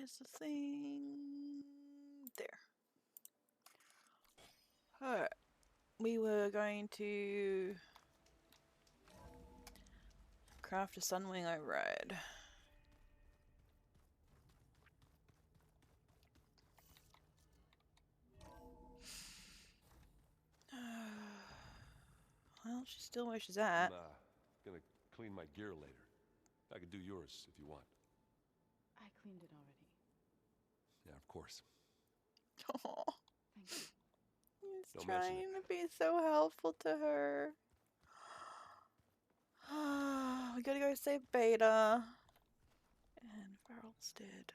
Where's the thing? There. Alright. We were going to craft a Sunwing I ride. Well, she's still where she's at. I'm gonna clean my gear later. I could do yours if you want. I cleaned it already. Yeah, of course. Oh, Thank you. he's Don't mention trying to be so helpful to her. We gotta go save Beta. And Farrell's dead.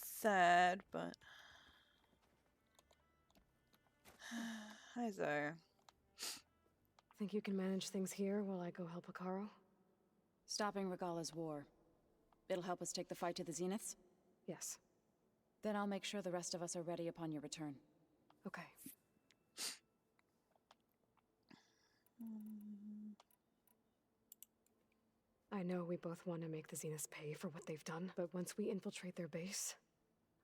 Sad, but... Hi, Zoe. Think you can manage things here while I go help Akaro? Stopping Regalla's war. It'll help us take the fight to the Zeniths? Yes. Then I'll make sure the rest of us are ready upon your return. Okay. I know we both want to make the Zeniths pay for what they've done, but once we infiltrate their base,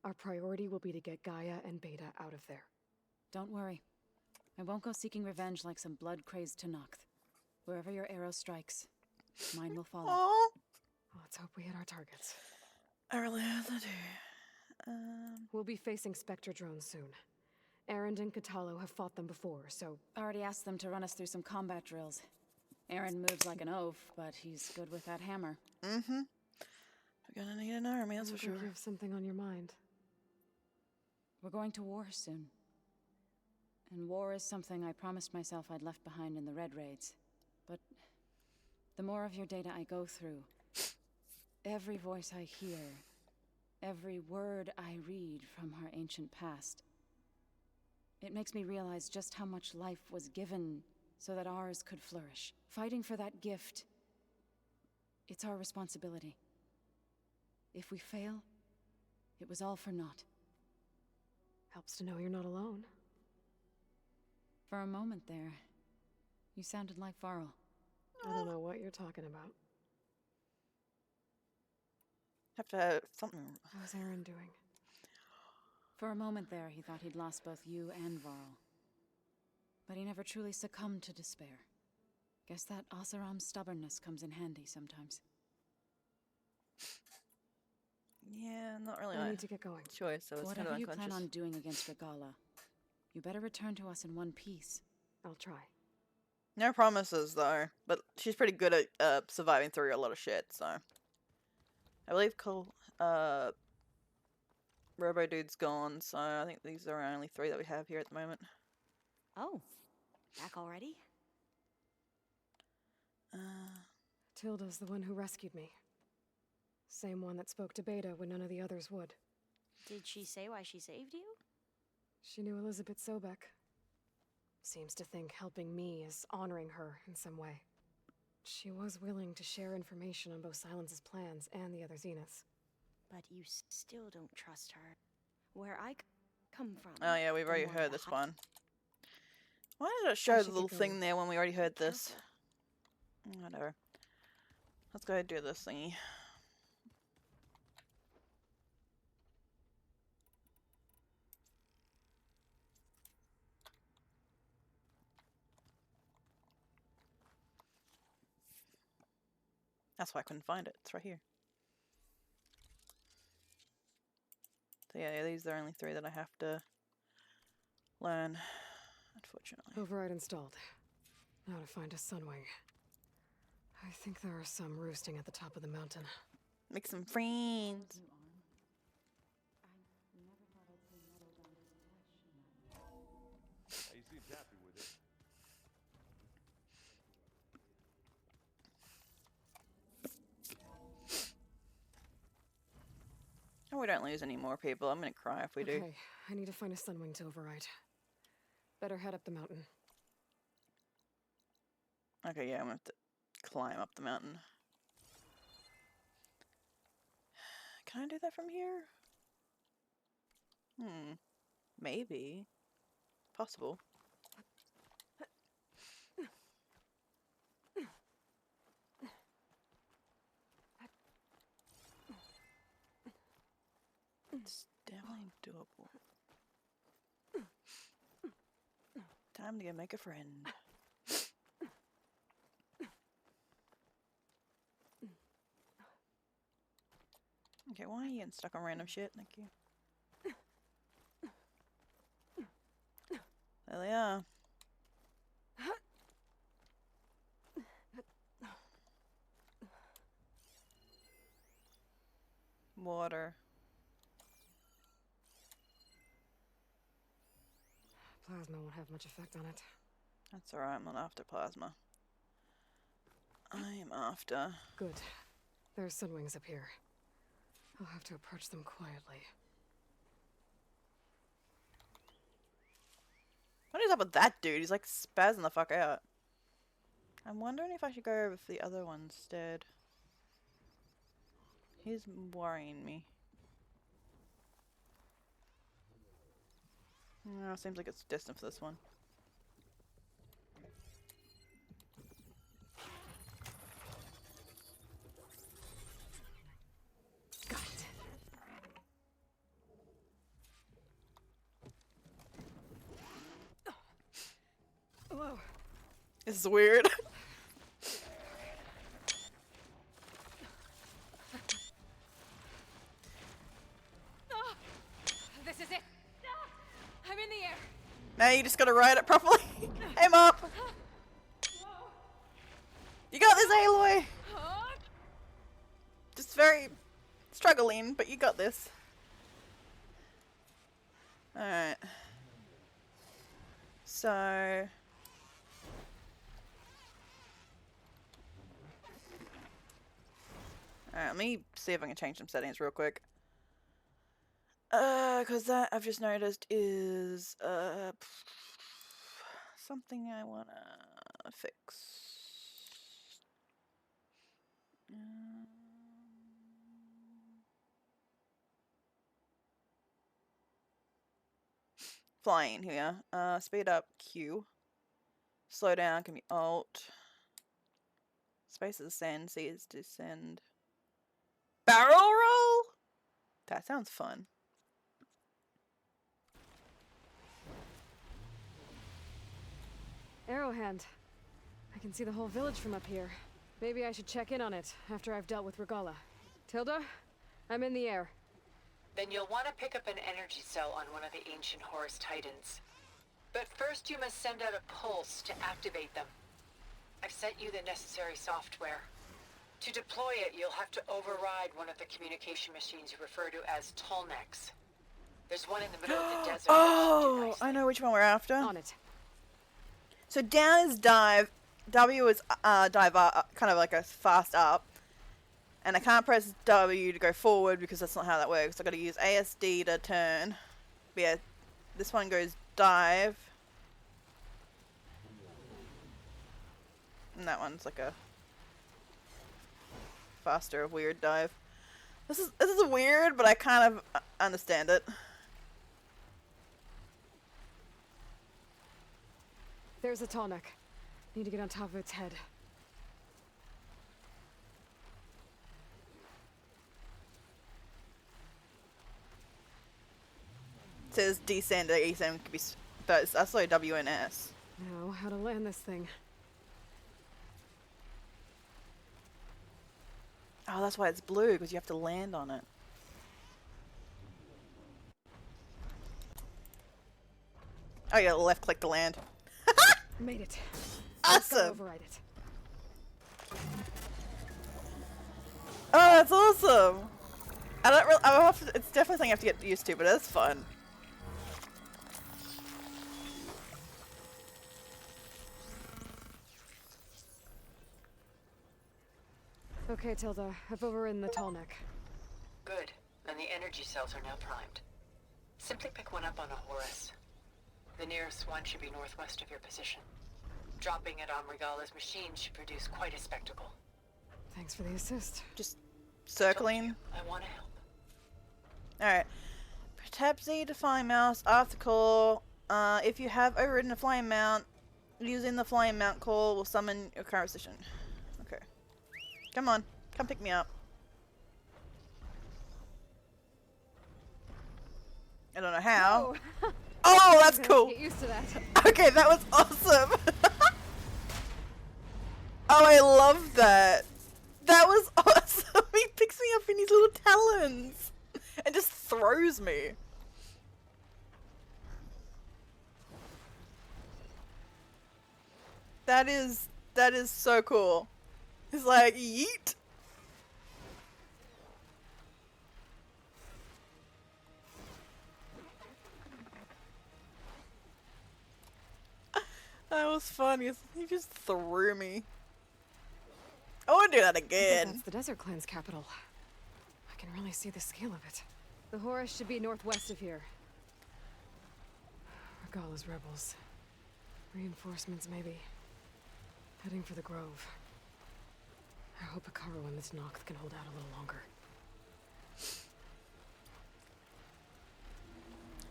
our priority will be to get Gaia and Beta out of there. Don't worry. I won't go seeking revenge like some blood-crazed Tenakth. Wherever your arrow strikes, mine will follow. Aww. Let's hope we hit our targets. I really have to do. We'll be facing Spectre drones soon. Erend and Katalo have fought them before, so... Already asked them to run us through some combat drills. Aaron moves like an oaf, but he's good with that hammer. Mm-hmm. We're gonna need an army, that's for sure. You have something on your mind. We're going to war soon. And war is something I promised myself I'd left behind in the Red Raids. But the more of your data I go through, every voice I hear, every word I read from our ancient past, it makes me realize just how much life was given so that ours could flourish. Fighting for that gift, it's our responsibility. If we fail, it was all for naught. Helps to know you're not alone. For a moment there, you sounded like Varl. I don't know what you're talking about. Have to have something. How's Aaron doing? For a moment there, he thought he'd lost both you and Varl. But he never truly succumbed to despair. Guess that Oseram's stubbornness comes in handy sometimes. Yeah, not really I my need to get going. choice, so it's kind Whatever of you unconscious. plan on doing against Regalla, you better return to us in one piece. I'll try. No promises, though. But she's pretty good at surviving through a lot of shit, so... I believe Robo Dude's gone, so I think these are only 3 that we have here at the moment. Oh, back already? Tilda's the one who rescued me. Same one that spoke to Beta when none of the others would. Did she say why she saved you? She knew Elizabeth Sobek. Seems to think helping me is honoring her in some way. She was willing to share information on both Silence's plans and the other Zeniths. But you still don't trust her. Where I come from... Oh yeah, we've the already more heard the this hype- one. Why did it show the should little get thing going. there when we already heard this? Whatever. Let's go ahead and do this thingy. That's why I couldn't find it. It's right here. So yeah, these are only 3 that I have to learn, unfortunately. Override installed. Now to find a Sunwing. I think there are some roosting at the top of the mountain. Make some friends. He seems happy with it. Oh, we don't lose any more people. I'm gonna cry if we do. Okay, I need to find a Sunwing to override. Better head up the mountain. Okay, yeah, I'm gonna have to climb up the mountain. Can I do that from here? Maybe. Possible. Time to go make a friend. Okay, why are you getting stuck on random shit? Thank you. There they are. Water. Plasma won't have much effect on it. That's alright, I'm not after plasma. I am after... Good. There are sunwings up here. I'll have to approach them quietly. What is up with that dude? He's like spazzing the fuck out. I'm wondering if I should go over for the other one instead. He's worrying me. No, seems like it's distant for this one. Got it. Whoa. This is weird. This is it. I'm in the air. Now you just gotta ride it properly. Aim up. You got this, Aloy. Just very struggling, but you got this. Alright. So... Alright, let me see if I can change some settings real quick. Cause that I've just noticed is, something I wanna fix. Flying here. Speed up Q. Slow down can be Alt. Space is ascend, C is descend. Barrel roll? That sounds fun. Arrowhand. I can see the whole village from up here. Maybe I should check in on it after I've dealt with Regalla. Tilda, I'm in the air. Then you'll want to pick up an energy cell on one of the ancient Horus Titans. But first you must send out a pulse to activate them. I've sent you the necessary software. To deploy it, you'll have to override one of the communication machines you refer to as Tolnecs. There's one in the middle of the desert. Oh, I know which one we're after. On it. So down is dive. W is dive up, kind of like a fast up. And I can't press W to go forward because that's not how that works. I've got to use ASD to turn. But yeah, this one goes dive. And that one's like a faster, weird dive. This is weird, but I kind of understand it. There's a Tallneck. Need to get on top of its head. It says descend or ascend could be, but it's also W and S. Now, how to land this thing? Oh, that's why it's blue, because you have to land on it. Oh yeah, left click to land. Made it. Just gotta Awesome! override it. Oh, that's awesome! I don't really, it's definitely something I have to get used to, but it's fun. Okay, Tilda. I've overridden the Tallneck. Good. Then the energy cells are now primed. Simply pick one up on a Horus. The nearest one should be northwest of your position. Dropping it on Regalla's machine should produce quite a spectacle. Thanks for the assist. Just Told circling. you, I want to help. Alright. Tap Z to flying mouse after call. If you have overridden a flying mount, using the flying mount call will summon your current position. Okay. Come on. Come pick me up. I don't know how. Oh, that's I'm gonna have to cool. Get used to that. Okay, that was awesome. Oh, I love that. That was awesome. He picks me up in his little talons and just throws me. That is so cool. He's like, yeet. That was funny. He just threw me. I want to do that I bet again. that's the Desert Clan's capital. I can really see the scale of it. The Horus should be northwest of here. Regalla's rebels. Reinforcements, maybe. Heading for the Grove. I hope Hikaru and this Noct can hold out a little longer.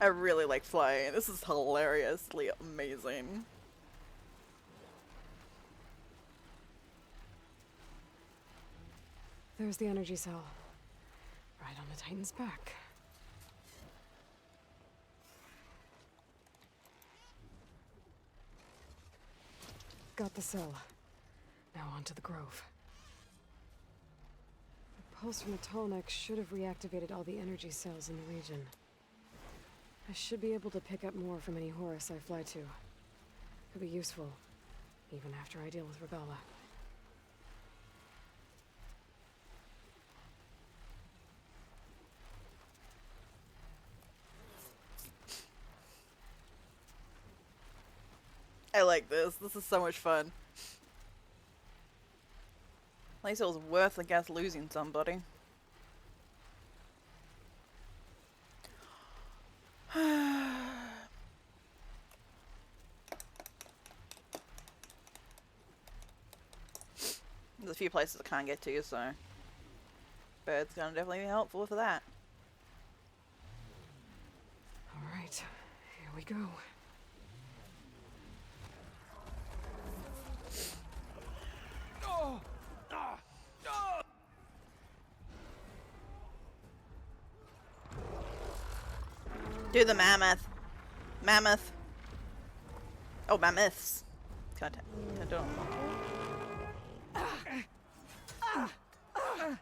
I really like flying. This is hilariously amazing. There's the energy cell. Right on the Titan's back. Got the cell. Now on to the Grove. The pulse from the Tallneck should have reactivated all the energy cells in the region. I should be able to pick up more from any Horus I fly to. Could be useful, even after I deal with Regalla. I like this. This is so much fun. At least it was worth, I guess, losing somebody. There's a few places I can't get to, so bird's gonna definitely be helpful for that. All right, here we go. Do the mammoth. Mammoth. Oh, mammoths. Can I do it?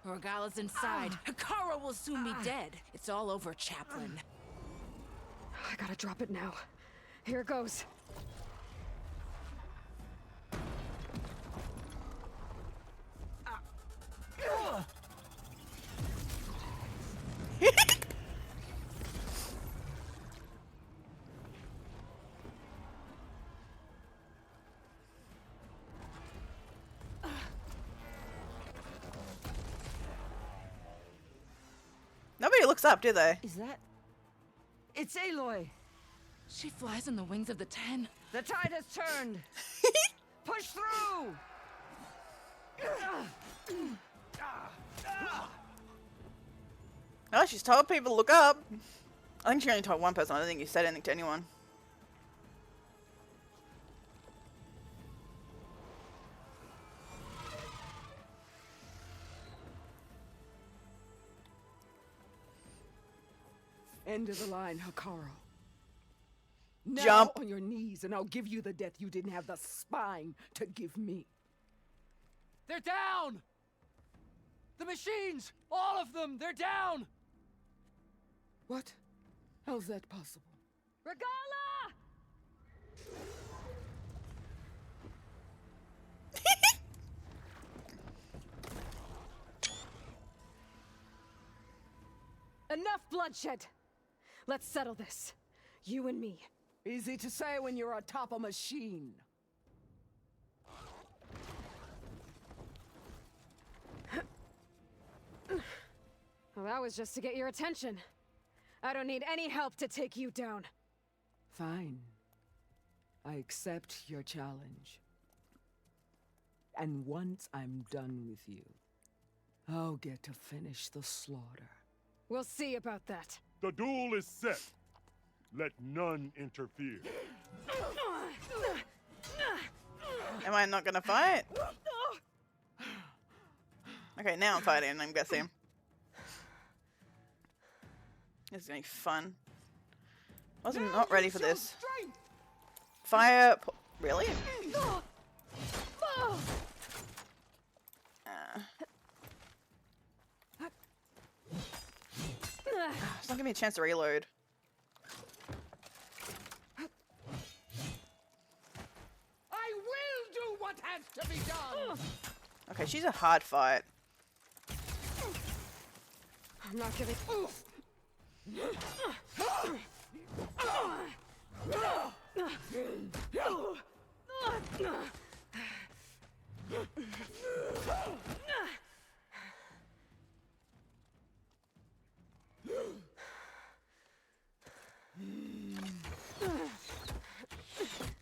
Regalla's inside. Hikaru will soon be dead. It's all over, Chaplain. I gotta drop it now. Here it goes. Nobody looks up, do they? Is that... It's Aloy! She flies on the wings of the 10. The tide has turned! Push through! Oh, she's told people to look up. I think she only told one person. I don't think you said anything to anyone. End of the line, Hikaru. Now Jump. on your knees and I'll give you the death you didn't have the spine to give me. They're down! The machines! All of them! They're down! What? How's that possible? Regalla! Enough bloodshed! Let's settle this. You and me. Easy to say when you're atop a machine. Well, that was just to get your attention. I don't need any help to take you down. Fine. I accept your challenge. And once I'm done with you, I'll get to finish the slaughter. We'll see about that. The duel is set. Let none interfere. Am I not gonna fight? Okay, now I'm fighting, I'm guessing. This is gonna be fun. I was not ready for this. Strength. Fire. Really? It's not giving me a chance to reload. I will do what has to be done. Okay, she's a hard fight. I'm not giving.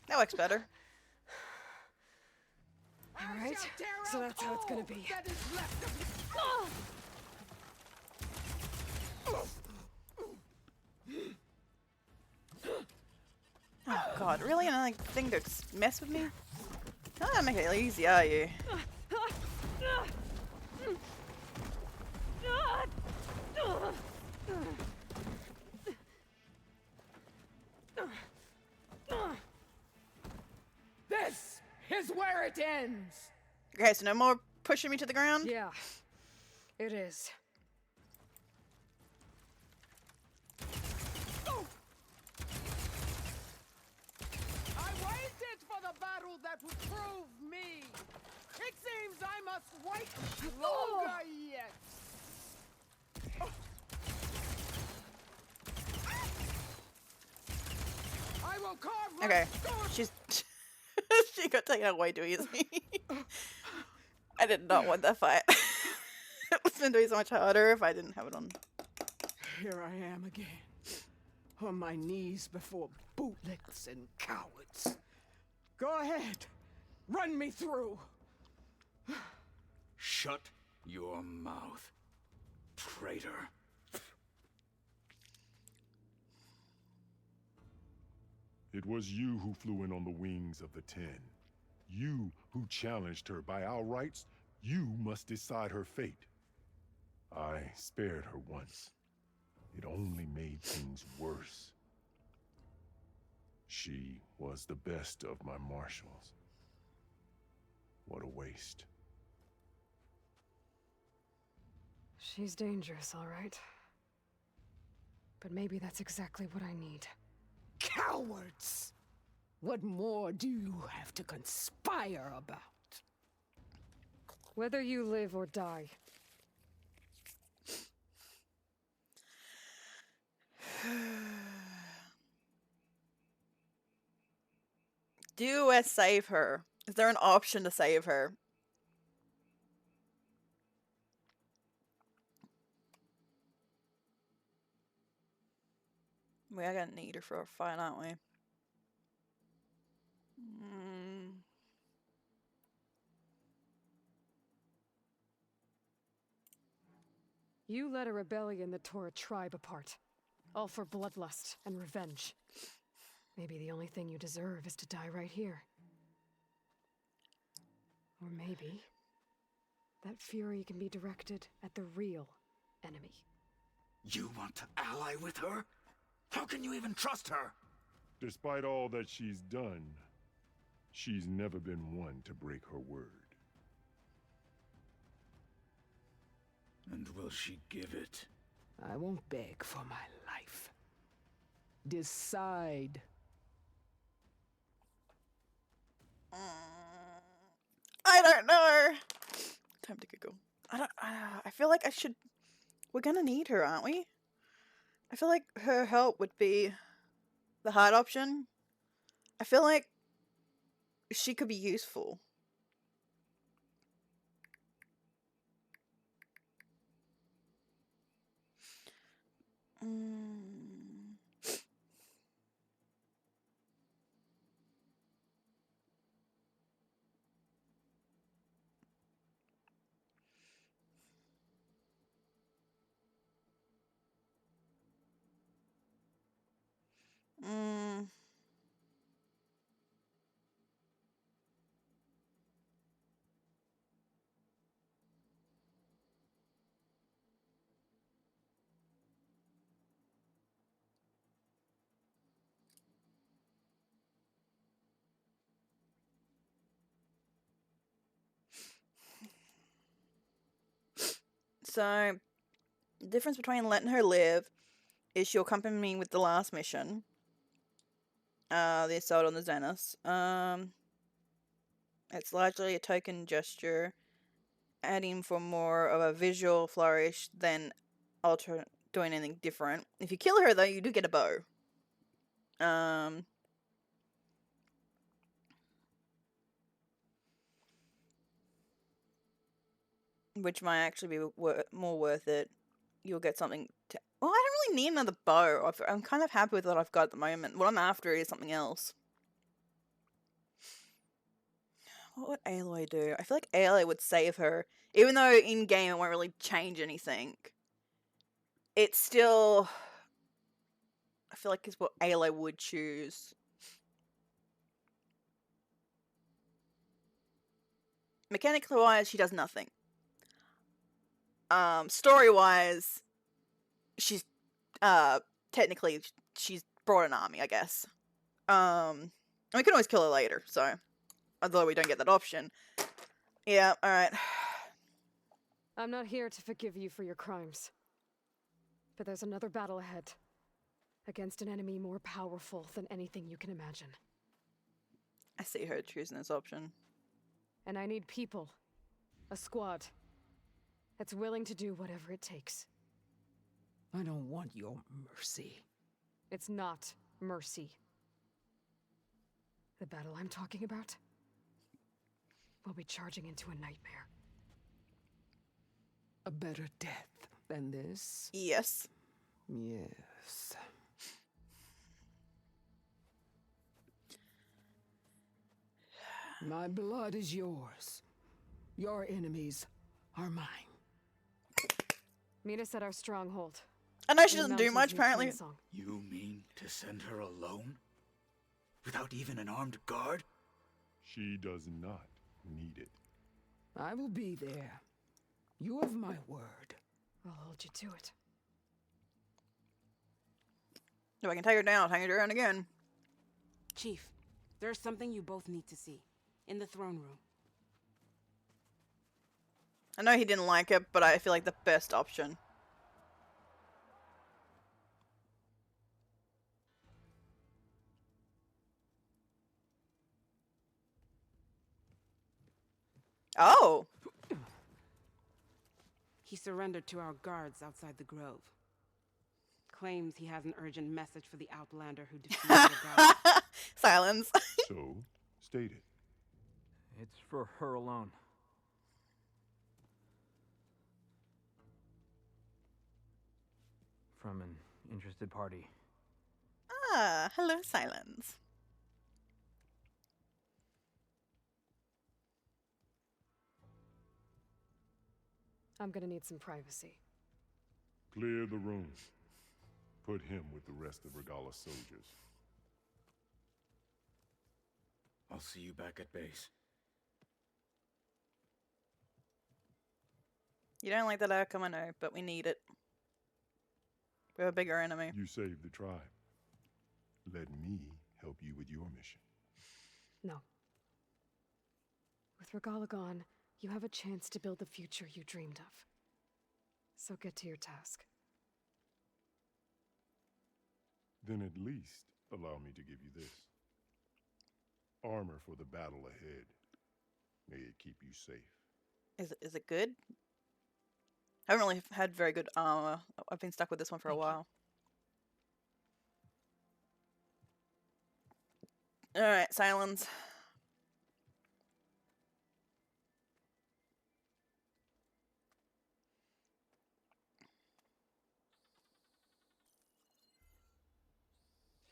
That works better. All right, so that's how it's gonna be. That is left of Oh god, really? Another thing to mess with me? Not gonna make it easy, are you? This is where it ends. Okay, so no more pushing me to the ground? Yeah, it is. I waited for the battle that would prove me. It seems I must wait longer yet. I will carve my Okay, sword. she's... she got taken away too easily. I did not want that fight. It was going to be so much harder if I didn't have it on. Here I am again, on my knees before bootlicks and cowards. Go ahead, run me through. Shut your mouth, traitor. It was you who flew in on the wings of the 10. You who challenged her. By our rights, you must decide her fate. I spared her once. It only made things worse. She was the best of my marshals. What a waste. She's dangerous, all right. But maybe that's exactly what I need. Cowards! What more do you have to conspire about? Whether you live or die. Do I save her? Is there an option to save her? We are gonna need her for a fight, aren't we? You led a rebellion that tore a tribe apart. All for bloodlust and revenge. Maybe the only thing you deserve is to die right here. Or maybe that fury can be directed at the real enemy. You want to ally with her? How can you even trust her? Despite all that she's done, she's never been one to break her word. And will she give it? I won't beg for my life. Decide. I don't know. Time to Google. I feel like I should. We're gonna need her, aren't we? I feel like her help would be the hard option. I feel like she could be useful. So, the difference between letting her live is she'll accompany me with the last mission. The assault on the Zeniths. It's largely a token gesture, adding for more of a visual flourish than doing anything different. If you kill her, though, you do get a bow. Which might actually be more worth it. You'll get something to... Well, I don't really need another bow. I'm kind of happy with what I've got at the moment. What I'm after is something else. What would Aloy do? I feel like Aloy would save her. Even though in-game it won't really change anything. It's still... I feel like it's what Aloy would choose. Mechanically wise, she does nothing. Story wise, she's technically she's brought an army, I guess. And we can always kill her later, so although we don't get that option. Yeah, alright. I'm not here to forgive you for your crimes. But there's another battle ahead. Against an enemy more powerful than anything you can imagine. I see her choosing this option. And I need people. A squad. That's willing to do whatever it takes. I don't want your mercy. It's not mercy. The battle I'm talking about will be charging into a nightmare. A better death than this? Yes. Yes. My blood is yours. Your enemies are mine. Meet us at our stronghold. I know she In the doesn't do much, mountains near apparently. Planesong. You mean to send her alone? Without even an armed guard? She does not need it. I will be there. You have my word. I'll hold you to it. If I can take her down, I'll take her down again. Chief, there's something you both need to see. In the throne room. I know he didn't like it, but I feel like the best option. Oh! He surrendered to our guards outside the grove. Claims he has an urgent message for the Outlander who defeated Regalla. Silence. So, state it. It's for her alone. From an interested party. Ah, hello, Silence. I'm gonna need some privacy. Clear the room. Put him with the rest of Regalla's soldiers. I'll see you back at base. You don't like that outcome, I know, but we need it. We have a bigger enemy. You saved the tribe. Let me help you with your mission. No. With Regalla gone, you have a chance to build the future you dreamed of. So get to your task. Then at least allow me to give you this. Armor for the battle ahead. May it keep you safe. Is it good? I haven't really had very good armor. I've been stuck with this one for a while. Alright, Silence.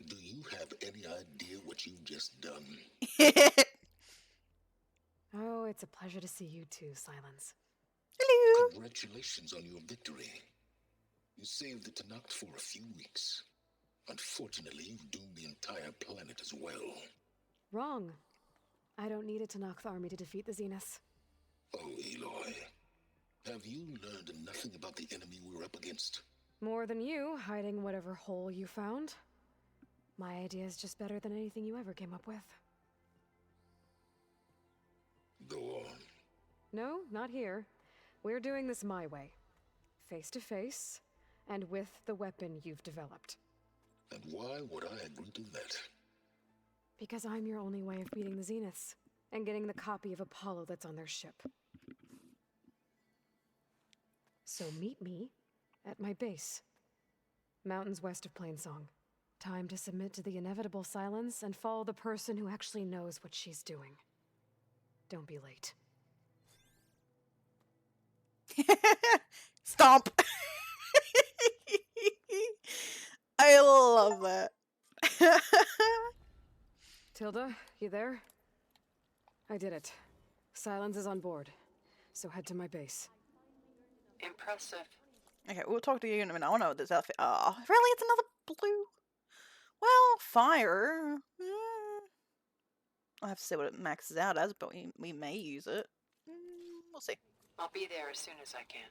Do you have any idea what you've just done? Oh, it's a pleasure to see you too, Silence. Hello. Congratulations on your victory. You saved the Tenakth for a few weeks. Unfortunately, you've doomed the entire planet as well. Wrong. I don't need a Tenakth army to defeat the Zeniths. Oh, Aloy. Have you learned nothing about the enemy we're up against? More than you, hiding whatever hole you found. My idea is just better than anything you ever came up with. Go on. No, not here. We're doing this my way. face to face, and with the weapon you've developed. And why would I agree to that? Because I'm your only way of beating the Zeniths, and getting the copy of Apollo that's on their ship. So meet me at my base. Mountains west of Plainsong. Time to submit to the inevitable silence and follow the person who actually knows what she's doing. Don't be late. Stomp. I love that. Tilda, you there? I did it. Silence is on board, so head to my base. Impressive. Okay, we'll talk to you in a minute. I want to know what this outfit. Oh, really? It's another blue? Well, fire. I'll have to see what it maxes out as, but we may use it. We'll see. I'll be there as soon as I can.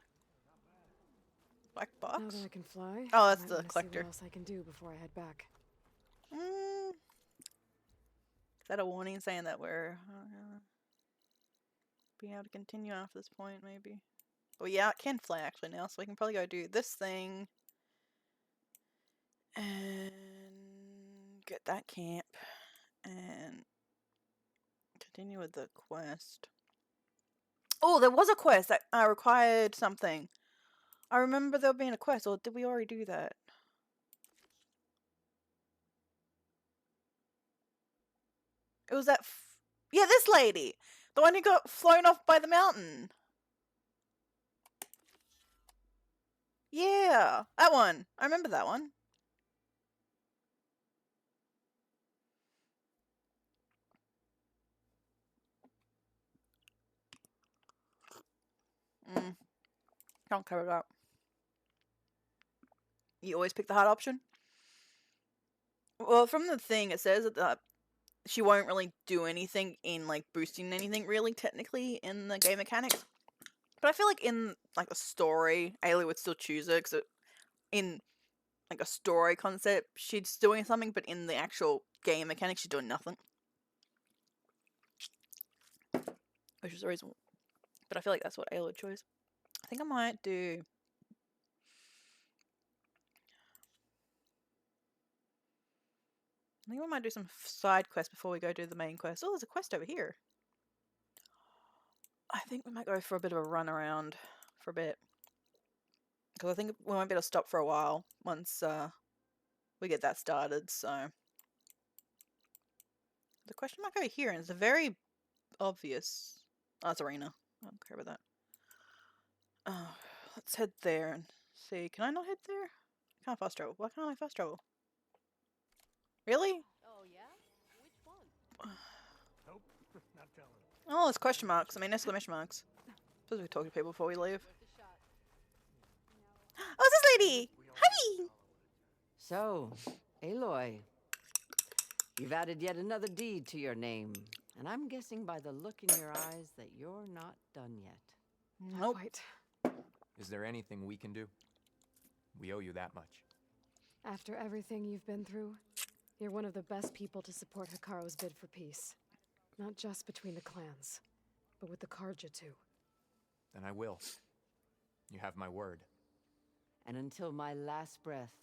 Black box? Now that I can fly, Oh, that's I the wanna see collector. what else I can do before I head back. Is that a warning saying that we're being able to continue after this point, maybe? Well, yeah, it can fly actually now, so we can probably go do this thing and get that camp and continue with the quest. Oh, there was a quest that required something. I remember there being a quest, or did we already do that? It was that. Yeah, this lady! The one who got flown off by the mountain. Yeah, that one. I remember that one. Can't cover that. You always pick the hard option? Well, from the thing, it says that she won't really do anything in, like, boosting anything, really, technically, in the game mechanics. But I feel like in, like, a story, Ailey would still choose it, because in, like, a story concept, she's doing something, but in the actual game mechanics, she's doing nothing. Which is the reason. But I feel like that's what Ailey would choose. I think I might do... I think we might do some side quests before we go do the main quest. Oh, there's a quest over here. I think we might go for a bit of a run around for a bit. Because I think we won't be able to stop for a while once we get that started, so... The question mark over here, and it's a very obvious... Oh, it's arena. I don't care about that. Let's head there and see. Can I not head there? I can't fast travel. Why can't I fast travel? Really? Oh, yeah? Which one? Nope, not telling. Oh, there's question marks. I mean, exclamation marks. Suppose we talk to people before we leave. Oh, it's this lady! Hi! So, Aloy, you've added yet another deed to your name. And I'm guessing by the look in your eyes that you're not done yet. Not quite. Is there anything we can do? We owe you that much. After everything you've been through, you're one of the best people to support Hikaru's bid for peace. Not just between the clans, but with the Karja too. Then I will. You have my word. And until my last breath,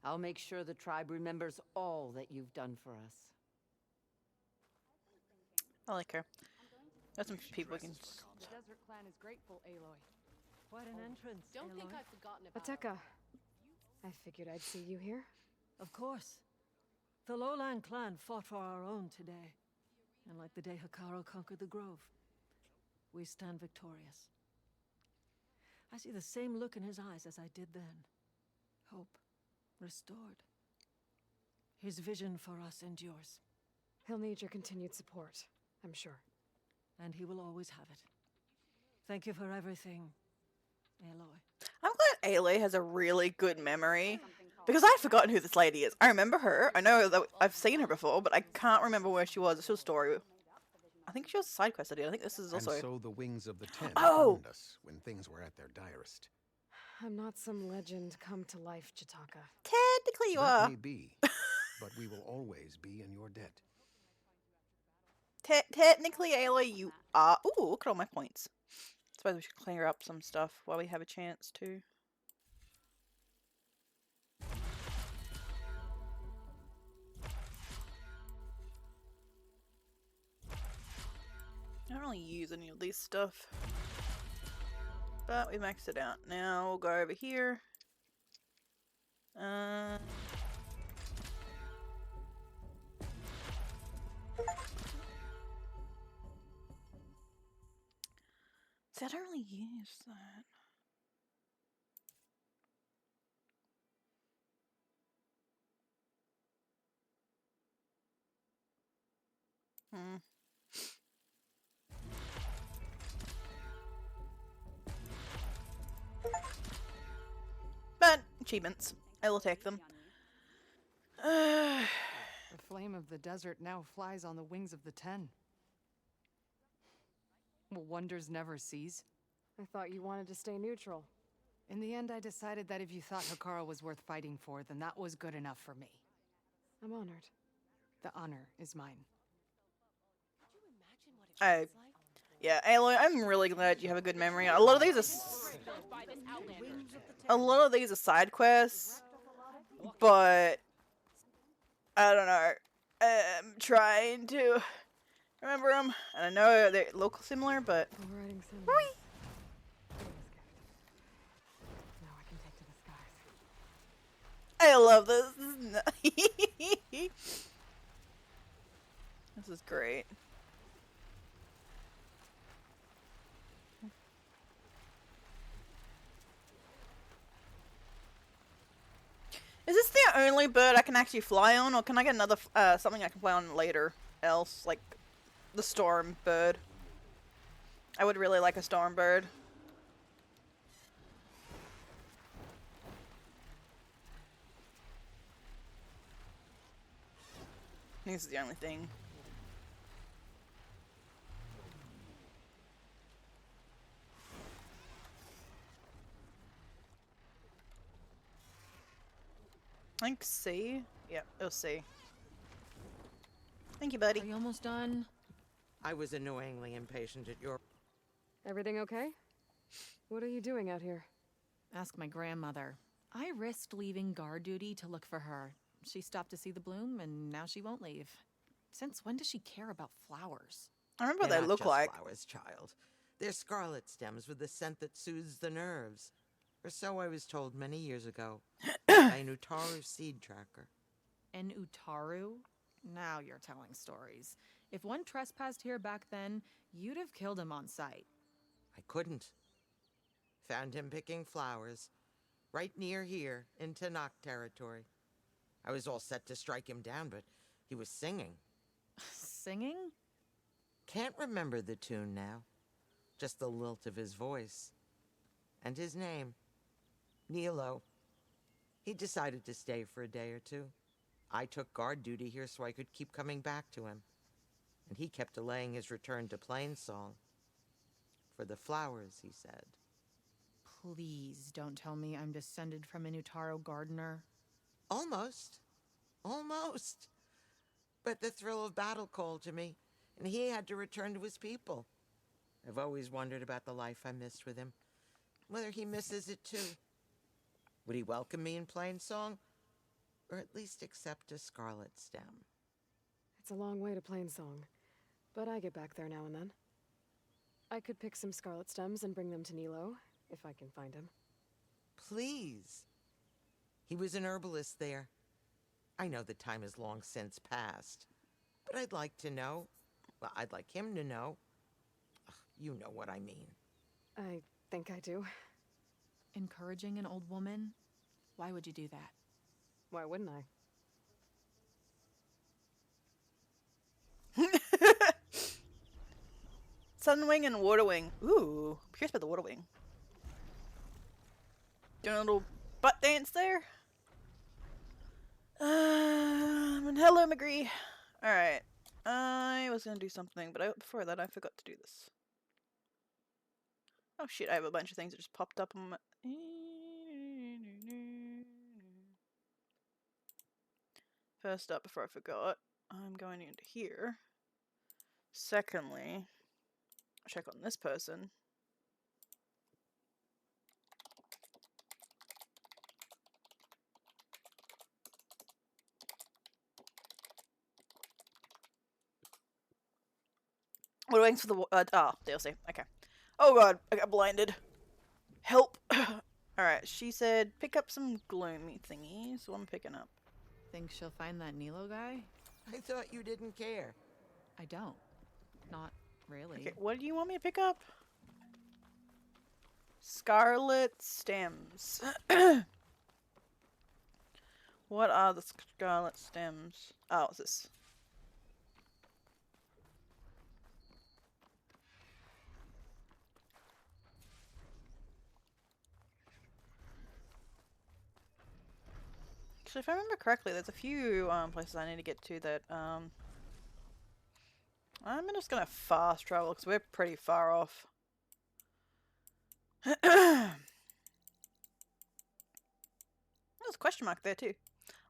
I'll make sure the tribe remembers all that you've done for us. I like her. There's some people we can... The Desert Clan is grateful, Aloy. Quite an entrance, Don't think I've forgotten about Ateka, I figured I'd see you here. Of course. The Lowland clan fought for our own today. And like the day Hikaru conquered the Grove, we stand victorious. I see the same look in his eyes as I did then. Hope restored. His vision for us endures. He'll need your continued support, I'm sure. And he will always have it. Thank you for everything, Aloy. I'm glad Ailey has a really good memory. Because I'd forgotten who this lady is. I remember her. I know that I've seen her before, but I can't remember where she was. It's a story. I think she was a side quest I did. I think this is also... And so the wings of the Ten Oh! found us when things were at their direst. I'm not some legend come to life, Chitaka. Technically you That are. may be, but we will always be in your debt. Technically, Ailey, you are... Ooh, look at all my points. Suppose we should clear up some stuff while we have a chance to. I don't really use any of these stuff. But we maxed it out. Now we'll go over here. See, I don't really use that. But achievements, I will take them. The flame of the desert now flies on the wings of the 10. Will wonders never cease? I thought you wanted to stay neutral. In the end, I decided that if you thought Hikaru was worth fighting for, then that was good enough for me. I'm honored. The honor is mine. Yeah, Aloy, I'm really glad you have a good memory. A lot of these are side quests, but I don't know. I'm trying to remember them, and I know they look similar, but. I love this. This is great. Is this the only bird I can actually fly on, or can I get another something I can fly on later? Else, like the storm bird. I would really like a storm bird. This is the only thing. I think C. Yep, it'll C. Thank you, buddy. Are you almost done? I was annoyingly impatient at your... Everything okay? What are you doing out here? Ask my grandmother. I risked leaving guard duty to look for her. She stopped to see the bloom, and now she won't leave. Since when does she care about flowers? I remember what They're they not look just like. flowers, child. They're scarlet stems with the scent that soothes the nerves. Or so I was told many years ago by an Utaru seed tracker. An Utaru? Now you're telling stories. If one trespassed here back then, you'd have killed him on sight. I couldn't. Found him picking flowers, right near here in Tanakh territory. I was all set to strike him down, but he was singing. Singing? Can't remember the tune now. Just the lilt of his voice. And his name. Nilo. He decided to stay for a day or two. I took guard duty here so I could keep coming back to him. And he kept delaying his return to Plainsong. For the flowers, he said. Please don't tell me I'm descended from an Utaru gardener. Almost. Almost. But the thrill of battle called to me, and he had to return to his people. I've always wondered about the life I missed with him. Whether he misses it too. Would he welcome me in Plainsong? Or at least accept a scarlet stem? It's a long way to Plainsong, but I get back there now and then. I could pick some scarlet stems and bring them to Nilo, if I can find him. Please. He was an herbalist there. I know the time has long since passed, but I'd like to know. Well, I'd like him to know. Ugh, you know what I mean. I think I do. Encouraging an old woman? Why would you do that? Why wouldn't I? Sunwing and Waterwing. Ooh, I'm curious about the Waterwing. Doing a little butt dance there. And hello, McGree. Alright. I was gonna do something, but before that I forgot to do this. Oh shit, I have a bunch of things that just popped up on my... First up, before I forgot, I'm going into here. Secondly, check on this person. We're waiting for the DLC. Okay. Oh god, I got blinded. Help. Alright, she said pick up some gloomy thingies. So I'm picking up. Think she'll find that Nilo guy? I thought you didn't care. I don't. Not really. Okay, what do you want me to pick up? Scarlet stems. What are the scarlet stems? Oh, what's this? So if I remember correctly, there's a few places I need to get to that I'm just gonna fast travel because we're pretty far off. There's a question mark there too.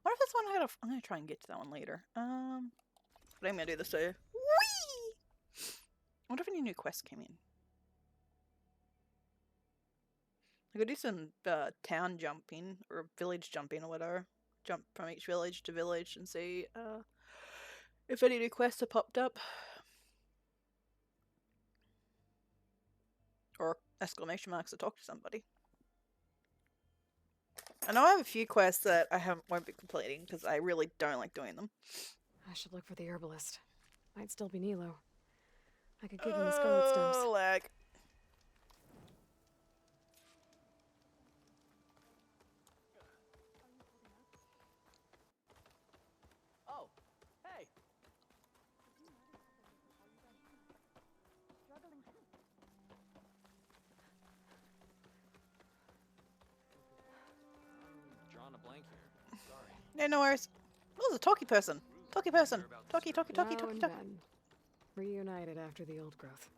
What if this one I'm gonna try and get to that one later. But I'm gonna do this too. Whee! What if any new quests came in? I could do some town jumping or village jumping or whatever. Jump from each village to village and see if any new quests have popped up. Or exclamation marks to talk to somebody. I know I have a few quests that I won't be completing because I really don't like doing them. I should look for the herbalist. Might still be Nilo. I could give him the scarlet stems. Lag. Oh, hey. Drawing a blank here. Sorry. Yeah, no worries. Oh, there's a talkie person. Talkie person. Talkie. Now and then, reunited after the old growth.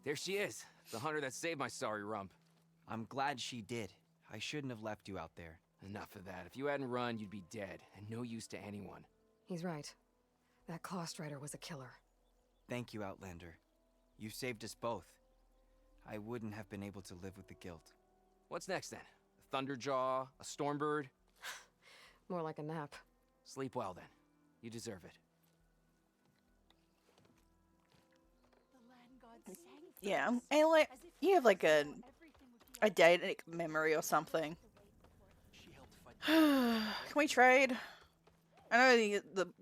There she is, the hunter that saved my sorry rump. I'm glad she did. I shouldn't have left you out there. Enough of that. If you hadn't run, you'd be dead, and no use to anyone. He's right. That Cost Rider was a killer. Thank you, Outlander. You saved us both. I wouldn't have been able to live with the guilt. What's next, then? A Thunderjaw? A Stormbird? More like a nap. Sleep well, then. You deserve it. Yeah, and like you have like a eidetic memory or something. Can we trade? I know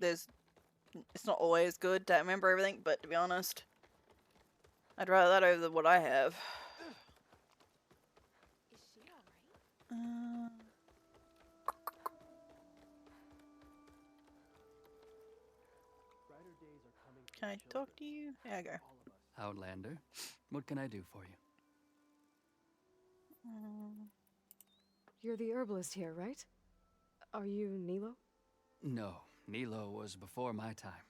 it's not always good to remember everything, but to be honest, I'd rather that over what I have. Can I talk to you? There I go. Outlander, what can I do for you? You're the herbalist here, right? Are you Nilo? No, Nilo was before my time.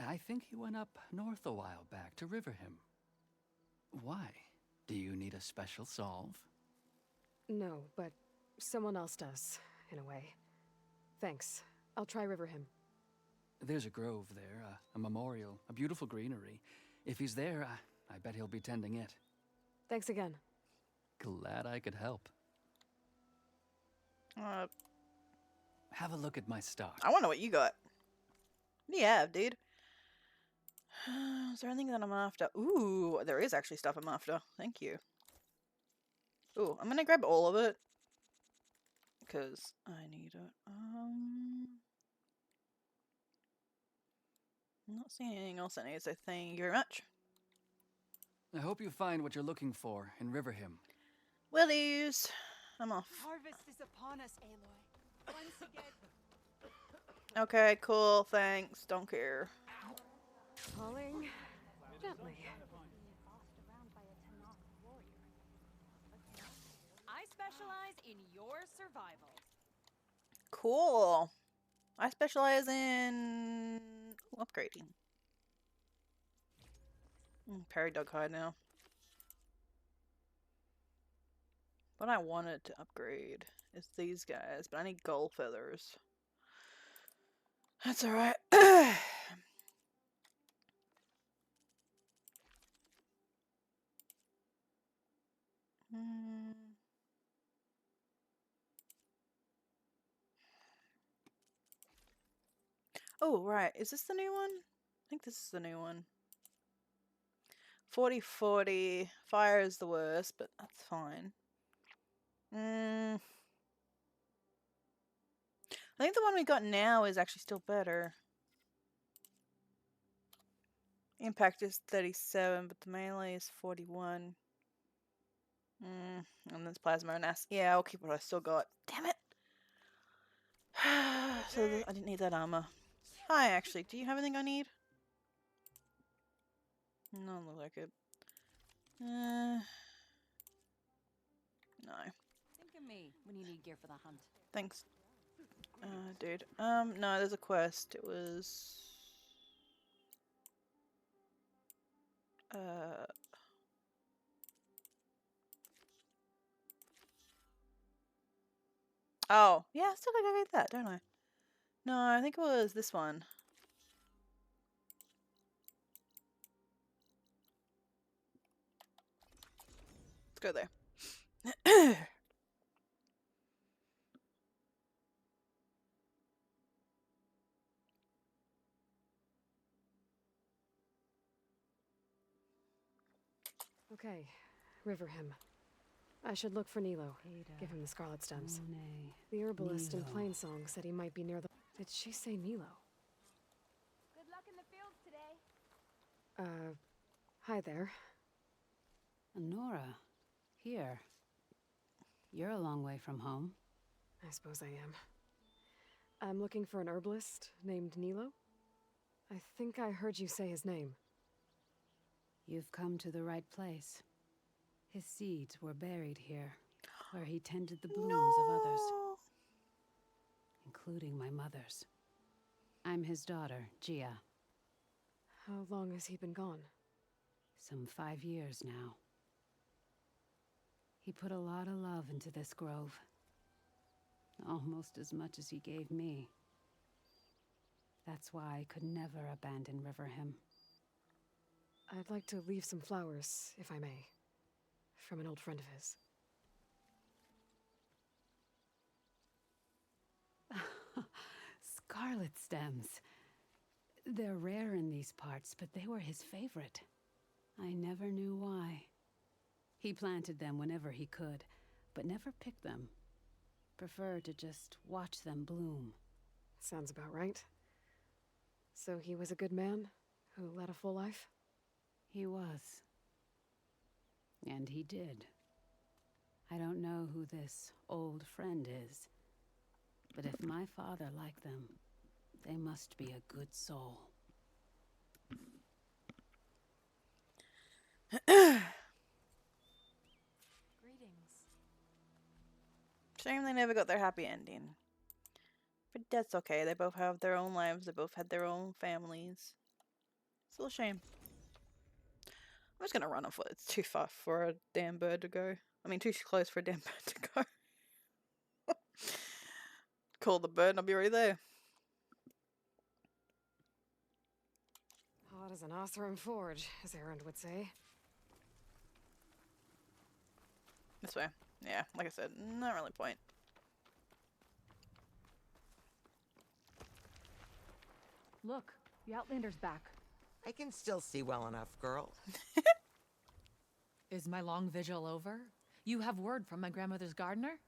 I think he went up north a while back to Riverhim. Why? Do you need a special solve? No, but someone else does, in a way. Thanks. I'll try Riverhim. There's a grove there, a memorial, a beautiful greenery. If he's there, I bet he'll be tending it. Thanks again. Glad I could help. Have a look at my stock. I wonder what you got. What do you have, dude? Is there anything that I'm after? Ooh, there is actually stuff I'm after. Thank you. Ooh, I'm gonna grab all of it. Because I need it. I'm not seeing anything else I need, so thank you very much. I hope you find what you're looking for in Riverhim. Willies! I'm off. Harvest is upon us, Aloy. Once again. Okay, cool, thanks. Don't care. Falling gently. I specialize in your survival. Cool. I specialize in upgrading. Parry dog hide now. What I wanted to upgrade is these guys, but I need gold feathers. That's alright. Oh, right. Is this the new one? think this is the new one. 40-40. Fire is the worst, but that's fine. I think the one we got now is actually still better. Impact is 37, but the melee is 41. And there's plasma and acid. Yeah, I'll keep what I still got. Damn it! So I didn't need that armor. Hi, actually. Do you have anything I need? No, doesn't look like it. No. Think of me when you need gear for the hunt. Thanks. Dude. No, there's a quest. It was... Oh, yeah, I still gotta get that, don't I? No, I think it was this one. Let's go there. Okay, River Hymn. I should look for Nilo. Give him the scarlet stems. The herbalist in Plainsong said he might be near the... Did she say Nilo? Good luck in the fields today. Hi there. Nora, here. You're a long way from home. I suppose I am. I'm looking for an herbalist named Nilo. I think I heard you say his name. You've come to the right place. His seeds were buried here, where he tended the blooms of others, including my mother's. I'm his daughter, Gia. How long has he been gone? Some 5 years now. He put a lot of love into this grove. Almost as much as he gave me. That's why I could never abandon River Hymn. I'd like to leave some flowers, if I may. From an old friend of his. Scarlet stems. They're rare in these parts, but they were his favorite. I never knew why. He planted them whenever he could, but never picked them. Preferred to just watch them bloom. Sounds about right. So he was a good man who led a full life? He was. And he did. I don't know who this old friend is, but if my father liked them, they must be a good soul. Greetings. Shame they never got their happy ending. But that's okay. They both have their own lives. They both had their own families. It's a little shame. I'm just gonna run off it. It's too far for a damn bird to go. I mean, too close for a damn bird to go. Call the bird and I'll be right there. Hot as an Oseram forge, as Erend would say. This way. Yeah, like I said, not really point. Look, the Outlander's back. I can still see well enough, girl. Is my long vigil over? You have word from my grandmother's gardener?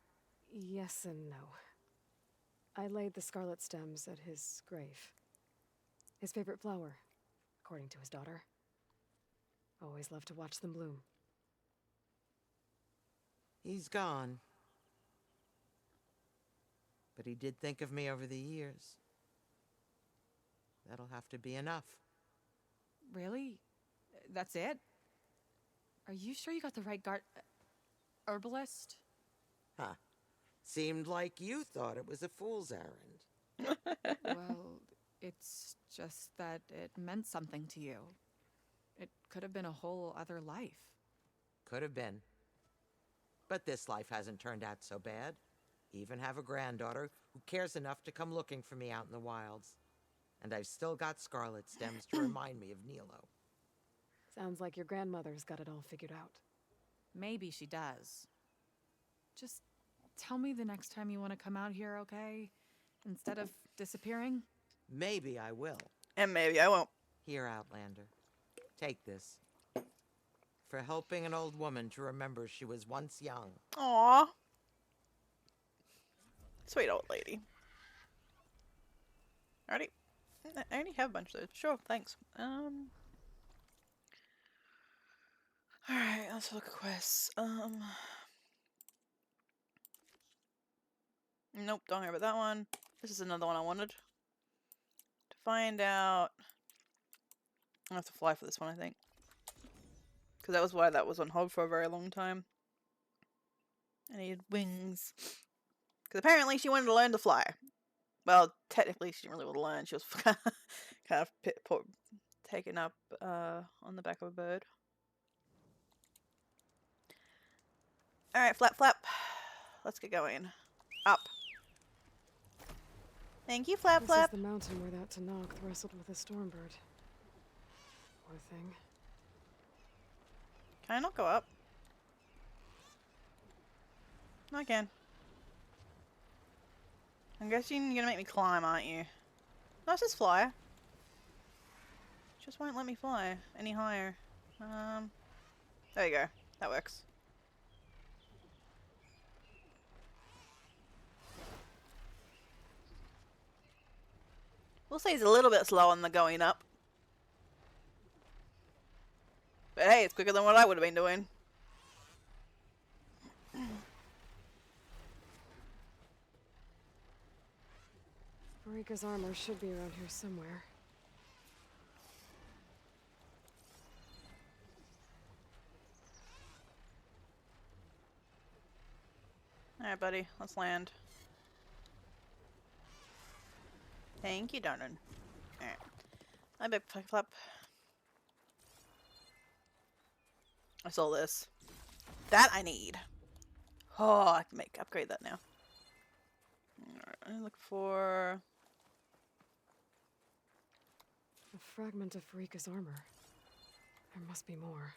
Yes and no. I laid the scarlet stems at his grave. His favorite flower, according to his daughter. Always loved to watch them bloom. He's gone. But he did think of me over the years. That'll have to be enough. Really? That's it? Are you sure you got the right herbalist? Huh. Seemed like you thought it was a fool's errand. Well, it's just that it meant something to you. It could have been a whole other life. Could have been. But this life hasn't turned out so bad. Even have a granddaughter who cares enough to come looking for me out in the wilds. And I've still got scarlet stems to remind me of Nilo. Sounds like your grandmother's got it all figured out. Maybe she does. Just tell me the next time you want to come out here, okay? Instead of disappearing? Maybe I will. And maybe I won't. Here, Outlander. Take this. For helping an old woman to remember she was once young. Aww. Sweet old lady. I already have a bunch of those. Sure, thanks. Alright, let's look at quests. Nope, don't care about that one. This is another one I wanted. To find out... I have to fly for this one, I think. Because that was why that was on hold for a very long time. I needed wings. Because apparently she wanted to learn to fly. Well, technically she didn't really want to learn. She was kind of taken up on the back of a bird. Alright, flap flap. Let's get going. Up. Thank you, flap flap. This is the mountain where that Tanakh wrestled with a stormbird. Poor thing. Can I not go up? No, I can. I'm guessing you're gonna make me climb, aren't you? No, it says fly. Just won't let me fly any higher. There you go. That works. We'll say it's a little bit slow on the going up. But hey, it's quicker than what I would have been doing. Marika's armor should be around here somewhere. Alright, buddy. Let's land. Thank you, darling. Alright. I bet flap flap. I saw this. That I need. Oh, I can upgrade that now. Alright, I look for... A fragment of Marika's armor. There must be more.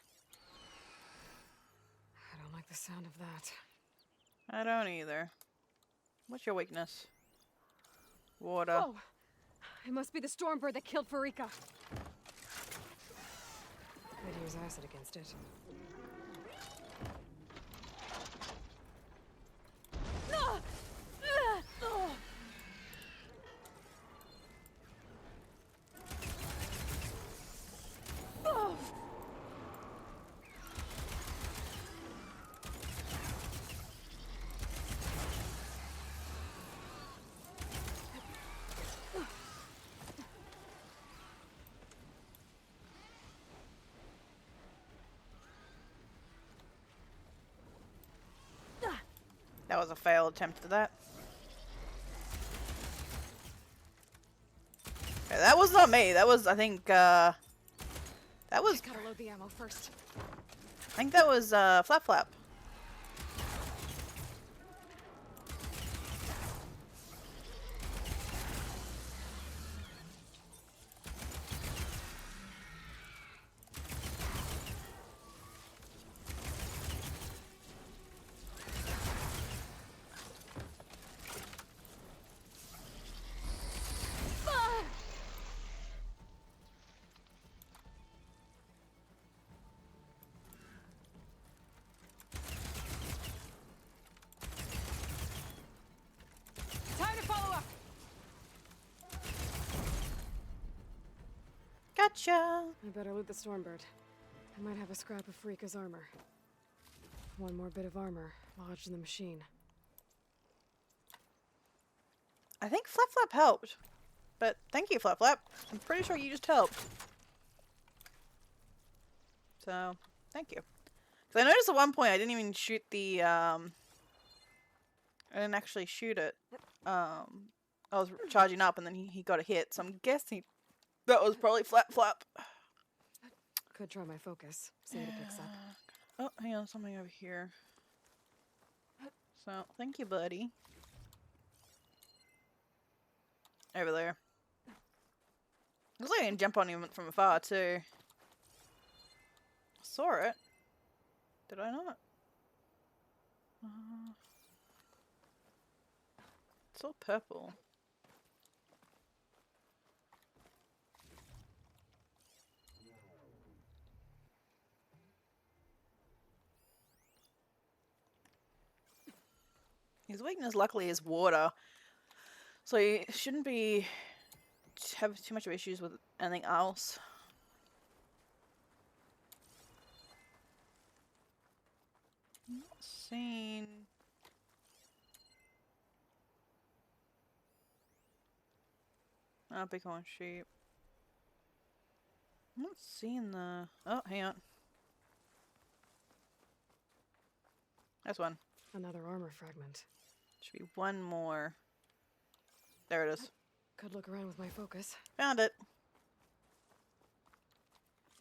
I don't like the sound of that. I don't either. What's your weakness? Water. Oh! It must be the stormbird that killed Marika. I'd use acid against it. That was a failed attempt at that. Okay, that was not me. That was, I think, that was... Gotta load the ammo first. I think that was, Flap Flap. Gotcha! I better loot the stormbird. I might have a scrap of Marika's armor. One more bit of armor lodged in the machine. I think Flap Flap helped. But thank you, Flap Flap. I'm pretty sure you just helped. So, thank you. Because I noticed at one point I didn't even shoot the, I didn't actually shoot it. I was charging up and then he got a hit, so I'm guessing that was probably Flap Flap. Could try my focus. See what it picks up. Oh, hang on, something over here. So, thank you, buddy. Over there. Looks like I can jump on him from afar, too. I saw it. Did I not? It's all purple. His weakness, luckily, is water, so he shouldn't be have too much of issues with anything else. Not seen. Oh, bighorn sheep. I'm not seeing the. Oh, hang on. That's one. Another armor fragment. Should be one more. There it is. Could look around with my focus. Found it.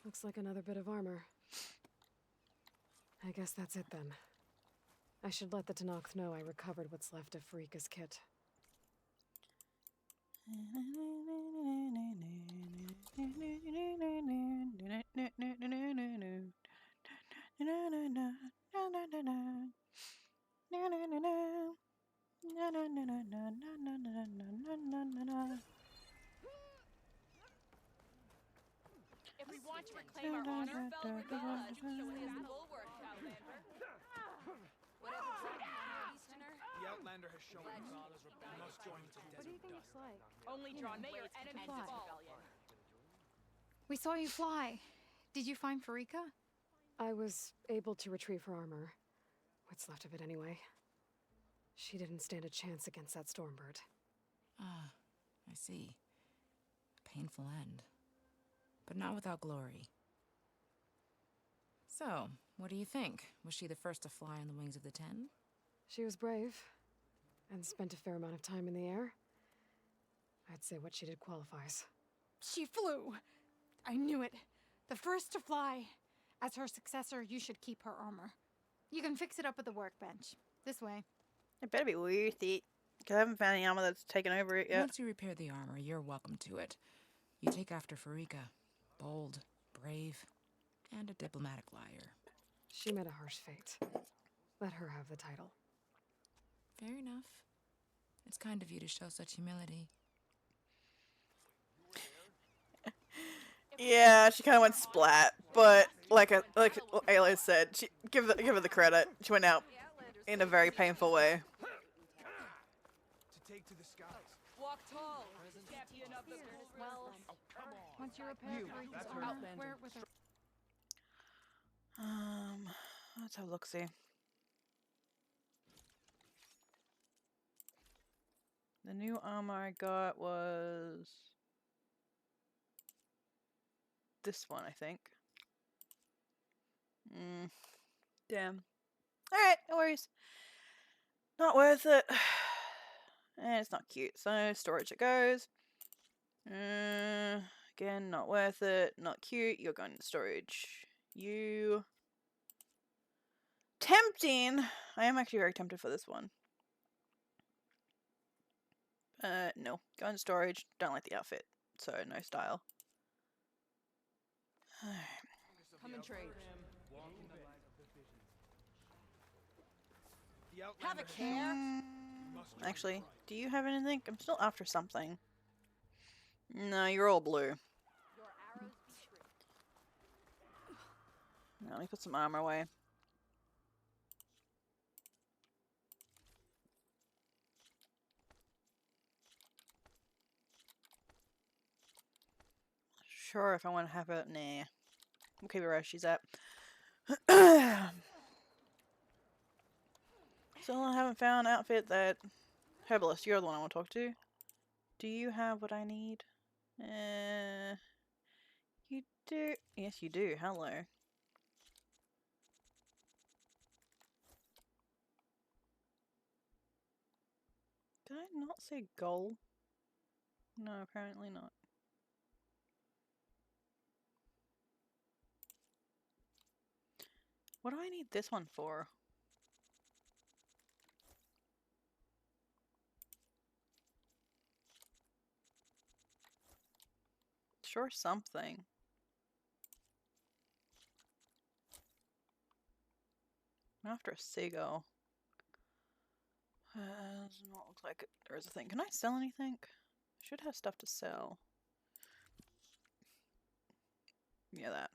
Looks like another bit of armor. I guess that's it then. I should let the Tenakth know I recovered what's left of Farika's kit. If we want to reclaim our honor, fell Regalla, show his bulwark, Outlander. Whatever Easterner. The Outlander has shown Regalla's rebellion. We must join the What do you think it's like? Only drawn blades can end its rebellion. We saw you fly. Did you find Farika? I was able to retrieve her armor. What's left of it anyway. She didn't stand a chance against that Stormbird. Ah, I see. Painful end. But not without glory. So, what do you think? Was she the first to fly on the wings of the Ten? She was brave, and spent a fair amount of time in the air. I'd say what she did qualifies. She flew. I knew it. The first to fly. As her successor, you should keep her armor. You can fix it up at the workbench. This way. It better be worth it. Because I haven't found any armor that's taken over it yet. Once you repair the armor, you're welcome to it. You take after Farika. Bold, brave, and a diplomatic liar. She met a harsh fate. Let her have the title. Fair enough. It's kind of you to show such humility. Yeah, she kind of went splat, but like Ayla said, she give her the credit. She went out in a very painful way. To take to the skies. Walk tall. Champion of the well. Once you repair Farika's armor, wear it with her. Let's have a look. See. The new armor I got was this one, I think. Damn. Alright, no worries. Not worth it. And it's not cute, so storage it goes. Again, not worth it. Not cute. You're going to storage. You. Tempting! I am actually very tempted for this one. No. Go into storage. Don't like the outfit. So, no style. Come and trade. Have a care. Actually, do you have anything? I'm still after something. No, you're all blue. No, let me put some armor away. Sure, if I want to have it, nah. We'll keep it where she's at. Still haven't found an outfit that... Herbalist, you're the one I want to talk to. Do you have what I need? You do. Yes, you do. Hello. Did I not say goal? No, apparently not. What do I need this one for? Sure, something. I'm after a seagull. Does not look like there is a thing. Can I sell anything? Should have stuff to sell. Yeah, that.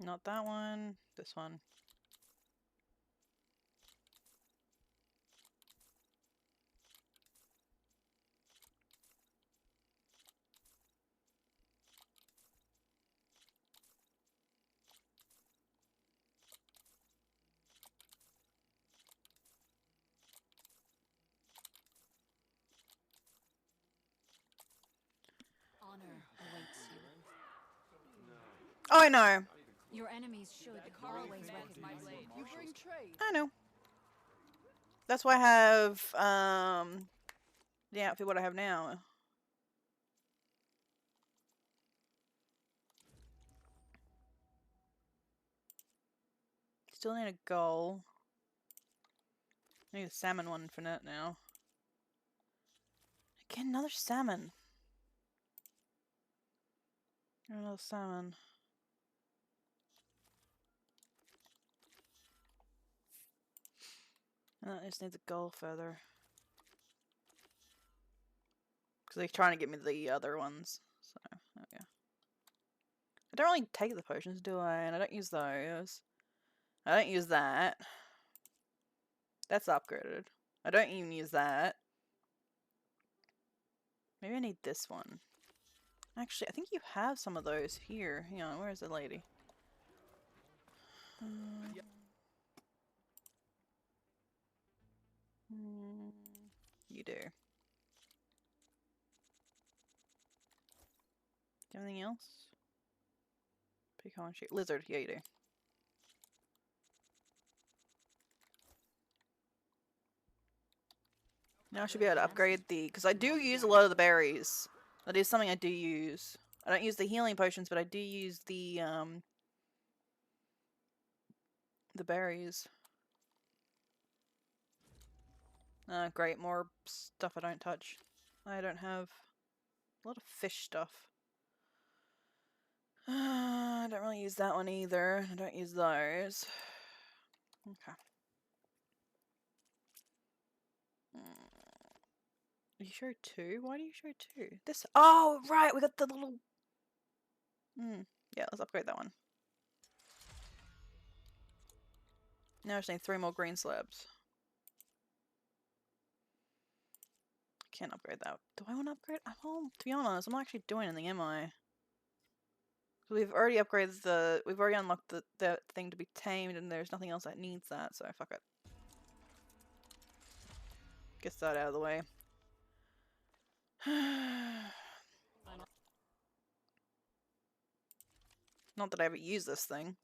Not that one. This one. Honor awaits you. Oh, I know. Your enemies should always recognize you. You bring trade. I know. That's why I have the outfit what I have now. Still need a goal. I need a salmon one for net now. Again, another salmon. Another salmon. And that just needs a goal further. Because they're trying to get me the other ones. So, there we go. I don't really take the potions, do I? And I don't use those. I don't use that. That's upgraded. I don't even use that. Maybe I need this one. Actually, I think you have some of those here. Hang on, where is the lady? You do. Anything else? Pecan sheep. Lizard. Yeah, you do. Now I should be able to upgrade the... Because I do use a lot of the berries. That is something I do use. I don't use the healing potions, but I do use the berries. Great. More stuff I don't touch. I don't have a lot of fish stuff. I don't really use that one either. I don't use those. Okay. You show 2? Why do you show 2? This. Oh, right. We got the little. Yeah, let's upgrade that one. Now I just need 3 more green slabs. Can't upgrade that. Do I want to upgrade? Well, to be honest, I'm not actually doing anything, am I? We've already upgraded the. We've already unlocked the thing to be tamed, and there's nothing else that needs that, so fuck it. Get that out of the way. Not that I ever use this thing.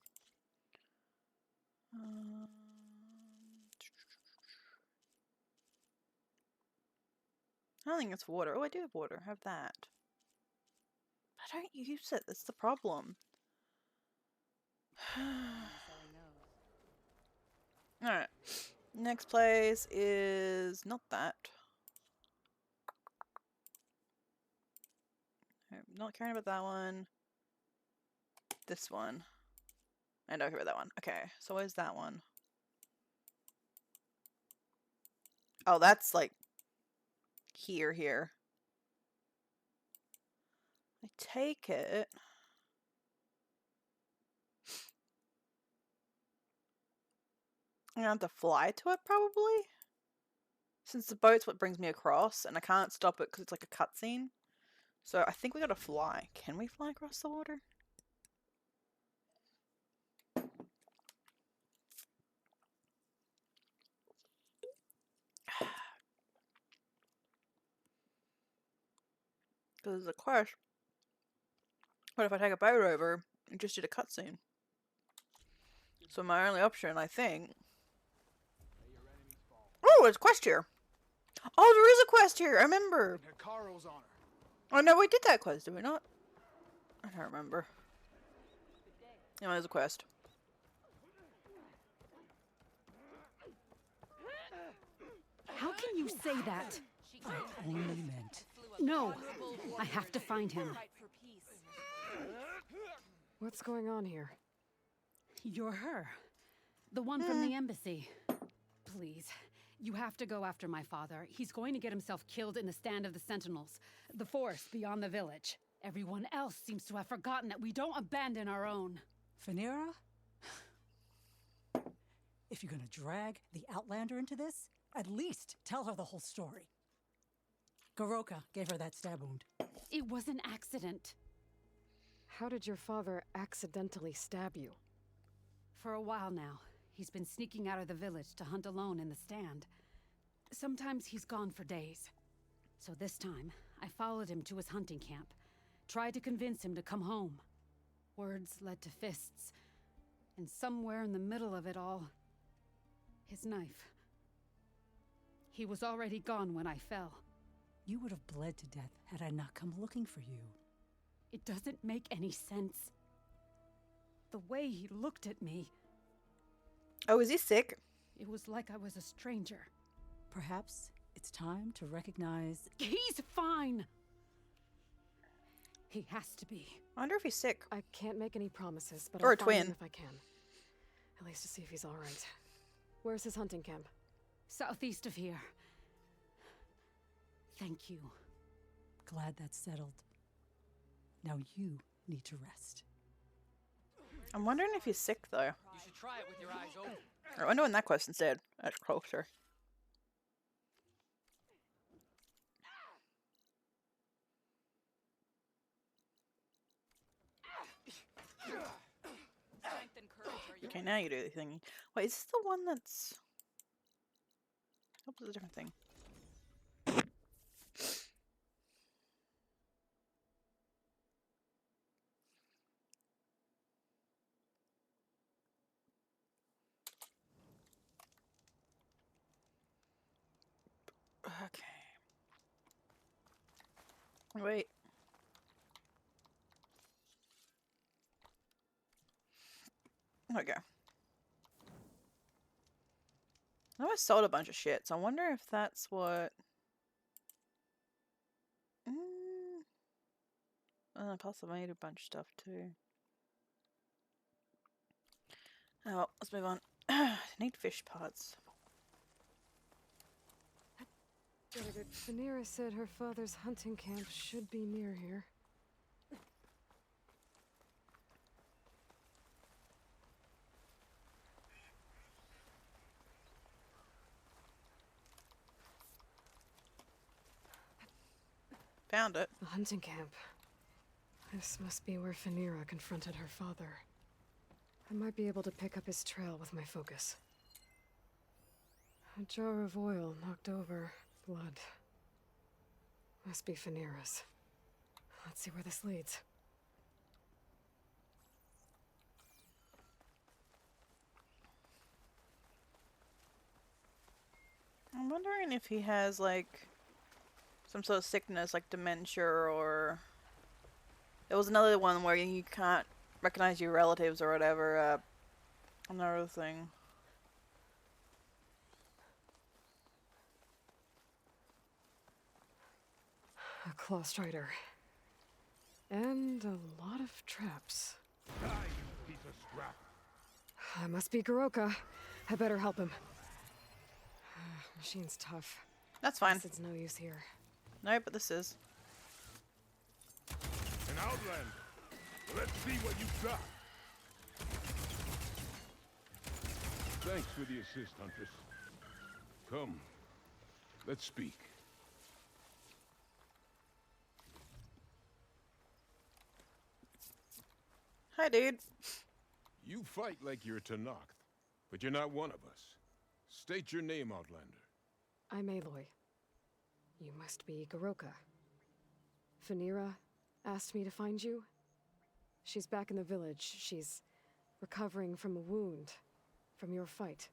I don't think it's water. Oh, I do have water. I have that. I don't use it. That's the problem. Alright. Next place is not that. I'm not caring about that one. This one. I don't care about that one. Okay, so where's that one? Oh, that's like here. I take it. I'm gonna have to fly to it probably. Since the boat's what brings me across, and I can't stop it because it's like a cutscene. So I think we gotta fly. Can we fly across the water? Because there's a quest. What if I take a boat over and just did a cutscene? So my only option, I think. Oh, there's a quest here. Oh, there is a quest here. I remember. Oh no, we did that quest, did we not? I don't remember. Yeah, there's a quest. How can you say that? I only meant... No, I have to find him. What's going on here? You're her. The one from the embassy. Please, you have to go after my father. He's going to get himself killed in the stand of the Sentinels, the forest beyond the village. Everyone else seems to have forgotten that we don't abandon our own. Phaneira? If you're gonna drag the Outlander into this, at least tell her the whole story. Goroka gave her that stab wound. It was an accident. How did your father accidentally stab you? For a while now, he's been sneaking out of the village to hunt alone in the stand. Sometimes he's gone for days. So this time, I followed him to his hunting camp, tried to convince him to come home. Words led to fists, and somewhere in the middle of it all, his knife. He was already gone when I fell. You would have bled to death had I not come looking for you. It doesn't make any sense. The way he looked at me. Oh, is he sick? It was like I was a stranger. Perhaps it's time to recognize... He's fine! He has to be. I wonder if he's sick. I can't make any promises, but Or I'll a find twin. him if I can. At least to see if he's all right. Where's his hunting camp? Southeast of here. Thank you. Glad that's settled. Now you need to rest. I'm wondering if he's sick, though. You should try it with your eyes open. I wonder when that question's dead. That's closer. Strength and courage are Okay, now you do the thing. Wait, is this the one that's... Oh, it's a different thing. Okay. Wait. Okay. I know I sold a bunch of shit, so I wonder if that's what... plus I made a bunch of stuff too. Oh well, let's move on. I need fish parts. Phaneira said her father's hunting camp should be near here. Found it. The hunting camp. This must be where Phaneira confronted her father. I might be able to pick up his trail with my focus. A jar of oil knocked over. Blood. Must be Phaneira's. Let's see where this leads. I'm wondering if he has, like, some sort of sickness, like dementia, or... There was another one where you can't recognize your relatives or whatever, another thing. A claw strider. And a lot of traps. Die, you piece of scrap. That must be Goroka. I better help him. Machine's tough. That's fine. Guess it's no use here. No, but this is. An outlander. Let's see what you've got. Thanks for the assist, Huntress. Come, let's speak. Hi, dude. You fight like you're Tenakth, but you're not one of us. State your name, Outlander. I'm Aloy. You must be Goroka. Phaneira asked me to find you. She's back in the village. She's recovering from a wound from your fight.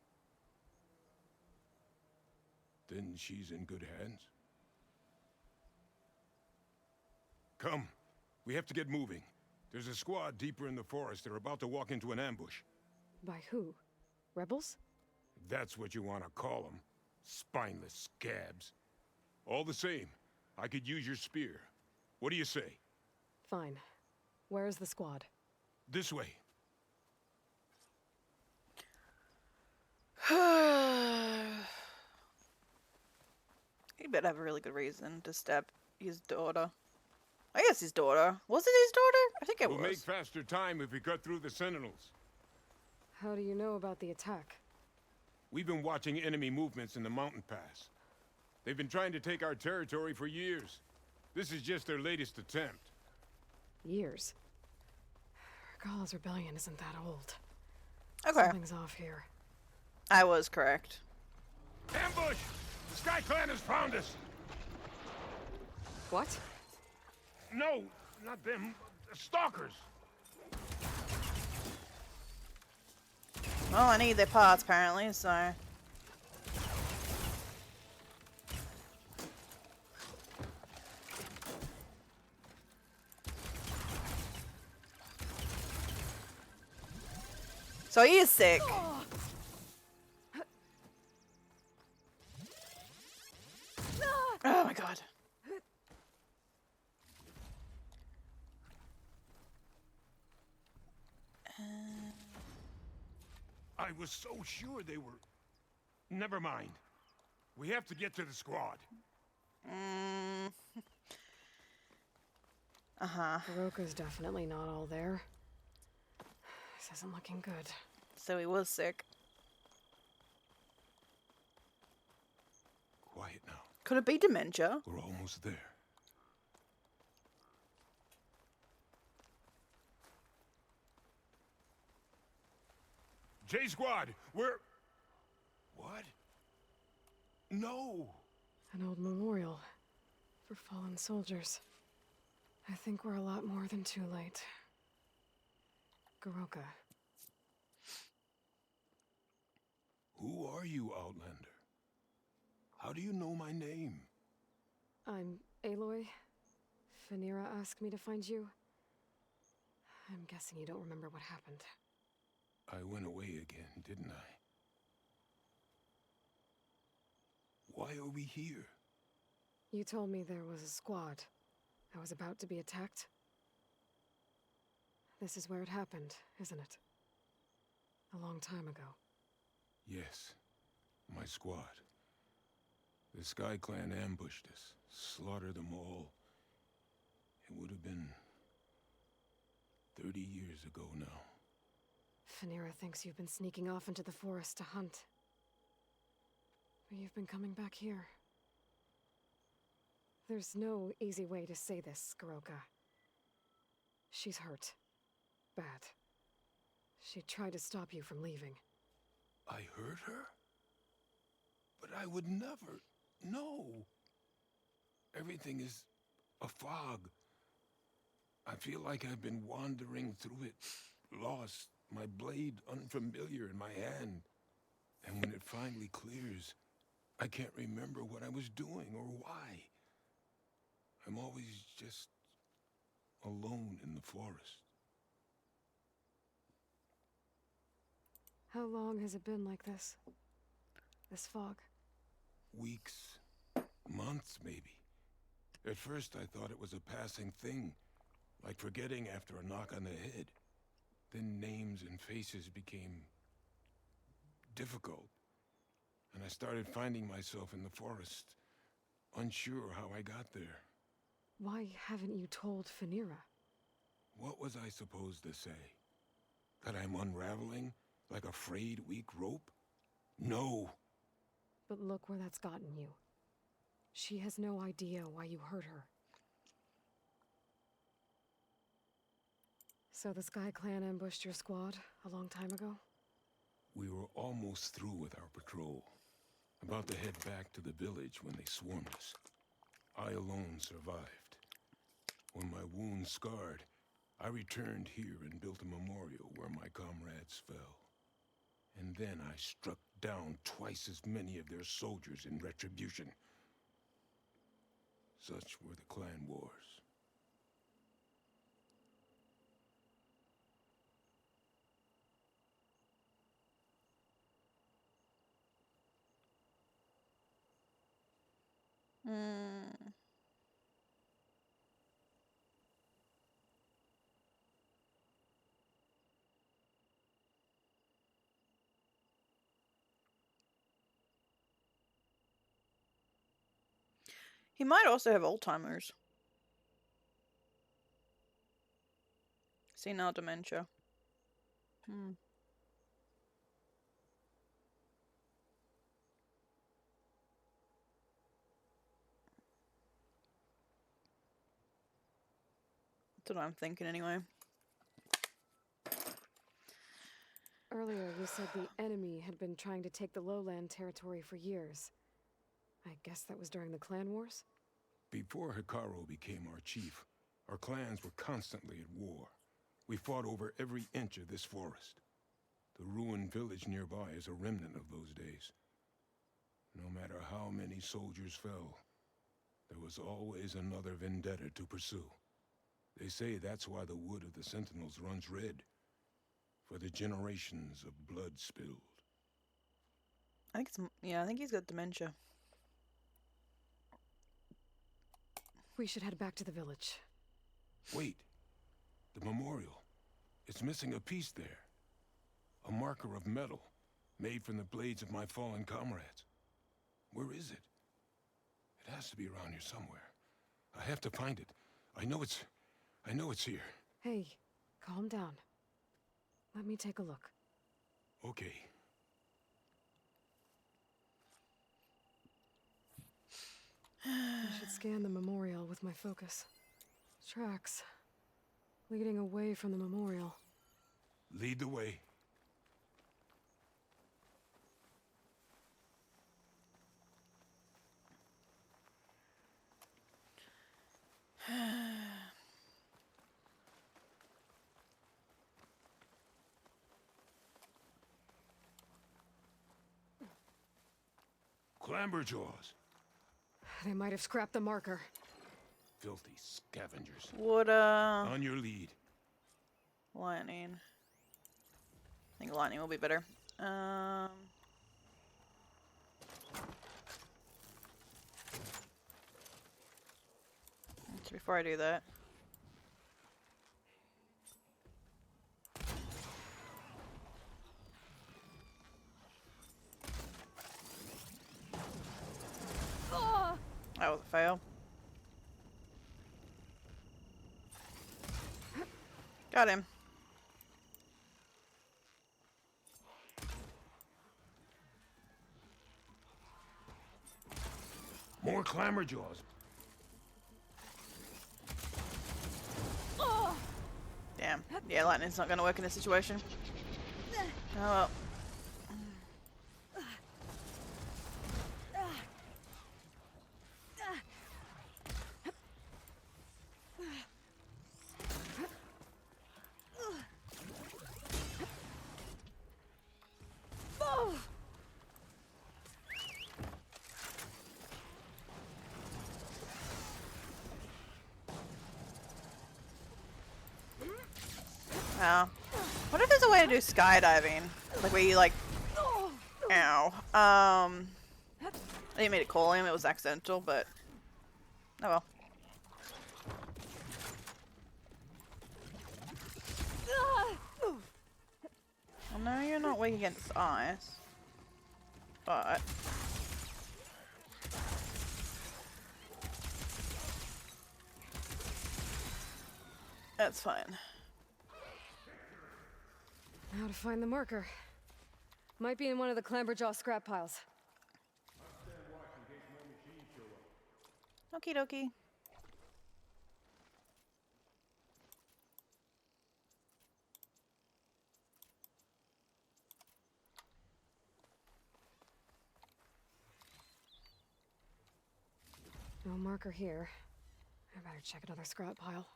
Then she's in good hands. Come, we have to get moving. There's a squad deeper in the forest. They're about to walk into an ambush. By who? Rebels? That's what you want to call them. Spineless scabs. All the same, I could use your spear. What do you say? Fine. Where is the squad? This way. He better have a really good reason to stab his daughter. I guess his daughter. Was it his daughter? I think it We'll was. make faster time if we cut through the Sentinels. How do you know about the attack? We've been watching enemy movements in the mountain pass. They've been trying to take our territory for years. This is just their latest attempt. Years? Regalla's rebellion isn't that old. Okay. Something's off here. I was correct. Ambush! The Sky Clan has found us! What? No, not them. Stalkers! Well, I need their parts apparently, so... So he is sick. Oh my god. I was so sure they were... Never mind. We have to get to the squad. Uh-huh. Goroka's definitely not all there. This isn't looking good. So he was sick. Quiet now. Could it be dementia? We're almost there. J-Squad, we're... What? No! An old memorial for fallen soldiers. I think we're a lot more than too late. Goroka. Who are you, Outlander? How do you know my name? I'm Aloy. Phaneera asked me to find you. I'm guessing you don't remember what happened. I went away again, didn't I? Why are we here? You told me there was a squad. I was about to be attacked. This is where it happened, isn't it? A long time ago. Yes, my squad. The Sky Clan ambushed us, slaughtered them all. It would have been 30 years ago now. Phaneera thinks you've been sneaking off into the forest to hunt. But you've been coming back here. There's no easy way to say this, Goroka. She's hurt. Bad. She tried to stop you from leaving. I hurt her? But I would never... No. Everything is a fog. I feel like I've been wandering through it, lost, my blade unfamiliar in my hand. And when it finally clears, I can't remember what I was doing or why. I'm always just alone in the forest. How long has it been like this? This fog? Weeks, months maybe. At first I thought it was a passing thing, like forgetting after a knock on the head. Then names and faces became difficult, and I started finding myself in the forest, unsure how I got there. Why haven't you told Phaneera? What was I supposed to say? That I'm unraveling, like a frayed, weak rope? No! But look where that's gotten you. She has no idea why you hurt her. So the Sky Clan ambushed your squad a long time ago? We were almost through with our patrol. About to head back to the village when they swarmed us. I alone survived. When my wounds scarred, I returned here and built a memorial where my comrades fell. And then I struck down twice as many of their soldiers in retribution. Such were the clan wars. He might also have Alzheimer's. Senile dementia. Hmm. That's what I'm thinking anyway. Earlier, you said the enemy had been trying to take the lowland territory for years. I guess that was during the clan wars? Before Hikaru became our chief, our clans were constantly at war. We fought over every inch of this forest. The ruined village nearby is a remnant of those days. No matter how many soldiers fell, there was always another vendetta to pursue. They say that's why the wood of the Sentinels runs red, for the generations of blood spilled. I think it's, yeah, I think he's got dementia. We should head back to the village. Wait, the memorial. It's missing a piece there. A marker of metal, made from the blades of my fallen comrades. Where is it? It has to be around here somewhere. I have to find it. I know it's here. Hey, calm down. Let me take a look. Okay. I should scan the memorial with my focus. Tracks leading away from the memorial. Lead the way. Clamberjaws. They might have scrapped the marker. Filthy scavengers. Would On your lead. lightning. I think lightning will be better. So before I do that. That was a fail. Got him. More clamberjaws. Damn. Yeah, lightning's not gonna work in this situation. Oh well. Oh. What if there's a way to do skydiving? Like where you like... Ow. I didn't mean to call him, it was accidental, but... Oh well. Well, no, you're not weak against ice. But... That's fine. Now to find the marker. Might be in one of the clamberjaw scrap piles. Okie dokie. No marker here. I better check another scrap pile.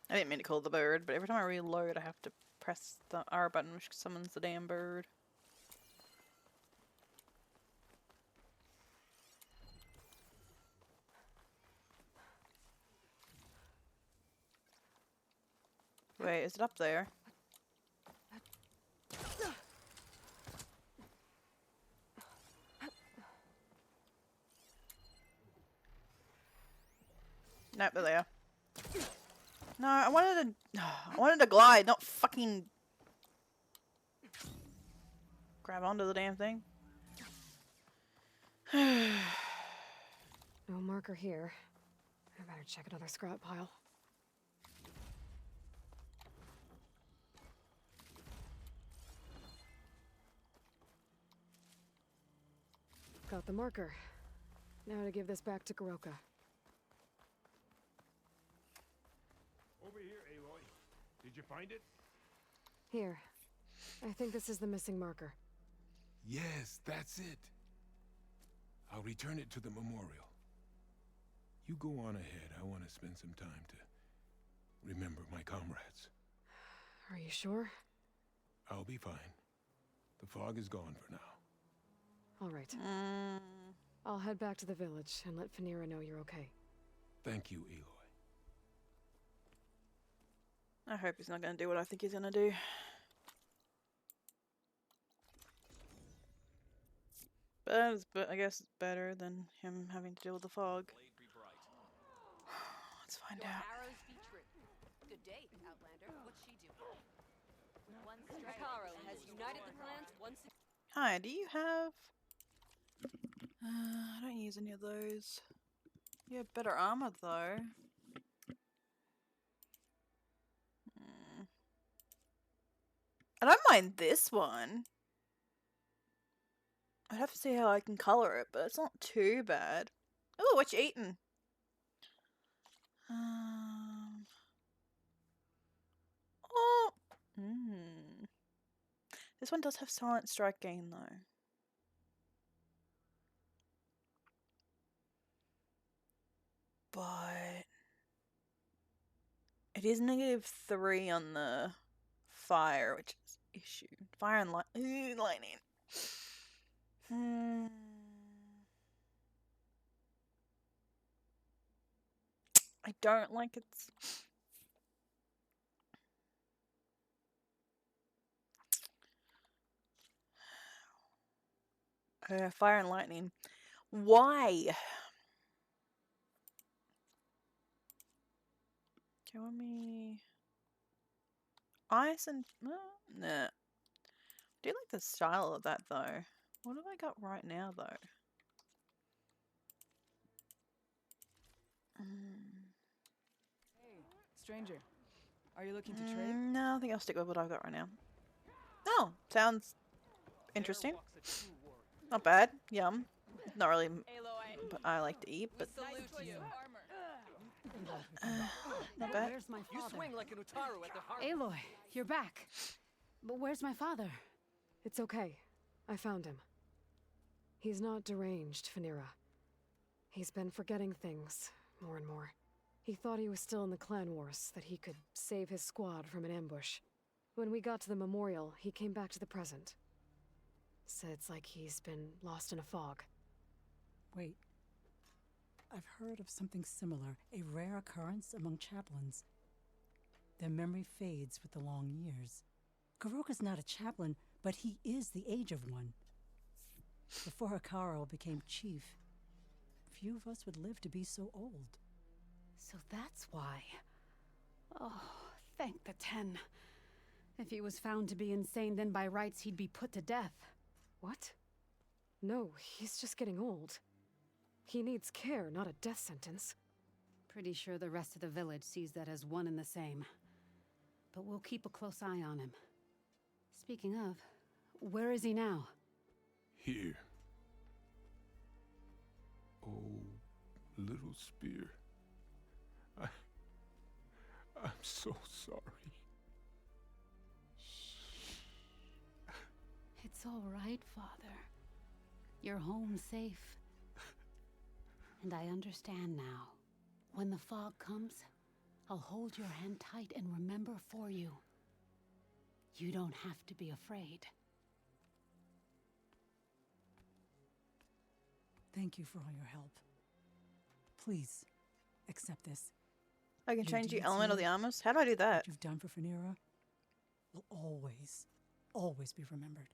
I didn't mean to call the bird, but every time I reload I have to press the R button, which summons the damn bird. Wait, is it up there? Nope, they're there. No, I wanted to glide, not fucking grab onto the damn thing. No marker here. I better check another scrap pile. Got the marker. Now to give this back to Goroka. Over here, Aloy. Did you find it? Here. I think this is the missing marker. Yes, that's it. I'll return it to the memorial. You go on ahead. I want to spend some time to remember my comrades. Are you sure? I'll be fine. The fog is gone for now. All right. I'll head back to the village and let Phaneira know you're okay. Thank you, Aloy. I hope he's not going to do what I think he's going to do. But I guess it's better than him having to deal with the fog. Let's find out. Arrows be true. Good day, Outlander. What's she doing? Caro has united the clans once again. Hi, do you have... I don't use any of those. You have better armor, though. I don't mind this one. I'd have to see how I can colour it, but it's not too bad. Oh, what you eating? Oh. This one does have silent strike gain, though. But it is -3 on the fire, which is issue. Fire and lightning. I don't like its... fire and lightning. Why? Show me... Ice and... nah. I do like the style of that, though. What have I got right now, though? Hey, stranger. Are you looking to trade? No, I think I'll stick with what I've got right now. Oh, sounds interesting. Not bad. Yum. Not really, but I like to eat, but not bad. Where's my You father? swing like an Utaru at the heart. Aloy, you're back. But where's my father? It's okay. I found him. He's not deranged, Phaneira. He's been forgetting things, more and more. He thought he was still in the clan wars, that he could save his squad from an ambush. When we got to the memorial, he came back to the present. Said it's like he's been lost in a fog. Wait. I've heard of something similar, a rare occurrence among chaplains. Their memory fades with the long years. Goroka's not a chaplain, but he is the age of one. Before Hikaru became chief, few of us would live to be so old. So that's why. Oh, thank the 10. If he was found to be insane, then by rights he'd be put to death. What? No, he's just getting old. He needs care, not a death sentence. Pretty sure the rest of the village sees that as one and the same. But we'll keep a close eye on him. Speaking of, where is he now? Here. Oh, little spear. I'm so sorry. It's all right, Father. You're home safe. And I understand now. When the fog comes, I'll hold your hand tight and remember for you. You don't have to be afraid. Thank you for all your help. Please, accept this. I can Your change the deeds element of here, the armors? How do I do that? What you've done for Phaneira will always, always be remembered.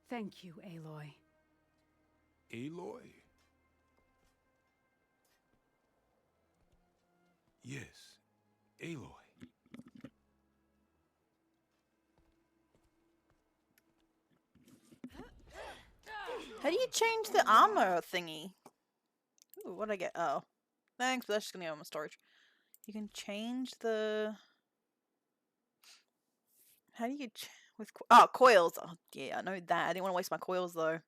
Thank you, Aloy. Aloy? Yes, Aloy. How do you you change the armor thingy? Ooh, what did I get? Oh. Thanks, but that's just gonna go in my storage. You can change the... How do you... with coils. Oh, yeah, I know that. I didn't want to waste my coils, though.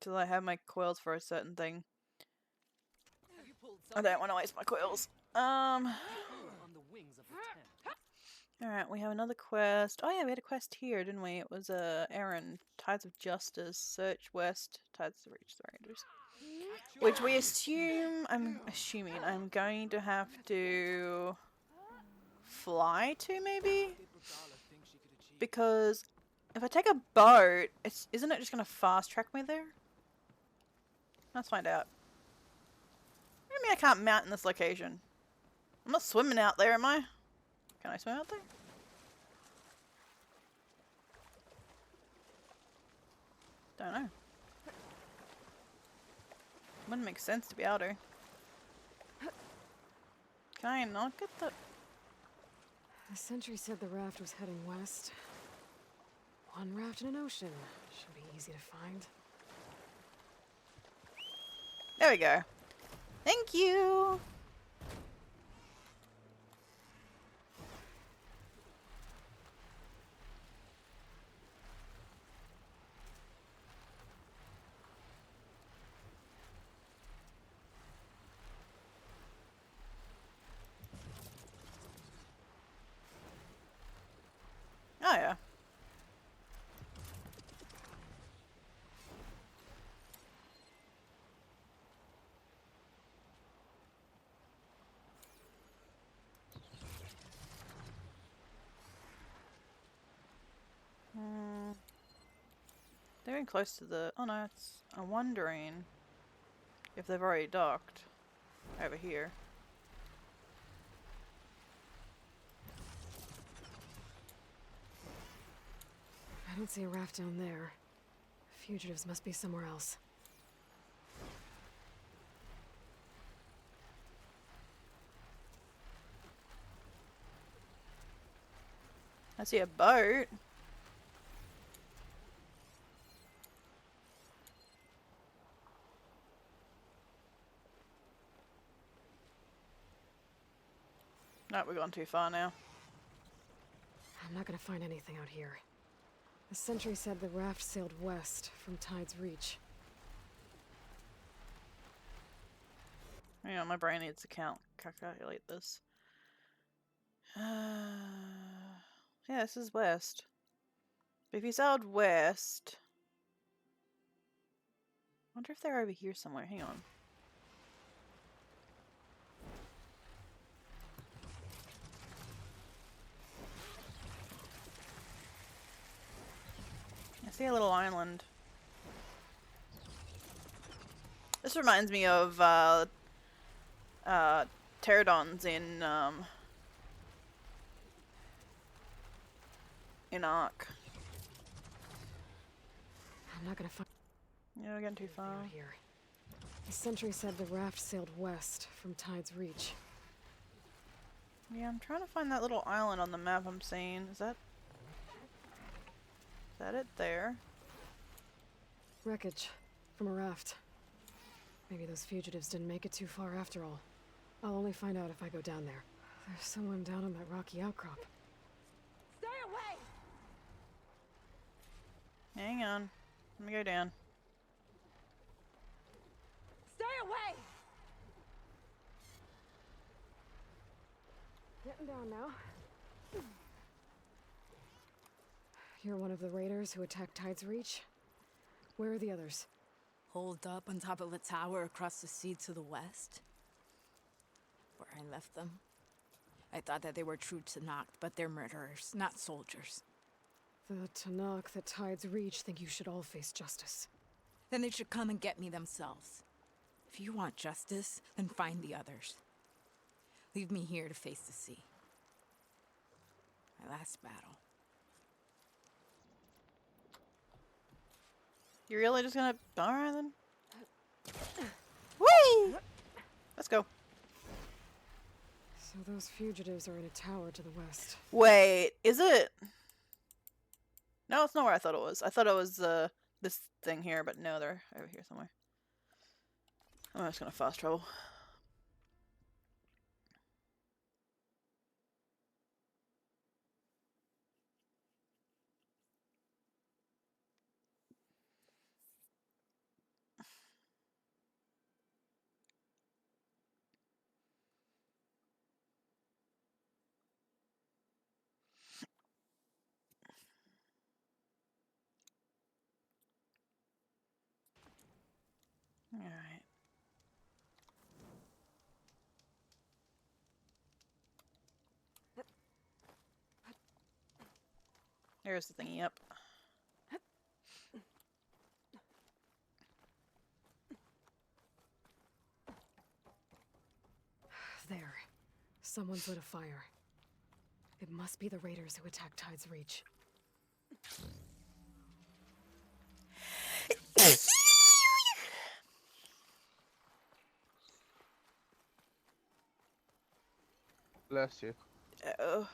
Till I have my coils for a certain thing. I don't want to waste my coils. Alright, we have another quest. Oh yeah, we had a quest here, didn't we? It was errand. Tides of Justice. Search west. Tides of Reach. Sorry, just... Which we assume... I'm assuming I'm going to have to... fly to, maybe? Because... if I take a boat, isn't it just going to fast track me there? Let's find out. What do you mean I can't mount in this location? I'm not swimming out there, am I? Can I swim out there? Don't know. Wouldn't make sense to be out there. Can I not get the... The sentry said the raft was heading west. One raft in an ocean. Should be easy to find. There we go. Thank you! Oh yeah. They're getting close to the... oh no, it's... I'm wondering if they've already docked over here. I don't see a raft down there. Fugitives must be somewhere else. I see a boat. No, we've gone too far now. I'm not gonna find anything out here. The sentry said the raft sailed west from Tide's Reach. Hang on, my brain needs to calculate this. Yeah, this is west. But if you sailed west... I wonder if they're over here somewhere. Hang on. I see a little island. This reminds me of pterodons in Ark. I'm not gonna find... Yeah, we're getting too far. Out here. The sentry said the raft sailed west from Tide's Reach. Yeah, I'm trying to find that little island on the map I'm seeing. Is that it there? Wreckage from a raft. Maybe those fugitives didn't make it too far after all. I'll only find out if I go down there. There's someone down on that rocky outcrop. Stay away! Hang on. Let me go down. Stay away! Getting down now. You're one of the raiders who attacked Tide's Reach? Where are the others? Holed up on top of the tower across the sea to the west. Where I left them. I thought that they were true Tanakh, but they're murderers, not soldiers. The Tanakh that Tide's Reach think you should all face justice. Then they should come and get me themselves. If you want justice, then find the others. Leave me here to face the sea. My last battle. You're really just gonna... Alright then. Whee! Let's go. So those fugitives are in a tower to the west. Wait, is it... No, it's not where I thought it was. I thought it was this thing here, but no, they're over here somewhere. I'm just gonna fast travel. Alright. There's the thingy up. There. Someone's lit a fire. It must be the raiders who attacked Tide's Reach. Bless you. Oh.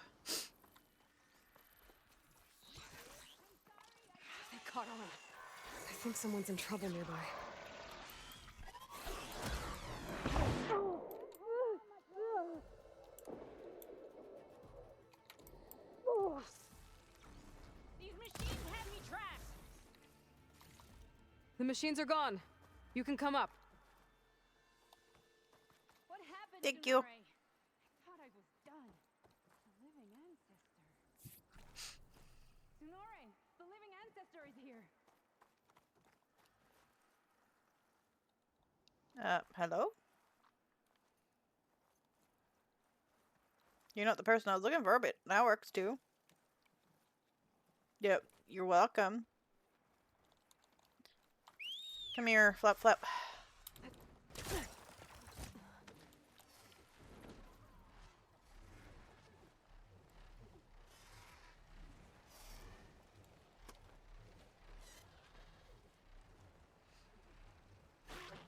They caught on. I think someone's in trouble nearby. These machines have me trapped. The machines are gone. You can come up. What happened? Thank you. Sonore? I thought I was done. The living ancestor. Sonore, the living ancestor is here. Hello? You're not the person I was looking for, but that works too. Yep, you're welcome. Come here, Flap Flap.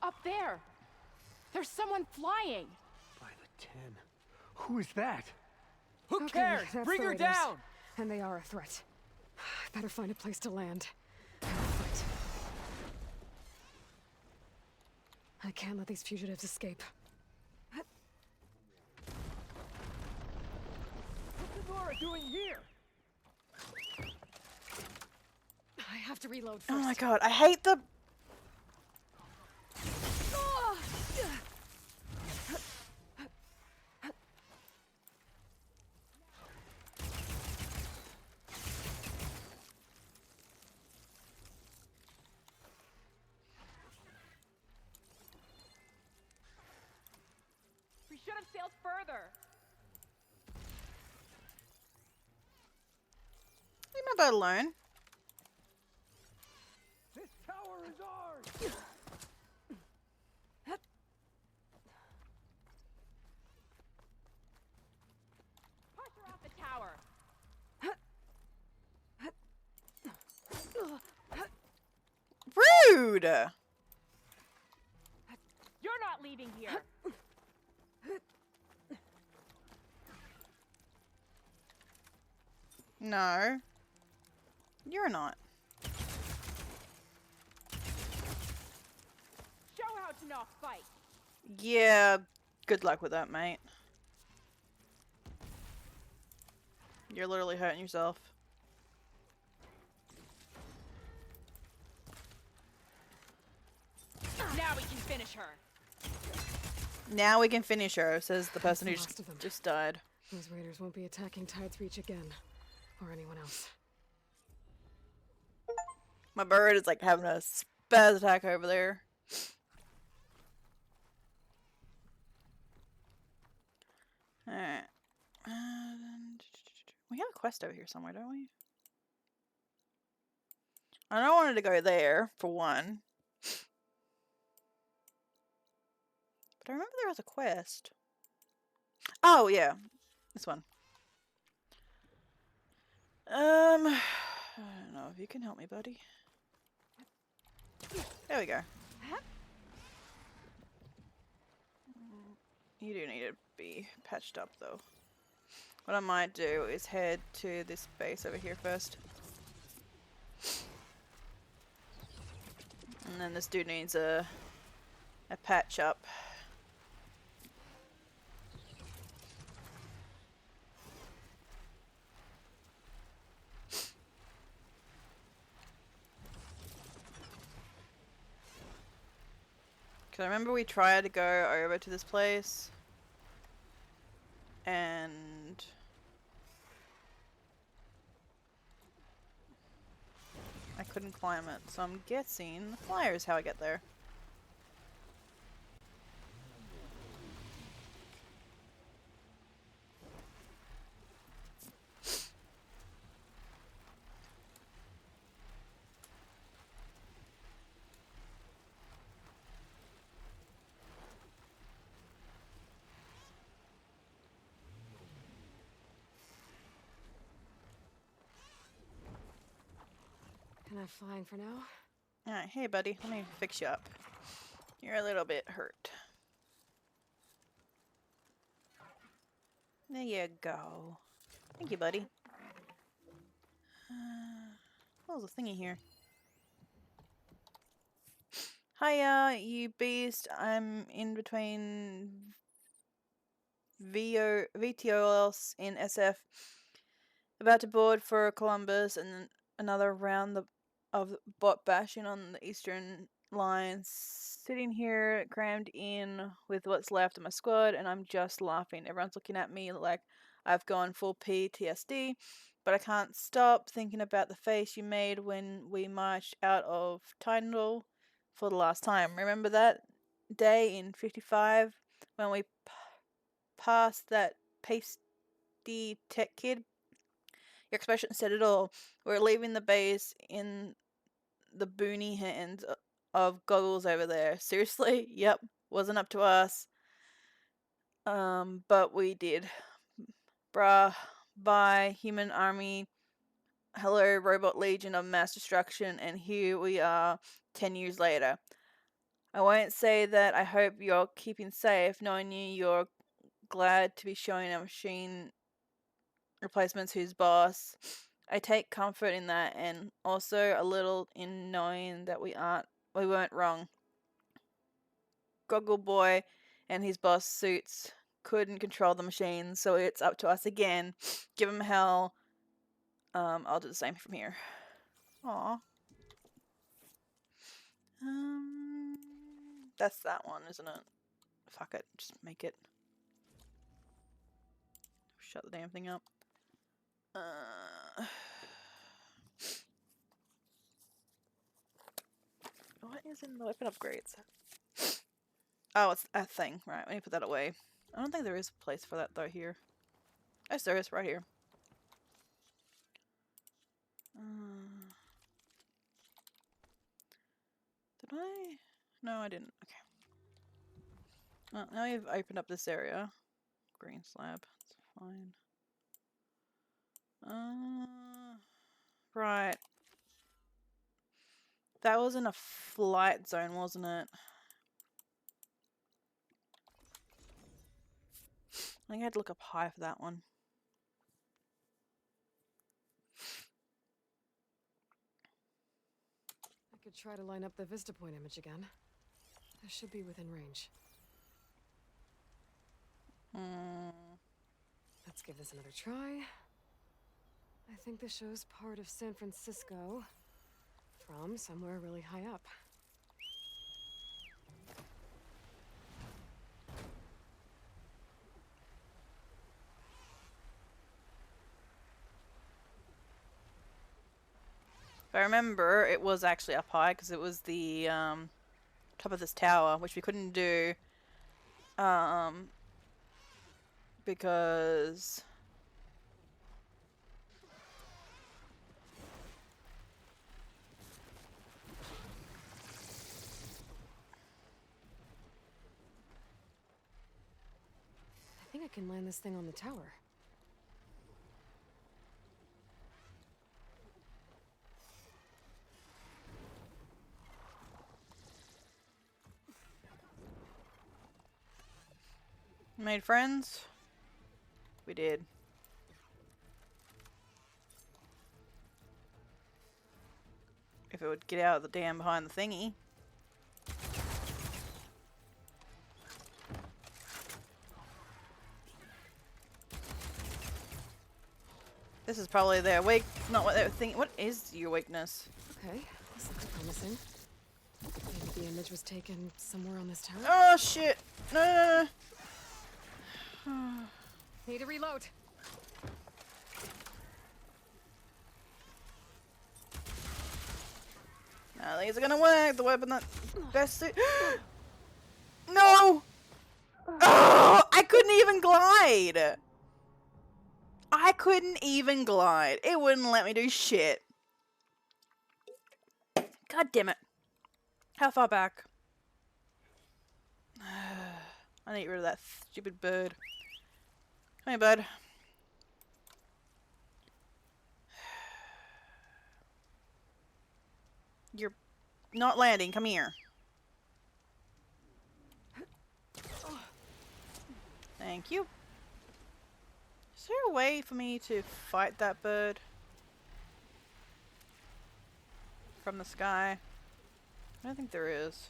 Up there! There's someone flying! By the 10. Who is that? Who Okay, cares? that's Bring the her raiders. down! And they are a threat. I better find a place to land. And fight. I can't let these fugitives escape. What's Nora doing here? I have to reload first. Oh my god, I hate the... We should have sailed further. Leave my boat alone. This tower is ours! Push her off the tower. Rude! You're not leaving here. No. You're not. Show how to not fight. Yeah, good luck with that, mate. You're literally hurting yourself. Now we can finish her. Now we can finish her, says the person who That's the last of them. just died. Those raiders won't be attacking Tide's Reach again. Or anyone else. My bird is like having a spaz attack over there. Alright. We have a quest over here somewhere, don't we? I don't want to go there, for one. But I remember there was a quest. Oh, yeah. This one. I don't know if you can help me, buddy. There we go. You do need to be patched up, though. What I might do is head to this base over here first. And then this dude needs a patch up. Cause I remember we tried to go over to this place and I couldn't climb it, so I'm guessing the flyer is how I get there. Enough flying for now. Alright, hey buddy, let me fix you up. You're a little bit hurt. There you go. Thank you, buddy. Oh, there's a thingy here. Hiya, you beast. I'm in between VTOLs in SF. About to board for Columbus and another round of bot bashing on the Eastern line. Sitting here crammed in with what's left of my squad, and I'm just laughing. Everyone's looking at me like I've gone full PTSD, but I can't stop thinking about the face you made when we marched out of Tyndall for the last time. Remember that day in 55 when we passed that pasty tech kid? Your expression said it all. We're leaving the base in the boony hands of goggles over there. Seriously? Yep. Wasn't up to us. But we did. Bruh. Bye, human army. Hello, robot legion of mass destruction. And here we are 10 years later. I won't say that I hope you're keeping safe. Knowing you're glad to be showing our machine replacements who's boss. I take comfort in that, and also a little in knowing that we weren't wrong. Goggle Boy and his boss suits couldn't control the machine, so it's up to us again. Give him hell. I'll do the same from here. Aw. That's that one, isn't it? Fuck it, just make it. Shut the damn thing up. What is in the weapon upgrades? Oh, it's a thing. Right, let me put that away. I don't think there is a place for that though here. Yes, there is, right here. Did I? No, I didn't. Okay. Well, now we've opened up this area. Green slab. That's fine. Right. That was in a flight zone, wasn't it? I think I had to look up high for that one. I could try to line up the Vista Point image again. This should be within range. Let's give this another try. I think this shows part of San Francisco from somewhere really high up. If I remember, it was actually up high because it was the top of this tower, which we couldn't do because I think I can land this thing on the tower. made friends. We did. If it would get out of the dam behind the thingy. This is probably their weak. Not what they were thinking. What is your weakness? Okay, this looks promising. Maybe the image was taken somewhere on this tower? Oh shit! No. Need to reload. Nah, these are gonna work. The weapon that best suit. No! Oh, I couldn't even glide. I couldn't even glide. It wouldn't let me do shit. God damn it. How far back? I need to get rid of that stupid bird. Come here, bud. You're not landing. Come here. Thank you. Is there a way for me to fight that bird? From the sky? I don't think there is.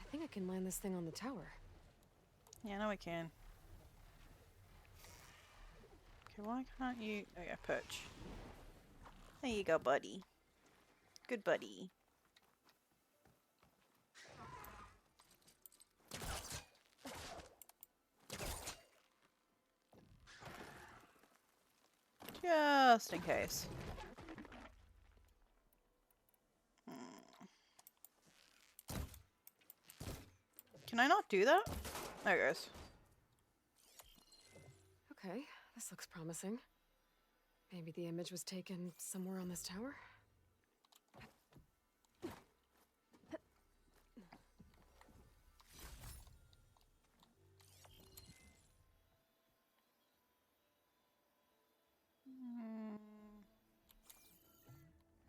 I think I can land this thing on the tower. Yeah, no, I can. Okay, why can't you? Oh yeah, perch. There you go, buddy. Good buddy. Just in case. Can I not do that? There it goes. Okay, this looks promising. Maybe the image was taken somewhere on this tower?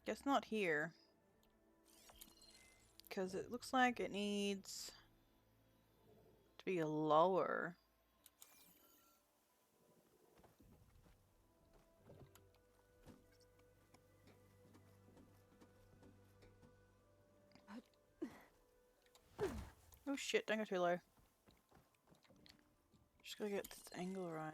Guess not here. Because it looks like it needs to be lower. Oh shit, don't go too low. Just gotta get this angle right.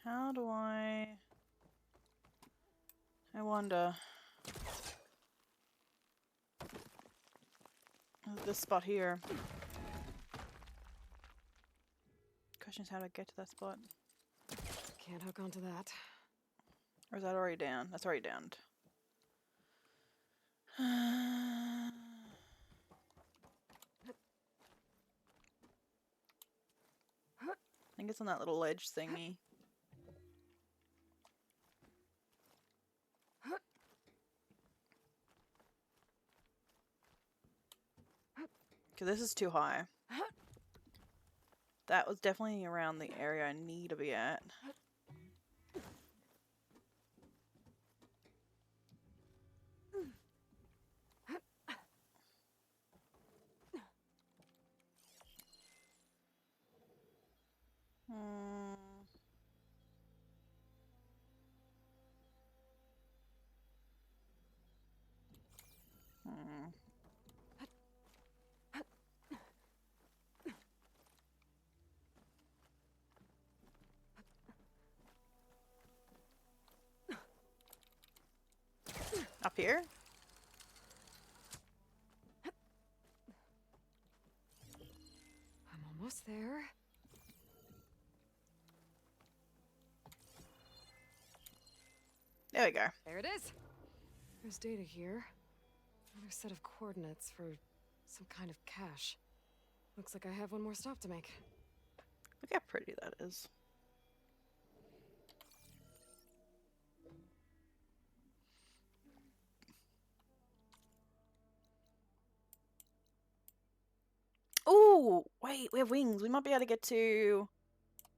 How do I wonder. This spot here. Question is how do I get to that spot? Can't hook onto that. Or is that already down? That's already downed. I think it's on that little ledge thingy. Because this is too high. That was definitely around the area I need to be at. Up here? I'm almost there. There we go. There it is. There's data here. Another set of coordinates for some kind of cache. Looks like I have one more stop to make. Look how pretty that is. Ooh, wait, we have wings. We might be able to get to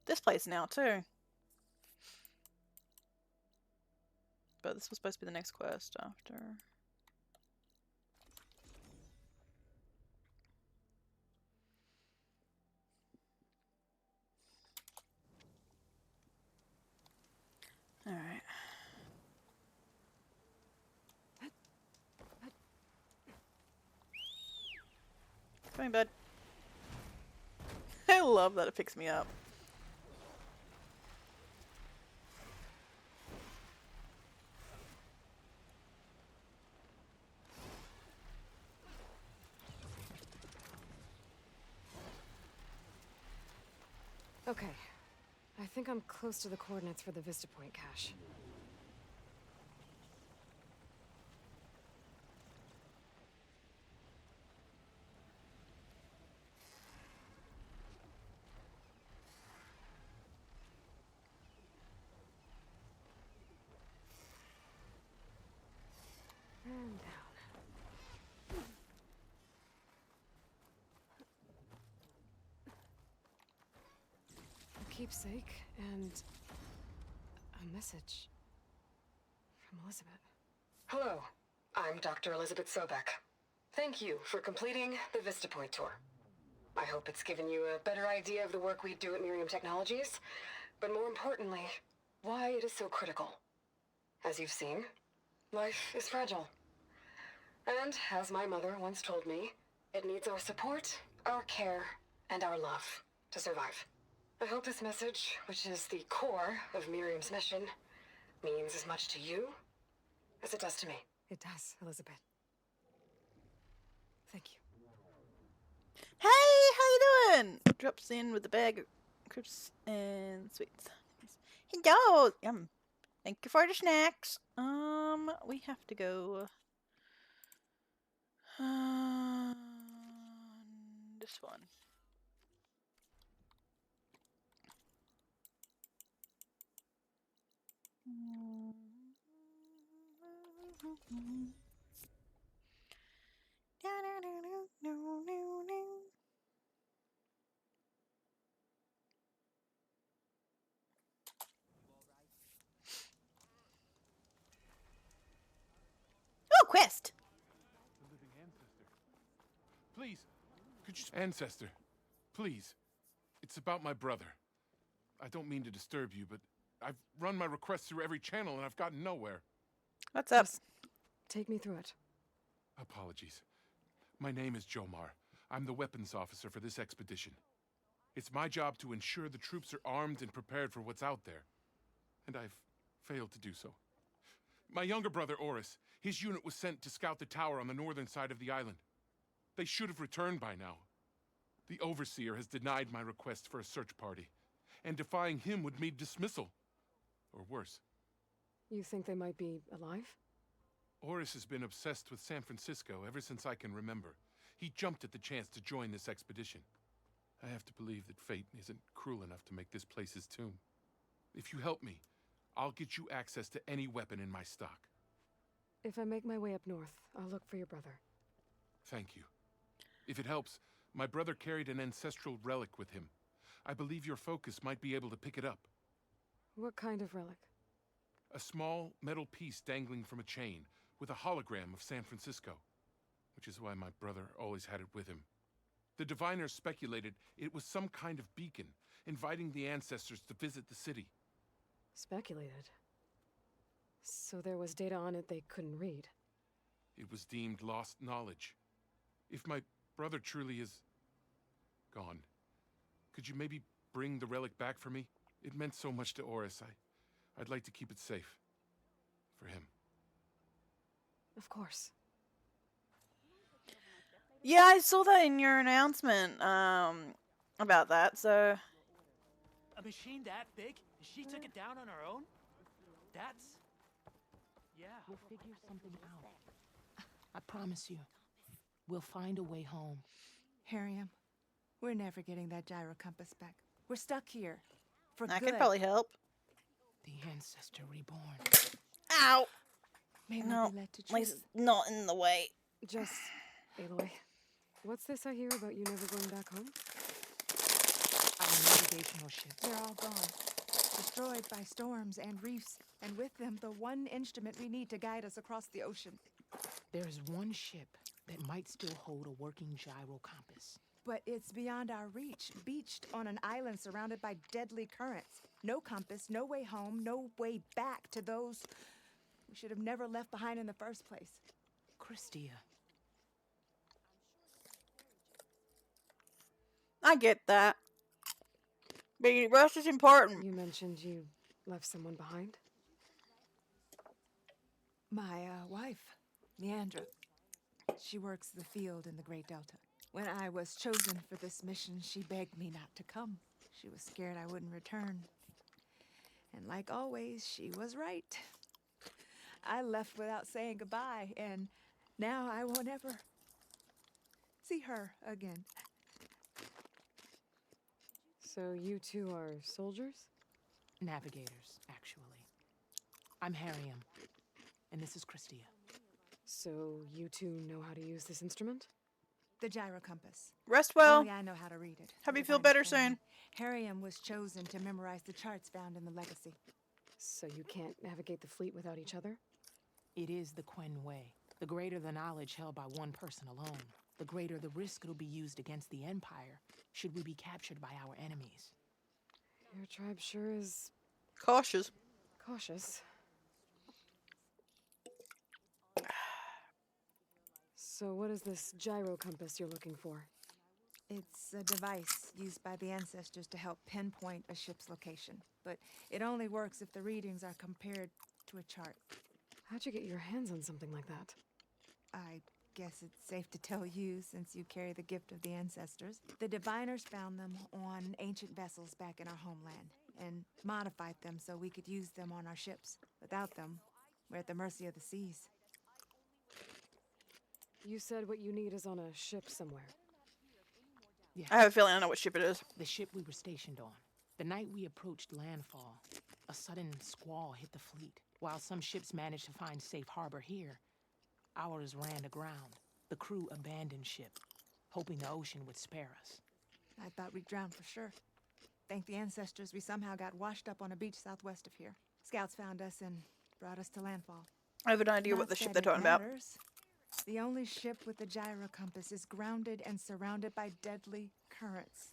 this place now too. But this was supposed to be the next quest after. Come on, bud. I love that it picks me up. Okay. I think I'm close to the coordinates for the Vista Point cache. And down. A keepsake and a message from Elizabeth. Hello, I'm Dr. Elizabeth Sobek. Thank you for completing the Vista Point tour. I hope it's given you a better idea of the work we do at Miriam Technologies, but more importantly, why it is so critical. As you've seen, life is fragile. And as my mother once told me, it needs our support, our care, and our love to survive. I hope this message, which is the core of Miriam's mission, means as much to you as it does to me. It does, Elizabeth. Thank you. Hey, how you doing? Drops in with a bag of crisps and sweets. Hello. Yum. Thank you for the snacks. We have to go. This one. Oh, quest! The living ancestor. Please, could you... Ancestor, please. It's about my brother. I don't mean to disturb you, but I've run my requests through every channel and I've gotten nowhere. What's up? Just take me through it. Apologies. My name is Jomar. I'm the weapons officer for this expedition. It's my job to ensure the troops are armed and prepared for what's out there. And I've failed to do so. My younger brother, Oris, his unit was sent to scout the tower on the northern side of the island. They should have returned by now. The Overseer has denied my request for a search party, and defying him would mean dismissal. Or worse. You think they might be alive? Oris has been obsessed with San Francisco ever since I can remember. He jumped at the chance to join this expedition. I have to believe that fate isn't cruel enough to make this place his tomb. If you help me, I'll get you access to any weapon in my stock. If I make my way up north, I'll look for your brother. Thank you. If it helps, my brother carried an ancestral relic with him. I believe your focus might be able to pick it up. What kind of relic? A small metal piece dangling from a chain with a hologram of San Francisco, which is why my brother always had it with him. The diviners speculated it was some kind of beacon, inviting the ancestors to visit the city. Speculated? So there was data on it they couldn't read? It was deemed lost knowledge. If my brother truly is gone, could you maybe bring the relic back for me? It meant so much to Oris. I'd like to keep it safe. For him. Of course. Yeah, I saw that in your announcement, about that, so... A machine that big? She took it down on her own? That's... Yeah. We'll figure something out. I promise you. We'll find a way home. Harriam, we're never getting that gyro compass back. We're stuck here. For I good. could probably help. The ancestor reborn. Ow! Maybe No, they led to at least truth. it's not in the way. Just, Aloy, what's this I hear about you never going back home? Our navigational ships. They're all gone. Destroyed by storms and reefs, and with them the one instrument we need to guide us across the ocean. There's one ship that might still hold a working gyro compass. But it's beyond our reach, beached on an island surrounded by deadly currents. No compass, no way home, no way back to those we should have never left behind in the first place. Christia. I get that. But rest is important. You mentioned you left someone behind? My wife, Leandra. She works the field in the Great Delta. When I was chosen for this mission, she begged me not to come. She was scared I wouldn't return. And like always, she was right. I left without saying goodbye, and now I won't ever see her again. So you two are soldiers? Navigators, actually. I'm Harriam, and this is Christia. So you two know how to use this instrument? The gyro compass. Rest well. Only I know how to read it. Hope you The feel diviner better told me. soon. Harriam was chosen to memorize the charts found in the legacy. So you can't navigate the fleet without each other? It is the Quen way. The greater the knowledge held by one person alone, the greater the risk it'll be used against the Empire, should we be captured by our enemies. Your tribe sure is... cautious. Cautious. So what is this gyro compass you're looking for? It's a device used by the ancestors to help pinpoint a ship's location, but it only works if the readings are compared to a chart. How'd you get your hands on something like that? I guess it's safe to tell you since you carry the gift of the ancestors. The diviners found them on ancient vessels back in our homeland and modified them so we could use them on our ships. Without them, we're at the mercy of the seas. You said what you need is on a ship somewhere. Yes. I have a feeling I know what ship it is. The ship we were stationed on. The night we approached landfall, a sudden squall hit the fleet. While some ships managed to find safe harbor here, ours ran aground. The crew abandoned ship, hoping the ocean would spare us. I thought we'd drown for sure. Thank the ancestors we somehow got washed up on a beach southwest of here. Scouts found us and brought us to landfall. I have an idea what the ship they're talking about. The only ship with the gyro compass is grounded and surrounded by deadly currents.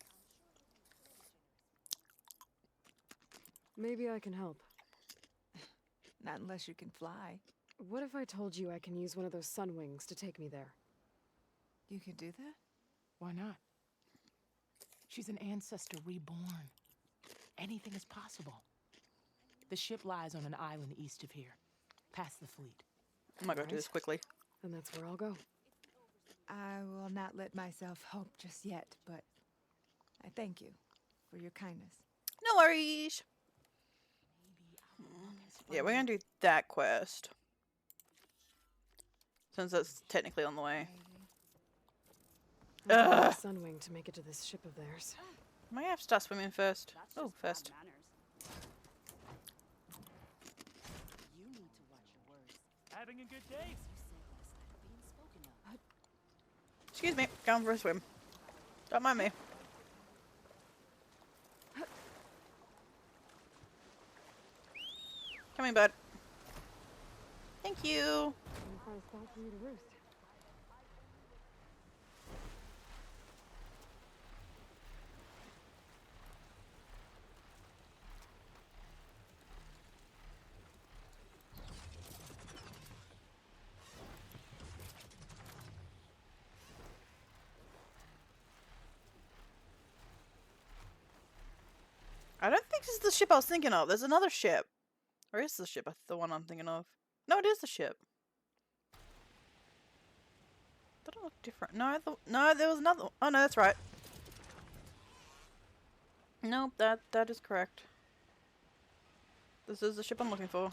Maybe I can help. Not unless you can fly. What if I told you I can use one of those sun wings to take me there? You could do that? Why not? She's an ancestor reborn. Anything is possible. The ship lies on an island east of here, past the fleet. I'm not going to do this quickly. And that's where I'll go. I will not let myself hope just yet, but I thank you for your kindness. No worries. Yeah, we're going to do that quest. Since that's technically on the way. I'll take a sun wing to make it to this ship of theirs. Am I going to have to start swimming first? Oh, first. Having a good day? Excuse me, going for a swim. Don't mind me. Come in, bud. Thank you. I don't think this is the ship I was thinking of. There's another ship. Or is the ship the one I'm thinking of? No, it is the ship. That don't look different. No, no, there was another. Oh no, that's right. Nope, that is correct. This is the ship I'm looking for.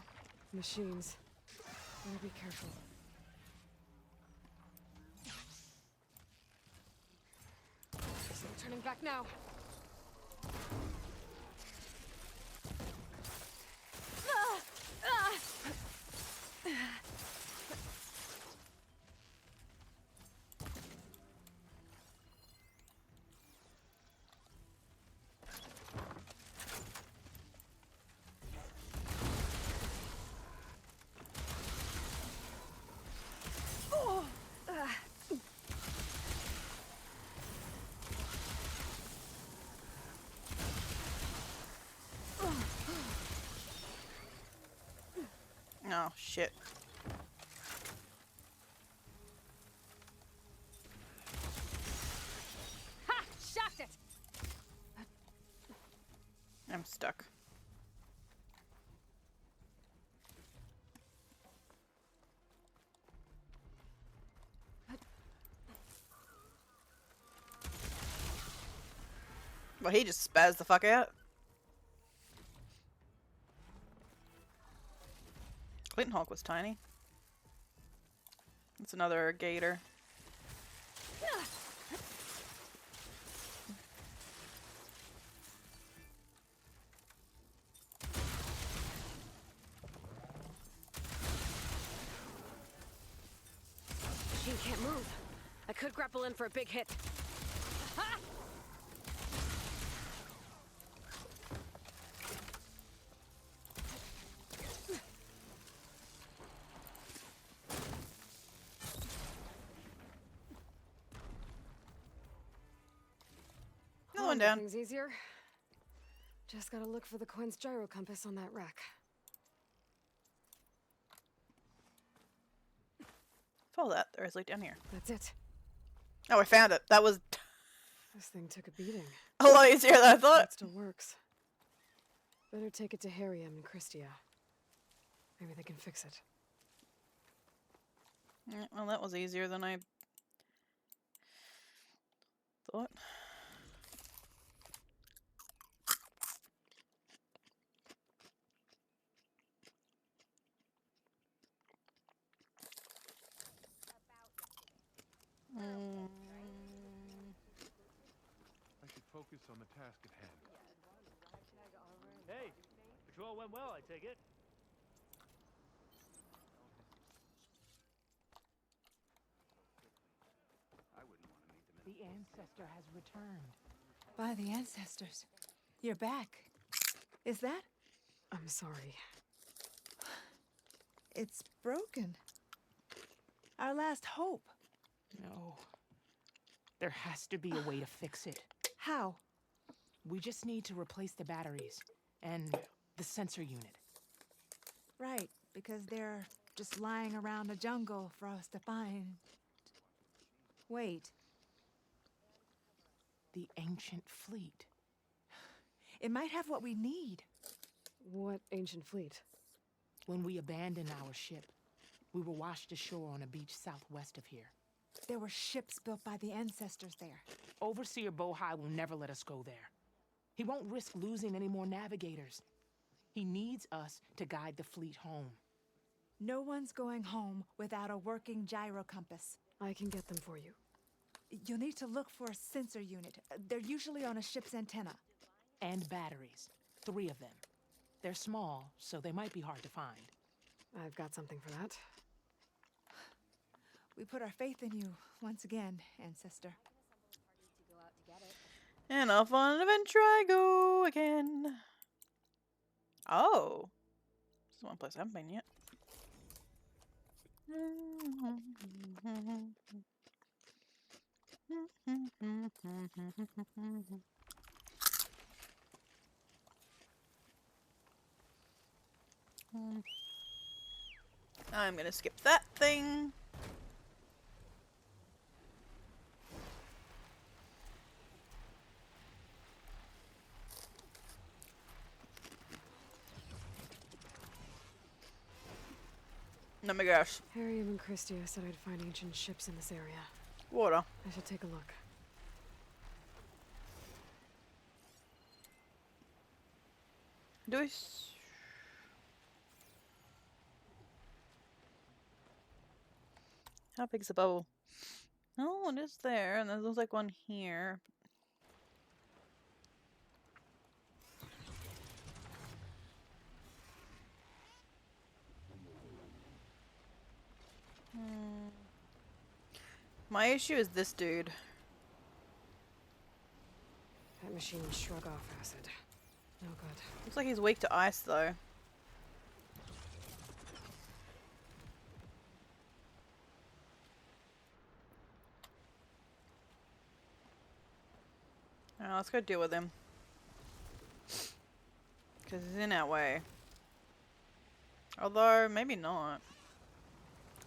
Machines. Better be careful. There's no turning back now. Oh, shit. Ha! Shocked it! Well, he just spazzed the fuck out. Clinton Hawk was tiny. It's another gator. Machine can't move. I could grapple in for a big hit. Another one down. Things easier. Just gotta look for the Quinn's gyro compass on that rack. Follow that. There is like down here. That's it. Oh, I found it. That was This thing took a beating. a lot easier than I thought. It still works. Better take it to Harriam and Christia. Maybe they can fix it. Yeah, well, that was easier than I thought. I should focus on the task at hand. Hey, patrol went well, I take it. The ancestor has returned. By the ancestors. You're back. Is that? I'm sorry. It's broken. Our last hope. No. There has to be a way to fix it. How? We just need to replace the batteries and the sensor unit. Right, because they're just lying around the jungle for us to find. Wait. The ancient fleet. It might have what we need. What ancient fleet? When we abandoned our ship, we were washed ashore on a beach southwest of here. There were ships built by the ancestors there. Overseer Bohai will never let us go there. He won't risk losing any more navigators. He needs us to guide the fleet home. No one's going home without a working gyro compass. I can get them for you. You'll need to look for a sensor unit. They're usually on a ship's antenna. And batteries. 3 of them. They're small, so they might be hard to find. I've got something for that. We put our faith in you once again, Ancestor. And off on an adventure I go again. Oh. This is one place I haven't been yet. I'm gonna skip that thing. Oh my gosh. Harriam and Christia said I'd find ancient ships in this area. Water. I should take a look. Do we? How big's the bubble? Oh, it is there, and there looks like one here. My issue is this dude. That machine will shrug off acid. No good. Looks like he's weak to ice, though. Let's go deal with him. Because he's in our way. Although, maybe not.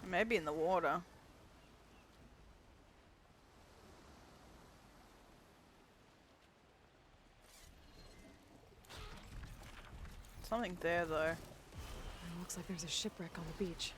Maybe in the water. Something there, though. It looks like there's a shipwreck on the beach.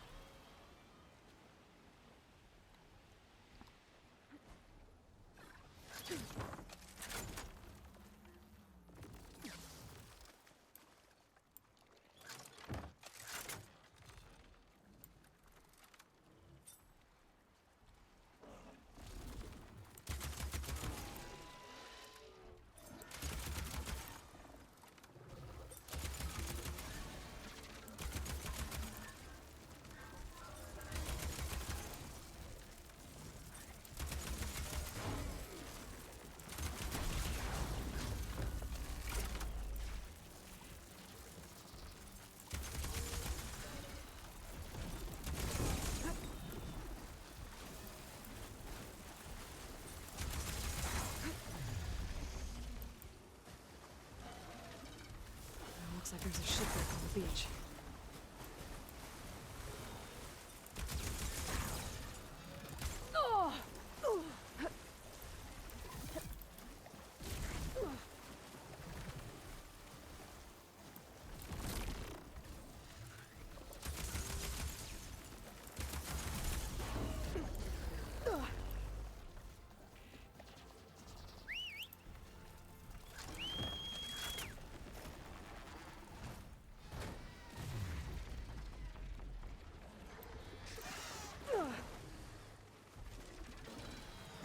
There's a shipwreck on the beach.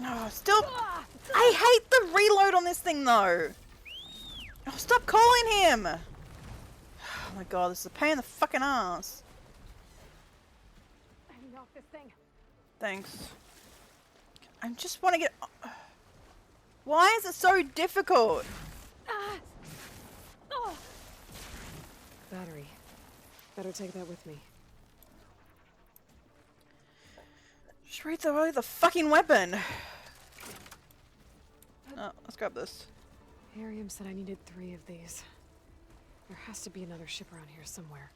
Oh, still. I hate the reload on this thing though. Oh, stop calling him. Oh my god, this is a pain in the fucking ass. I need off this thing. Thanks. I just want to get. Why is it so difficult? Battery. Better take that with me. Just read the fucking weapon. Oh, let's grab this. Ariam said I needed 3 of these. There has to be another ship around here somewhere.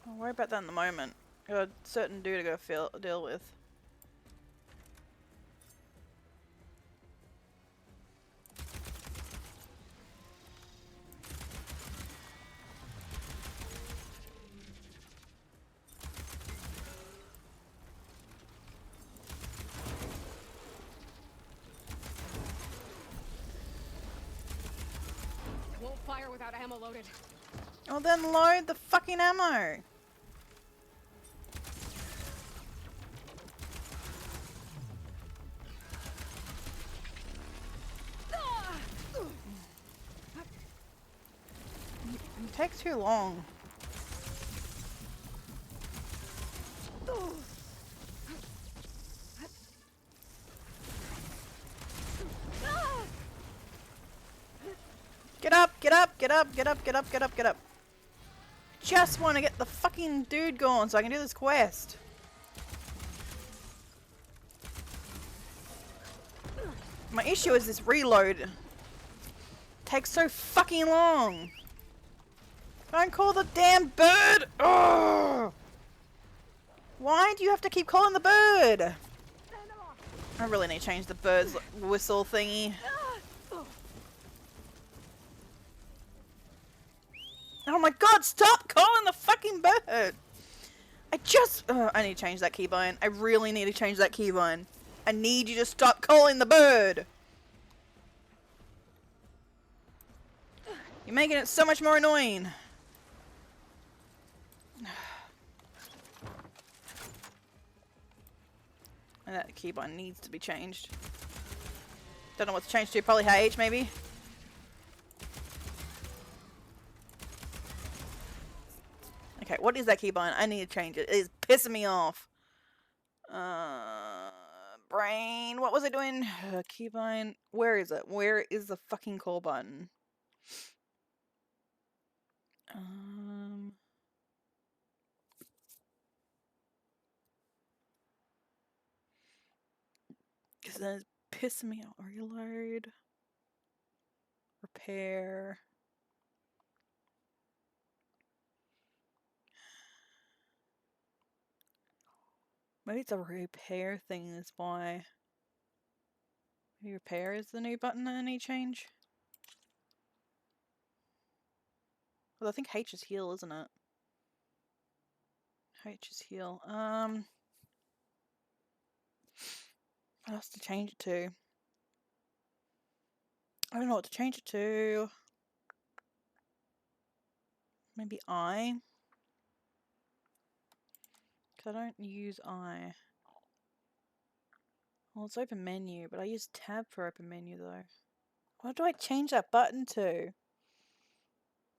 I'll worry about that in the moment. Got a certain dude I gotta deal with. Won't fire without ammo loaded. Well then load the fucking ammo. It takes too long. Get up, get up, get up, get up, get up, get up, get up. Just want to get the fucking dude going so I can do this quest. My issue is this reload. Takes so fucking long. Don't call the damn bird! Ugh! Why do you have to keep calling the bird? I really need to change the bird's whistle thingy. Oh my god, stop calling the fucking bird! I need to change that keybind. I really need to change that keybind. I need you to stop calling the bird! You're making it so much more annoying. And that keybind needs to be changed. Don't know what to change to, probably H maybe? Okay, what is that keybind? I need to change it. It is pissing me off. Brain, what was I doing? Keybind, where is it? Where is the fucking call button? Because then it's pissing me off. Reload. Repair. Maybe it's a repair thing, is why. Maybe repair is the new button that I need to change. Well, I think H is heal, isn't it? H is heal. What else to change it to? I don't know what to change it to. Maybe I? Because I don't use I. Well, it's open menu, but I use tab for open menu though. What do I change that button to?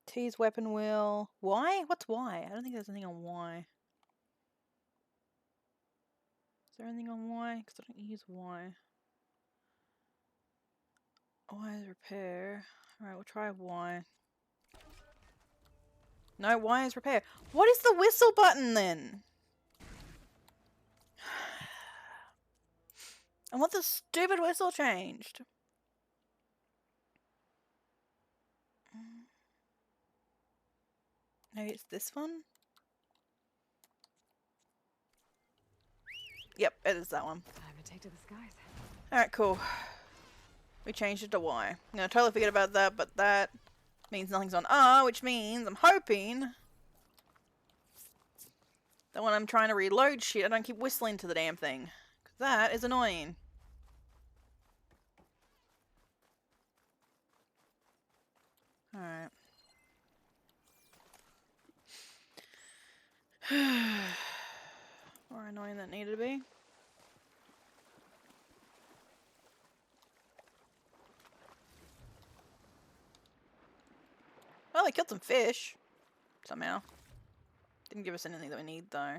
T's weapon wheel. Y? What's Y? I don't think there's anything on Y. Is there anything on Y? Because I don't use Y. Y is repair. Alright, we'll try Y. No, Y is repair. What is the whistle button then? I want the stupid whistle changed. Maybe it's this one? Yep, it is that one. Time to take to the skies. Alright, cool. We changed it to Y. I'm gonna totally forget about that, but that means nothing's on R, which means I'm hoping that when I'm trying to reload shit, I don't keep whistling to the damn thing. Because that is annoying. Alright. More annoying than it needed to be. Well, they killed some fish. Somehow. Didn't give us anything that we need, though.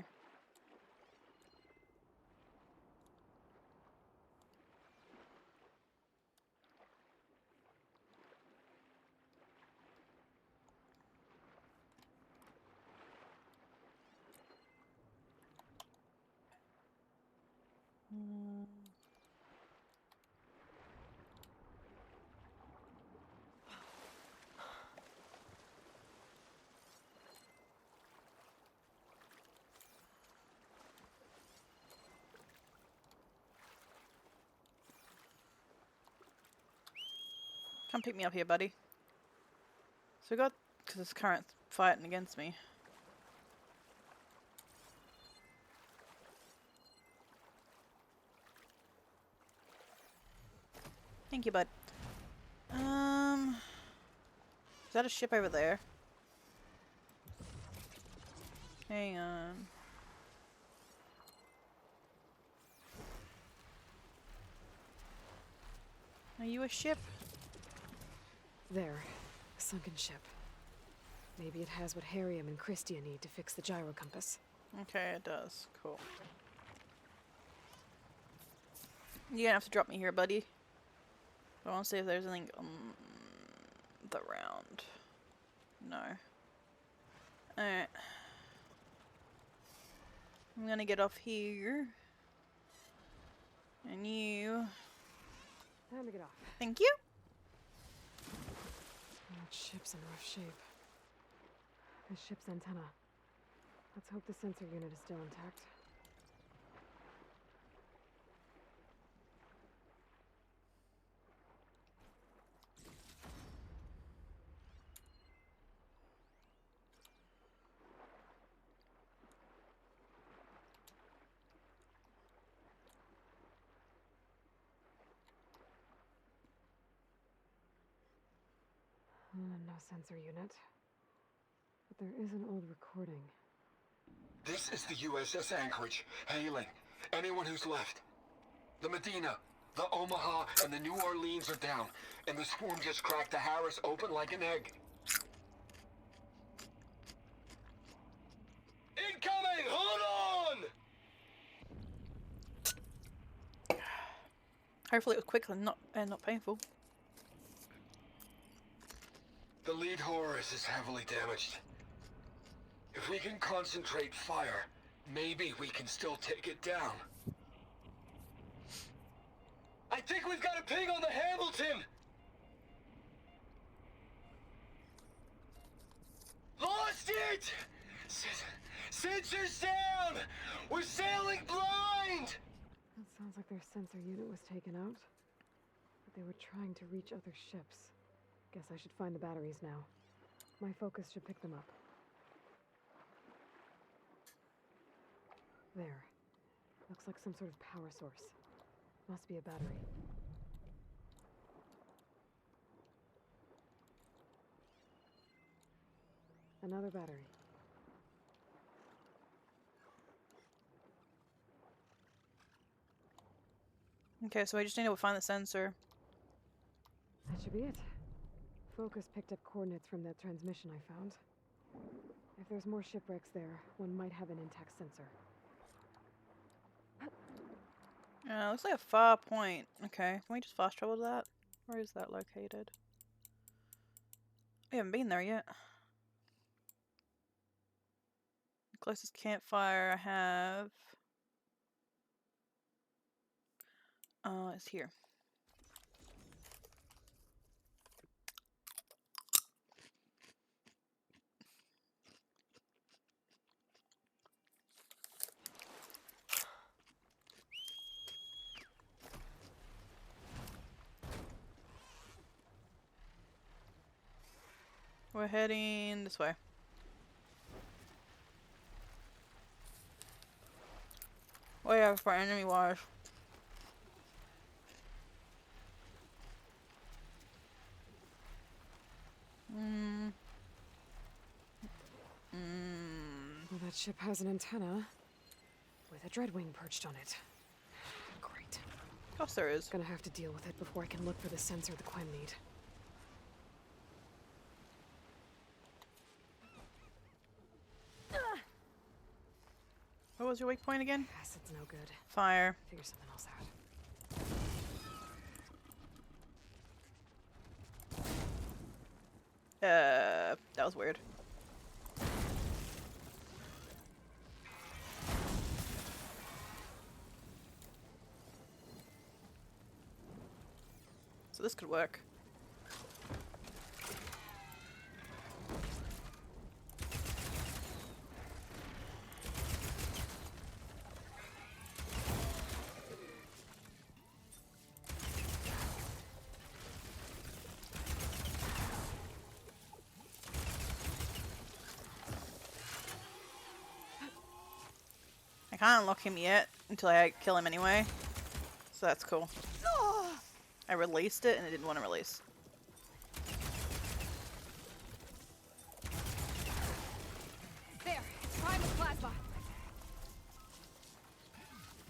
Come pick me up here, buddy. So we got, because this current fighting against me. Thank you, bud. Is that a ship over there? Hang on. Are you a ship? There. A sunken ship. Maybe it has what Harriam and Christia need to fix the gyro compass. Okay, it does. Cool. You're gonna have to drop me here, buddy. I want to see if there's anything on the round. No. Alright. I'm gonna get off here. And you... Time to get off. Thank you. That ship's in rough shape. The ship's antenna. Let's hope the sensor unit is still intact. No sensor unit. But there is an old recording. This is the USS Anchorage, hailing anyone who's left. The Medina, the Omaha, and the New Orleans are down, and the swarm just cracked the Harris open like an egg. Incoming! Hold on! Hopefully it was quick and not painful. The lead Horus is heavily damaged. If we can concentrate fire, maybe we can still take it down. I think we've got a ping on the Hamilton! Lost it! Sensors down! We're sailing blind! That sounds like their sensor unit was taken out. But they were trying to reach other ships. Guess I should find the batteries now. My focus should pick them up. There. Looks like some sort of power source. Must be a battery. Another battery. Okay, so I just need to find the sensor. That should be it. Focus picked up coordinates from that transmission I found. If there's more shipwrecks there, one might have an intact sensor. Looks like a far point. Okay, can we just fast travel to that? Where is that located? We haven't been there yet. The closest campfire I have... is here. We're heading this way. Oh yeah, for enemy wise. Well, that ship has an antenna with a dreadwing perched on it. Great. Of course there is. Gonna have to deal with it before I can look for the sensor the Quen need. What was your weak point again? Acid's no good. Fire. Figure something else out. That was weird. So this could work. I can't unlock him yet until I kill him anyway. So that's cool. I released it and it didn't want to release. There, prime with plasma.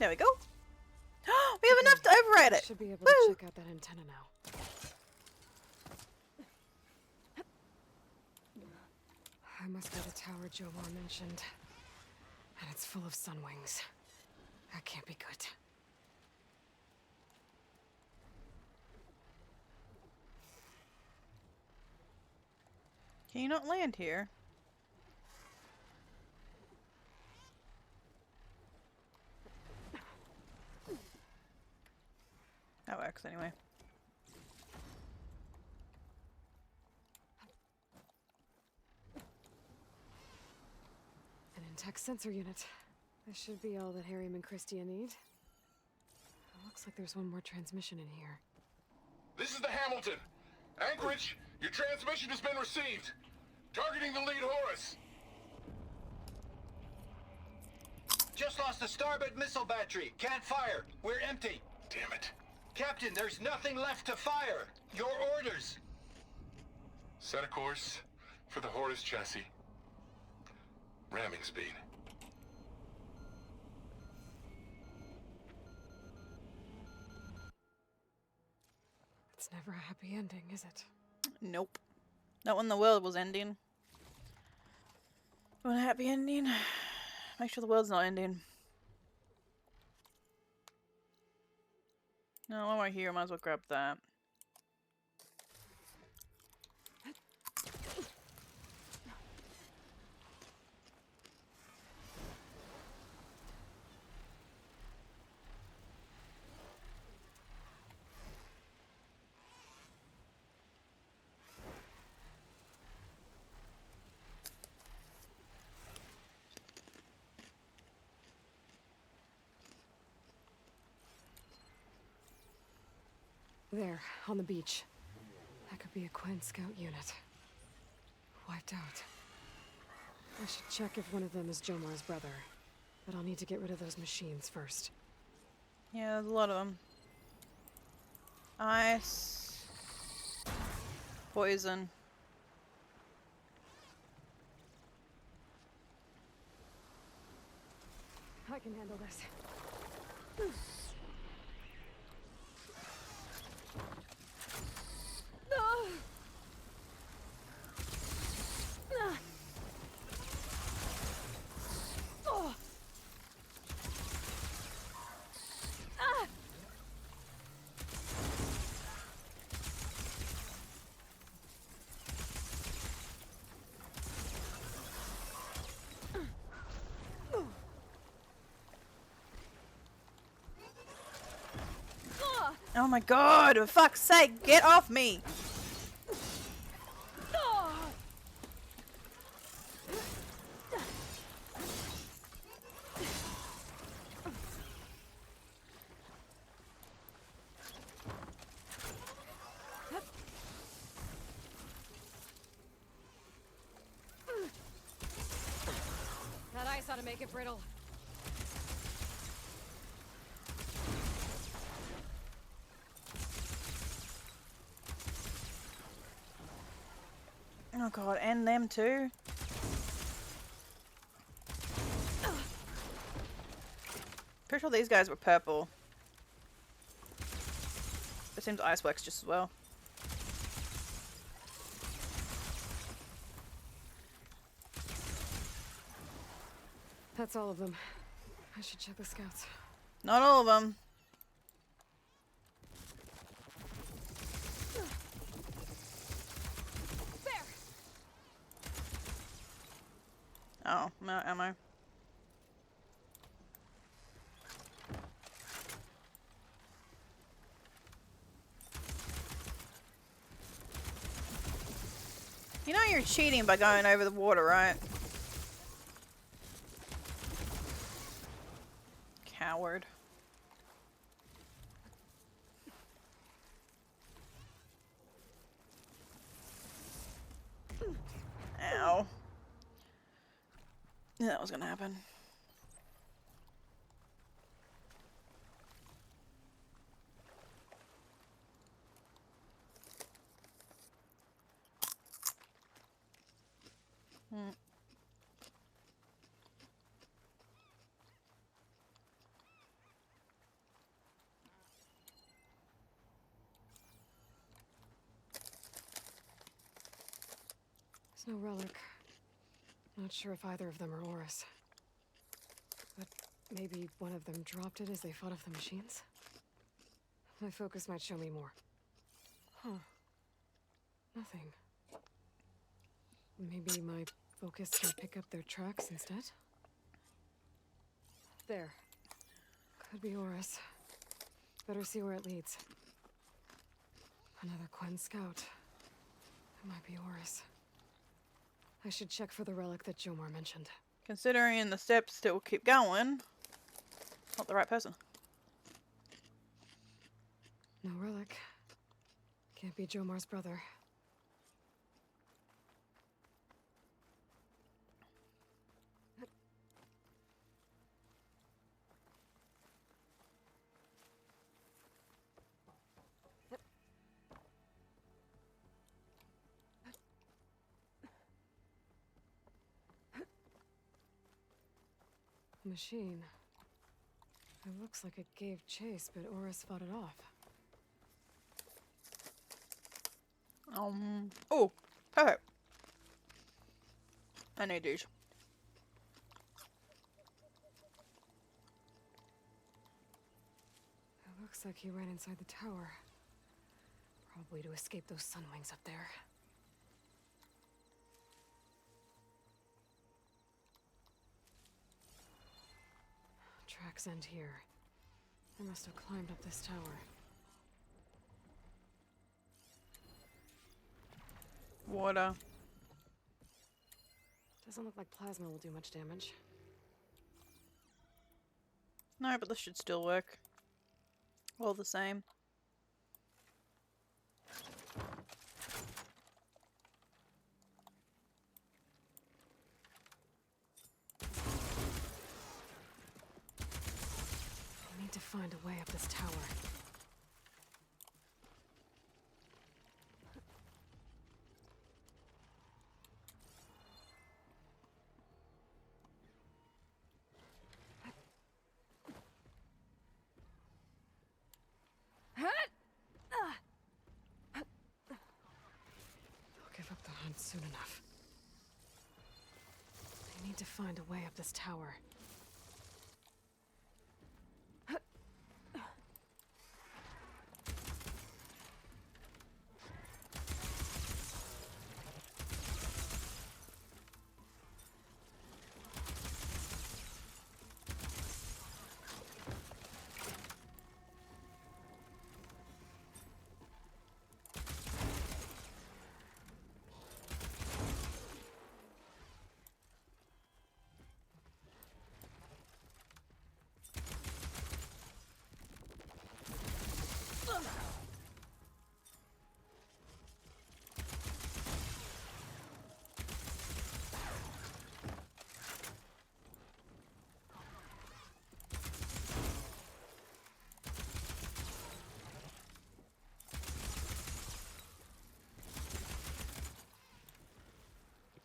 There we go. We have enough to override it. Should be able to check out that antenna now. I must be the tower Jomar mentioned. And it's full of sunwings. That can't be good. Can you not land here? That works anyway. An intact sensor unit. This should be all that Harriman and Christia need. Looks like there's one more transmission in here. This is the Hamilton. Anchorage, your transmission has been received. Targeting the lead Horus. Just lost a starboard missile battery. Can't fire. We're empty. Damn it. Captain, there's nothing left to fire. Your orders. Set a course for the Horus chassis. Ramming speed. It's never a happy ending, is it? Nope. Not when the world was ending. Want a happy ending? Make sure the world's not ending. No, while we're here, might as well grab that. There, on the beach. That could be a Quen scout unit. Wiped out. I should check if one of them is Jomar's brother. But I'll need to get rid of those machines first. Yeah, there's a lot of them. Ice. Poison. I can handle this. Oh my god, for fuck's sake, get off me! ought to make it brittle. Oh god, and them too. Pretty sure these guys were purple. It seems ice works just as well. That's all of them. I should check the scouts. Not all of them. There. Oh, no ammo. You know you're cheating by going over the water, right? Coward. Ow. Yeah, that was gonna happen. Hmm. There's no relic. Not sure if either of them are Oris. But maybe one of them dropped it as they fought off the machines? My focus might show me more. Huh. Nothing. Maybe my focus can pick up their tracks instead? There. Could be Oris. Better see where it leads. Another Quen scout. It might be Oris. I should check for the relic that Jomar mentioned. Considering the steps still keep going, not the right person. No relic. Can't be Jomar's brother. Machine. It looks like it gave chase, but Oris fought it off. Oh, perfect. I need these. It looks like he ran inside the tower. Probably to escape those sunwings up there. Tracks end here. I must have climbed up this tower. Water. Doesn't look like plasma will do much damage. No, but this should still work. All the same. I need to find a way up this tower. I'll give up the hunt soon enough. I need to find a way up this tower.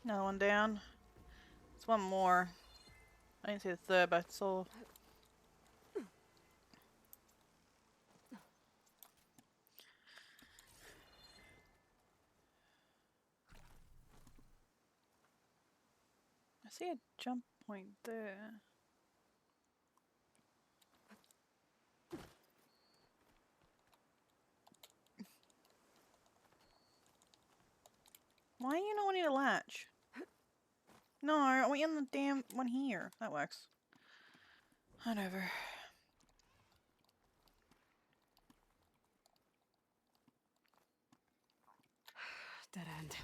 Another one down. There's one more. I didn't see the third, but I saw. I see a jump point there. Why are you not wanting to latch? No, I want you on the damn one here. That works. Whatever. Dead end.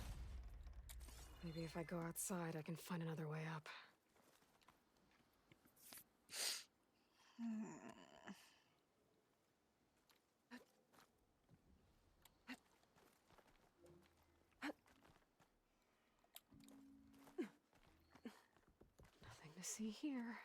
Maybe if I go outside, I can find another way up. Nothing to see here.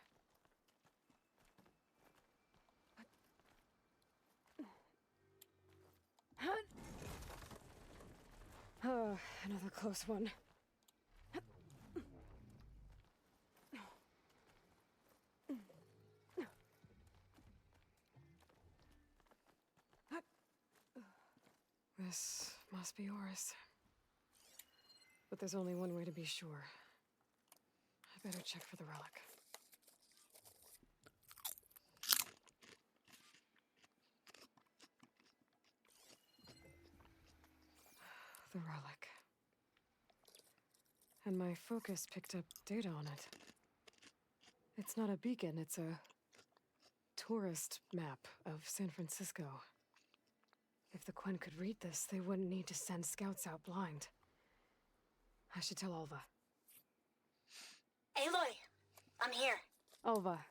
Oh, another close one. This must be yours. But there's only one way to be sure. I better check for the relic. The relic. And my focus picked up data on it. It's not a beacon, it's a tourist map of San Francisco. If the Quen could read this, they wouldn't need to send scouts out blind. I should tell Alva. Aloy, I'm here. Alva,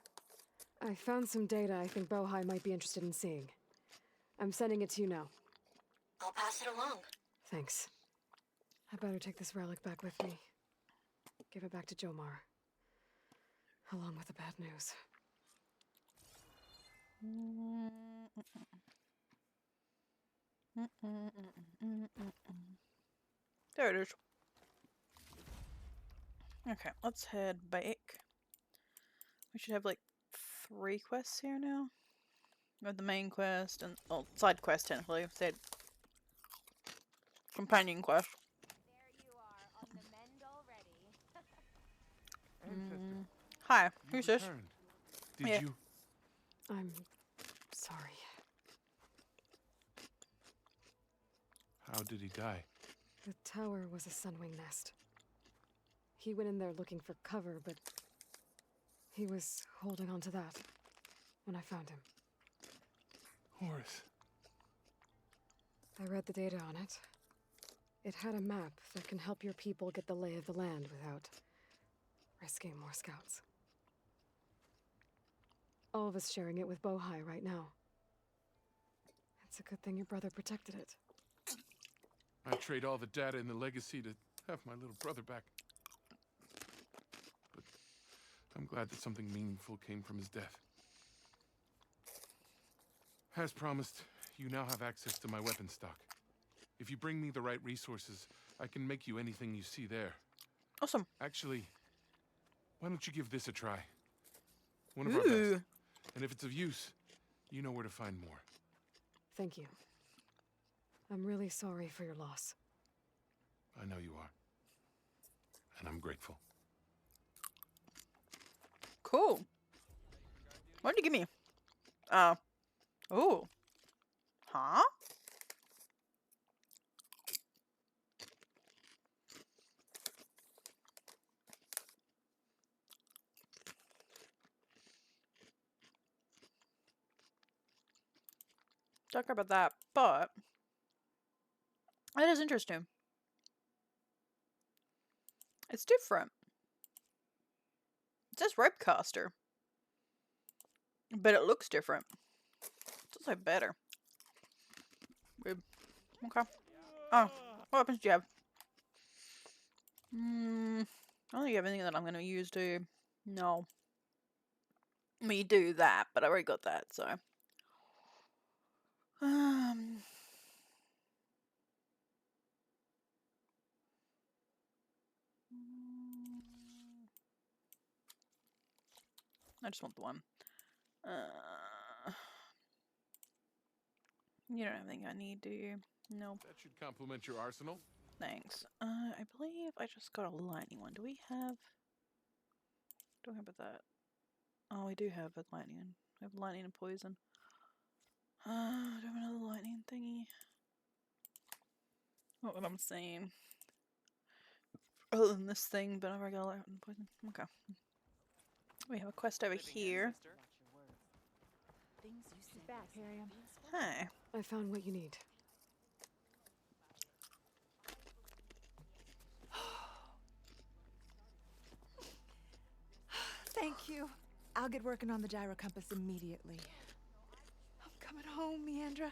I found some data I think Bohai might be interested in seeing. I'm sending it to you now. I'll pass it along. Thanks. I better take this relic back with me. Give it back to Jomar. Along with the bad news. There it is. Okay, let's head back. We should have like 3 quests here now. We have the main quest and side quest technically. Said companion quest. There you are, on the mend already. Hi, who's this? Did you? I'm sorry. How did he die? The tower was a sunwing nest. He went in there looking for cover, but he was holding on to that when I found him. Horace. I read the data on it. It had a map that can help your people get the lay of the land without risking more scouts. All of us sharing it with Bohai right now. It's a good thing your brother protected it. I'd trade all the data in the legacy to have my little brother back. But I'm glad that something meaningful came from his death. As promised, you now have access to my weapon stock. If you bring me the right resources, I can make you anything you see there. Awesome. Actually, why don't you give this a try? One of our best. And if it's of use, you know where to find more. Thank you. I'm really sorry for your loss. I know you are. And I'm grateful. Cool. What did you give me? Ooh. Huh? Talk about that, but that is interesting. It's different. It says Ropecaster, but it looks different. It's also better. Weird. Okay. Oh, what weapons do you have? I don't think you have anything that I'm going to use, do you? No. I mean, you do that, but I already got that, so. I just want the one. You don't have anything I need, do you? Nope. That should complement your arsenal. Thanks. I believe I just got a lightning one. Do we have... Don't have that. Oh, we do have a lightning one. We have lightning and poison. Do I have another lightning thingy? Not what I'm saying. Other than this thing, but I've already got a lightning and poison. Okay. We have a quest over here. She's back. Here I am. Hi. I found what you need. Thank you. I'll get working on the gyro compass immediately. I'm coming home, Leandra.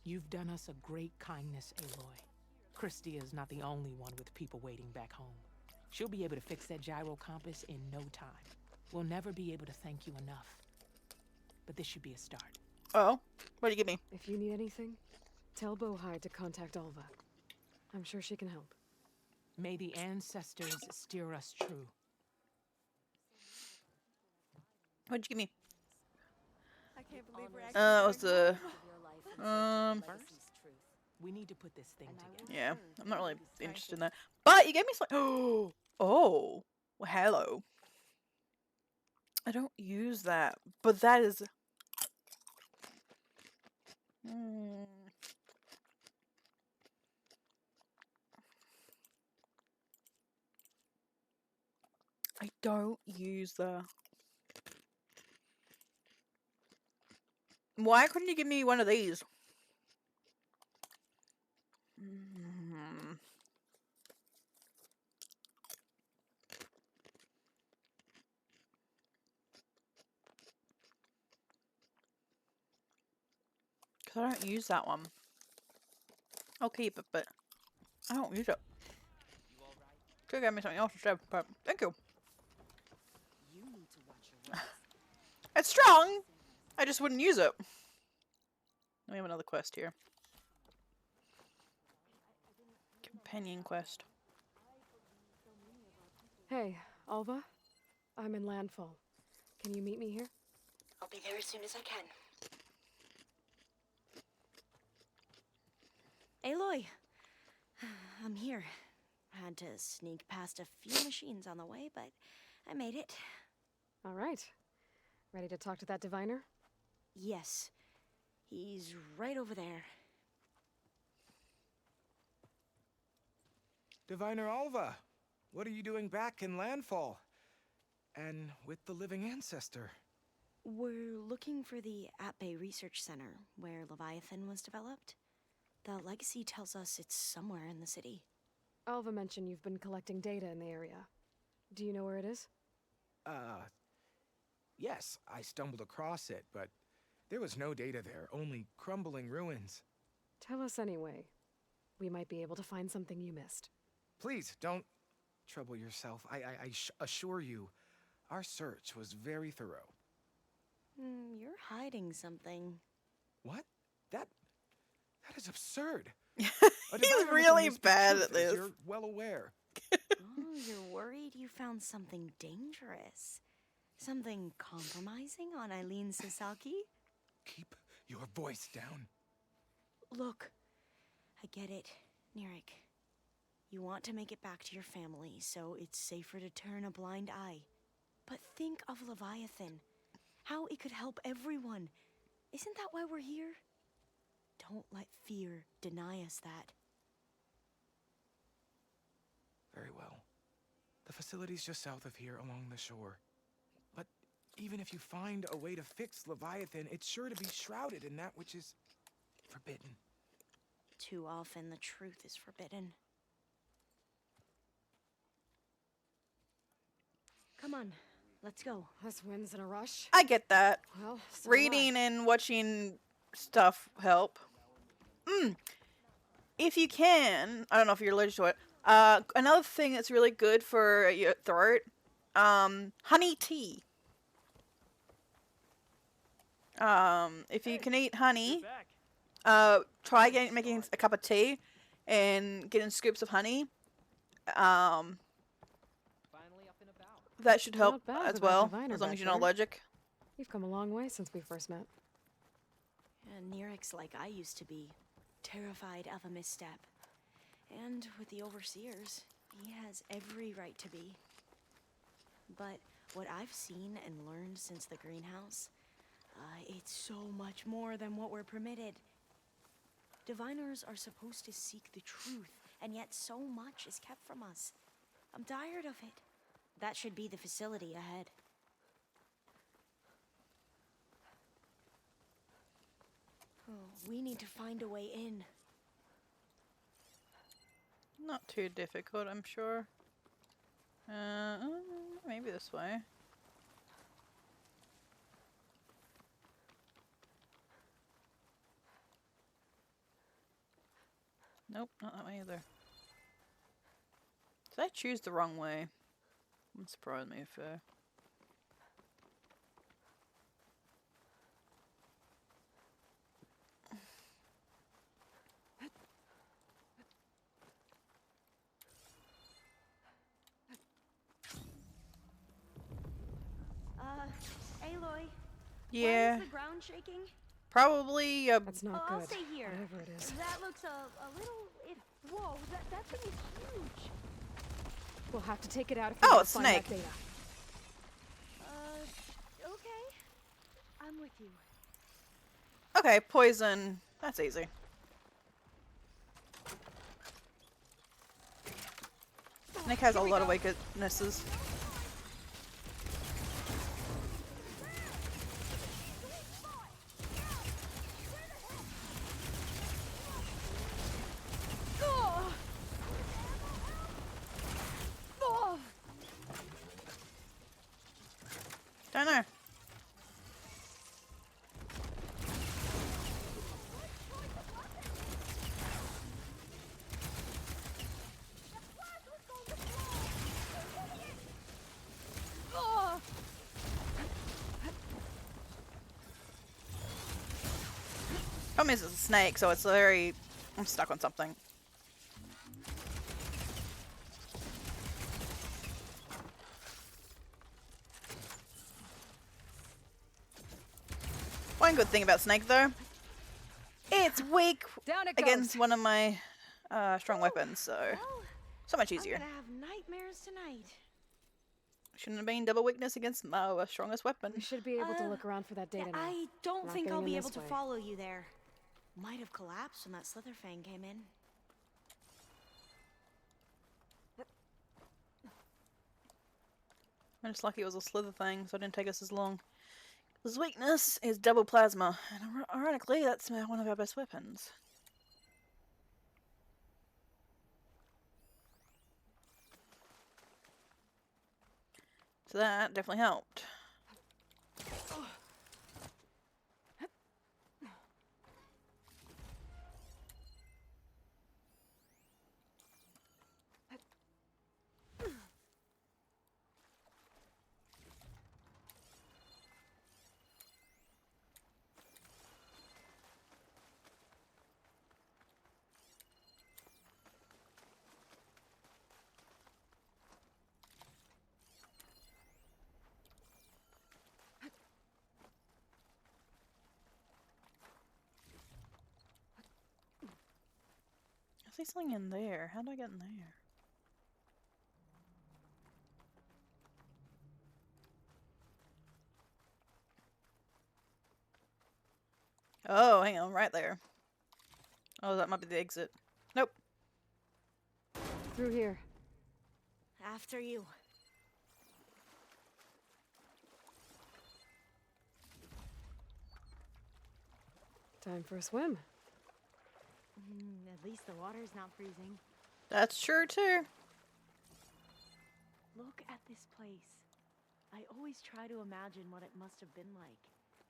You've done us a great kindness, Aloy. Christy is not the only one with people waiting back home. She'll be able to fix that gyro compass in no time. We'll never be able to thank you enough. But this should be a start. Oh, what do you give me? If you need anything, tell Bohide to contact Alva. I'm sure she can help. May the ancestors steer us true. What'd you give me? I can't believe we're actually That was going the... home. We need to put this thing together. Yeah, I'm not really interested in that. But you gave me some... Oh! Well, hello. I don't use that, but that is... I don't use the... Why couldn't you give me one of these? Because I don't use that one. I'll keep it, but I don't use it. Could give me something else instead, but thank you. It's strong! I just wouldn't use it. We have another quest here. Companion quest. Hey, Alva. I'm in Landfall. Can you meet me here? I'll be there as soon as I can. Aloy, I'm here. Had to sneak past a few machines on the way, but I made it. All right. Ready to talk to that diviner? Yes. He's right over there. Diviner Alva, what are you doing back in Landfall? And with the living ancestor? We're looking for the At-Bay Research Center, where Leviathan was developed. The legacy tells us it's somewhere in the city. Alva mentioned you've been collecting data in the area. Do you know where it is? Yes, I stumbled across it, but there was no data there, only crumbling ruins. Tell us anyway. We might be able to find something you missed. Please, don't trouble yourself. I assure you, our search was very thorough. You're hiding something. What? That is absurd. He's really bad at this. You're well aware. Oh, you're worried you found something dangerous. Something compromising on Eileen Sasaki? Keep your voice down. Look, I get it, Nirik. You want to make it back to your family, so it's safer to turn a blind eye. But think of Leviathan. How it could help everyone. Isn't that why we're here? Don't let fear deny us that. Very well. The facility's just south of here along the shore. But even if you find a way to fix Leviathan, it's sure to be shrouded in that which is forbidden. Too often the truth is forbidden. Come on, let's go. This wind's in a rush. I get that. Well, so reading and watching stuff help. If you can, I don't know if you're allergic to it. Another thing that's really good for your throat, honey tea. If you can eat honey, try making a cup of tea and getting scoops of honey. That should help Not bad as for that well, diviner as long back as you're not there. allergic. You've come a long way since we first met. And Nirik's like I used to be, terrified of a misstep. And with the overseers, he has every right to be. But what I've seen and learned since the greenhouse, it's so much more than what we're permitted. Diviners are supposed to seek the truth, and yet so much is kept from us. I'm tired of it. That should be the facility ahead. Oh, we need to find a way in. Not too difficult, I'm sure. Maybe this way. Nope, not that way either. Did I choose the wrong way? Wouldn't surprise me if Aloy. yeah. Why is the ground shaking? Probably That's not I'll good. stay here. Whatever it is. That looks a little. Whoa, that thing is huge. We'll have to take it out if Oh, we want it's to find that Snake. data. Okay. I'm with you. Okay, poison. That's easy. Nick has a lot of weaknesses. Don't know. Problem is it's a snake, so it's very... I'm stuck on something. One good thing about snake, though, it's weak Down it against goes. one of my strong weapons, so so much easier. I'm gonna have nightmares tonight. Shouldn't have been double weakness against my strongest weapon. We should be able to look around for that data now. I don't Not think getting I'll in be this able to way. follow you there. Might have collapsed when that Slitherfang came in. I'm just lucky it was a slither thing, so it didn't take us as long. His weakness is double plasma, and ironically, that's one of our best weapons. So that definitely helped. I see something in there. How do I get in there? Oh, hang on, right there. Oh, that might be the exit. Nope. Through here. After you. Time for a swim. At least the water's not freezing. That's true too. Look at this place. I always try to imagine what it must have been like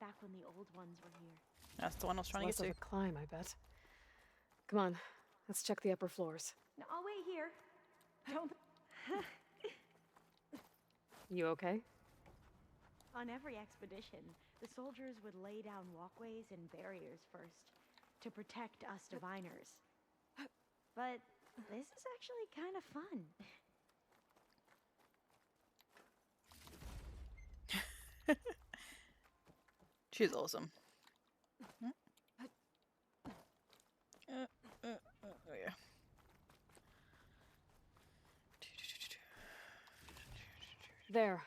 back when the old ones were here. That's the one I was trying to Less get of to. a climb, I bet. Come on, let's check the upper floors. No, I'll wait here. Don't. You okay? On every expedition, the soldiers would lay down walkways and barriers first to protect us diviners. But this is actually kind of fun. She's awesome. Oh yeah. There.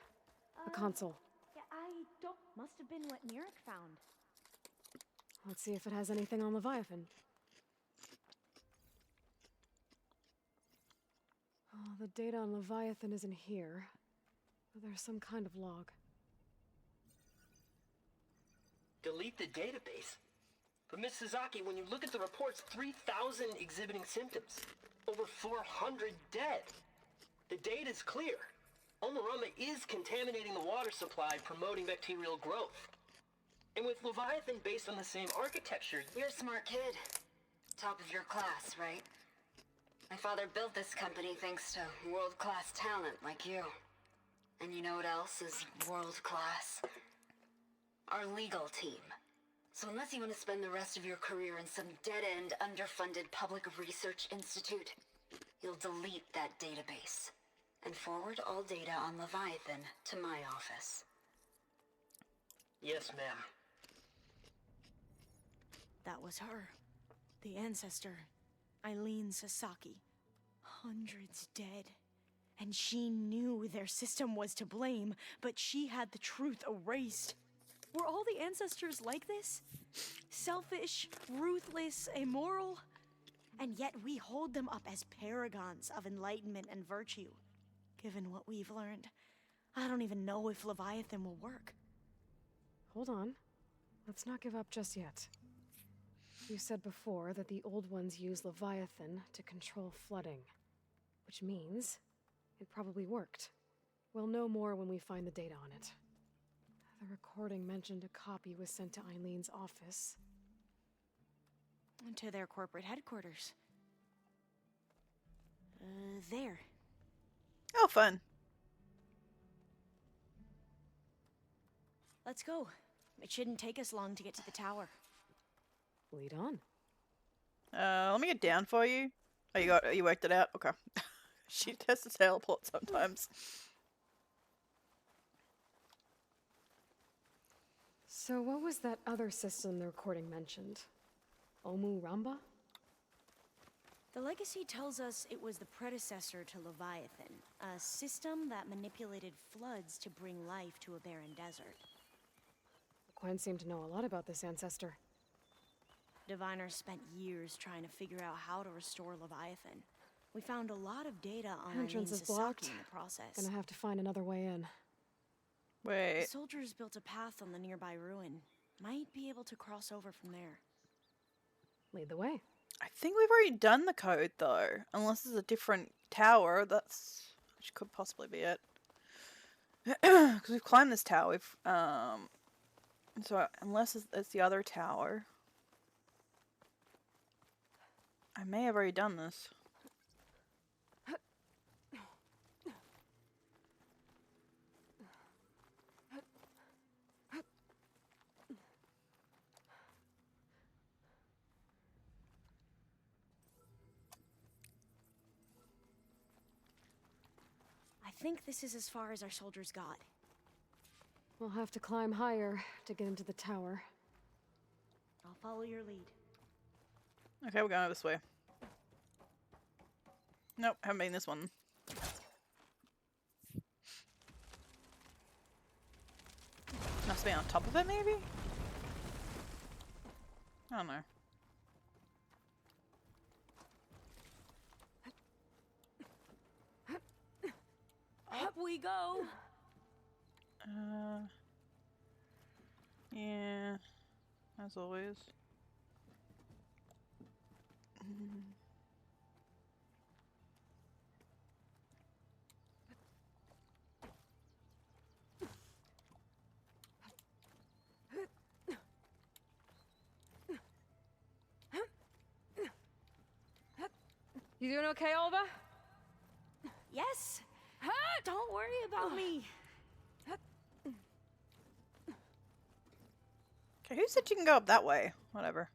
The console. Yeah, I don't. Must have been what Nirik found. Let's see if it has anything on Leviathan. Oh, the data on Leviathan isn't here. But there's some kind of log. Delete the database? But Miss Sasaki, when you look at the reports, 3,000 exhibiting symptoms. Over 400 dead. The data's clear. Omarama is contaminating the water supply, promoting bacterial growth. And with Leviathan based on the same architecture... You're a smart kid. Top of your class, right? My father built this company thanks to world-class talent like you. And you know what else is world-class? Our legal team. So unless you want to spend the rest of your career in some dead-end, underfunded public research institute, you'll delete that database and forward all data on Leviathan to my office. Yes, ma'am. That was her. The ancestor, Eileen Sasaki. Hundreds dead. And she knew their system was to blame, but she had the truth erased. Were all the ancestors like this? Selfish, ruthless, immoral? And yet we hold them up as paragons of enlightenment and virtue. Given what we've learned, I don't even know if Leviathan will work. Hold on. Let's not give up just yet. You said before that the old ones use Leviathan to control flooding. Which means it probably worked. We'll know more when we find the data on it. The recording mentioned a copy was sent to Eileen's office. To their corporate headquarters. There. Oh, fun. Let's go. It shouldn't take us long to get to the tower. Lead on. Let me get down for you. Oh, you worked it out? Okay. She has to teleport sometimes. So what was that other system the recording mentioned? Omu Ramba? The legacy tells us it was the predecessor to Leviathan, a system that manipulated floods to bring life to a barren desert. Quen seemed to know a lot about this ancestor. Diviners spent years trying to figure out how to restore Leviathan. We found a lot of data on Entrance Eileen is blocked. Sasaki in the process. Gonna have to find another way in. Wait. The soldiers built a path on the nearby ruin. Might be able to cross over from there. Lead the way. I think we've already done the code, though. Unless it's a different tower, which could possibly be it. Because we've climbed this tower. So unless it's the other tower, I may have already done this. I think this is as far as our soldiers got. We'll have to climb higher to get into the tower. I'll follow your lead. Okay, we're going this way. Nope, haven't been this one. Must be on top of it, maybe? I don't know. Up we go! Yeah, as always. You doing okay, Olva? Yes! Don't worry about me. Okay, who said you can go up that way? Whatever.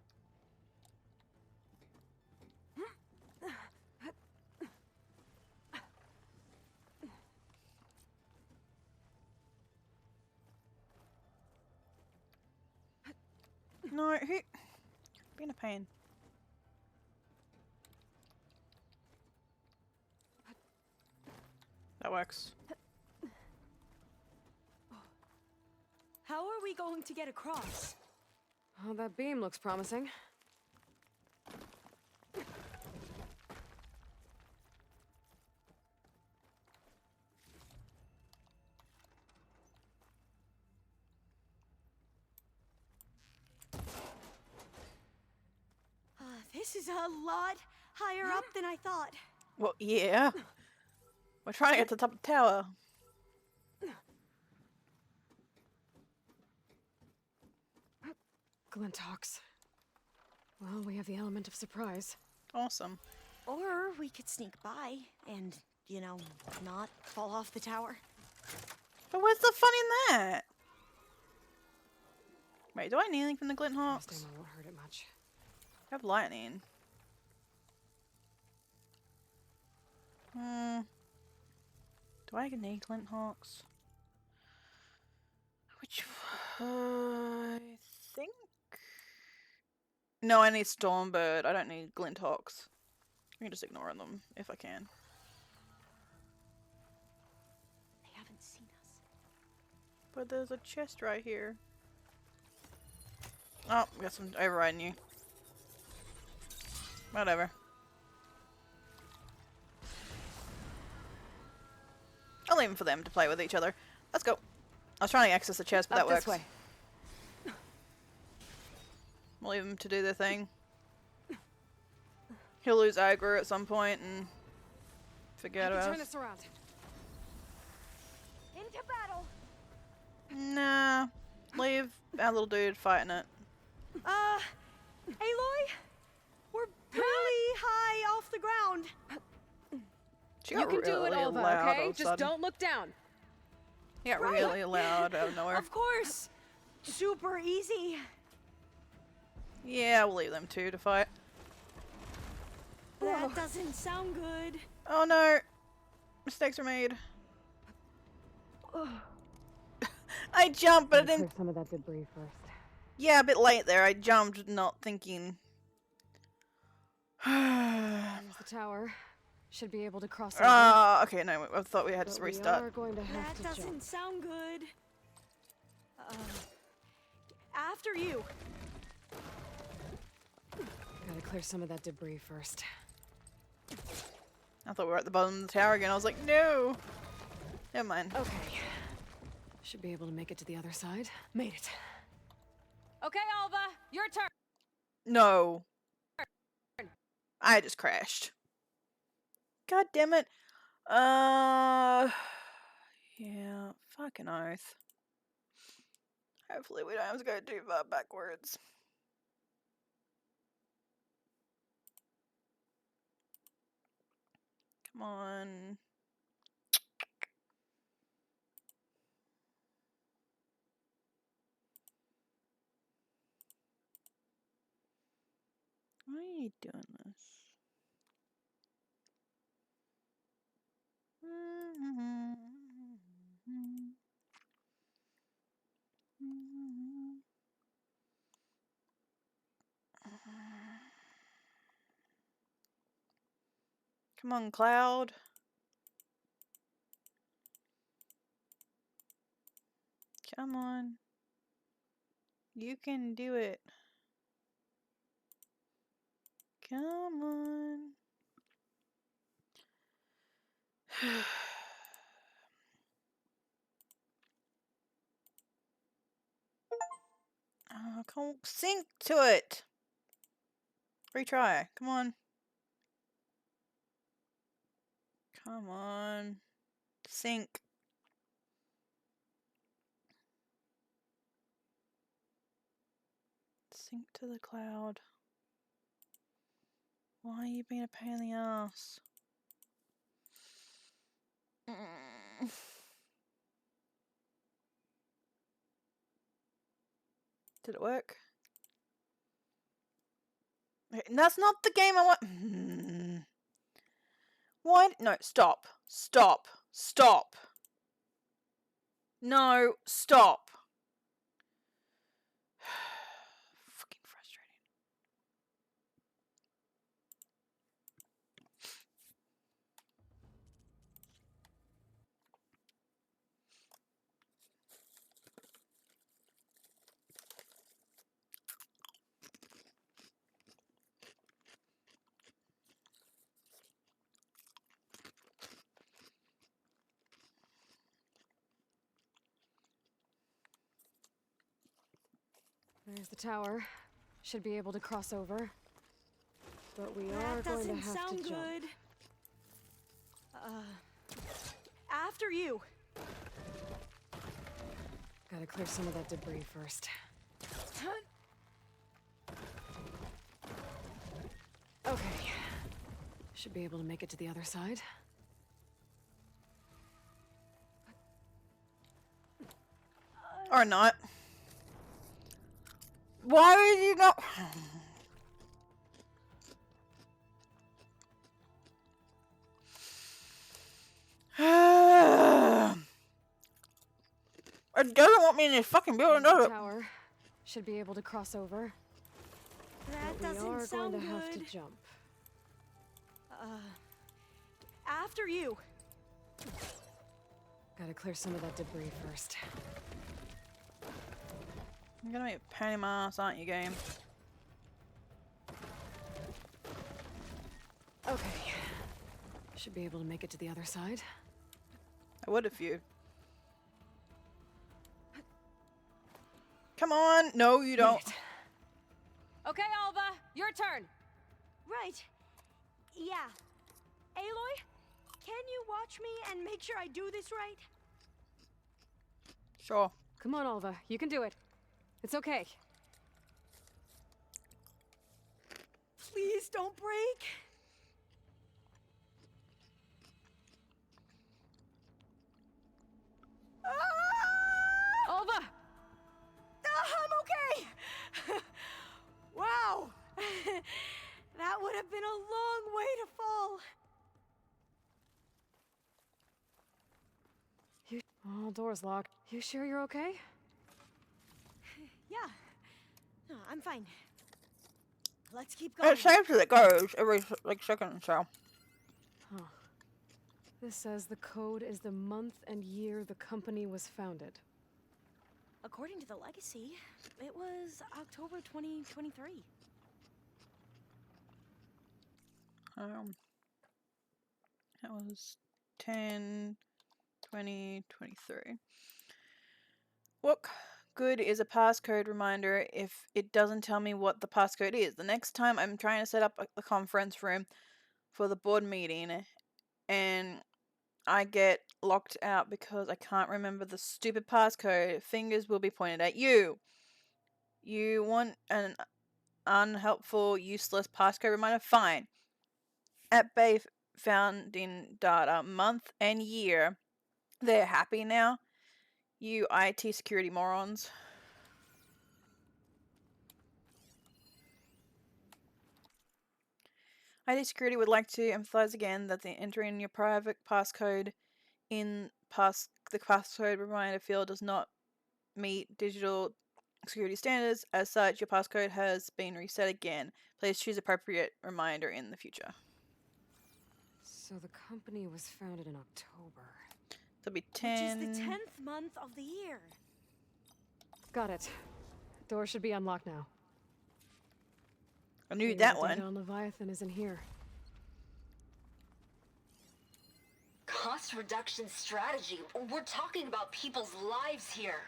No, who? Being a pain. That works. How are we going to get across? Oh, that beam looks promising. This is a lot higher up than I thought. Well, yeah. We're trying to get to the top of the tower. Glinthawks. Well, we have the element of surprise. Awesome. Or we could sneak by and, you know, not fall off the tower. But where's the fun in that? Wait, do I need anything from the Glinthawks? This time I won't hurt it much. I have lightning. Do I need Glinthawks? Which I think. No, I need Stormbird. I don't need Glinthawks. I can just ignore them if I can. They haven't seen us. But there's a chest right here. Oh, I guess I'm overriding you. Whatever. I'll leave them for them to play with each other. Let's go. I was trying to access the chest, but that works. This way. We'll leave them to do their thing. He'll lose aggro at some point and forget about us. Turn this around. Into battle. Nah. Leave our little dude fighting it. Aloy? We're really high off the ground. She You got can do it, really Alva, loud all okay? of a Just sudden. don't look down. He got really loud out of nowhere. Of course. Super easy. Yeah, we'll leave them two to fight. That doesn't sound good. Oh no! Mistakes were made. I jumped, but I didn't. Clear some of that debris first. Yeah, a bit late there. I jumped, not thinking. There's the tower. Should be able to cross over. Okay, no, I thought we had to restart. We are going to have That to doesn't jump. sound good. After you. Gotta clear some of that debris first. I thought we were at the bottom of the tower again. I was like, no! Never mind. Okay. Should be able to make it to the other side. Made it. Okay, Alva, your turn. No. I just crashed. God damn it. Yeah, fucking oath. Hopefully we don't have to go too far backwards. Come on. Why are you doing this? Come on, Cloud. Come on. You can do it. Come on. Oh, come sink to it. Retry. Come on. Come on. Sink. Sink to the cloud. Why are you being a pain in the ass? Did it work? Okay, that's not the game I want. Why? No, stop. Stop. Stop. No, stop. There's the tower. Should be able to cross over. But we are That going to doesn't have sound to jump. good. After you. Gotta clear some of that debris first. Okay. Should be able to make it to the other side. Or not. Why did you not? It doesn't want me in this fucking building, does it? Tower. Should be able to cross over. That But we doesn't are sound going to good. have to jump. After you. Gotta clear some of that debris first. You're gonna be a pain in my ass, aren't you, game? Okay. Should be able to make it to the other side. I would if you. Come on! No, you don't. Okay, Alva, your turn. Right. Yeah. Aloy, can you watch me and make sure I do this right? Sure. Come on, Alva. You can do it. It's okay. Please don't break. Alva! I'm okay. Wow. That would have been a long way to fall. Oh, door's locked. You sure you're okay? Yeah. No, I'm fine. Let's keep going. It saves as it goes every like second, so. Huh. This says the code is the month and year the company was founded. According to the legacy, it was October 2023. That was 10/20/23. What good is a passcode reminder if it doesn't tell me what the passcode is? The next time I'm trying to set up the conference room for the board meeting and I get locked out because I can't remember the stupid passcode, fingers will be pointed at you. You want an unhelpful, useless passcode reminder? Fine. At Bay founding data, month and year. They're happy now. You IT security morons. IT security would like to emphasize again that the entering your private passcode in the passcode reminder field does not meet digital security standards. As such, your passcode has been reset again. Please choose appropriate reminder in the future. So the company was founded in October. That'll be 10. Which is the 10th month of the year. Got it. Door should be unlocked now. I knew Maybe that the one. data on Leviathan is in here. Cost reduction strategy. We're talking about people's lives here.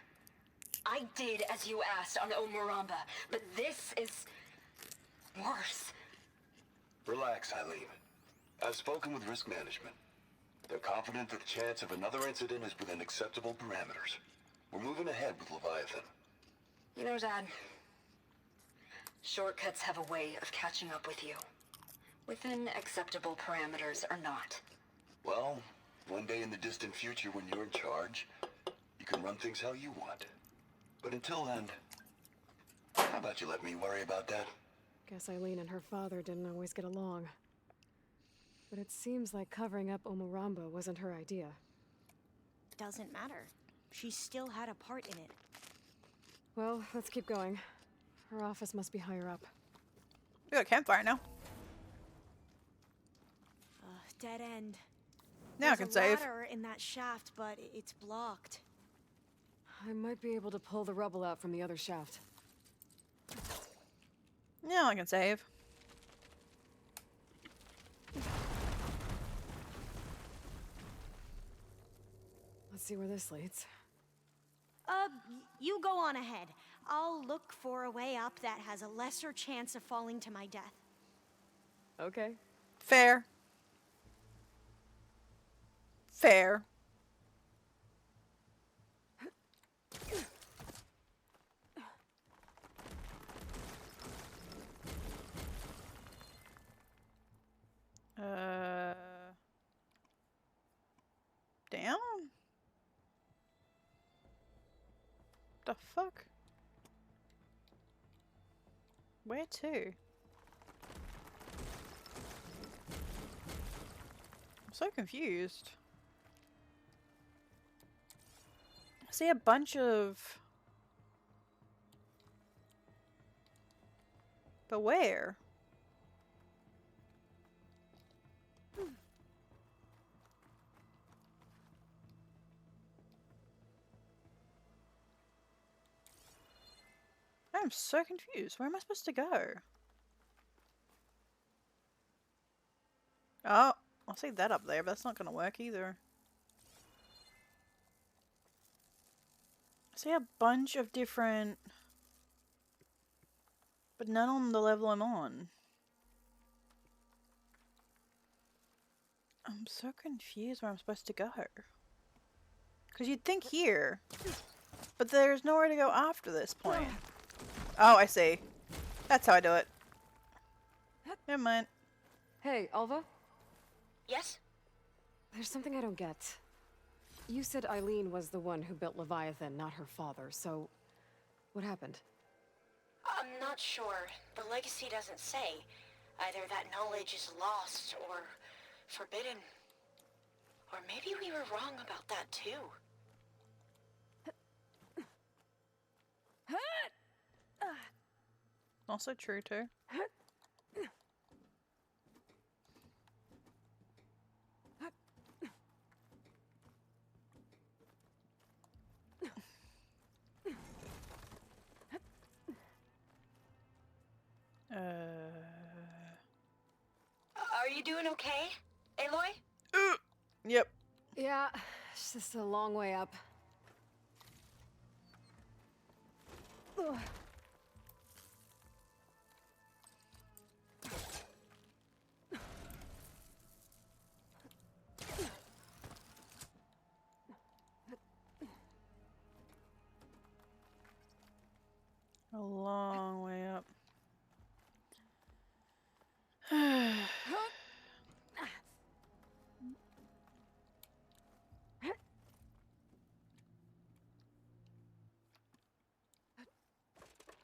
I did as you asked on Omuramba, but this is worse. Relax, Eileen. I've spoken with risk management. They're confident that the chance of another incident is within acceptable parameters. We're moving ahead with Leviathan. You know, Dad, shortcuts have a way of catching up with you. Within acceptable parameters or not. Well, one day in the distant future when you're in charge, you can run things how you want. But until then, how about you let me worry about that? Guess Eileen and her father didn't always get along. But it seems like covering up Omuramba wasn't her idea. Doesn't matter. She still had a part in it. Well, let's keep going. Her office must be higher up. We got a campfire now. Dead end. Now I can save. There's a ladder in that shaft, but it's blocked. I might be able to pull the rubble out from the other shaft. Now I can save. Let's see where this leads. You go on ahead. I'll look for a way up that has a lesser chance of falling to my death. Okay. Fair. Fair. Down? The fuck? Where to? I'm so confused. I see a bunch of... But where? I'm so confused. Where am I supposed to go? Oh, I see that up there, but that's not going to work either. I see a bunch of different... But none on the level I'm on. I'm so confused where I'm supposed to go. Because you'd think here. But there's nowhere to go after this point. Oh, I see. That's how I do it. Never mind. Hey, Alva? Yes? There's something I don't get. You said Eileen was the one who built Leviathan, not her father, so... What happened? I'm not sure. The legacy doesn't say. Either that knowledge is lost or forbidden. Or maybe we were wrong about that too. Also true too. Are you doing okay, Aloy? Yep. Yeah, it's just a long way up. Ugh. A long way up.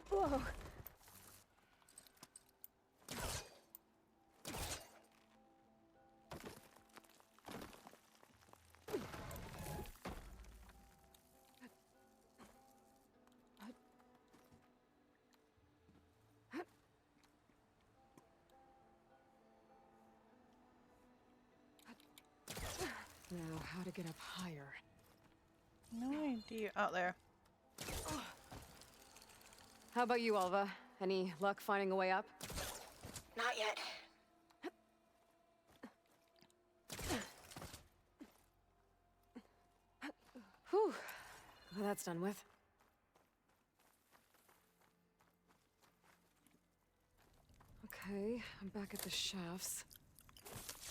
Whoa. Now, how to get up higher? No idea. Out there. How about you, Alva? Any luck finding a way up? Not yet. Whew. Well, that's done with. Okay, I'm back at the shafts.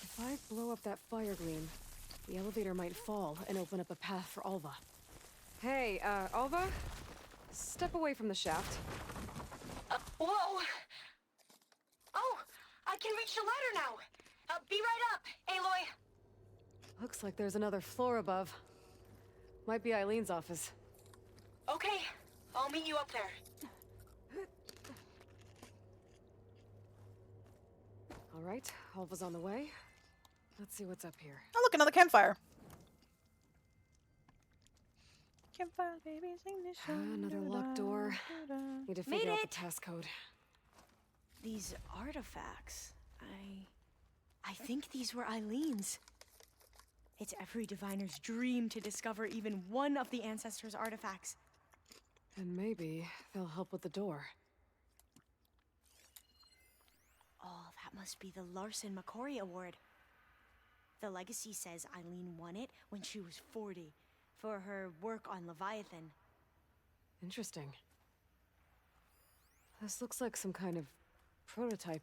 If I blow up that fire gleam, the elevator might fall and open up a path for Alva. Hey, Alva? Step away from the shaft. Whoa! Oh, I can reach the ladder now. Be right up, Aloy. Looks like there's another floor above. Might be Eileen's office. Okay, I'll meet you up there. All right, Alva's on the way. Let's see what's up here. Oh, look, another campfire. Campfire, baby, sing this song. Another locked door. Need to figure out the passcode. These artifacts, I think these were Eileen's. It's every diviner's dream to discover even one of the ancestors' artifacts. And maybe they'll help with the door. Oh, that must be the Larson McCory Award. The legacy says Eileen won it when she was 40 for her work on Leviathan. Interesting. This looks like some kind of prototype.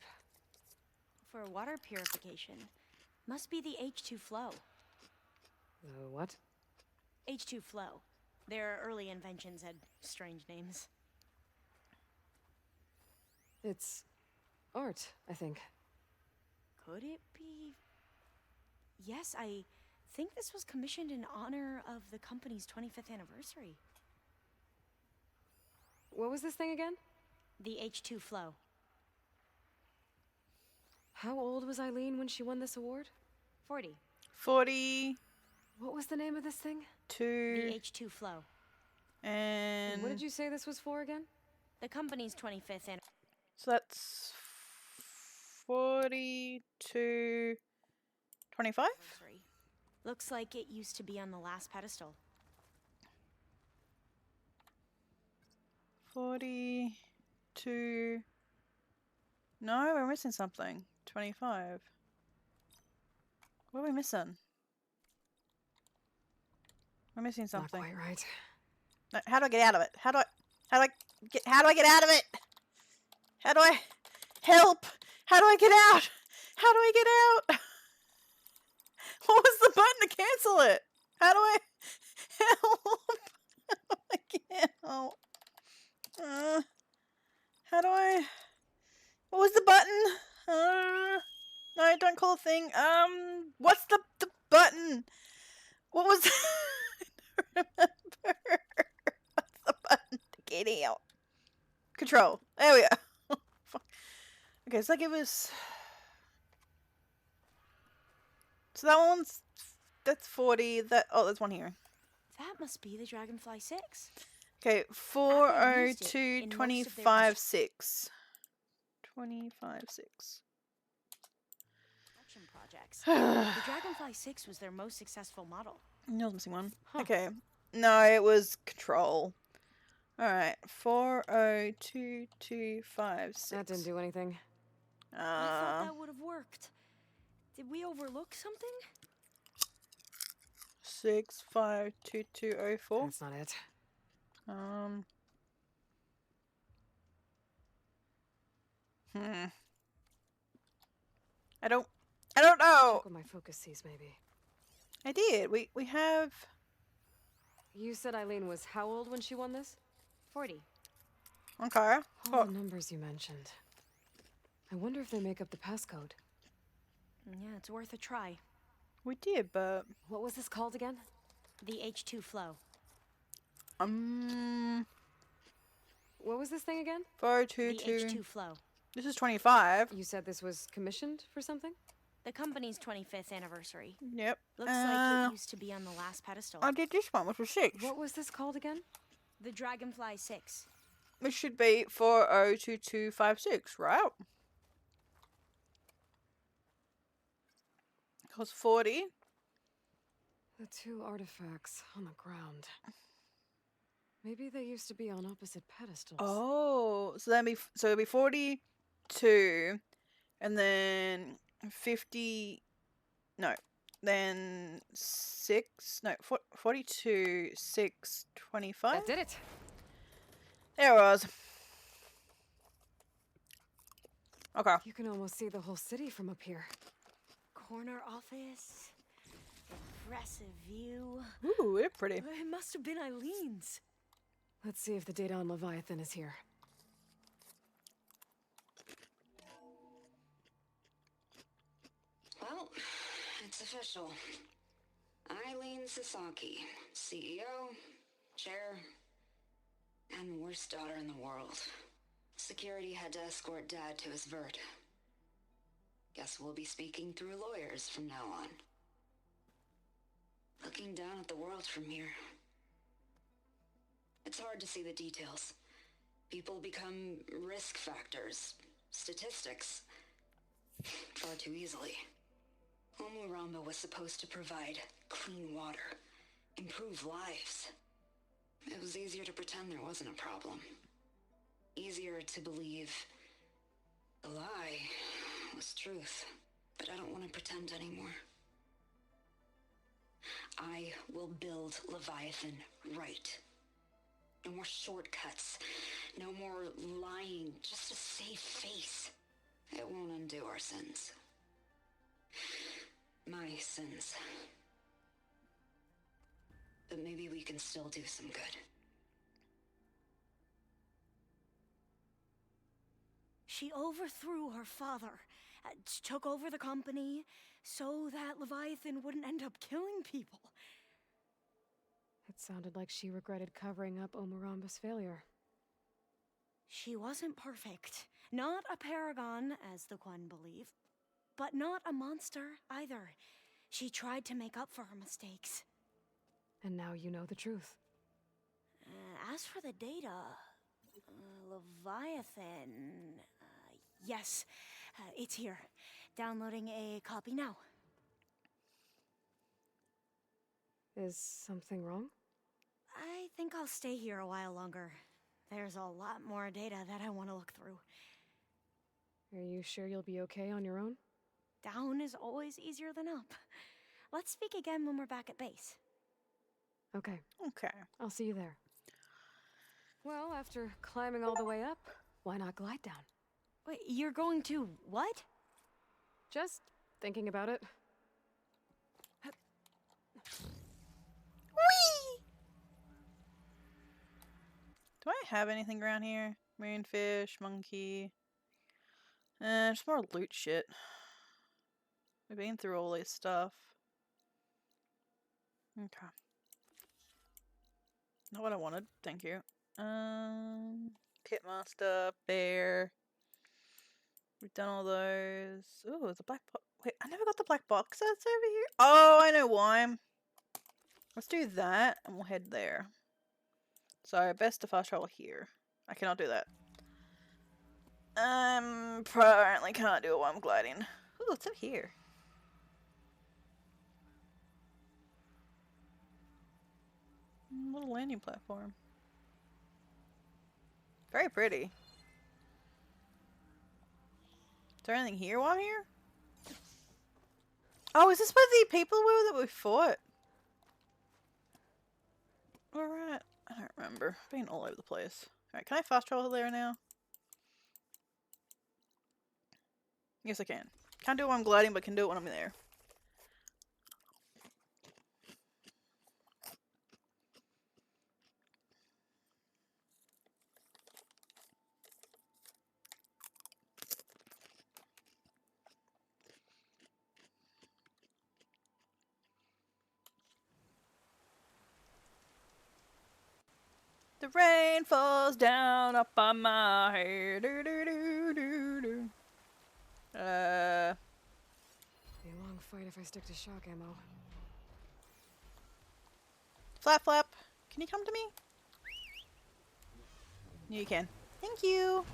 For water purification. Must be the H2 flow. The what? H2 flow. Their early inventions had strange names. It's art, I think. Could it be? Yes, I think this was commissioned in honor of the company's 25th anniversary. What was this thing again? The H2 flow. How old was Eileen when she won this award? 40. 40. What was the name of this thing? The H2 flow. And what did you say this was for again? The company's 25th anniversary. So that's 40 to 25? Looks like it used to be on the last pedestal. 40 to... No, we're missing something. 25. What are we missing? We're missing something. Not quite right. No, how do I get out of it? How do I get out of it? How do I help? How do I get out? How do I get out? What was the button to cancel it? How do I help? How do I get out? How do I? What was the button? No, don't call a thing. What's the button? What was? I don't remember. What's the button to get out? Control. There we go. Okay, so that gave us. So that one's. That's 40. There's one here. That must be the Dragonfly 6. Okay, 402 25 6. 25 6. Projects. The Dragonfly 6 was their most successful model. No, missing one. Okay. No, it was Control. Alright. 402 256. That didn't do anything. I thought that would have worked. Did we overlook something? 652204. That's not it. I don't know. Check what my focus sees, maybe. I did. We have. You said Eileen was how old when she won this? 40. Okay. All the numbers you mentioned. I wonder if they make up the passcode. Yeah, it's worth a try. We did, but what was this called again? The H2 flow. What was this thing again? 422. The H2 flow. This is 25. You said this was commissioned for something? The company's 25th anniversary. Yep. Looks like it used to be on the last pedestal. I did this one, which was 6. What was this called again? The Dragonfly 6. It should be 402256, right? Because 40. The two artifacts on the ground. Maybe they used to be on opposite pedestals. Oh, so it'd be 42, and then 50. No, then 6. No, 42, 6, 25. That did it. There it was. Okay. You can almost see the whole city from up here. Corner office. Impressive view. Ooh, they're pretty. It must have been Eileen's. Let's see if the data on Leviathan is here. Well, it's official. Eileen Sasaki, CEO, chair, and worst daughter in the world. Security had to escort Dad to his vert. Guess we'll be speaking through lawyers from now on. Looking down at the world from here. It's hard to see the details. People become risk factors, statistics, far too easily. Omuramba was supposed to provide clean water, improve lives. It was easier to pretend there wasn't a problem. Easier to believe the lie was truth. But I don't want to pretend anymore. I will build Leviathan right. No more shortcuts. No more lying. Just a safe face. It won't undo our sins. My sins. But maybe we can still do some good. She overthrew her father, took over the company so that Leviathan wouldn't end up killing people. It sounded like she regretted covering up Omoramba's failure. She wasn't perfect. Not a paragon, as the Quan believe, but not a monster either. She tried to make up for her mistakes. And now you know the truth. As for the data, Leviathan... yes, it's here. Downloading a copy now. Is something wrong? I think I'll stay here a while longer. There's a lot more data that I want to look through. Are you sure you'll be okay on your own? Down is always easier than up. Let's speak again when we're back at base. Okay. Okay. I'll see you there. Well, after climbing all the way up, why not glide down? Wait, you're going to what? Just thinking about it. Whee! Do I have anything around here? Moonfish, monkey. Just more loot shit. We've been through all this stuff. Okay. Not what I wanted. Thank you. Pitmaster, bear. We've done all those. Ooh, there's a black box. Wait, I never got the black box that's over here. Oh, I know why. Let's do that, and we'll head there. So, best to fast travel here. I cannot do that. Apparently can't do it while I'm gliding. Ooh, it's up here. Little landing platform. Very pretty. Is there anything here while I'm here? Oh, is this where the people were that we fought? Alright. I don't remember. Being all over the place. Alright, can I fast travel there now? Yes, I can. Can't do it when I'm gliding, but can do it when I'm there. The rain falls down up on my head. Do, do, do, do, do. Be a long fight if I stick to shock ammo. Flap, flap. Can you come to me? You can. Thank you.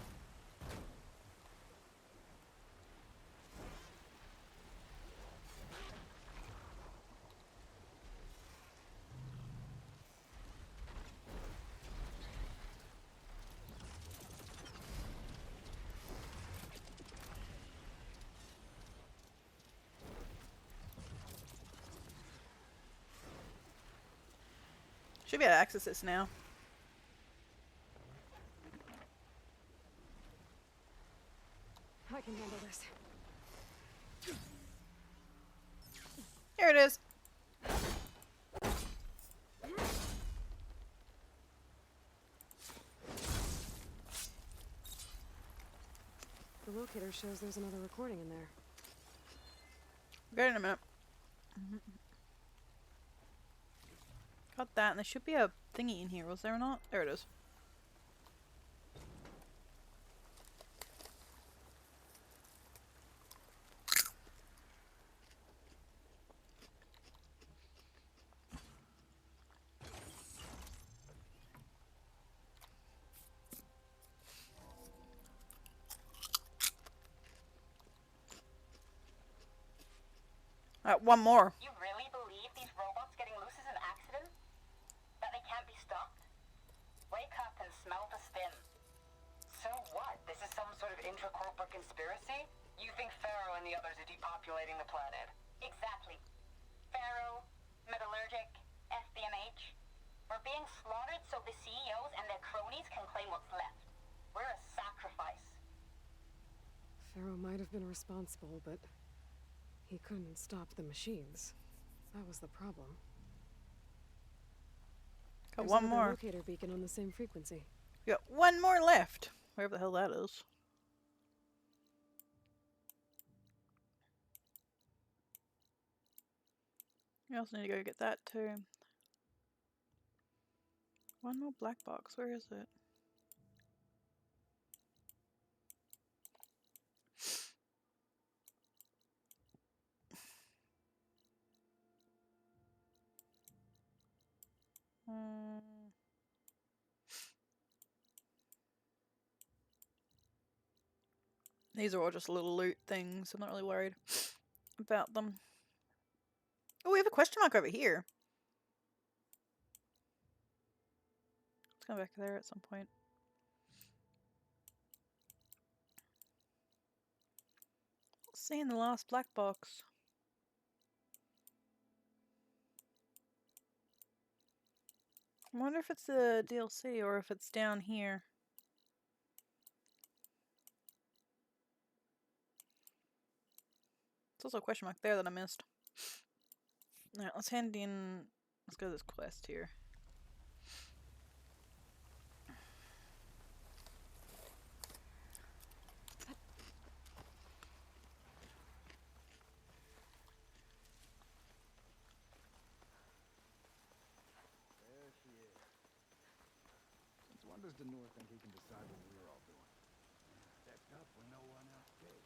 Should be able to access this now. I can handle this. Here it is. The locator shows there's another recording in there. Get it in a minute. Got that, and there should be a thingy in here, was there not? There it is. Alright, one more. You really believe these robots getting loose is an accident? That they can't be stopped? Wake up and smell the spin. So what? This is some sort of intra-corporate conspiracy? You think Pharaoh and the others are depopulating the planet? Exactly. Pharaoh, Metallurgic, SBMH. We're being slaughtered so the CEOs and and cronies can claim what's left. We're a sacrifice. Pharaoh might have been responsible, but he couldn't stop the machines. That was the problem. Got There's one another more. locator beacon on the same frequency. We got one more left. Wherever the hell that is. We also need to go get that too. One more black box. Where is it? These are all just little loot things. I'm not really worried about them. Oh, we have a question mark over here. Let's go back there at some point. Seeing the last black box. I wonder if it's the DLC or if it's down here. There's also a question mark there that I missed. Alright, let's hand in. Let's go to this quest here. There she is. Since when does the North think he can decide what we're all doing? Stepped up when no one else did.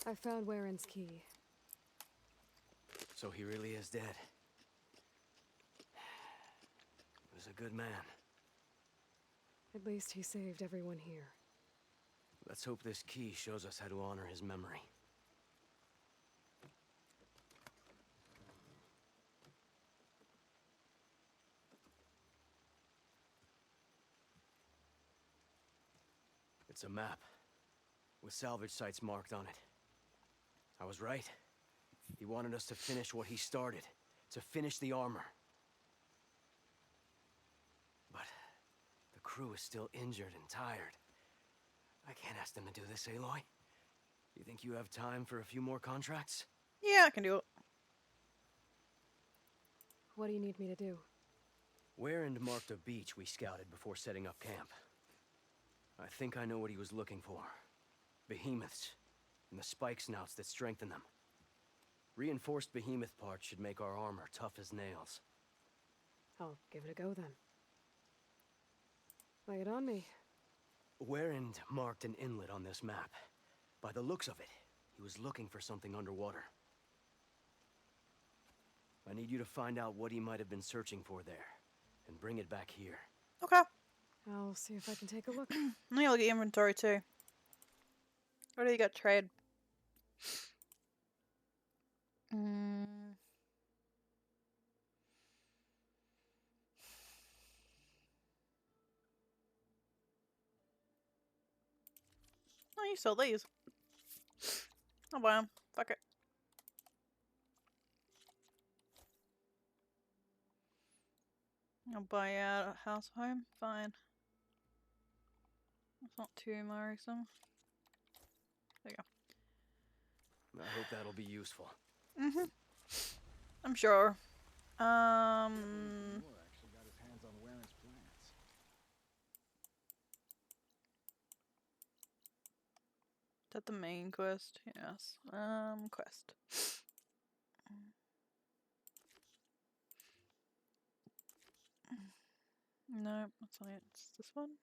I found Waren's key. So he really is dead. He was a good man. At least he saved everyone here. Let's hope this key shows us how to honor his memory. It's a map, with salvage sites marked on it. I was right. He wanted us to finish what he started, to finish the armor. But the crew is still injured and tired. I can't ask them to do this, Aloy. You think you have time for a few more contracts? Yeah, I can do it. What do you need me to do? Warren marked a beach we scouted before setting up camp. I think I know what he was looking for. Behemoths, and the spike snouts that strengthen them. Reinforced behemoth parts should make our armor tough as nails. I'll give it a go then. Lay it on me. Warren marked an inlet on this map. By the looks of it, he was looking for something underwater. I need you to find out what he might have been searching for there, and bring it back here. Okay. I'll see if I can take a look. Let me look at inventory too. What do you got trade? Oh, you sold these. I'll buy them. Fuck it. I'll buy out a house home. Fine. That's not too worrisome. There you go. I hope that'll be useful. I'm sure. Moore actually got his hands on Warren's plans. Is that the main quest? Yes. Quest. No, that's not it. It's this one.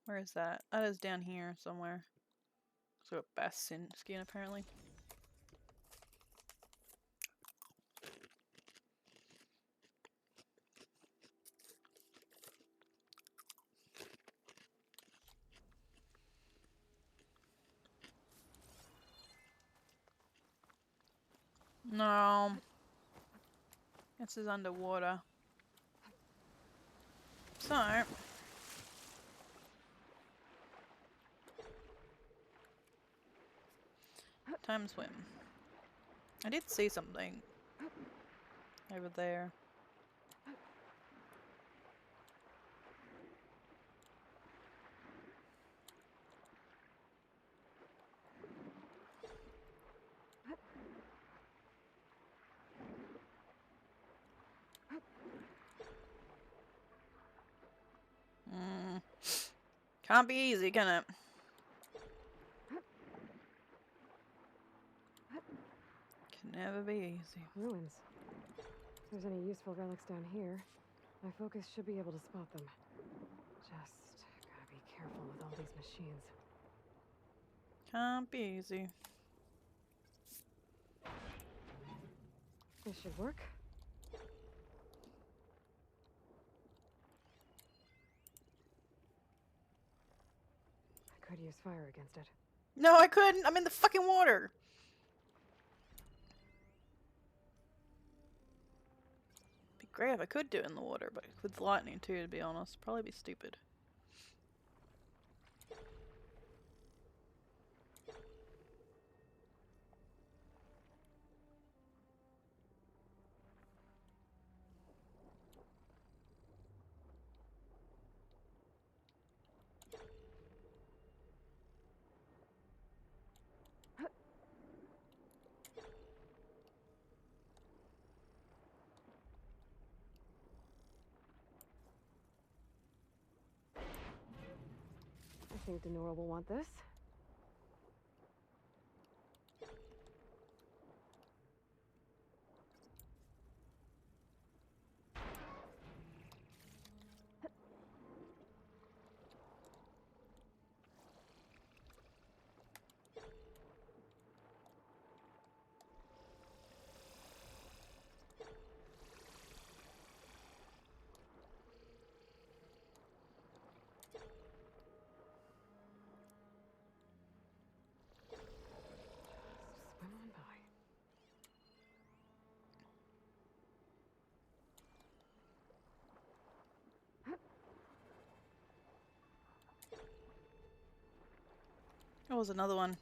Where is that? That is down here somewhere. So a best skin apparently. No. This is underwater. So. Time swim. I did see something. Over there. Can't be easy, can it? Can never be easy. Ruins. If there's any useful relics down here, my focus should be able to spot them. Just gotta be careful with all these machines. Can't be easy. This should work. I could use fire against it. No, I couldn't. I'm in the fucking water. Be great if I could do it in the water, but with lightning too, to be honest. Probably be stupid. I think Denora will want this. Swim on by. Oh, there's another one.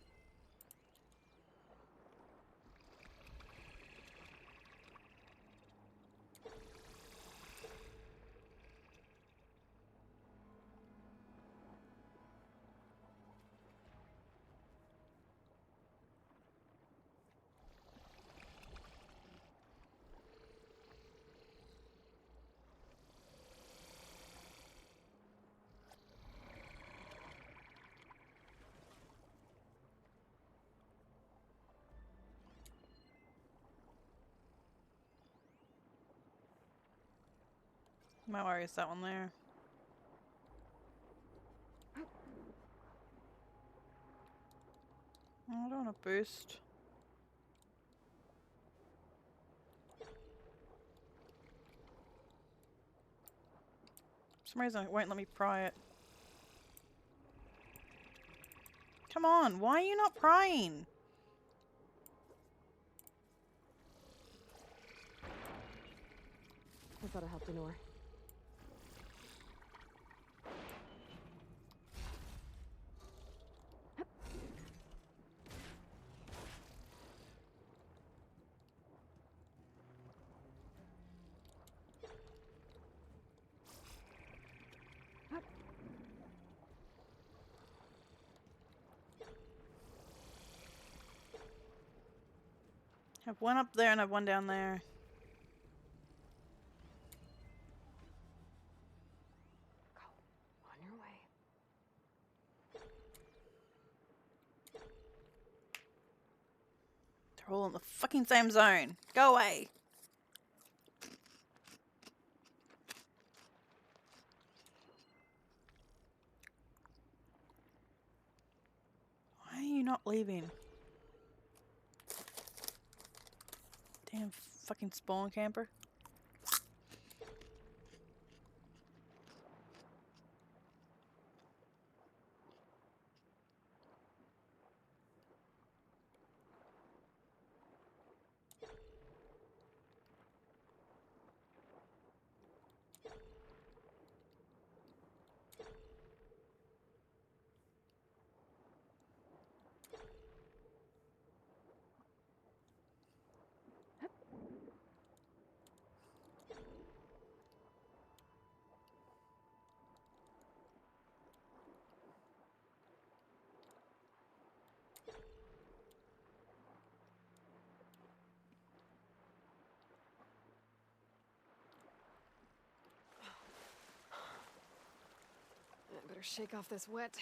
My worry is that one there. Oh, I don't want to boost. For some reason it won't let me pry it. Come on, why are you not prying? I thought I helped Denora. I have one up there and I have one down there. On your way. They're all in the fucking same zone. Go away. Why are you not leaving? Damn fucking spawn camper. Better shake off this wet.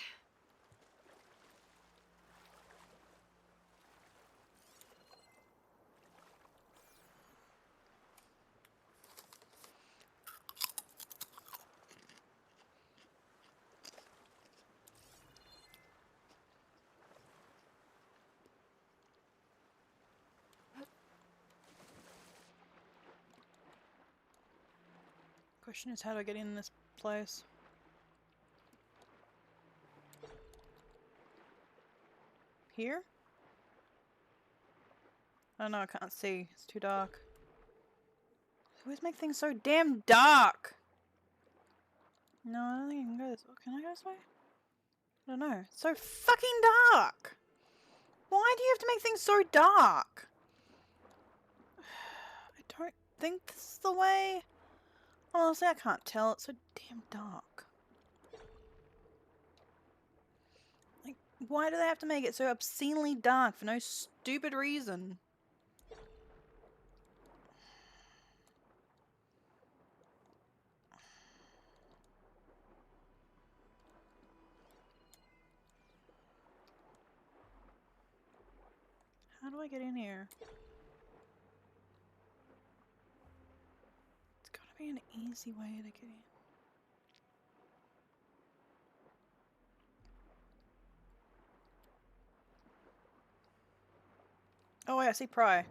Question is, how do I get in this place? Here? Oh no, I can't see. It's too dark. They always make things so damn dark! No, I don't think I can go this way. Can I go this way? I don't know. It's so fucking dark! Why do you have to make things so dark? I don't think this is the way. Honestly, I can't tell. It's so damn dark. Like, why do they have to make it so obscenely dark for no stupid reason? How do I get in here? It's gotta be an easy way to get in. Oh wait, I see Pry.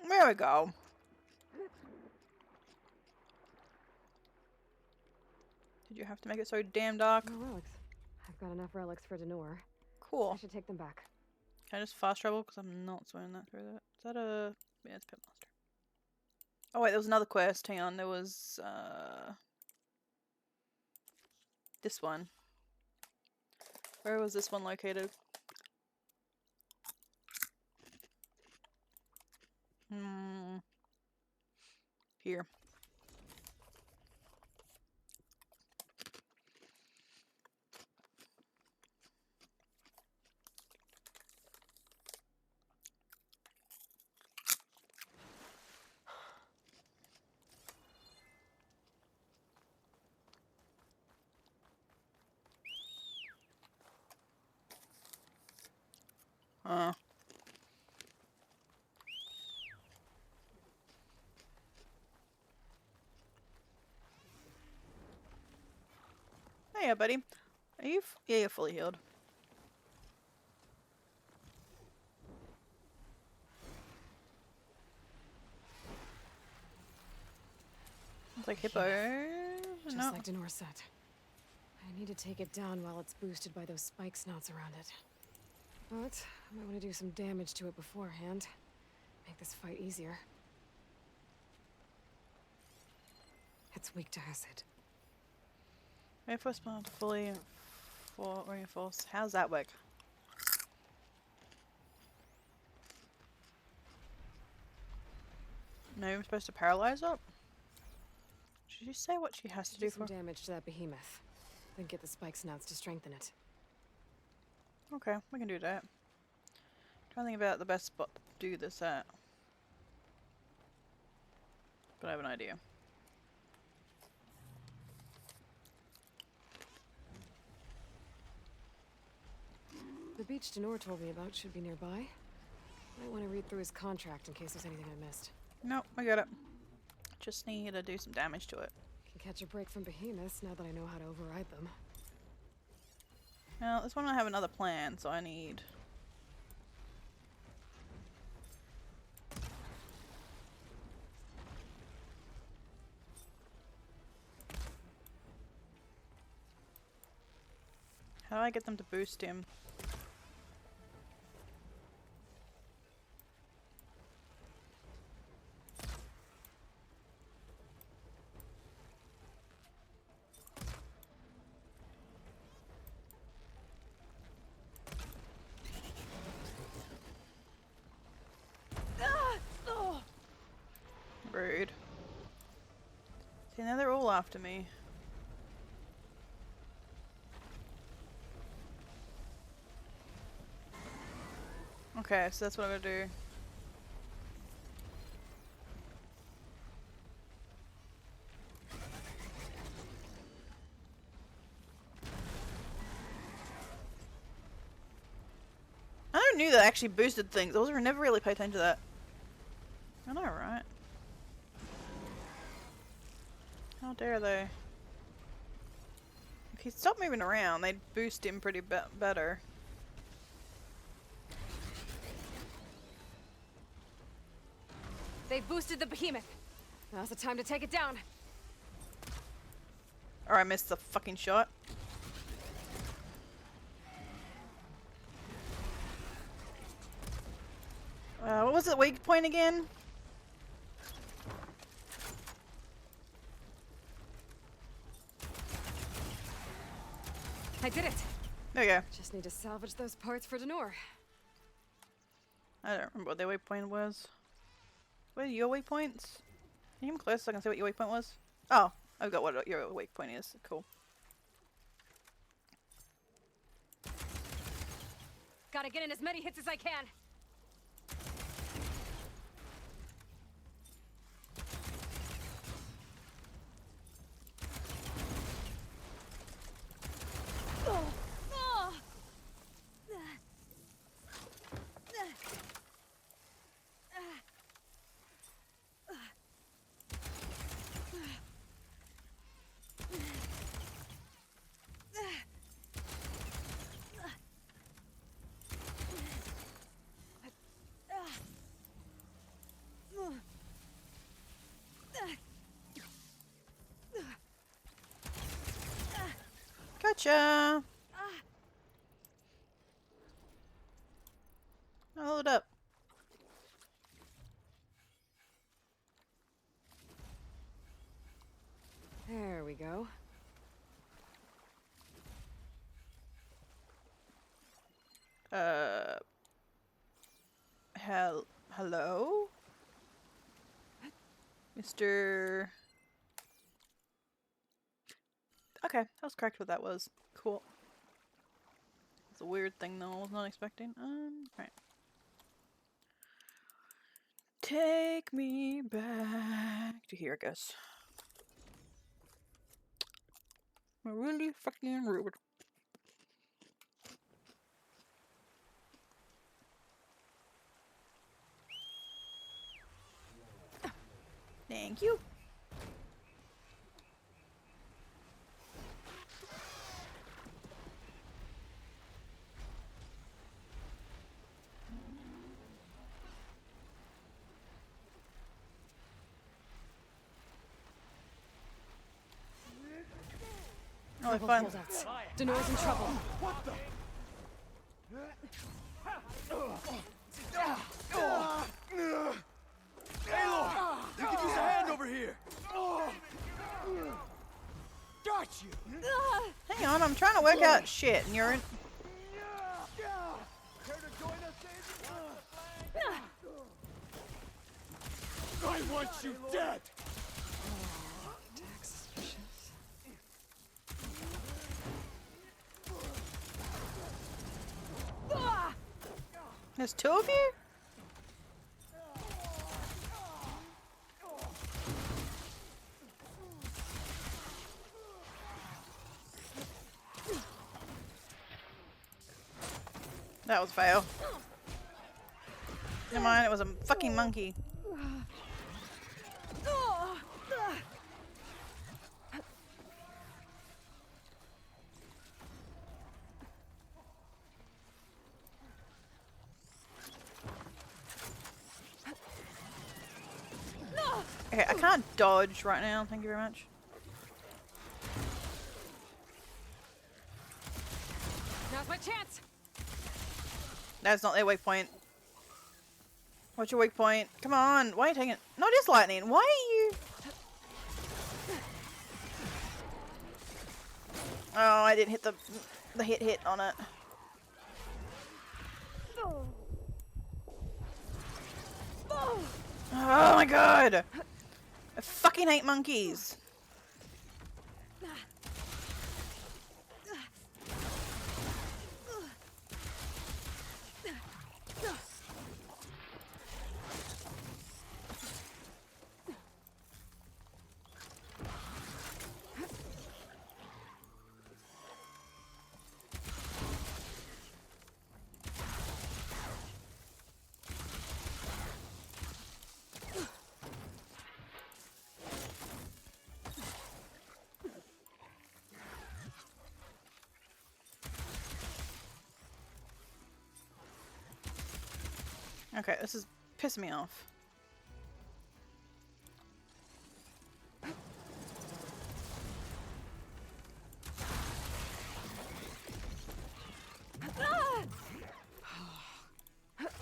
There we go. Did you have to make it so damn dark? No relics. I've got enough relics for Denor. Cool. I should take them back. Can I just fast travel? Because I'm not swimming that through that. Is that a... Yeah, it's Pitmaster. Oh wait, there was another quest. Hang on, there was... this one. Where was this one located? Here. Hey, buddy. Are you... Yeah, you're fully healed. It's like hippo. Just No. like Denor said. I need to take it down while it's boosted by those spike snouts around it. But I might want to do some damage to it beforehand. Make this fight easier. It's weak to acid. Reinforce spawn to fully reinforce. How's that work? No, I'm supposed to paralyze it? Did you say what she has to do some for? damage to that behemoth. Then get the spike snouts to strengthen it. Okay, we can do that. Trying to think about the best spot to do this at. But I have an idea. The beach Denor told me about should be nearby. Might want to read through his contract in case there's anything I missed. Nope, I got it. Just need to do some damage to it. Can catch a break from behemoths now that I know how to override them. Now, this one I have another plan, so I need... How do I get them to boost him? Rude. See, now they're all after me. Okay, so that's what I'm gonna do. I never knew that actually boosted things. I never really paid attention to that. I know, right? How dare they? If he stopped moving around, they'd boost him pretty better. They've boosted the behemoth. Now's the time to take it down. Or I missed the fucking shot. What was it? Weak point again? I did it. There you go. Just need to salvage those parts for Denor. I don't remember what their weak point was. What are your weak points? Can you come close so I can see what your weak point was? Oh, I've got what your weak point is. Cool. Gotta get in as many hits as I can. Gotcha! Hold up. There we go. Hello? Mr. Okay, that was correct what that was. Cool. It's a weird thing though, I was not expecting. Right. Take me back to here, I guess. I'm really fucking rude. Thank you. Oh, fun. Denor's in trouble. What the? Aloy! You can use a hand over here! Got you! Hang on, I'm trying to work out shit and you're in. Care to join us, I want you dead! There's two of you? That was fail. Never mind, it was a fucking monkey. Okay, I can't dodge right now, thank you very much. Now's my chance. That's not their weak point. What's your weak point? Come on, why are you taking it? No, it is lightning. Why are you? Oh, I didn't hit the hit on it. Oh my god! I fucking hate monkeys. Okay, this is pissing me off.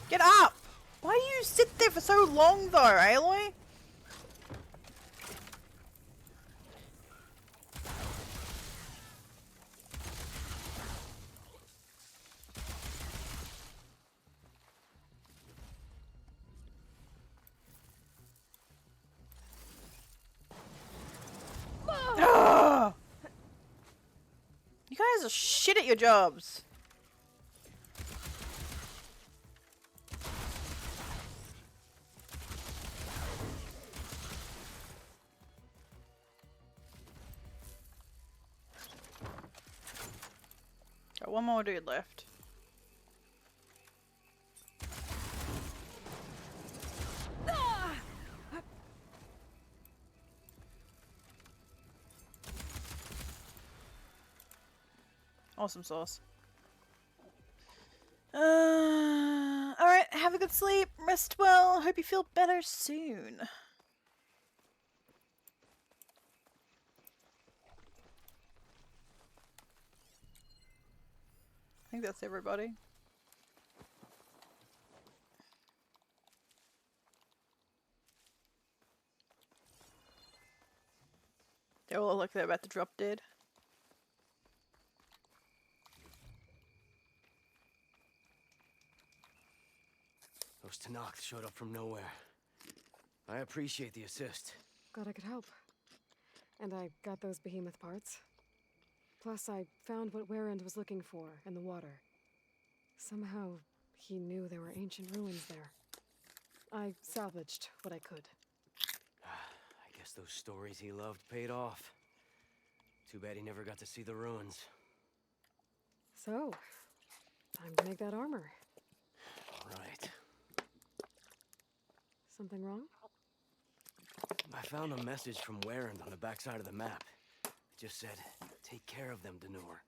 Get up! Why do you sit there for so long though, Aloy? Ugh! You guys are shit at your jobs. Got one more dude left. Awesome sauce. Alright, have a good sleep, rest well, hope you feel better soon. I think that's everybody. They all look like they're about to drop dead. Those Tanakhs showed up from nowhere. I appreciate the assist. Glad I could help. And I got those behemoth parts. Plus, I found what Warrend was looking for in the water. Somehow, he knew there were ancient ruins there. I salvaged what I could. I guess those stories he loved paid off. Too bad he never got to see the ruins. So, time to make that armor. Right. Something wrong? I found a message from Warrend on the backside of the map. It just said, take care of them, Denor.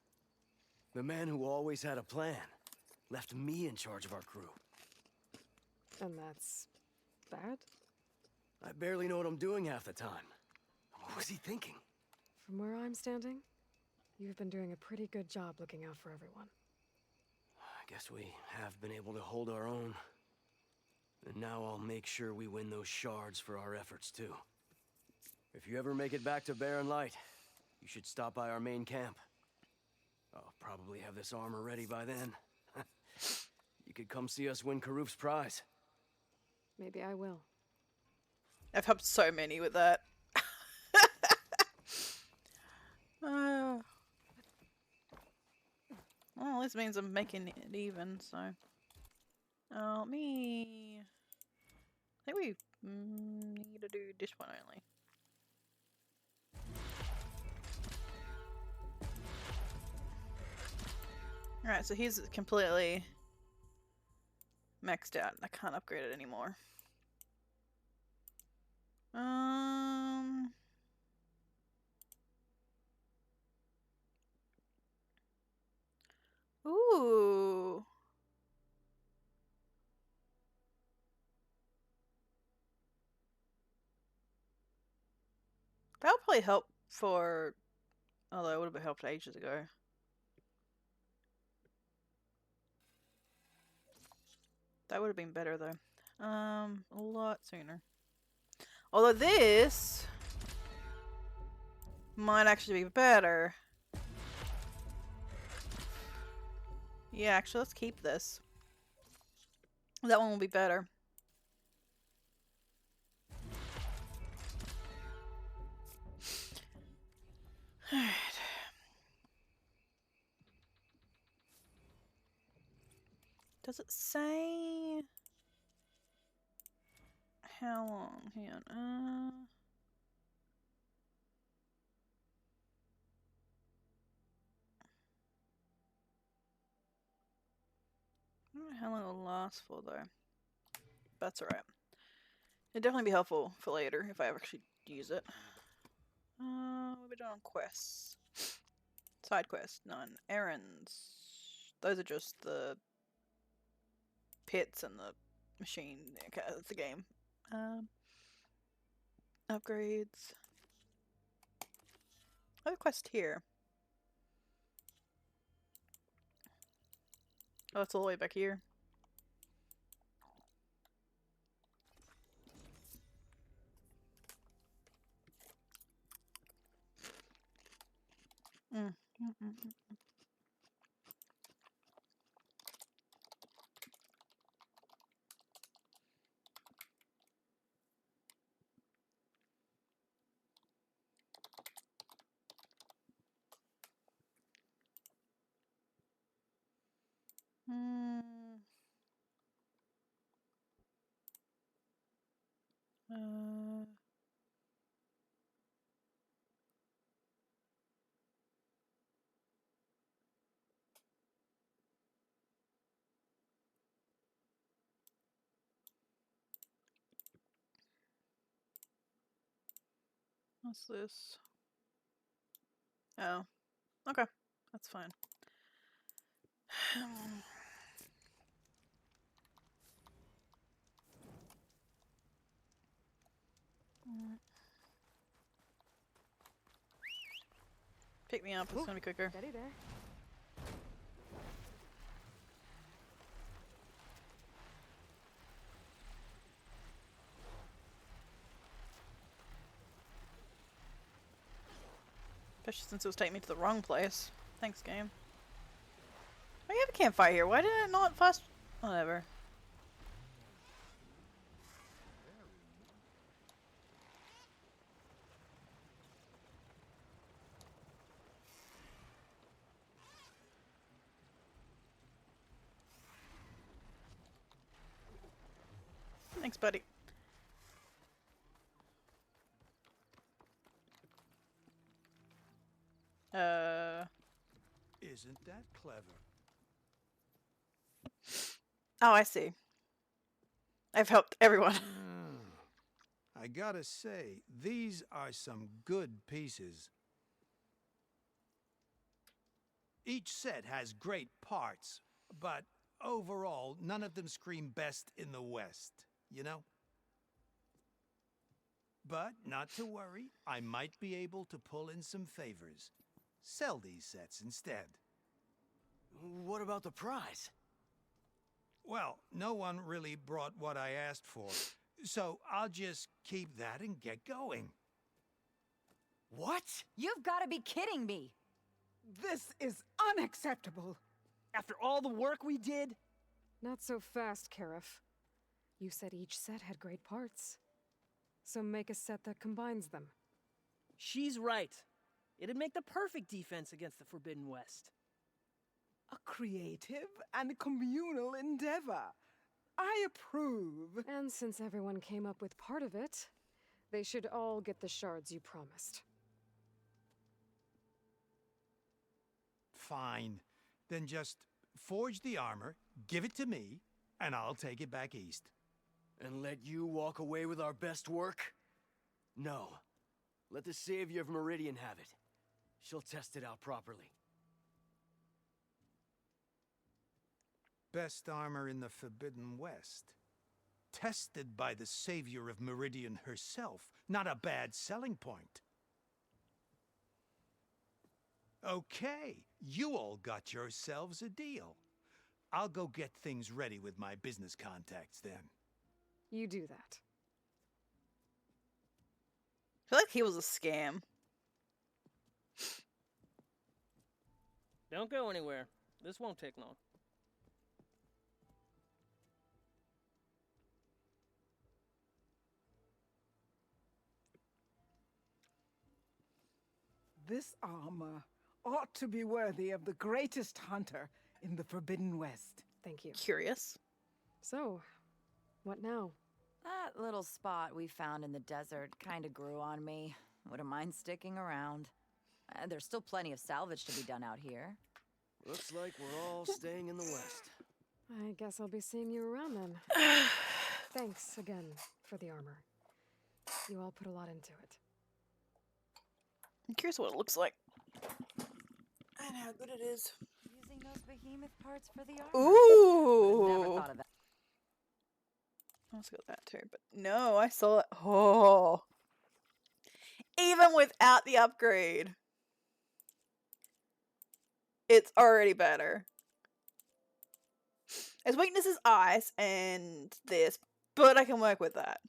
The man who always had a plan left me in charge of our crew. And that's bad? I barely know what I'm doing half the time. What was he thinking? From where I'm standing, you've been doing a pretty good job looking out for everyone. I guess we have been able to hold our own. And now I'll make sure we win those shards for our efforts, too. If you ever make it back to Barren Light, you should stop by our main camp. I'll probably have this armor ready by then. You could come see us win Karuf's prize. Maybe I will. I've helped so many with that. Well, this means I'm making it even, so... I think we need to do this one only. Alright, so he's completely maxed out and I can't upgrade it anymore. Ooh. That'll probably help for... Although it would have helped ages ago. That would have been better though. A lot sooner. Although this might actually be better. Yeah, actually let's keep this. That one will be better. Alright. Does it say how long? Hang on. I don't know how long it'll last for though. That's alright. It'd definitely be helpful for later if I ever actually use it. What are we doing on quests? Side quests, none. Errands. Those are just the pits and the machine. Okay, that's the game. Upgrades. I have a quest here. Oh, it's all the way back here. Mm. Uh, what's this? Oh, okay, that's fine. Pick me up, it's gonna be quicker. Steady there. Especially since it was taking me to the wrong place. Thanks, game. Oh, you have a campfire here. Why did it not fast? Whatever. Thanks, buddy. Isn't that clever? Oh, I see. I've helped everyone. I gotta say, these are some good pieces. Each set has great parts, but overall, none of them scream best in the West, you know? But not to worry, I might be able to pull in some favors. Sell these sets instead. What about the prize? Well, no one really brought what I asked for, so I'll just keep that and get going. What? You've got to be kidding me! This is unacceptable. After all the work we did? Not so fast, Karif. You said each set had great parts. So make a set that combines them. She's right. It'd make the perfect defense against the Forbidden West. A creative and communal endeavor. I approve. And since everyone came up with part of it, they should all get the shards you promised. Fine. Then just forge the armor, give it to me, and I'll take it back east. And let you walk away with our best work? No. Let the Savior of Meridian have it. She'll test it out properly. Best armor in the Forbidden West. Tested by the Savior of Meridian herself. Not a bad selling point. Okay, you all got yourselves a deal. I'll go get things ready with my business contacts then. You do that. I feel like he was a scam. Don't go anywhere. This won't take long. This armor ought to be worthy of the greatest hunter in the Forbidden West. Thank you. Curious. So, what now? That little spot we found in the desert kind of grew on me. Wouldn't mind sticking around. There's still plenty of salvage to be done out here. Looks like we're all staying in the West. I guess I'll be seeing you around then. Thanks again for the armor. You all put a lot into it. I'm curious what it looks like. And how good it is. Using those behemoth parts for the armor. Ooh! Never thought of that. I also got that too, but no, I saw it. Oh. Even without the upgrade, it's already better. Its weakness is ice and this, but I can work with that.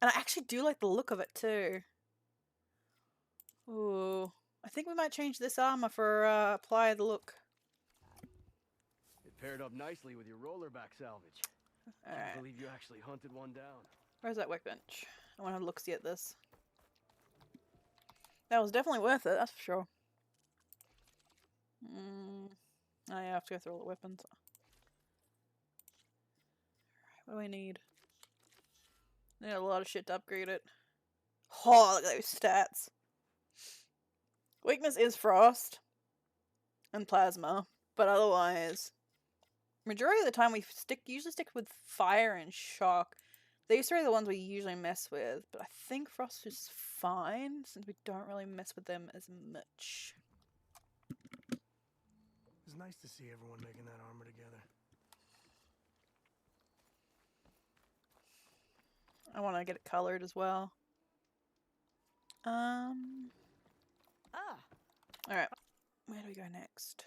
And I actually do like the look of it too. Ooh. I think we might change this armor for apply the look. It paired up nicely with your rollerback salvage. Can't believe you actually hunted one down. Where's that workbench? I want to look see at this. That was definitely worth it, that's for sure. Oh yeah, I have to go through all the weapons. What do we need? Need a lot of shit to upgrade it. Oh, look at those stats. Weakness is frost and plasma, but otherwise, majority of the time we usually stick with fire and shock. These three are the ones we usually mess with, but I think frost is fine since we don't really mess with them as much. It's nice to see everyone making that armor together. I want to get it colored as well. Alright. Where do we go next?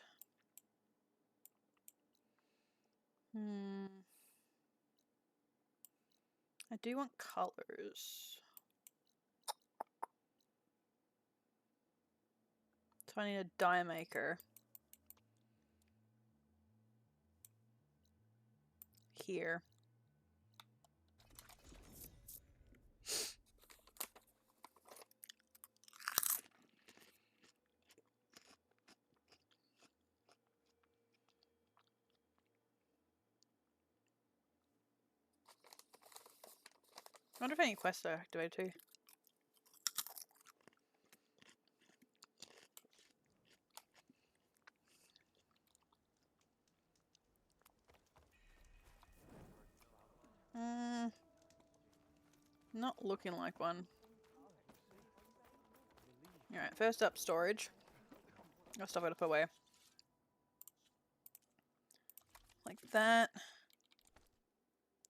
I do want colors. So I need a dye maker. Here. I wonder if any quests are activated too. Not looking like one. Alright, first up, storage. Got stuff I gotta put away. Like that.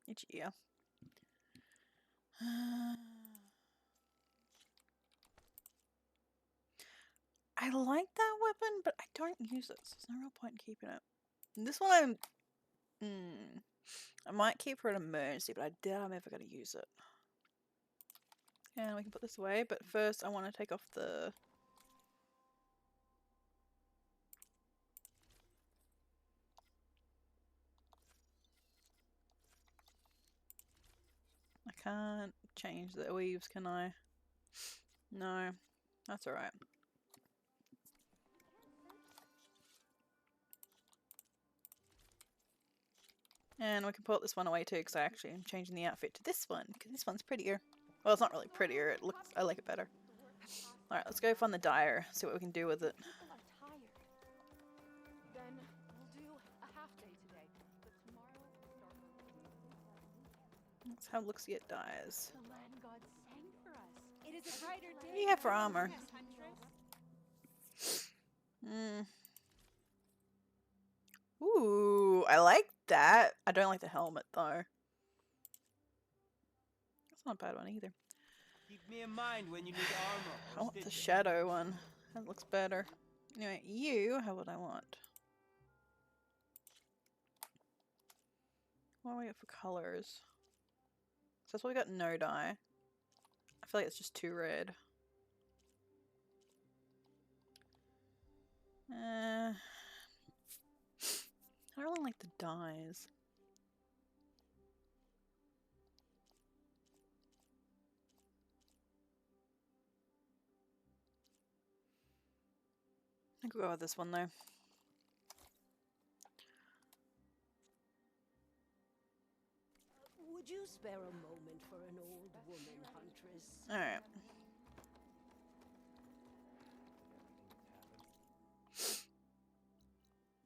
Each ear. I like that weapon, but I don't use it, so there's no real point in keeping it. And this one I might keep for an emergency, but I doubt I'm ever going to use it. And we can put this away, but first I want to take off the... I can't change the weaves, can I? No, that's alright. And we can put this one away too, because I actually am changing the outfit to this one, because this one's prettier. Well, it's not really prettier, it looks, I like it better. Alright, let's go find the dyer, see what we can do with it. Then we'll do a half day today, but tomorrow we'll start early. Let's have a look see at dyes. The land god sang for us. It is a brighter day. What do you have for armor? Ooh, I like that. I don't like the helmet though. That's not a bad one either. Keep me in mind when you need armor. I want the shadow one. That looks better. Anyway, you have what I want. What do we get for colors? So that's why we got no dye. I feel like it's just too red. I don't really like the dyes. I could go with this one though. Would you spare a moment for an old woman, Huntress? Alright.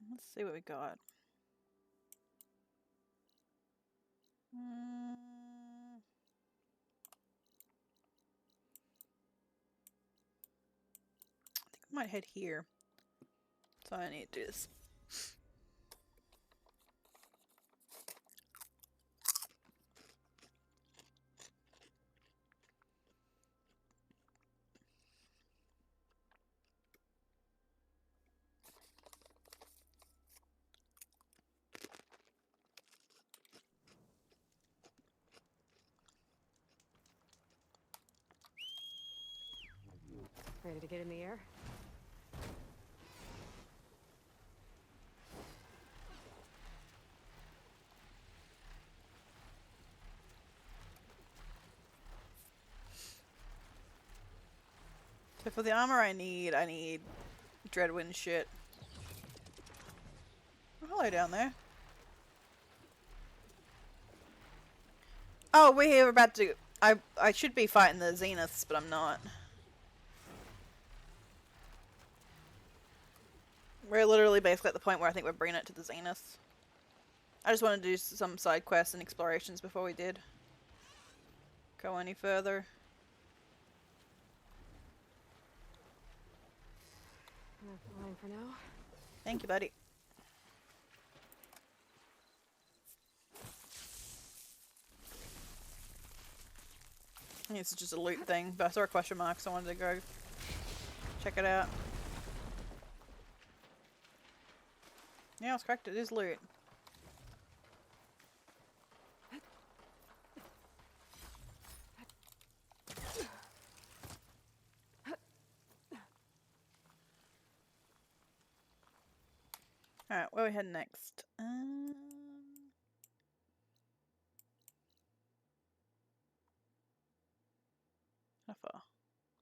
Let's see what we got. I think we might head here. So I need to do this. Ready to get in the air? So for the armor I need Dreadwind shit. Oh, hello down there. Oh, we're about to... I should be fighting the Zeniths, but I'm not. We're literally basically at the point where I think we're bringing it to the Zeniths. I just wanted to do some side quests and explorations before we did go any further. Fine for now. Thank you, buddy. I think it's just a loot thing, but I saw a question mark, so I wanted to go check it out. Yeah, I was correct. It is loot. Alright, where are we heading next? How far?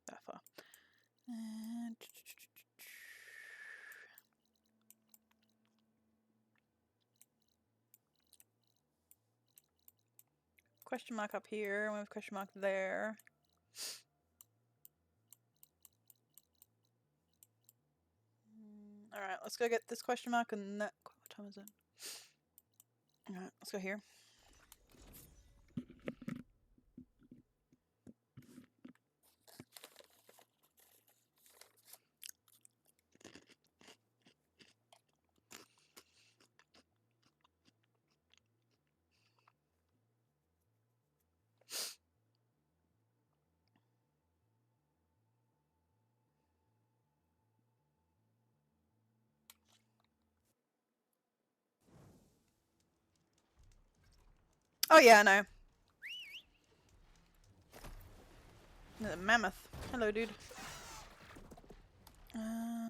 That far. Question mark up here, and we have question mark there. Alright, let's go get this question mark and that. What time is it? Alright, let's go here. Oh yeah, I know. The mammoth. Hello, dude. I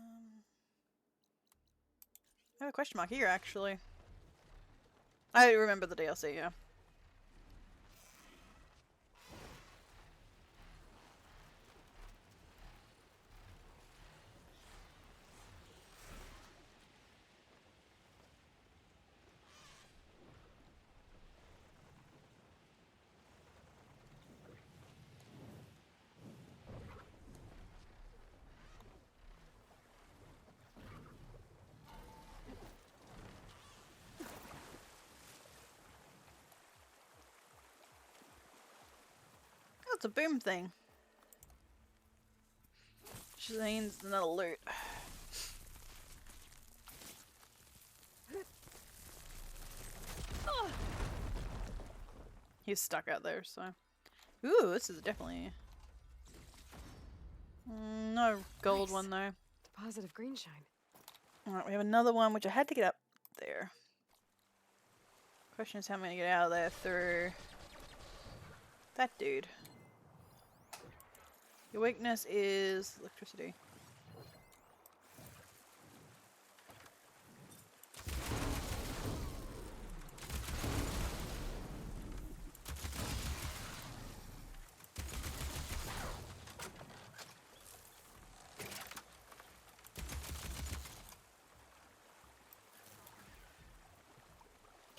have a question mark here, actually. I remember the DLC, yeah. Oh, it's a boom thing. Which means another loot. He's stuck out there, so. Ooh, this is definitely. No gold one though. Deposit of green shine. Alright, we have another one which I had to get up there. Question is how I'm gonna get out of there through that dude. Your weakness is electricity.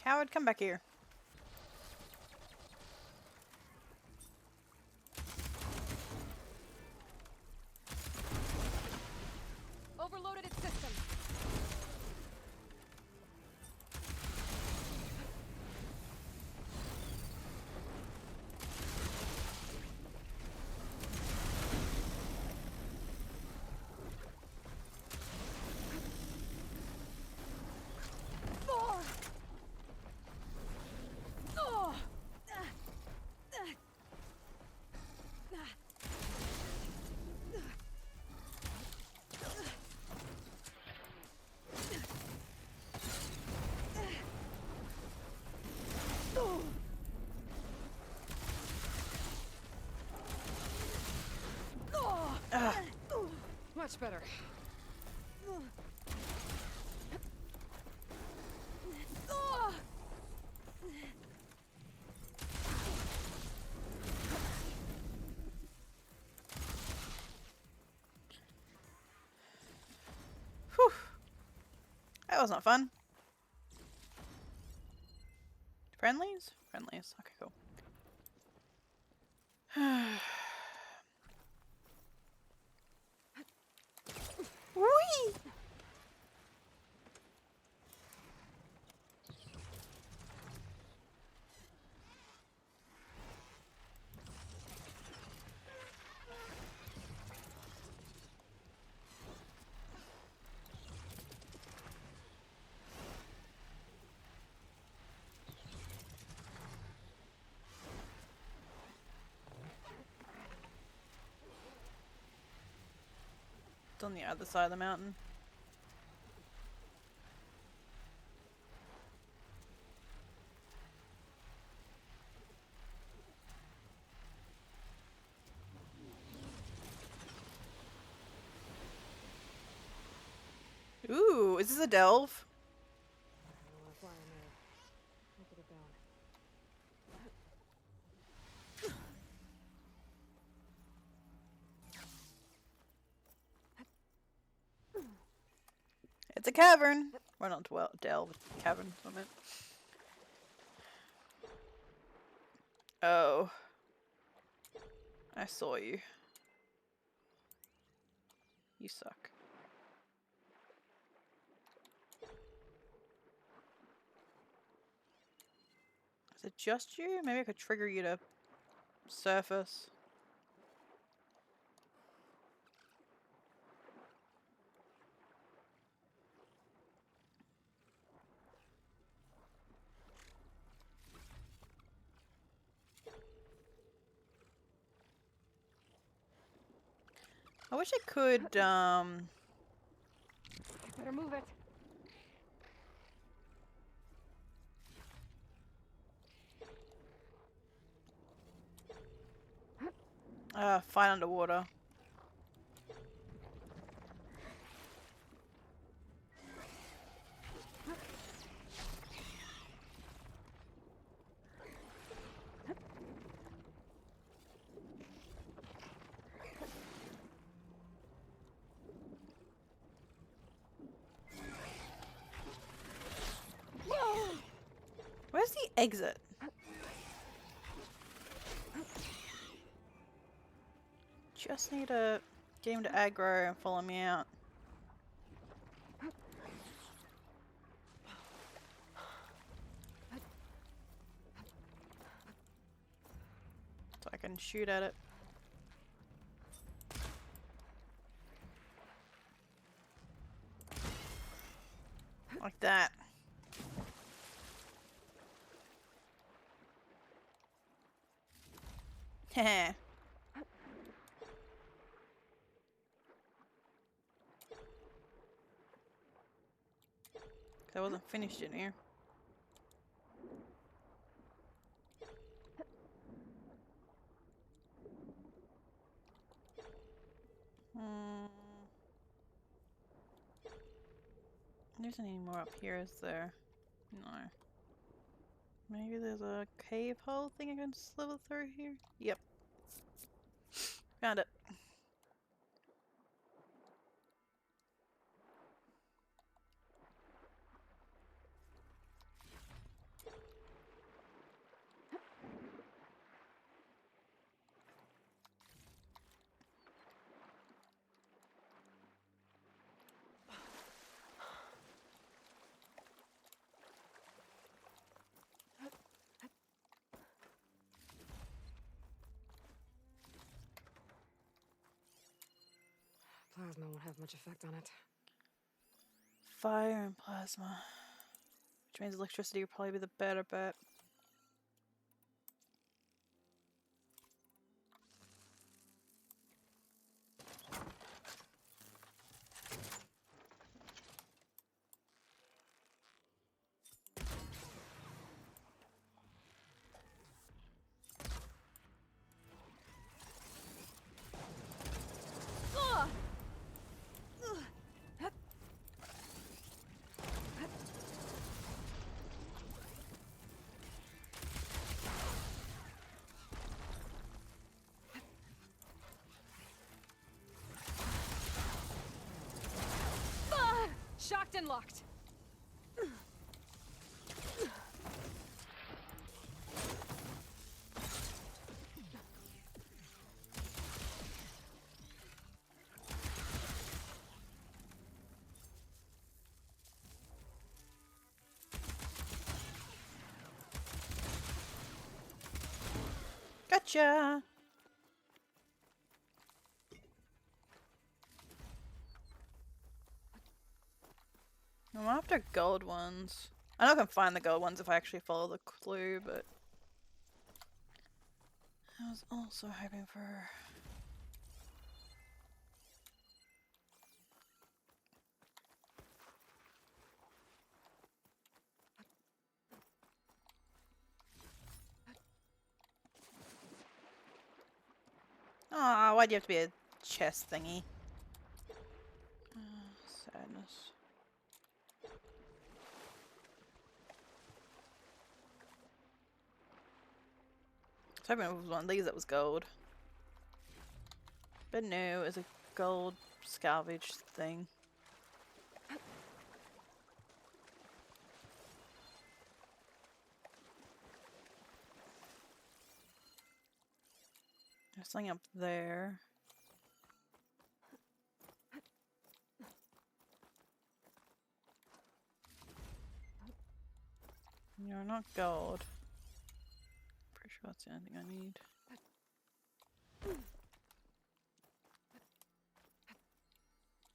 Coward, come back here. Overloaded its system. Much better. Whew. That was not fun. Friendlies? Friendlies. Okay, cool. Whee! It's on the other side of the mountain. Ooh, is this a delve? It's a cavern. Or not delve, cavern, I meant. Oh. I saw you. You suck. Is it just you? Maybe I could trigger you to surface. I wish I could, Better move it. fight underwater. Where's the exit? Just need to get him to aggro and follow me out. So I can shoot at it. Like that. Heh. I wasn't finished in here. There isn't any more up here, is there? No. Maybe there's a cave hole thing I can slither through here? Yep. Found it. Plasma won't have much effect on it. Fire and plasma. Which means electricity would probably be the better bet. Locked and locked. Gotcha. I'm after gold ones. I know I can find the gold ones if I actually follow the clue, but I was also hoping for. Aw, why'd you have to be a chest thingy? Sadness. I was hoping it was one of these that was gold. But no, it's a gold salvage thing. There's something up there. You're not gold. Pretty sure that's the only thing I need.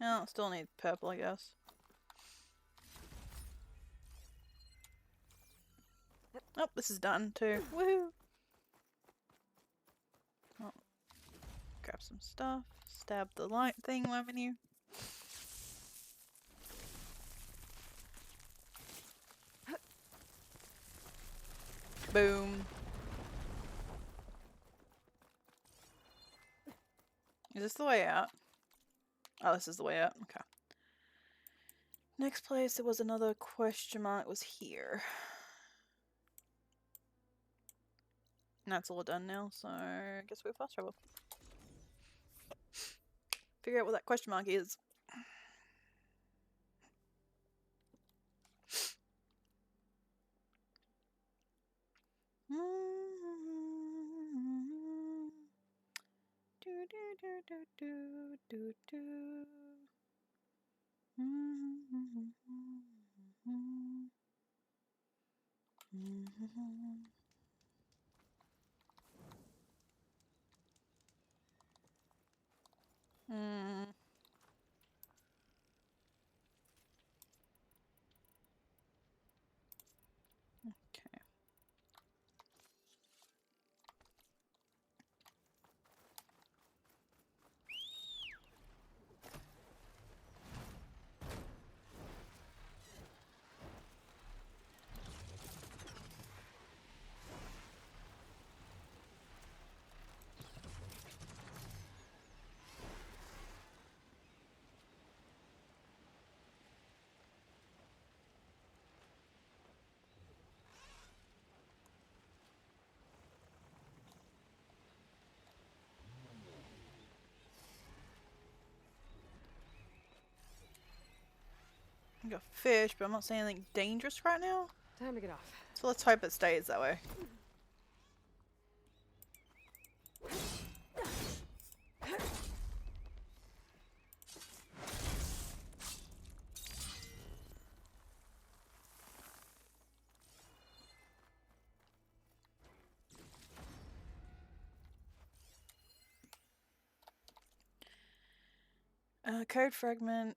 Oh, still need purple, I guess. Oh, this is done too. Woohoo! Oh, grab some stuff. Stab the light thing, haven't you? Boom. Is this the way out? Oh, this is the way out. Okay. Next place, there was another question mark. Was here. And that's all done now, so I guess we're fast travel. Figure out what that question mark is. Okay. I got fish, but I'm not seeing anything dangerous right now. Time to get off. So let's hope it stays that way. Code fragment.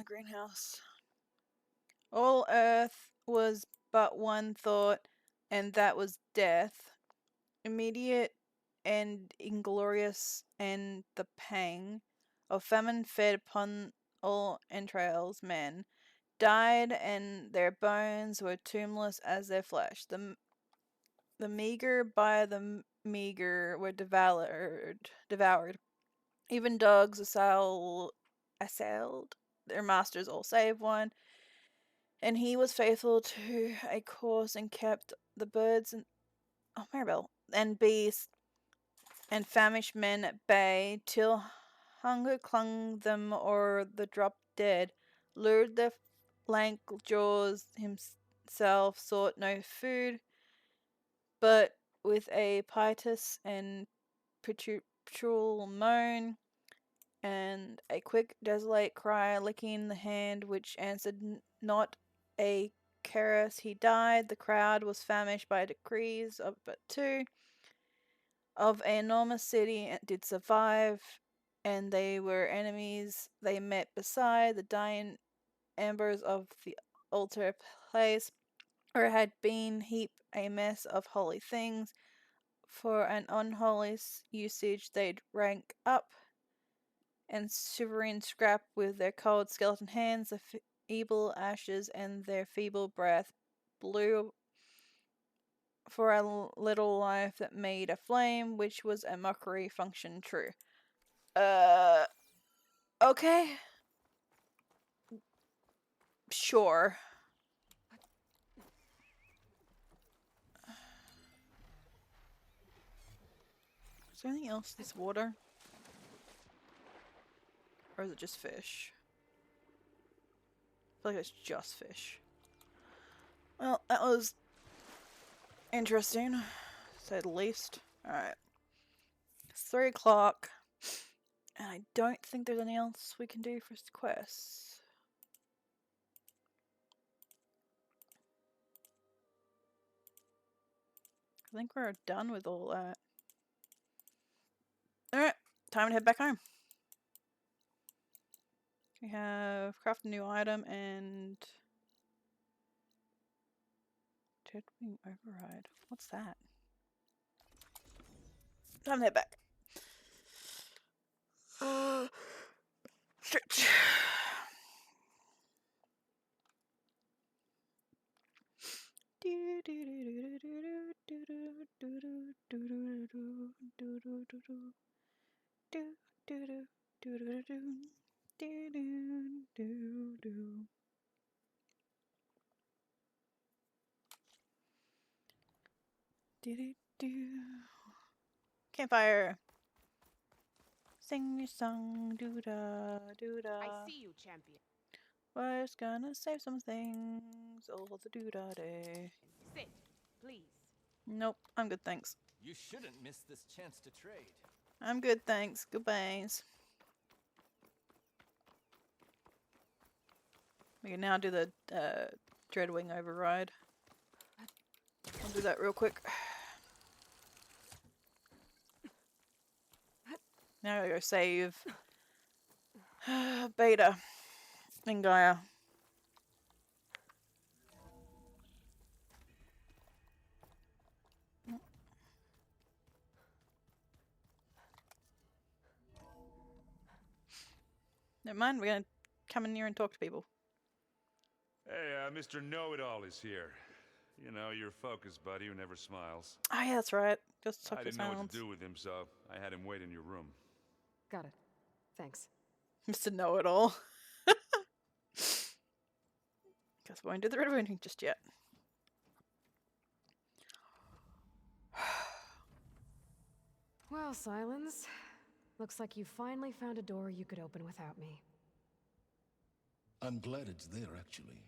Greenhouse. All Earth was but one thought, and that was death. Immediate and inglorious, and the pang of famine fed upon all entrails. Men died, and their bones were tombless as their flesh. The meager by the meager were devoured. Even dogs assailed their masters, all save one. And he was faithful to a course and kept the birds and Maribel and beasts and famished men at bay till hunger clung them or the drop dead. lured their lank jaws himself, sought no food, but with a piteous and petulant moan, and a quick, desolate cry, licking the hand which answered not a caress, he died. The crowd was famished by decrees of but two. Of an enormous city and did survive, and they were enemies. They met beside the dying embers of the altar place, where had been heaped a mess of holy things. For an unholy usage they'd rank up, and shivering scrap with their cold skeleton hands the feeble ashes, and their feeble breath blew for a little life that made a flame, which was a mockery function true. Okay. Sure. Is there anything else in this water? Or is it just fish? I feel like it's just fish. Well, that was interesting, to say the least. Alright. It's 3 o'clock. And I don't think there's anything else we can do for quests. I think we're done with all that. Alright, time to head back home. We have craft a new item and Jetwing override. What's that? Time to head back. Stretch. Campfire. Sing your song, doo da, doo da. I see you, champion. We're just gonna save some things all the doo da day. Sit, please. Nope, I'm good, thanks. You shouldn't miss this chance to trade. I'm good, thanks. Goodbyes. We can now do the Dreadwing override. I'll do that real quick. Now I gotta go save Beta and Gaia. Never mind, we're gonna come in here and talk to people. Hey, Mr. Know-It-All is here. You know, your focus buddy who never smiles. Oh yeah, that's right. Just talk I to didn't know what silence. to do with him, so I had him wait in your room. Got it. Thanks. Mr. Know-It-All. Guess we won't do the red wounding just yet. Well, Silence. Looks like you finally found a door you could open without me. I'm glad it's there, actually.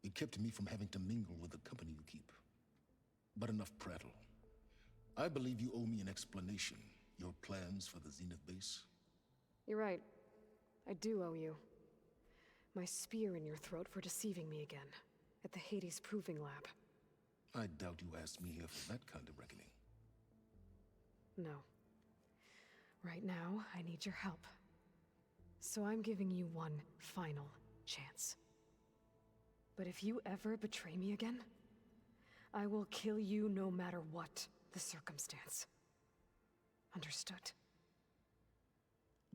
It kept me from having to mingle with the company you keep. But enough prattle. I believe you owe me an explanation. Your plans for the Zenith base? You're right. I do owe you. My spear in your throat for deceiving me again. At the Hades Proving Lab. I doubt you asked me here for that kind of reckoning. No. Right now, I need your help. So I'm giving you one final chance. But if you ever betray me again, I will kill you no matter what the circumstance. Understood?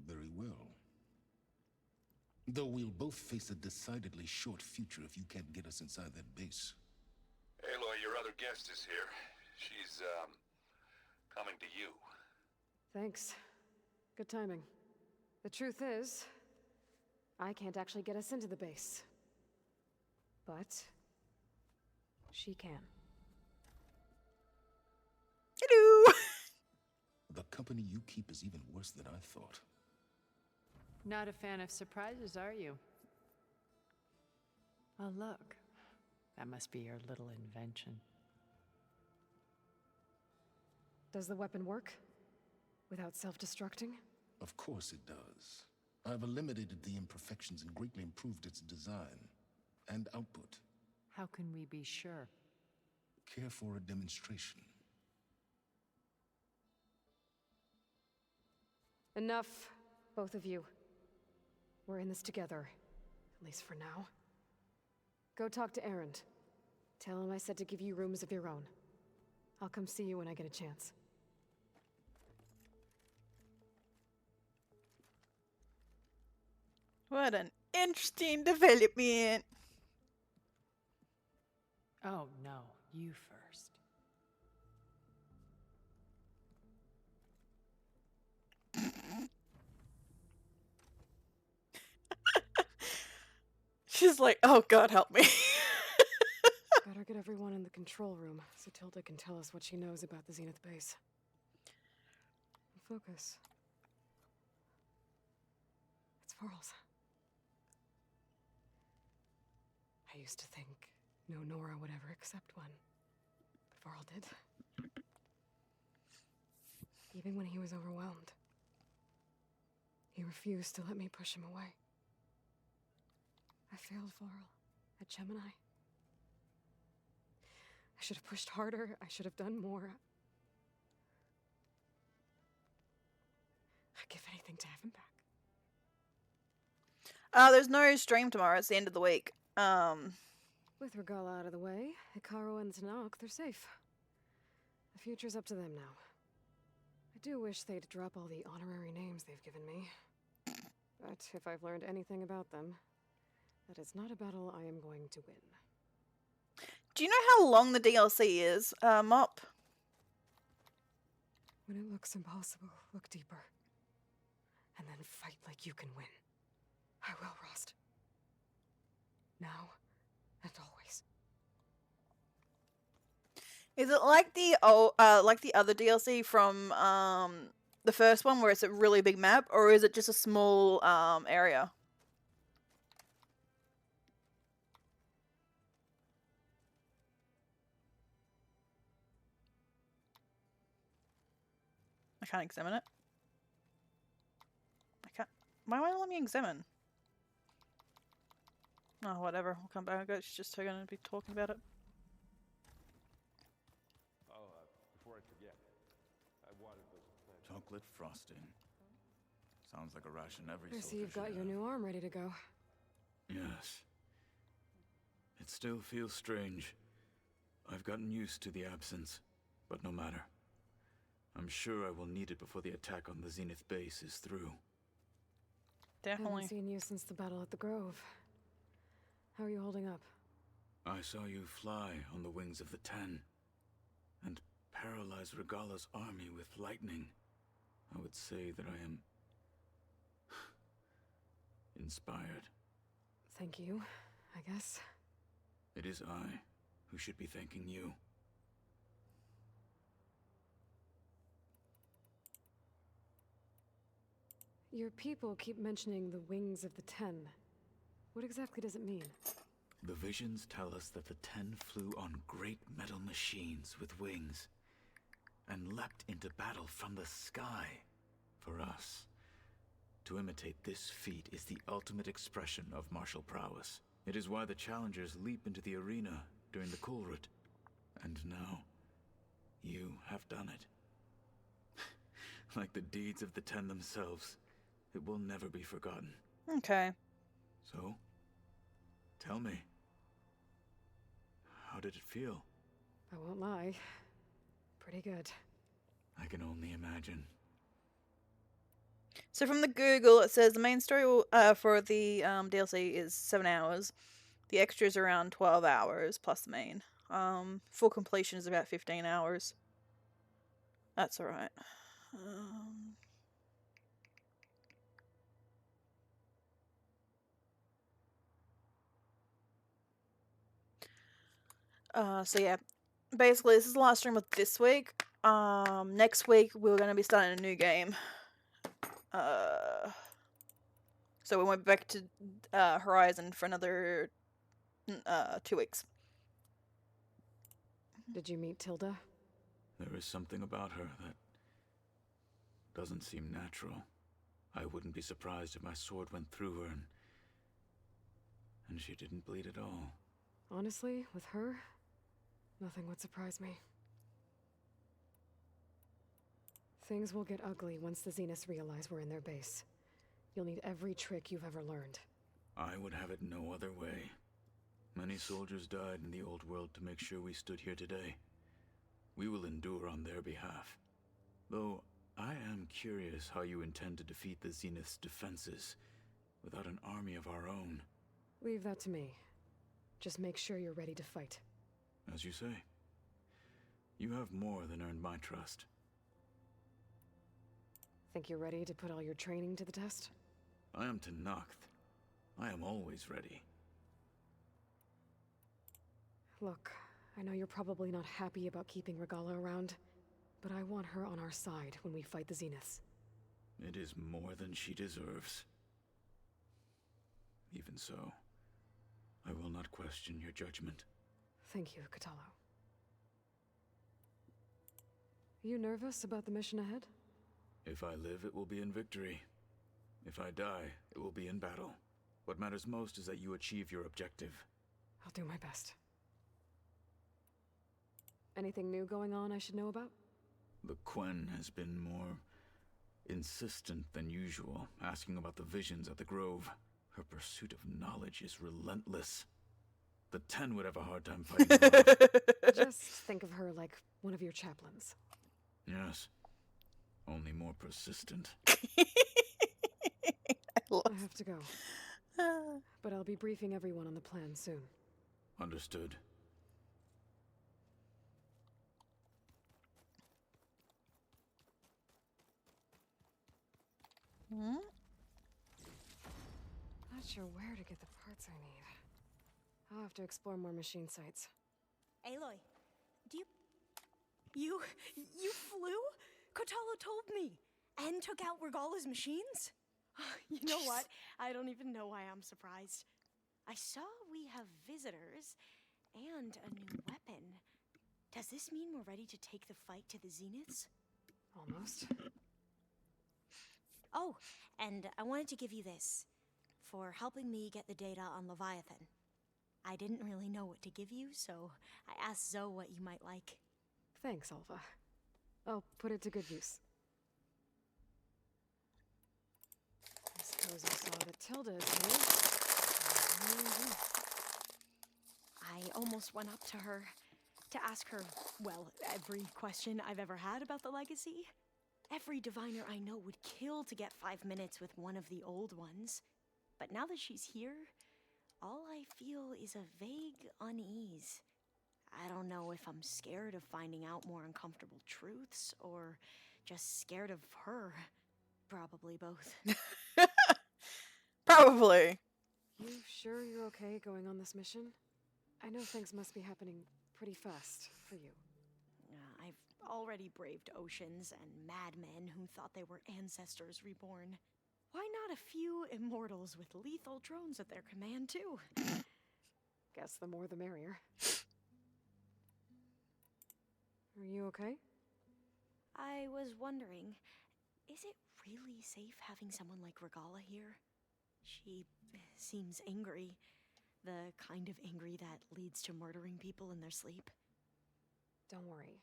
Very well. Though we'll both face a decidedly short future if you can't get us inside that base. Aloy, your other guest is here. She's, coming to you. Thanks. Good timing. The truth is, I can't actually get us into the base. But she can. Hello! The company you keep is even worse than I thought. Not a fan of surprises, are you? Oh, look. That must be your little invention. Does the weapon work? Without self-destructing? Of course it does. I've eliminated the imperfections and greatly improved its design and output. How can we be sure? Care for a demonstration? Enough, both of you. We're in this together, at least for now. Go talk to Erend. Tell him I said to give you rooms of your own. I'll come see you when I get a chance. What an interesting development. Oh, no. You first. She's like, oh god, help me. Better get everyone in the control room so Tilda can tell us what she knows about the Zenith base. Focus. It's Varl's. I used to think no Nora would ever accept one, but Varl did. Even when he was overwhelmed. He refused to let me push him away. I failed Varl at Gemini. I should have pushed harder. I should have done more. I'd give anything to have him back. There's no stream tomorrow. It's the end of the week. With Regalla out of the way, Hikaru and Tanakh, they're safe. The future's up to them now. I do wish they'd drop all the honorary names they've given me. But if I've learned anything about them, that is not a battle I am going to win. Do you know how long the DLC is, Mop? When it looks impossible, look deeper. And then fight like you can win. I will, Rost. Now and always. Is it like the other DLC from the first one, where it's a really big map, or is it just a small area? I can't examine it. I can't. Why won't it let me examine? Oh, whatever. We'll come back. She's just going to be talking about it. Oh, before I forget, I wanted those chocolate frosting. Sounds like a ration every I soldier see you've got should your have. new arm ready to go. Yes. It still feels strange. I've gotten used to the absence, but no matter. I'm sure I will need it before the attack on the Zenith base is through. Definitely. Haven't seen you since the battle at the Grove. How are you holding up? I saw you fly on the wings of the Ten, and paralyze Regalla's army with lightning. I would say that I am inspired. Thank you, I guess. It is I who should be thanking you. Your people keep mentioning the wings of the Ten. What exactly does it mean? The visions tell us that the Ten flew on great metal machines with wings, and leapt into battle from the sky. For us, to imitate this feat is the ultimate expression of martial prowess. It is why the challengers leap into the arena during the Kulrut. And now, you have done it. Like the deeds of the Ten themselves, it will never be forgotten. Okay. So, tell me, how did it feel? I won't lie. Pretty good. I can only imagine. So from the Google, it says the main story for the DLC is 7 hours. The extra is around 12 hours plus the main. Full completion is about 15 hours. That's alright. So yeah, basically this is the last stream of this week. Next week we're going to be starting a new game. So we went back to Horizon for another 2 weeks. Did you meet Tilda? There is something about her that doesn't seem natural. I wouldn't be surprised if my sword went through her and she didn't bleed at all. Honestly, with her, nothing would surprise me. Things will get ugly once the Zeniths realize we're in their base. You'll need every trick you've ever learned. I would have it no other way. Many soldiers died in the old world to make sure we stood here today. We will endure on their behalf. Though, I am curious how you intend to defeat the Zenith's defenses without an army of our own. Leave that to me. Just make sure you're ready to fight. As you say. You have more than earned my trust. Think you're ready to put all your training to the test? I am Tenakth. I am always ready. Look, I know you're probably not happy about keeping Regalla around, but I want her on our side when we fight the Zeniths. It is more than she deserves. Even so, I will not question your judgment. Thank you, Kotallo. You nervous about the mission ahead? If I live, it will be in victory. If I die, it will be in battle. What matters most is that you achieve your objective. I'll do my best. Anything new going on I should know about? The Quen has been more insistent than usual, asking about the visions at the Grove. Her pursuit of knowledge is relentless. The 10 would have a hard time fighting her off. Just think of her like one of your chaplains. Yes. Only more persistent. I have to go. But I'll be briefing everyone on the plan soon. Understood. Not sure where to get the parts I need. I'll have to explore more machine sites. Aloy, You flew? Kotallo told me. And took out Regalla's machines? You know what? I don't even know why I'm surprised. I saw we have visitors and a new weapon. Does this mean we're ready to take the fight to the Zeniths? Almost. Oh, and I wanted to give you this for helping me get the data on Leviathan. I didn't really know what to give you, so I asked Zoe what you might like. Thanks, Alva. I'll put it to good use. I suppose you saw that Tilda is here. I almost went up to her to ask her, well, every question I've ever had about the legacy. Every diviner I know would kill to get 5 minutes with one of the old ones. But now that she's here, all I feel is a vague unease. I don't know if I'm scared of finding out more uncomfortable truths, or just scared of her. Probably both. Probably. You sure you're okay going on this mission? I know things must be happening pretty fast for you. I've already braved oceans and madmen who thought they were ancestors reborn. Why not a few immortals with lethal drones at their command, too? Guess the more the merrier. Are you okay? I was wondering, is it really safe having someone like Regalla here? She seems angry. The kind of angry that leads to murdering people in their sleep. Don't worry.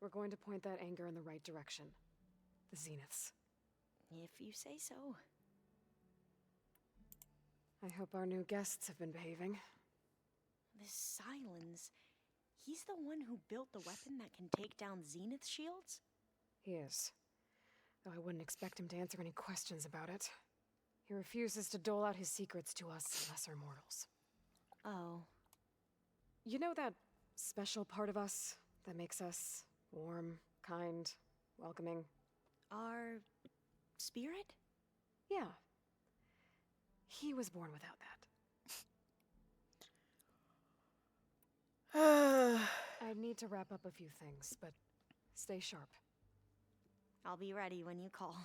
We're going to point that anger in the right direction. The Zeniths. If you say so. I hope our new guests have been behaving. This Silence, he's the one who built the weapon that can take down Zenith shields? He is. Though I wouldn't expect him to answer any questions about it. He refuses to dole out his secrets to us lesser mortals. Oh. You know that special part of us that makes us warm, kind, welcoming? Our spirit? Yeah. He was born without that. I need to wrap up a few things, but stay sharp. I'll be ready when you call.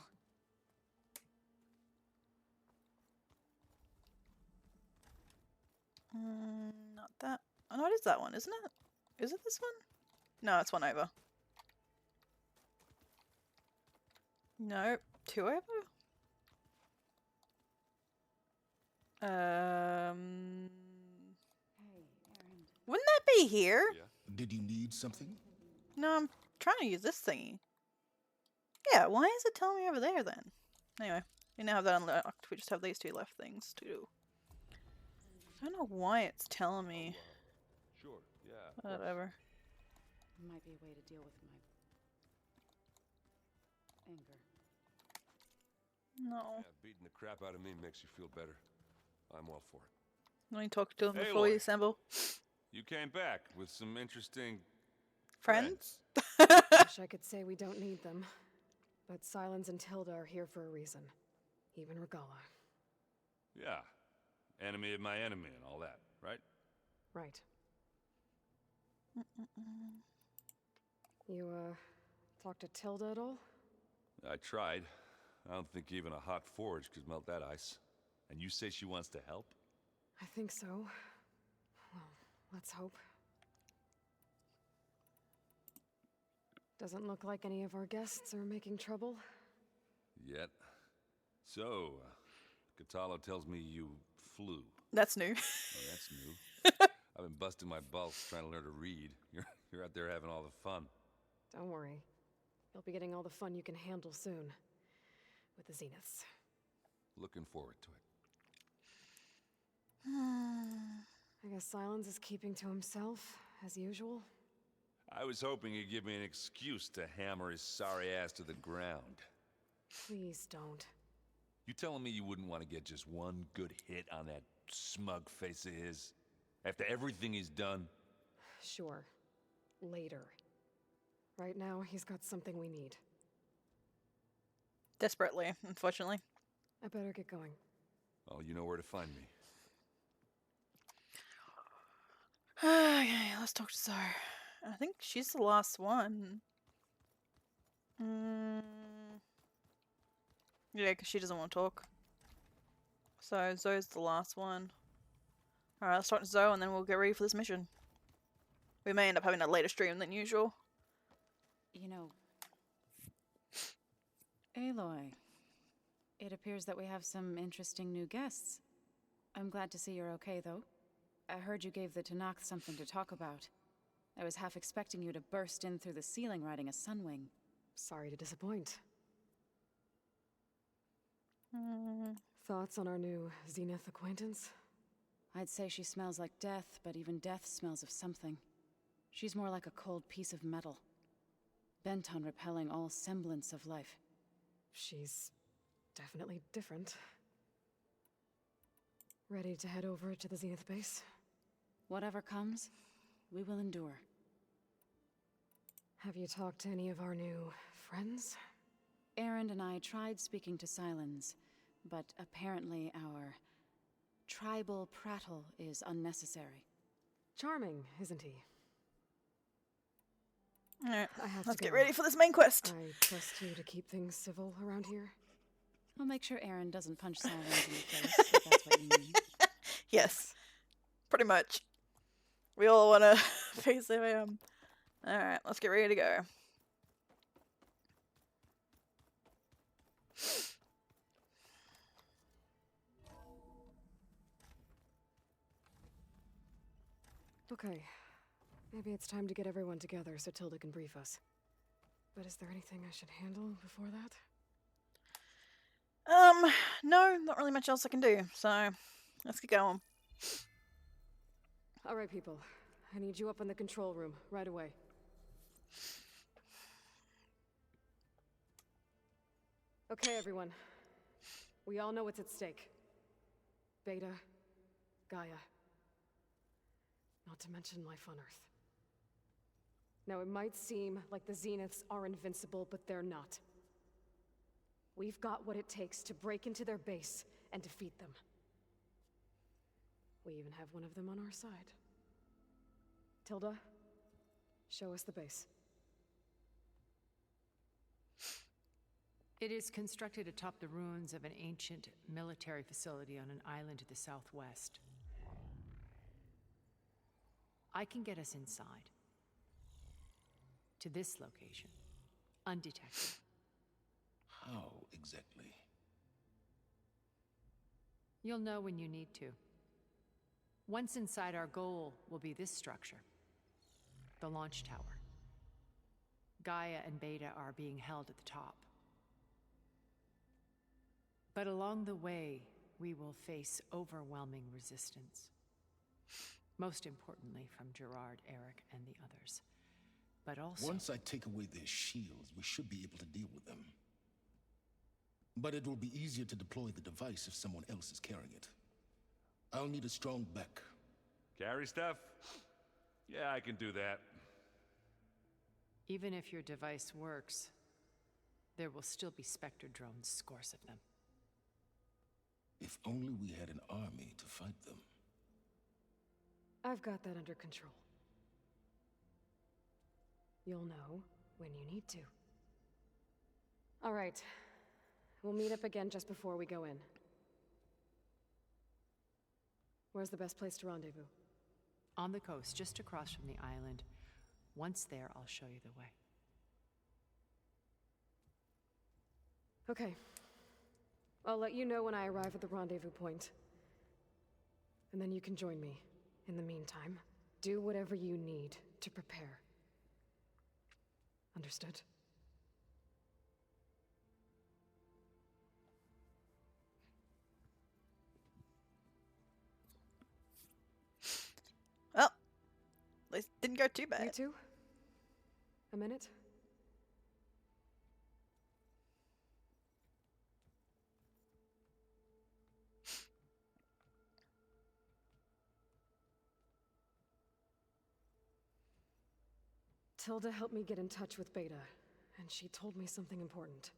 That. Oh no, it is that one, isn't it? Is it this one? No, it's one over. No, two over? Wouldn't that be here? Did you need something? No, I'm trying to use this thingy. Yeah, why is it telling me over there then? Anyway, we now have that unlocked. We just have these two left things to do. I don't know why it's telling me. Sure, yeah. Whatever. Might be a way to deal with my anger. No. Yeah, beating the crap out of me makes you feel better. I'm all for it. Let me talk to them Hey, before we Lloyd. assemble. You came back with some interesting Friends? Wish I could say we don't need them. But Silence and Tilda are here for a reason. Even Regalla. Yeah. Enemy of my enemy and all that, right? Right. You, talked to Tilda at all? I tried. I don't think even a hot forge could melt that ice. And you say she wants to help? I think so. Well, let's hope. Doesn't look like any of our guests are making trouble. Yet. So, Katalo tells me you flew. That's new. Oh, that's new. I've been busting my balls trying to learn to read. You're out there having all the fun. Don't worry. You'll be getting all the fun you can handle soon. With the Zeniths. Looking forward to it. I guess Silence is keeping to himself, as usual. I was hoping he'd give me an excuse to hammer his sorry ass to the ground. Please don't. You telling me you wouldn't want to get just one good hit on that smug face of his? After everything he's done? Sure. Later. Right now, he's got something we need. Desperately, unfortunately. I better get going. Oh, you know where to find me. Okay, let's talk to Zoe. I think she's the last one. Yeah, because she doesn't want to talk. So Zoe's the last one. Alright, let's talk to Zoe and then we'll get ready for this mission. We may end up having a later stream than usual. You know, Aloy, it appears that we have some interesting new guests. I'm glad to see you're okay, though. I heard you gave the Tanakh something to talk about. I was half expecting you to burst in through the ceiling riding a sunwing. Sorry to disappoint. Thoughts on our new Zenith acquaintance? I'd say she smells like death, but even death smells of something. She's more like a cold piece of metal, bent on repelling all semblance of life. She's definitely different. Ready to head over to the Zenith base? Whatever comes, we will endure. Have you talked to any of our new friends? Erend and I tried speaking to Silence, but apparently our tribal prattle is unnecessary. Charming, isn't he? Alright, Let's let's get ready for this main quest. I trust you to keep things civil around here. I'll make sure Erend doesn't punch Silence in the face, if that's what you mean. Yes, pretty much. We all want to face him. Alright, let's get ready to go. Okay. Maybe it's time to get everyone together so Tilda can brief us. But is there anything I should handle before that? No, not really much else I can do, so let's get going. Alright, people. I need you up in the control room, right away. Okay, everyone. We all know what's at stake. Beta, Gaia. Not to mention life on Earth. Now, it might seem like the Zeniths are invincible, but they're not. We've got what it takes to break into their base and defeat them. We even have one of them on our side. Tilda, show us the base. It is constructed atop the ruins of an ancient military facility on an island to the southwest. I can get us inside. To this location. Undetected. How exactly? You'll know when you need to. Once inside, our goal will be this structure. The launch tower. Gaia and Beta are being held at the top. But along the way, we will face overwhelming resistance. Most importantly, from Gerard, Eric, and the others. But also... Once I take away their shields, we should be able to deal with them. But it will be easier to deploy the device if someone else is carrying it. I'll need a strong back. Carry stuff? Yeah, I can do that. Even if your device works, there will still be Spectre drones, scores of them. If only we had an army to fight them. I've got that under control. You'll know when you need to. All right. We'll meet up again just before we go in. Where's the best place to rendezvous? On the coast, just across from the island. Once there, I'll show you the way. Okay. I'll let you know when I arrive at the rendezvous point. And then you can join me. In the meantime, do whatever you need to prepare. Understood? Well, at least didn't go too bad. You two? A minute? Tilda helped me get in touch with Beta, and she told me something important.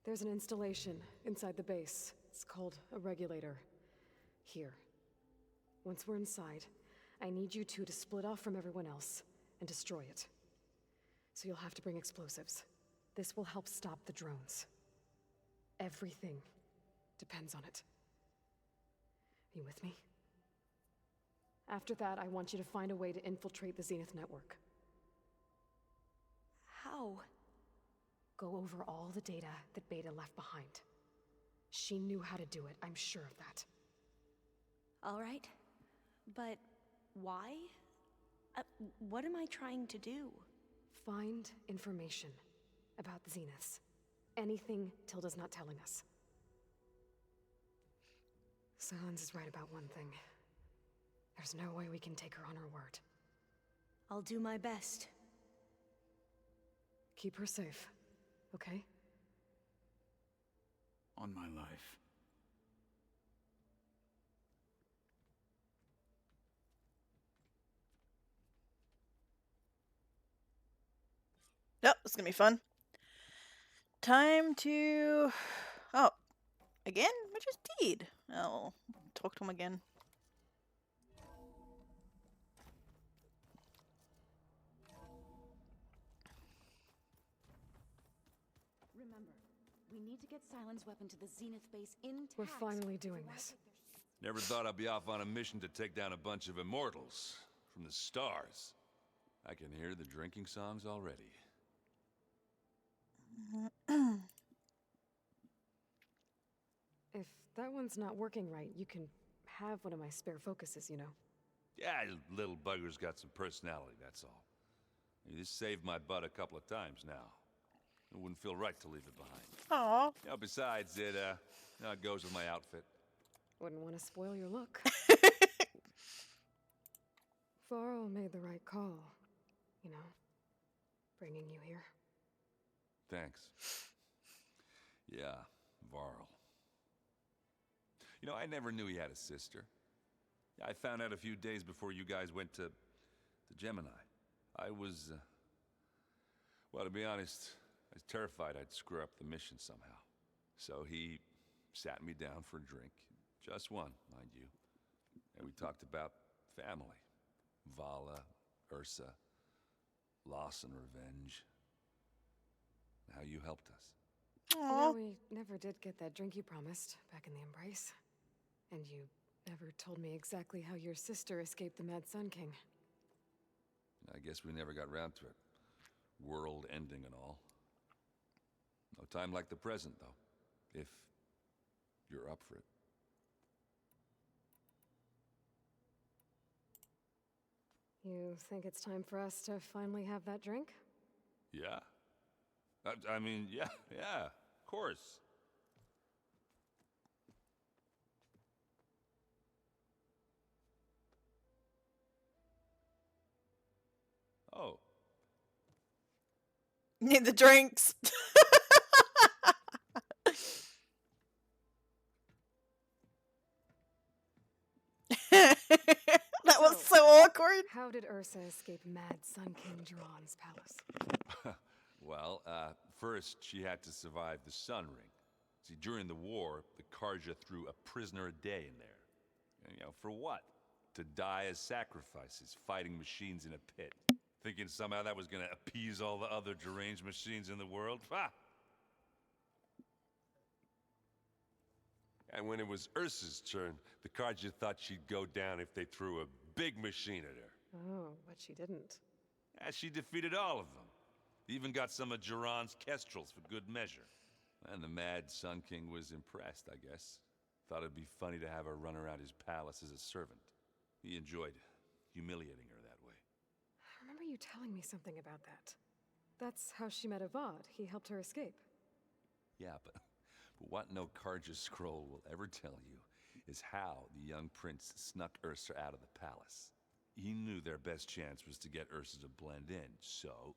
There's an installation inside the base. It's called a regulator. Here. Once we're inside, I need you two to split off from everyone else and destroy it. So you'll have to bring explosives. This will help stop the drones. Everything depends on it. You with me? After that, I want you to find a way to infiltrate the Zenith network. How? Go over all the data that Beta left behind. She knew how to do it, I'm sure of that. All right. But why? What am I trying to do? Find information about the Zeniths. Anything Tilda's not telling us. Silence is right about one thing. There's no way we can take her on her word. I'll do my best. Keep her safe, okay? On my life. Yep, it's gonna be fun. Time to... Oh, again? We just did. I'll talk to him again. Remember, we need to get Silent's weapon to the Zenith base intact. We're finally doing this. Never thought I'd be off on a mission to take down a bunch of immortals from the stars. I can hear the drinking songs already. If that one's not working right, you can have one of my spare focuses, you know. Yeah, little bugger's got some personality, that's all. This saved my butt a couple of times now. It wouldn't feel right to leave it behind. Aww. You know, besides, it goes with my outfit. Wouldn't want to spoil your look. Varl made the right call, you know, bringing you here. Thanks. Yeah, Varl. You know, I never knew he had a sister. I found out a few days before you guys went to Gemini. I was, well, to be honest, I was terrified I'd screw up the mission somehow. So he sat me down for a drink. Just one, mind you. And we talked about family. Vala, Ursa, loss and revenge. How you helped us. You know, we never did get that drink you promised back in the Embrace. And you never told me exactly how your sister escaped the Mad Sun King. I guess we never got round to it. World ending and all. No time like the present, though. If you're up for it. You think it's time for us to finally have that drink? Yeah? I mean, yeah, of course. Oh. Need the drinks. That was so awkward. How did Ursa escape Mad Sun King Jiran's palace? Well, first she had to survive the Sun Ring. See, during the war, the Karja threw a prisoner a day in there. And, for what? To die as sacrifices, fighting machines in a pit. Thinking somehow that was gonna appease all the other deranged machines in the world? Ha! And when it was Ursa's turn, the Karja thought she'd go down if they threw a big machine at her. Oh, but she didn't. And she defeated all of them. Even got some of Jiran's kestrels for good measure. And the Mad Sun King was impressed, I guess. Thought it'd be funny to have her run around his palace as a servant. He enjoyed humiliating her that way. I remember you telling me something about that. That's how she met Avad. He helped her escape. Yeah, but what no Karja scroll will ever tell you is how the young prince snuck Ursa out of the palace. He knew their best chance was to get Ursa to blend in, so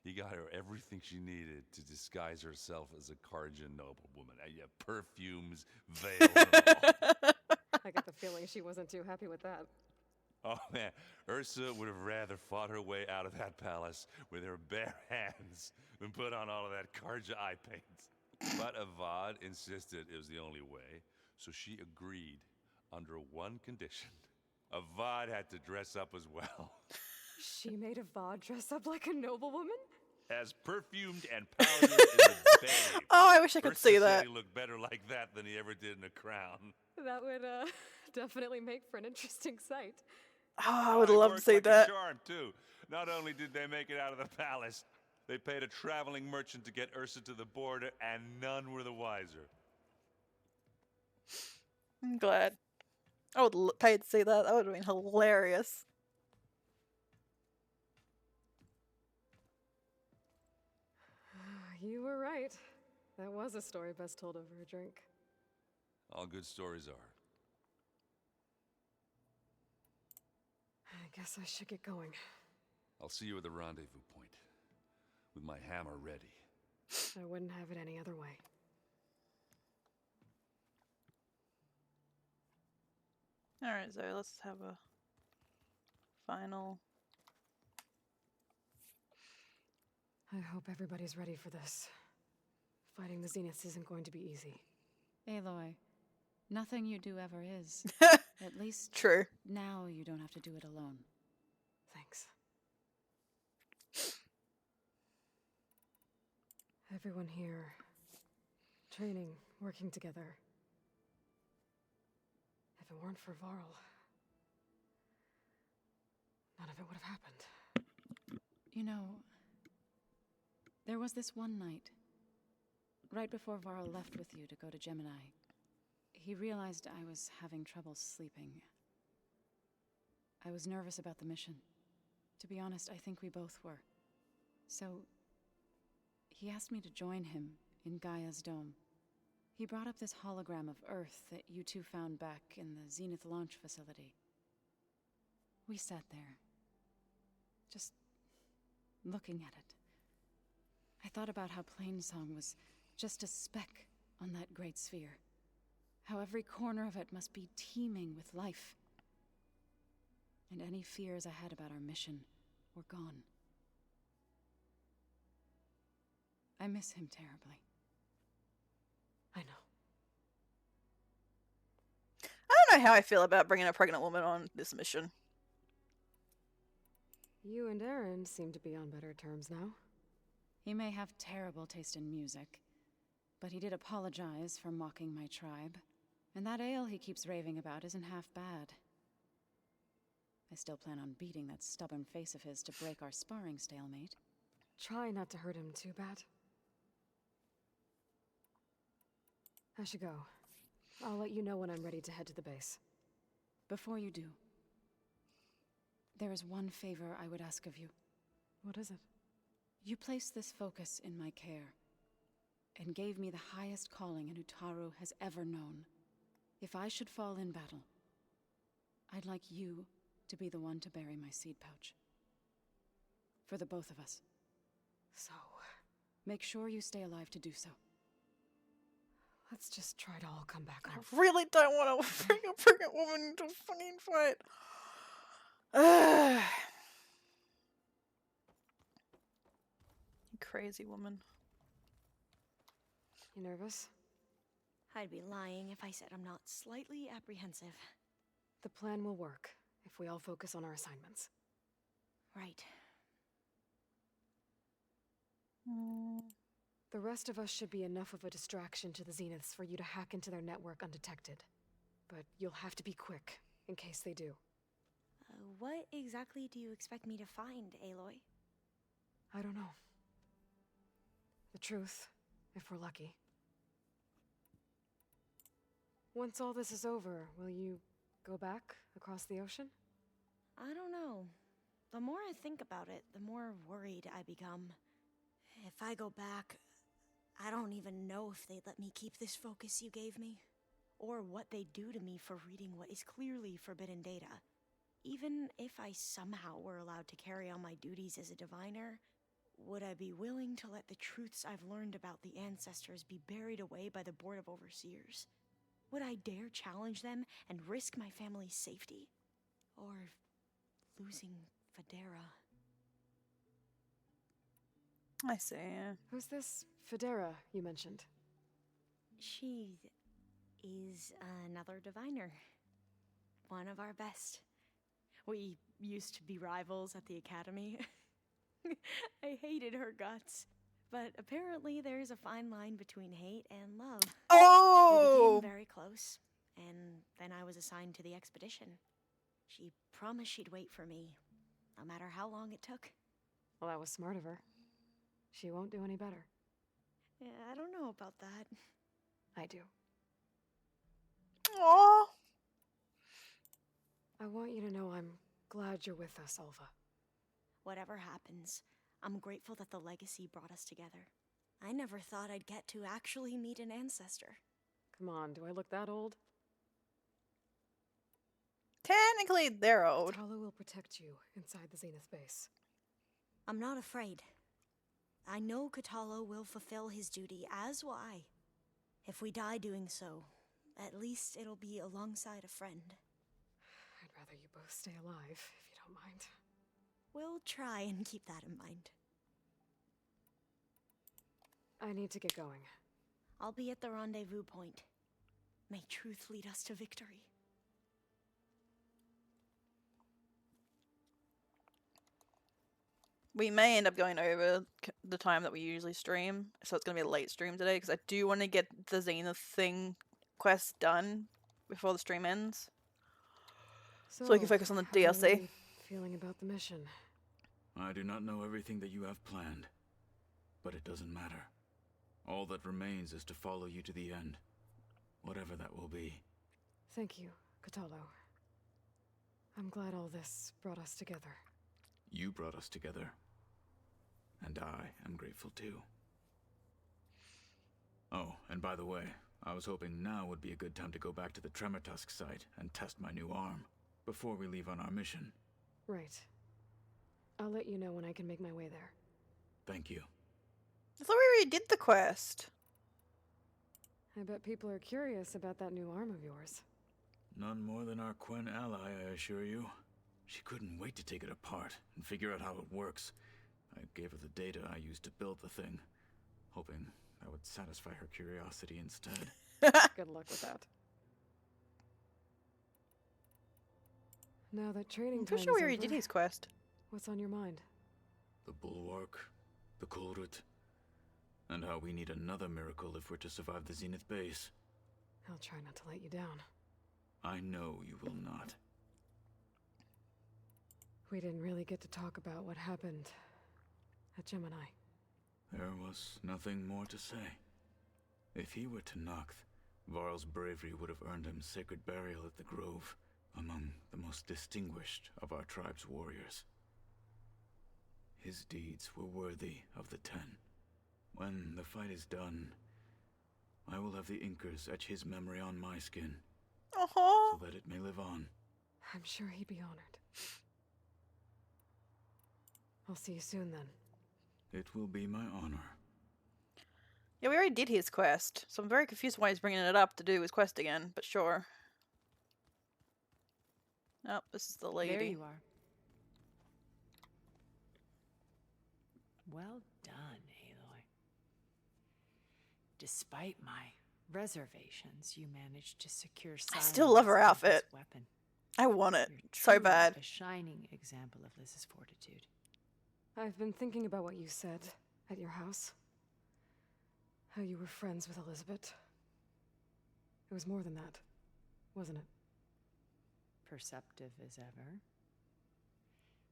he got her everything she needed to disguise herself as a Karja noblewoman. Yeah, perfumes, veils, and all. I get the feeling she wasn't too happy with that. Oh man, Ursa would have rather fought her way out of that palace with her bare hands than put on all of that Karja eye paint. But Avad insisted it was the only way, so she agreed under one condition. Avad had to dress up as well. She made Avad dress up like a noblewoman? As perfumed and powdered as a babe. Oh, I wish I could Ursa see said that. he looked better like that than he ever did in a crown. That would definitely make for an interesting sight. Oh, I would It love to worked see like that. a charm, too. Not only did they make it out of the palace, they paid a traveling merchant to get Ursa to the border, and none were the wiser. I'm glad. I would pay to see that. That would have been hilarious. You were right. That was a story best told over a drink. All good stories are. I guess I should get going. I'll see you at the rendezvous point, with my hammer ready. I wouldn't have it any other way. Alright, so let's have a final. I hope everybody's ready for this. Fighting the Zeniths isn't going to be easy. Aloy, nothing you do ever is. At least True. now you don't have to do it alone. Thanks. Everyone here, training, working together. If it weren't for Varl, none of it would have happened. You know, there was this one night, right before Varl left with you to go to Gemini. He realized I was having trouble sleeping. I was nervous about the mission. To be honest, I think we both were. So, he asked me to join him in Gaia's dome. He brought up this hologram of Earth that you two found back in the Zenith launch facility. We sat there, just looking at it. I thought about how Plainsong was just a speck on that great sphere. How every corner of it must be teeming with life. And any fears I had about our mission were gone. I miss him terribly. I know. I don't know how I feel about bringing a pregnant woman on this mission. You and Aaron seem to be on better terms now. He may have terrible taste in music, but he did apologize for mocking my tribe. And that ale he keeps raving about isn't half bad. I still plan on beating that stubborn face of his to break our sparring stalemate. Try not to hurt him too bad. I should go. I'll let you know when I'm ready to head to the base. Before you do, there is one favor I would ask of you. What is it? You placed this focus in my care, and gave me the highest calling an Utaru has ever known. If I should fall in battle, I'd like you to be the one to bury my seed pouch. For the both of us. So... make sure you stay alive to do so. let's just try to all come back I home. really don't want to bring a pregnant woman into a fucking fight. Ugh. You crazy woman. You nervous? I'd be lying if I said I'm not slightly apprehensive. The plan will work if we all focus on our assignments. Right. The rest of us should be enough of a distraction to the Zeniths for you to hack into their network undetected. But you'll have to be quick, in case they do. What exactly do you expect me to find, Aloy? I don't know. The truth, if we're lucky. Once all this is over, will you go back across the ocean? I don't know. The more I think about it, the more worried I become. If I go back, I don't even know if they'd let me keep this focus you gave me, or what they'd do to me for reading what is clearly forbidden data. Even if I somehow were allowed to carry on my duties as a diviner, would I be willing to let the truths I've learned about the ancestors be buried away by the Board of Overseers? Would I dare challenge them and risk my family's safety? Or losing Federa? I see. Who's this Federa you mentioned? She is another diviner. One of our best. We used to be rivals at the academy. I hated her guts. But apparently there's a fine line between hate and love. Oh! We became very close, and then I was assigned to the expedition. She promised she'd wait for me, no matter how long it took. Well, that was smart of her. She won't do any better. Yeah, I don't know about that. I do. Aww. I want you to know I'm glad you're with us, Alva. Whatever happens, I'm grateful that the legacy brought us together. I never thought I'd get to actually meet an ancestor. Come on, do I look that old? Technically, they're old. Talo will protect you inside the Zenith base. I'm not afraid. I know Katalo will fulfill his duty, as will I. If we die doing so, at least it'll be alongside a friend. I'd rather you both stay alive, if you don't mind. We'll try and keep that in mind. I need to get going. I'll be at the rendezvous point. May truth lead us to victory. We may end up going over the time that we usually stream, so it's going to be a late stream today, because I do want to get the Zenith thing quest done before the stream ends. So we can focus on the how are DLC. you feeling about the mission? I do not know everything that you have planned, but it doesn't matter. All that remains is to follow you to the end, whatever that will be. Thank you, Katalo. I'm glad all this brought us together. You brought us together, and I am grateful too. Oh, and by the way, I was hoping now would be a good time to go back to the Tremortusk site and test my new arm, before we leave on our mission. Right. I'll let you know when I can make my way there. Thank you. I thought we already did the quest. I bet people are curious about that new arm of yours. None more than our Quen ally, I assure you. She couldn't wait to take it apart and figure out how it works. I gave her the data I used to build the thing, hoping that would satisfy her curiosity instead. Good luck with that. Now that training I'm time pretty sure we is already over, did his quest. what's on your mind? The Bulwark, the Kulrut, and how we need another miracle if we're to survive the Zenith base. I'll try not to let you down. I know you will not. We didn't really get to talk about what happened at Gemini. There was nothing more to say. If he were Tenakth, Varl's bravery would have earned him sacred burial at the Grove, among the most distinguished of our tribe's warriors. His deeds were worthy of the Ten. When the fight is done, I will have the Inkers etch his memory on my skin, so that it may live on. I'm sure he'd be honored. I'll see you soon then. It will be my honor. Yeah, we already did his quest, so I'm very confused why he's bringing it up to do his quest again, but sure. Oh, this is the lady. There you are. Well done, Aloy. Despite my reservations, you managed to secure I still love her Silence with this outfit. weapon. I want it You're so truly bad. a shining example of Liz's fortitude. I've been thinking about what you said at your house. How you were friends with Elizabeth. It was more than that, wasn't it? Perceptive as ever.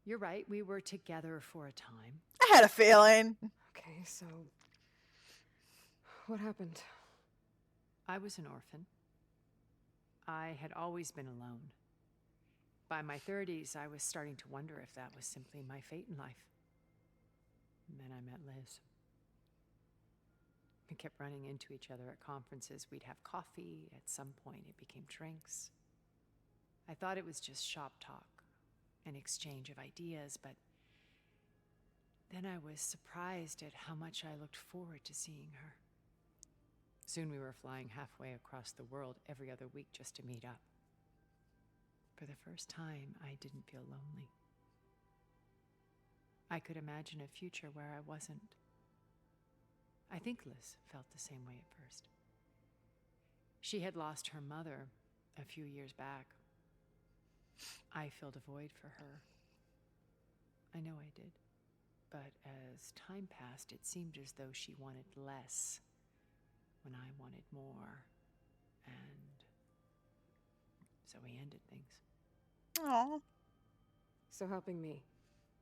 You're right, we were together for a time. I had a feeling. Okay, so what happened? I was an orphan. I had always been alone. By my 30s, I was starting to wonder if that was simply my fate in life. And then I met Liz. We kept running into each other at conferences. We'd have coffee. At some point, it became drinks. I thought it was just shop talk, an exchange of ideas, but then I was surprised at how much I looked forward to seeing her. Soon we were flying halfway across the world every other week just to meet up. For the first time, I didn't feel lonely. I could imagine a future where I wasn't. I think Liz felt the same way at first. She had lost her mother a few years back. I filled a void for her. I know I did. But as time passed, it seemed as though she wanted less when I wanted more. And so we ended things. Aww. So helping me,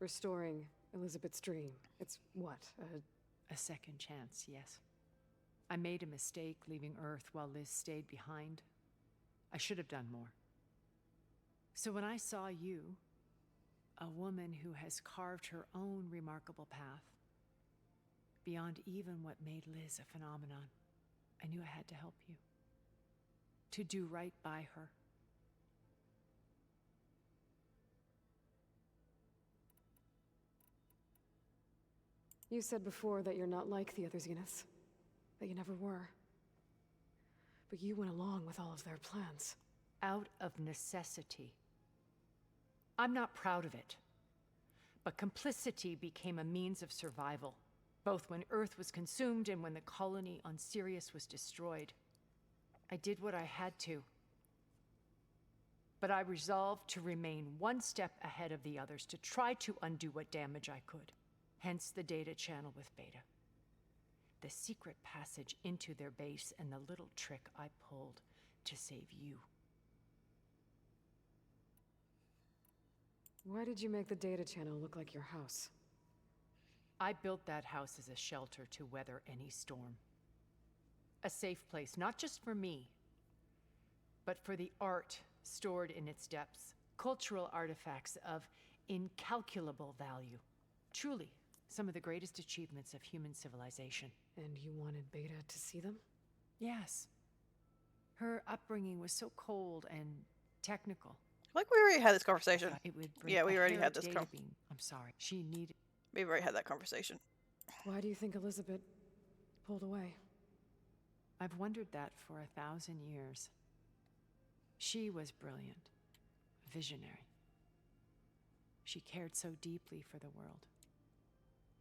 restoring Elizabeth's dream. It's what? A second chance, yes. I made a mistake leaving Earth while Liz stayed behind. I should have done more. So when I saw you, a woman who has carved her own remarkable path, beyond even what made Liz a phenomenon, I knew I had to help you. To do right by her. You said before that you're not like the other Zeniths. That you never were. But you went along with all of their plans. Out of necessity. I'm not proud of it. But complicity became a means of survival, both when Earth was consumed and when the colony on Sirius was destroyed. I did what I had to. But I resolved to remain one step ahead of the others, to try to undo what damage I could. Hence the data channel with Beta. The secret passage into their base and the little trick I pulled to save you. Why did you make the data channel look like your house? I built that house as a shelter to weather any storm. A safe place, not just for me, but for the art stored in its depths. Cultural artifacts of incalculable value. Truly, some of the greatest achievements of human civilization. And you wanted Beta to see them? Yes. Her upbringing was so cold and technical. I like we already had this conversation. It would break Yeah, we a already hair had this data beam. I'm sorry. She needed... We've already had that conversation. Why do you think Elizabeth pulled away? I've wondered that for 1,000 years. She was brilliant. Visionary. She cared so deeply for the world.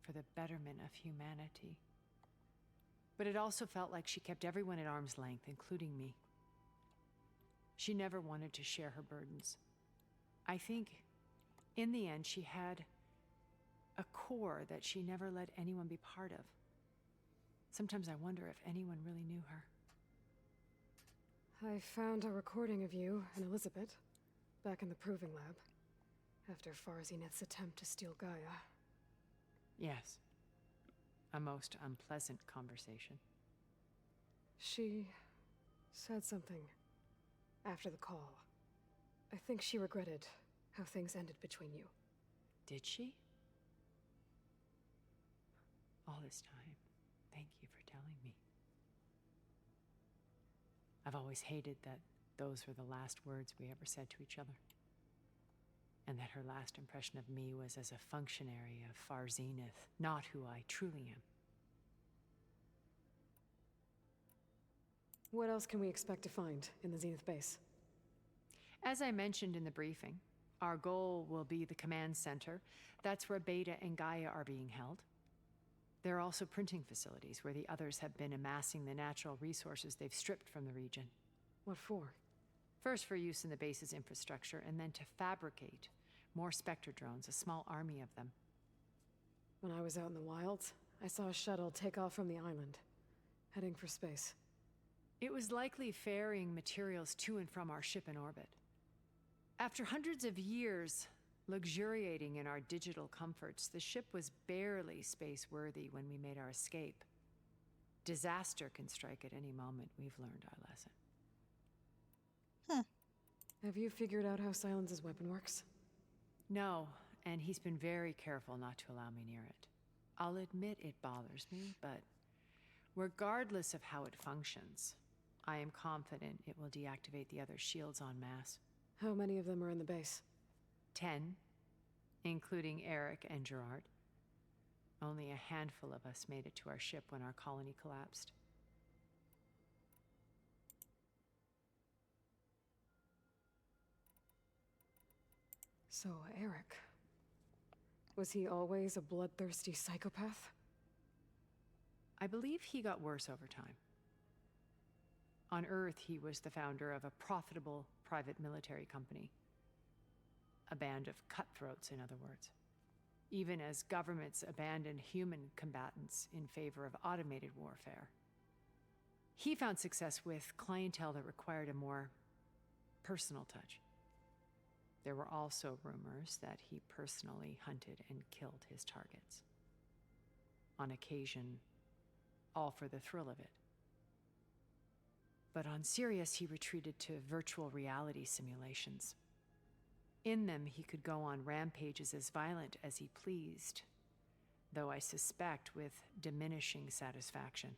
For the betterment of humanity. But it also felt like she kept everyone at arm's length, including me. She never wanted to share her burdens. I think, in the end, she had a core that she never let anyone be part of. Sometimes I wonder if anyone really knew her. I found a recording of you and Elizabeth back in the proving lab. After Far Zenith's attempt to steal Gaia. Yes. A most unpleasant conversation. She said something after the call. I think she regretted how things ended between you. Did she? All this time, thank you for telling me. I've always hated that those were the last words we ever said to each other. And that her last impression of me was as a functionary of Far Zenith, not who I truly am. What else can we expect to find in the Zenith base? As I mentioned in the briefing, our goal will be the command center. That's where Beta and Gaia are being held. There are also printing facilities where the others have been amassing the natural resources they've stripped from the region. What for? First for use in the base's infrastructure, and then to fabricate more Spectre drones, a small army of them. When I was out in the wilds, I saw a shuttle take off from the island, heading for space. It was likely ferrying materials to and from our ship in orbit. After hundreds of years luxuriating in our digital comforts, the ship was barely space-worthy when we made our escape. Disaster can strike at any moment. We've learned our lesson. Have you figured out how Silence's weapon works? No, and he's been very careful not to allow me near it. I'll admit it bothers me, but regardless of how it functions, I am confident it will deactivate the other shields en masse. How many of them are in the base? 10, including Eric and Gerard. Only a handful of us made it to our ship when our colony collapsed. So, Eric. Was he always a bloodthirsty psychopath? I believe he got worse over time. On Earth, he was the founder of a profitable private military company. A band of cutthroats, in other words. Even as governments abandoned human combatants in favor of automated warfare. He found success with clientele that required a more personal touch. There were also rumors that he personally hunted and killed his targets. On occasion, all for the thrill of it. But on Sirius, he retreated to virtual reality simulations. In them, he could go on rampages as violent as he pleased, though I suspect with diminishing satisfaction.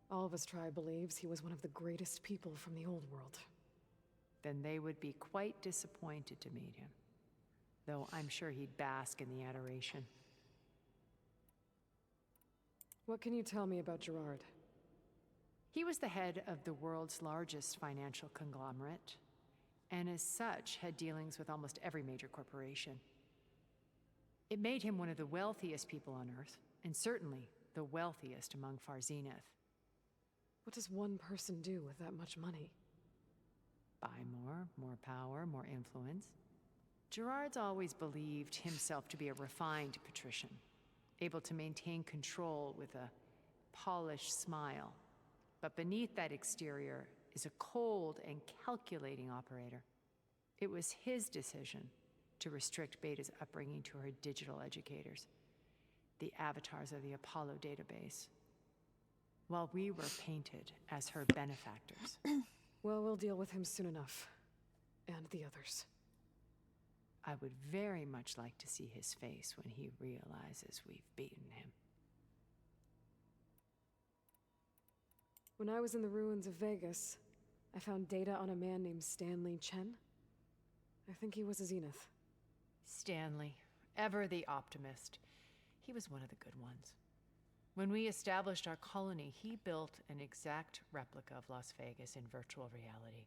All of his tribe believes he was one of the greatest people from the old world. Then they would be quite disappointed to meet him, though I'm sure he'd bask in the adoration. What can you tell me about Gerard? He was the head of the world's largest financial conglomerate, and as such had dealings with almost every major corporation. It made him one of the wealthiest people on Earth, and certainly the wealthiest among Far Zenith. What does one person do with that much money? Buy more power, more influence. Gerard's always believed himself to be a refined patrician, able to maintain control with a polished smile. But beneath that exterior is a cold and calculating operator. It was his decision to restrict Beta's upbringing to her digital educators, the avatars of the Apollo database, while we were painted as her benefactors. Well, we'll deal with him soon enough. And the others. I would very much like to see his face when he realizes we've beaten him. When I was in the ruins of Vegas, I found data on a man named Stanley Chen. I think he was a Zenith. Stanley, ever the optimist. He was one of the good ones. When we established our colony, he built an exact replica of Las Vegas in virtual reality.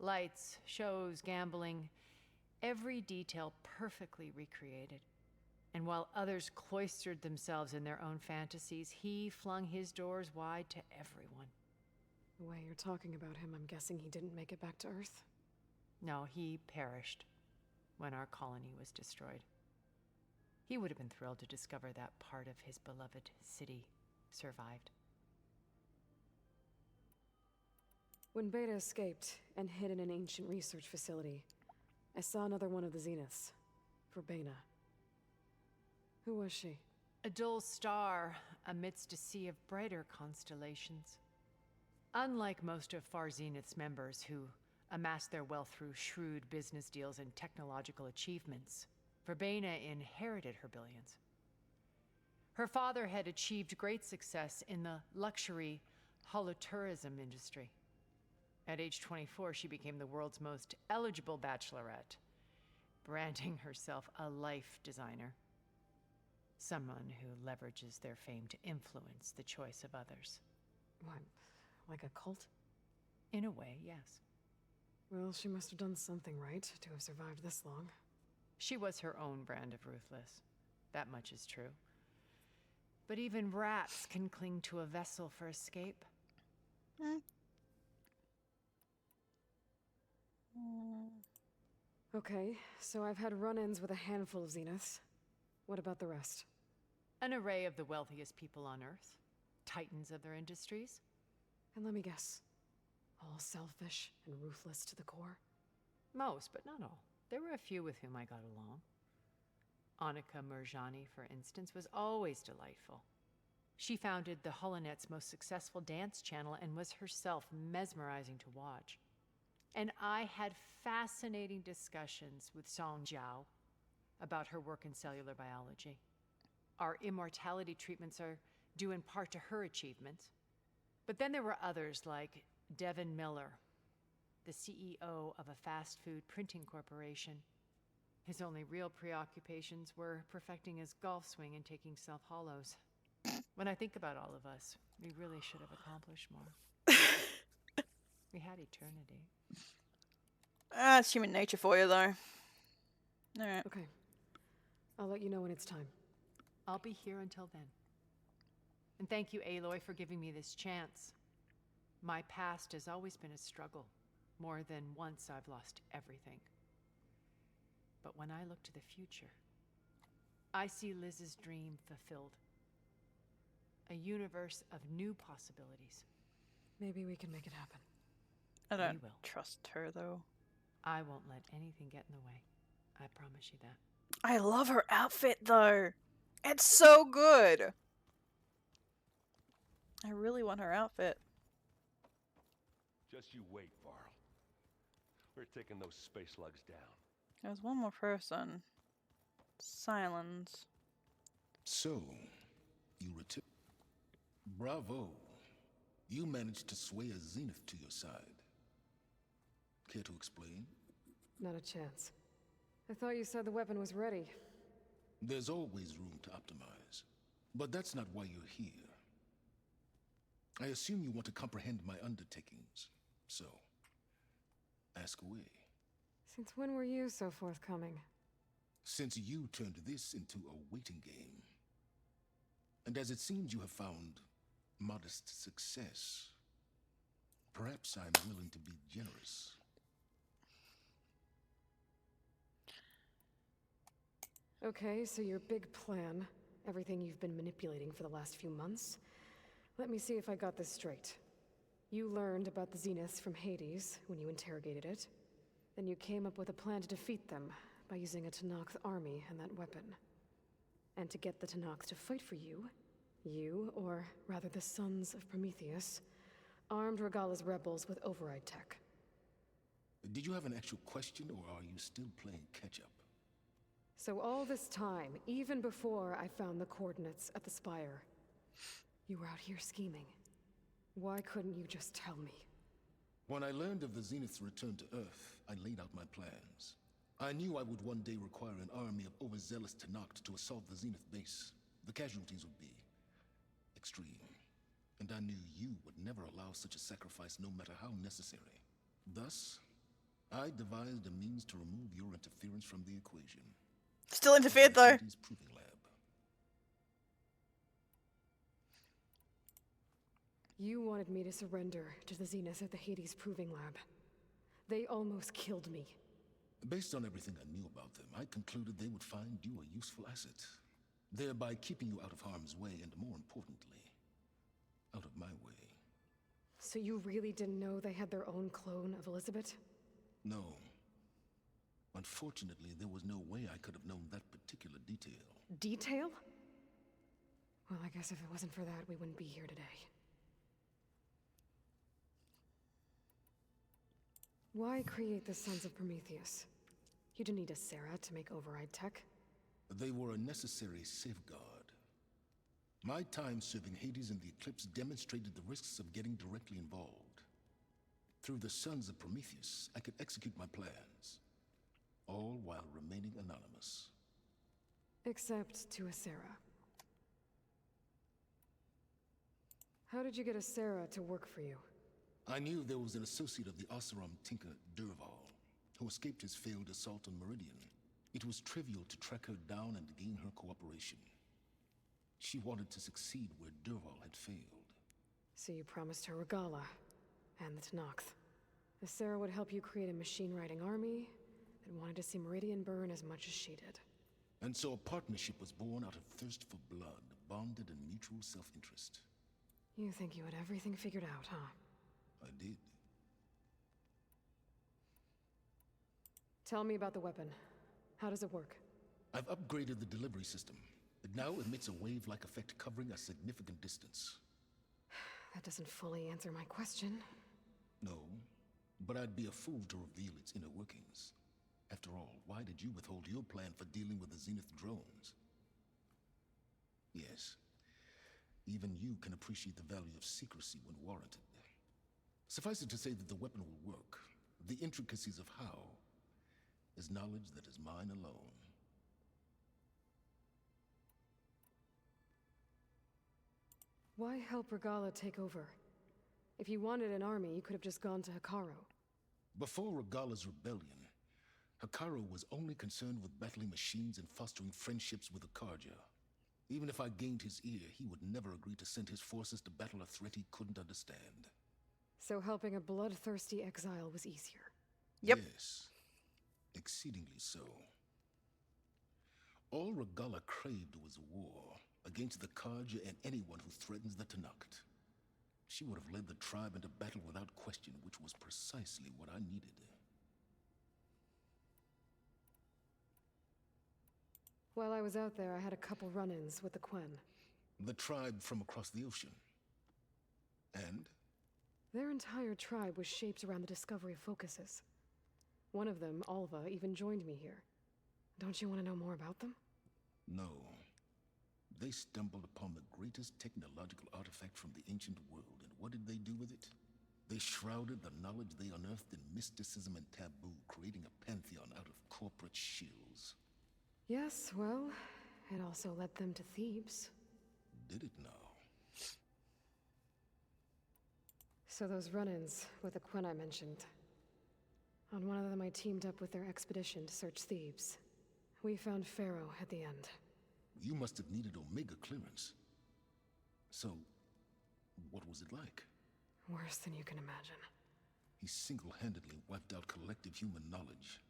Lights, shows, gambling, every detail perfectly recreated. And while others cloistered themselves in their own fantasies, he flung his doors wide to everyone. The way you're talking about him, I'm guessing he didn't make it back to Earth? No, he perished when our colony was destroyed. He would have been thrilled to discover that part of his beloved city survived. When Beta escaped and hid in an ancient research facility, I saw another one of the Zeniths. Verbena. Who was she? A dull star amidst a sea of brighter constellations. Unlike most of Far Zenith's members who amassed their wealth through shrewd business deals and technological achievements, Verbena inherited her billions. Her father had achieved great success in the luxury holotourism industry. At age 24, she became the world's most eligible bachelorette, branding herself a life designer. Someone who leverages their fame to influence the choice of others. What, like a cult? In a way, yes. Well, she must have done something right to have survived this long. She was her own brand of ruthless. That much is true. But even rats can cling to a vessel for escape. Okay, so I've had run-ins with a handful of Zeniths. What about the rest? An array of the wealthiest people on Earth. Titans of their industries. And let me guess. All selfish and ruthless to the core? Most, but not all. There were a few with whom I got along. Annika Murjani, for instance, was always delightful. She founded the Holonet's most successful dance channel and was herself mesmerizing to watch. And I had fascinating discussions with Song Jiao about her work in cellular biology. Our immortality treatments are due in part to her achievements. But then there were others like Devin Miller, the CEO of a fast food printing corporation. His only real preoccupations were perfecting his golf swing and taking self-hollows. When I think about all of us, we really should have accomplished more. We had eternity. It's human nature for you, though. Alright. Okay. I'll let you know when it's time. I'll be here until then. And thank you, Aloy, for giving me this chance. My past has always been a struggle. More than once I've lost everything. But when I look to the future, I see Liz's dream fulfilled. A universe of new possibilities. Maybe we can make it happen. I don't trust her, though. I won't let anything get in the way. I promise you that. I love her outfit, though. It's so good. I really want her outfit. Just you wait, Varl. We're taking those space lugs down. There's one more person. Silence. So, you return. Bravo. You managed to sway a Zenith to your side. Care to explain? Not a chance. I thought you said the weapon was ready. There's always room to optimize. But that's not why you're here. I assume you want to comprehend my undertakings. So, ask away. Since when were you so forthcoming? Since you turned this into a waiting game. And as it seems you have found modest success, perhaps I'm willing to be generous. Okay, so your big plan, everything you've been manipulating for the last few months. Let me see if I got this straight. You learned about the Zeniths from Hades when you interrogated it. Then you came up with a plan to defeat them by using a Tenakth army and that weapon. And to get the Tenakth to fight for you, or rather the Sons of Prometheus, armed Regalla's rebels with override tech. Did you have an actual question, or are you still playing catch-up? So all this time, even before I found the coordinates at the Spire, you were out here scheming. Why couldn't you just tell me? When I learned of the Zenith's return to Earth, I laid out my plans. I knew I would one day require an army of overzealous Tenakth to assault the Zenith base. The casualties would be extreme. And I knew you would never allow such a sacrifice, no matter how necessary. Thus, I devised a means to remove your interference from the equation. Still interfered, though. Proving lab. You wanted me to surrender to the Zeniths at the Hades Proving Lab. They almost killed me. Based on everything I knew about them, I concluded they would find you a useful asset, thereby keeping you out of harm's way and, more importantly, out of my way. So you really didn't know they had their own clone of Elizabeth? No. Unfortunately, there was no way I could have known that particular detail. Detail? Well, I guess if it wasn't for that, we wouldn't be here today. Why create the Sons of Prometheus? You didn't need a Sarah to make override tech. They were a necessary safeguard. My time serving Hades in the Eclipse demonstrated the risks of getting directly involved. Through the Sons of Prometheus, I could execute my plans, all while remaining anonymous. Except to a Sarah. How did you get a Sarah to work for you? I knew there was an associate of the Oseram tinker, Durval, who escaped his failed assault on Meridian. It was trivial to track her down and gain her cooperation. She wanted to succeed where Durval had failed. So you promised her Regalla and the Tenakth. The Sarah would help you create a machine-riding army that wanted to see Meridian burn as much as she did. And so a partnership was born out of thirst for blood, bonded in mutual self-interest. You think you had everything figured out, huh? I did. Tell me about the weapon. How does it work? I've upgraded the delivery system. It now emits a wave-like effect covering a significant distance. That doesn't fully answer my question. No, but I'd be a fool to reveal its inner workings. After all, why did you withhold your plan for dealing with the Zenith drones? Yes, even you can appreciate the value of secrecy when warranted. Suffice it to say that the weapon will work. The intricacies of how is knowledge that is mine alone. Why help Regalla take over? If you wanted an army, you could have just gone to Hekarro. Before Regalla's rebellion, Hekarro was only concerned with battling machines and fostering friendships with Akarja. Even if I gained his ear, he would never agree to send his forces to battle a threat he couldn't understand. So helping a bloodthirsty exile was easier. Yep. Yes, exceedingly so. All Regalla craved was war against the Karja and anyone who threatens the Tenakth. She would have led the tribe into battle without question, which was precisely what I needed. While I was out there, I had a couple run-ins with the Quen. The tribe from across the ocean. And? Their entire tribe was shaped around the discovery of focuses. One of them, Alva, even joined me here. Don't you want to know more about them? No. They stumbled upon the greatest technological artifact from the ancient world, and what did they do with it? They shrouded the knowledge they unearthed in mysticism and taboo, creating a pantheon out of corporate shills. Yes, well, it also led them to Thebes. Did it now? So those run-ins with the Quen I mentioned. On one of them I teamed up with their expedition to search Thebes. We found Pharaoh at the end. You must have needed Omega clearance. So, what was it like? Worse than you can imagine. He single-handedly wiped out collective human knowledge.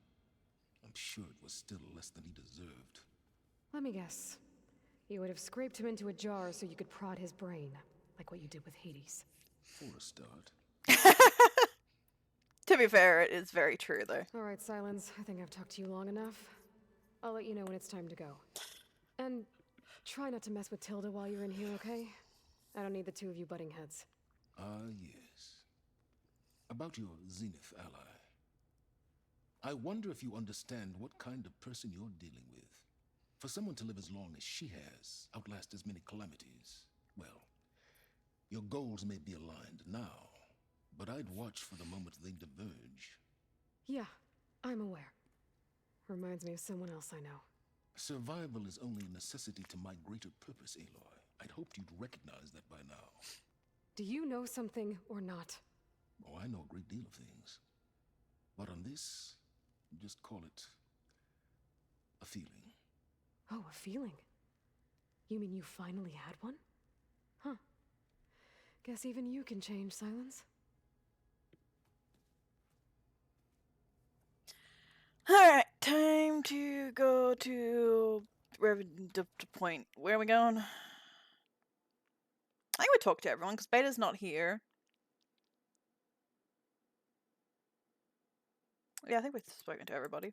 I'm sure it was still less than he deserved. Let me guess. You would have scraped him into a jar so you could prod his brain, like what you did with Hades. For a start. To be fair, it is very true, though. Alright, Silence. I think I've talked to you long enough. I'll let you know when it's time to go. And try not to mess with Tilda while you're in here, okay? I don't need the two of you butting heads. Ah, yes. About your Zenith ally. I wonder if you understand what kind of person you're dealing with. For someone to live as long as she has, outlast as many calamities, well, your goals may be aligned now, but I'd watch for the moment they diverge. Yeah, I'm aware. Reminds me of someone else I know. Survival is only a necessity to my greater purpose, Aloy. I'd hoped you'd recognize that by now. Do you know something or not? Oh, I know a great deal of things. But on this, just call it a feeling. Oh, a feeling? You mean you finally had one? Huh. Guess even you can change, Silence. Alright, time to go to the point. Where are we going? I think we talked to everyone because Beta's not here. Yeah, I think we've spoken to everybody.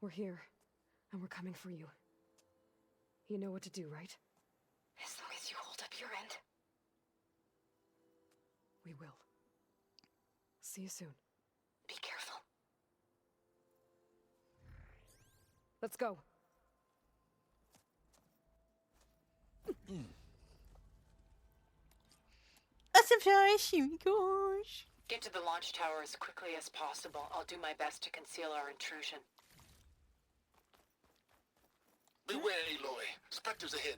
We're here, and we're coming for you. You know what to do, right? As long as you hold up your end. We will. See you soon. Be careful. Let's go. Gosh. Get to the launch tower as quickly as possible. I'll do my best to conceal our intrusion. Beware, Aloy. Spectres ahead.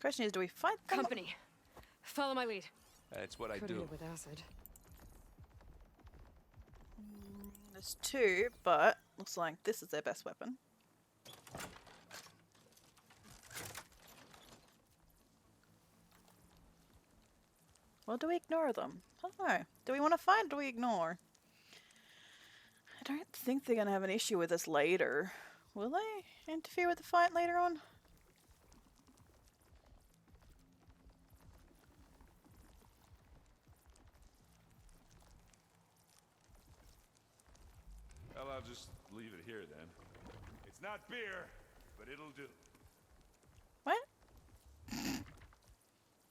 Question is, do we fight them? Company. Follow my lead. That's what I Coating do. it with acid. There's two, but looks like this is their best weapon. Well, do we ignore them? I don't know. Do we want to fight or do we ignore? I don't think they're going to have an issue with us later. Will they interfere with the fight later on? Well, I'll just leave it here then. It's not beer, but it'll do. What?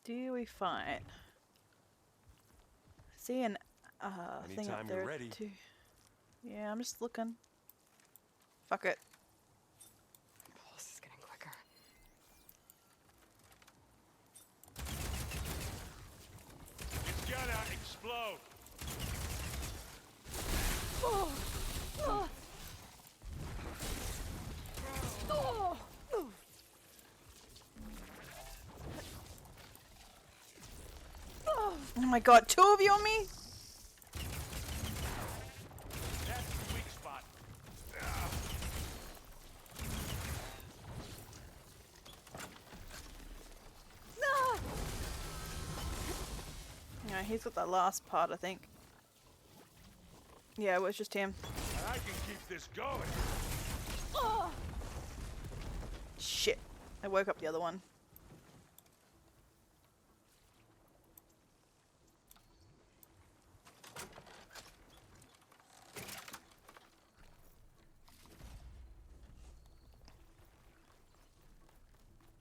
Do we fight? See an thing up Anytime there you're ready. too. Yeah, I'm just looking. Fuck it. Pulse is getting quicker. It's gonna explode. Oh! Oh! Oh! Oh my god, two of you on me? That's the weak spot. No! Yeah, he's got that last part, I think. Yeah, it was just him. I can keep this going. Oh! Shit. I woke up the other one.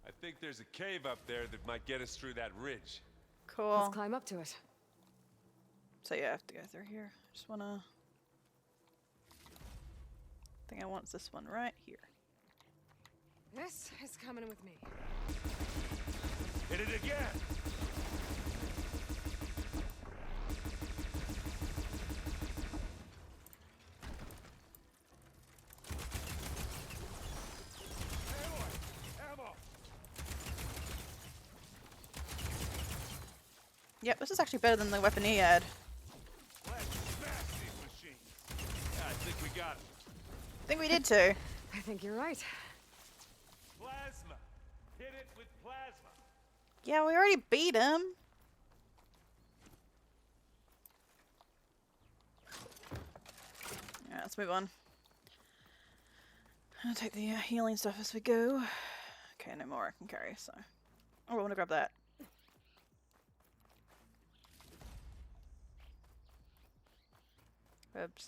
I think there's a cave up there that might get us through that ridge. Cool. Let's climb up to it. So yeah, I have to go through here. Just wanna... I think I want this one right here. This is coming with me. Hit it again. Yep, this is actually better than the weapon he had. Let's smash these machines. Yeah, I think we got it. I think we did too. I think you're right. Plasma. Hit it with plasma. Yeah, we already beat him. Yeah, let's move on. I'll take the healing stuff as we go. Okay, no more I can carry, so... Oh, I want to grab that. Oops.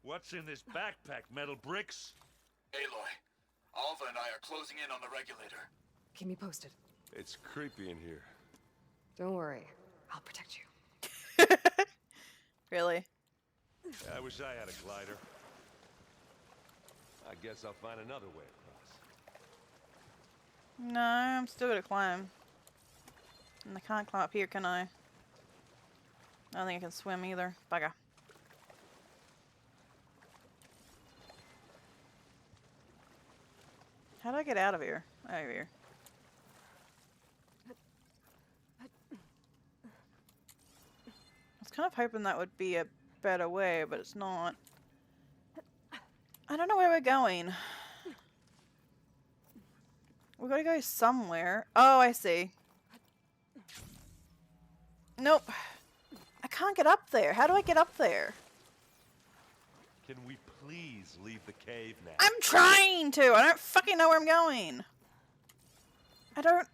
What's in this backpack, metal bricks? Aloy, Alva and I are closing in on the regulator. Keep me posted. It's creepy in here. Don't worry. I'll protect you. Really? I wish I had a glider. I guess I'll find another way across. No, I'm still gonna climb. And I can't climb up here, can I? I don't think I can swim either. Bugger. How do I get out of here? Over here. I was kind of hoping that would be a better way, but it's not. I don't know where we're going. We gotta go somewhere. Oh, I see. Nope. I can't get up there. How do I get up there? Can we please leave the cave now? I'm trying to! I don't fucking know where I'm going. I don't...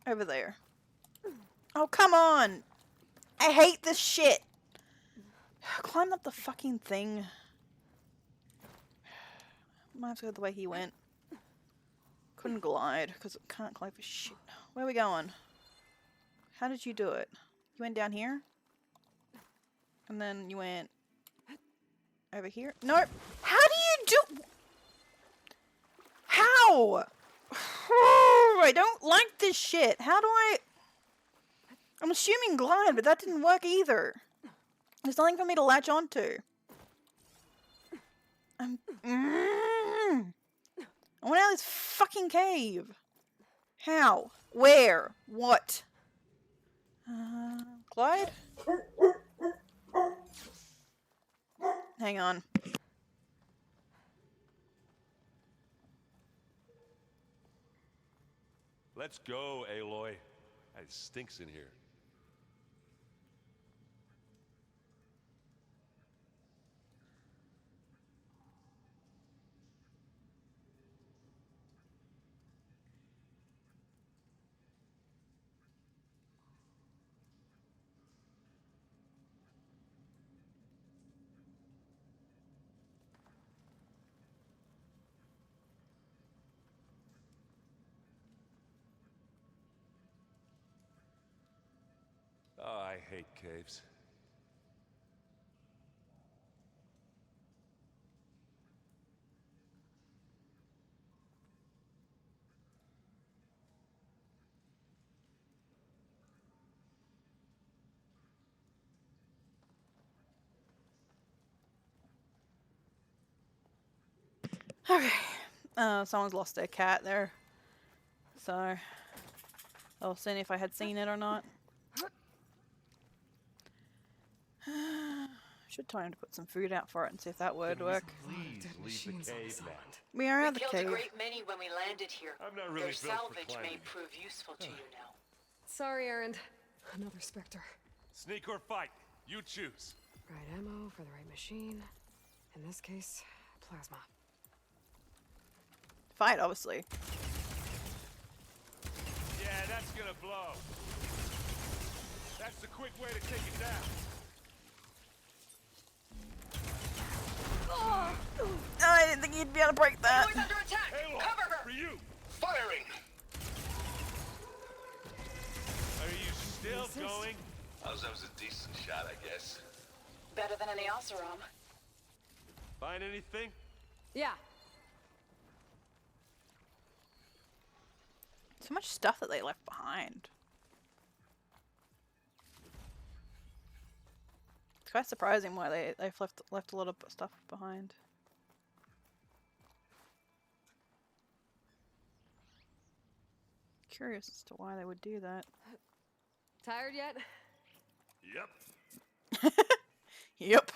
Over there. Oh, come on! I hate this shit! Climb up the fucking thing. Might have to go the way he went. Couldn't glide, because it can't glide for shit. Where are we going? How did you do it? You went down here? And then you went... over here? Nope! How do you do... How? I don't like this shit. How do I... I'm assuming glide, but that didn't work either. There's nothing for me to latch onto. I want out of this fucking cave. How? Where? What? Glide? Hang on. Let's go, Aloy. It stinks in here. Oh, I hate caves. Okay. Someone's lost their cat there. So, I was seeing if I had seen it or not. Should try to put some food out for it and see if that would work. Please leave the cave now. We are at the killed cave. a great many when we landed here. I'm not really Their built for salvage may climbing. prove useful to you now. Sorry, Erend. Another Spectre. Sneak or fight, you choose. Right ammo for the right machine. In this case, plasma. Fight, obviously. Yeah, that's gonna blow. That's the quick way to take it down. Oh, I didn't think you'd be able to break that. Aloy's under attack! Aloy, Cover her! for you! Firing! Are you still going? That was a decent shot, I guess. Better than any Oseram. Find anything? Yeah. So much stuff that they left behind. It's quite surprising why they've left a lot of stuff behind. Curious as to why they would do that. Tired yet? Yep. Yep.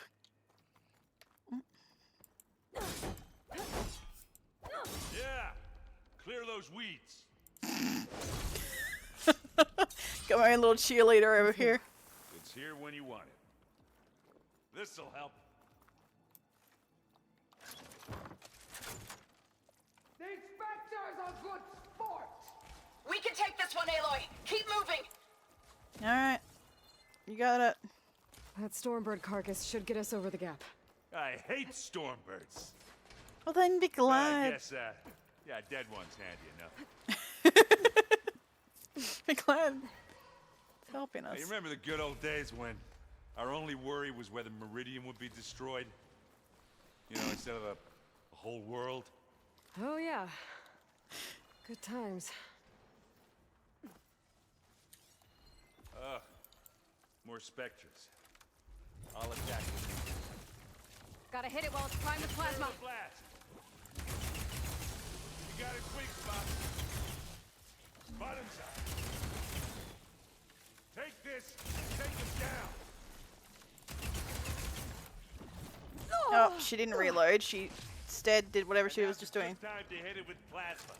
Yeah. Clear those weeds. Got my own little cheerleader over here. It's here when you want it. This'll help. The inspectors are good sport. We can take this one, Aloy! Keep moving! Alright. You got it. That Stormbird carcass should get us over the gap. I hate stormbirds. Well then be I glad. guess, yeah, dead one's handy enough. Be glad. It's helping us. Hey, you remember the good old days when our only worry was whether Meridian would be destroyed? You know, instead of a whole world? Oh, yeah. Good times. More specters. I'll attack them. Gotta hit it while it's primed with plasma. Blast. You got his weak spot. Bottom side. Take this. Take him down. Oh, she didn't reload. She instead did whatever she was just doing. Time to hit it with plasma.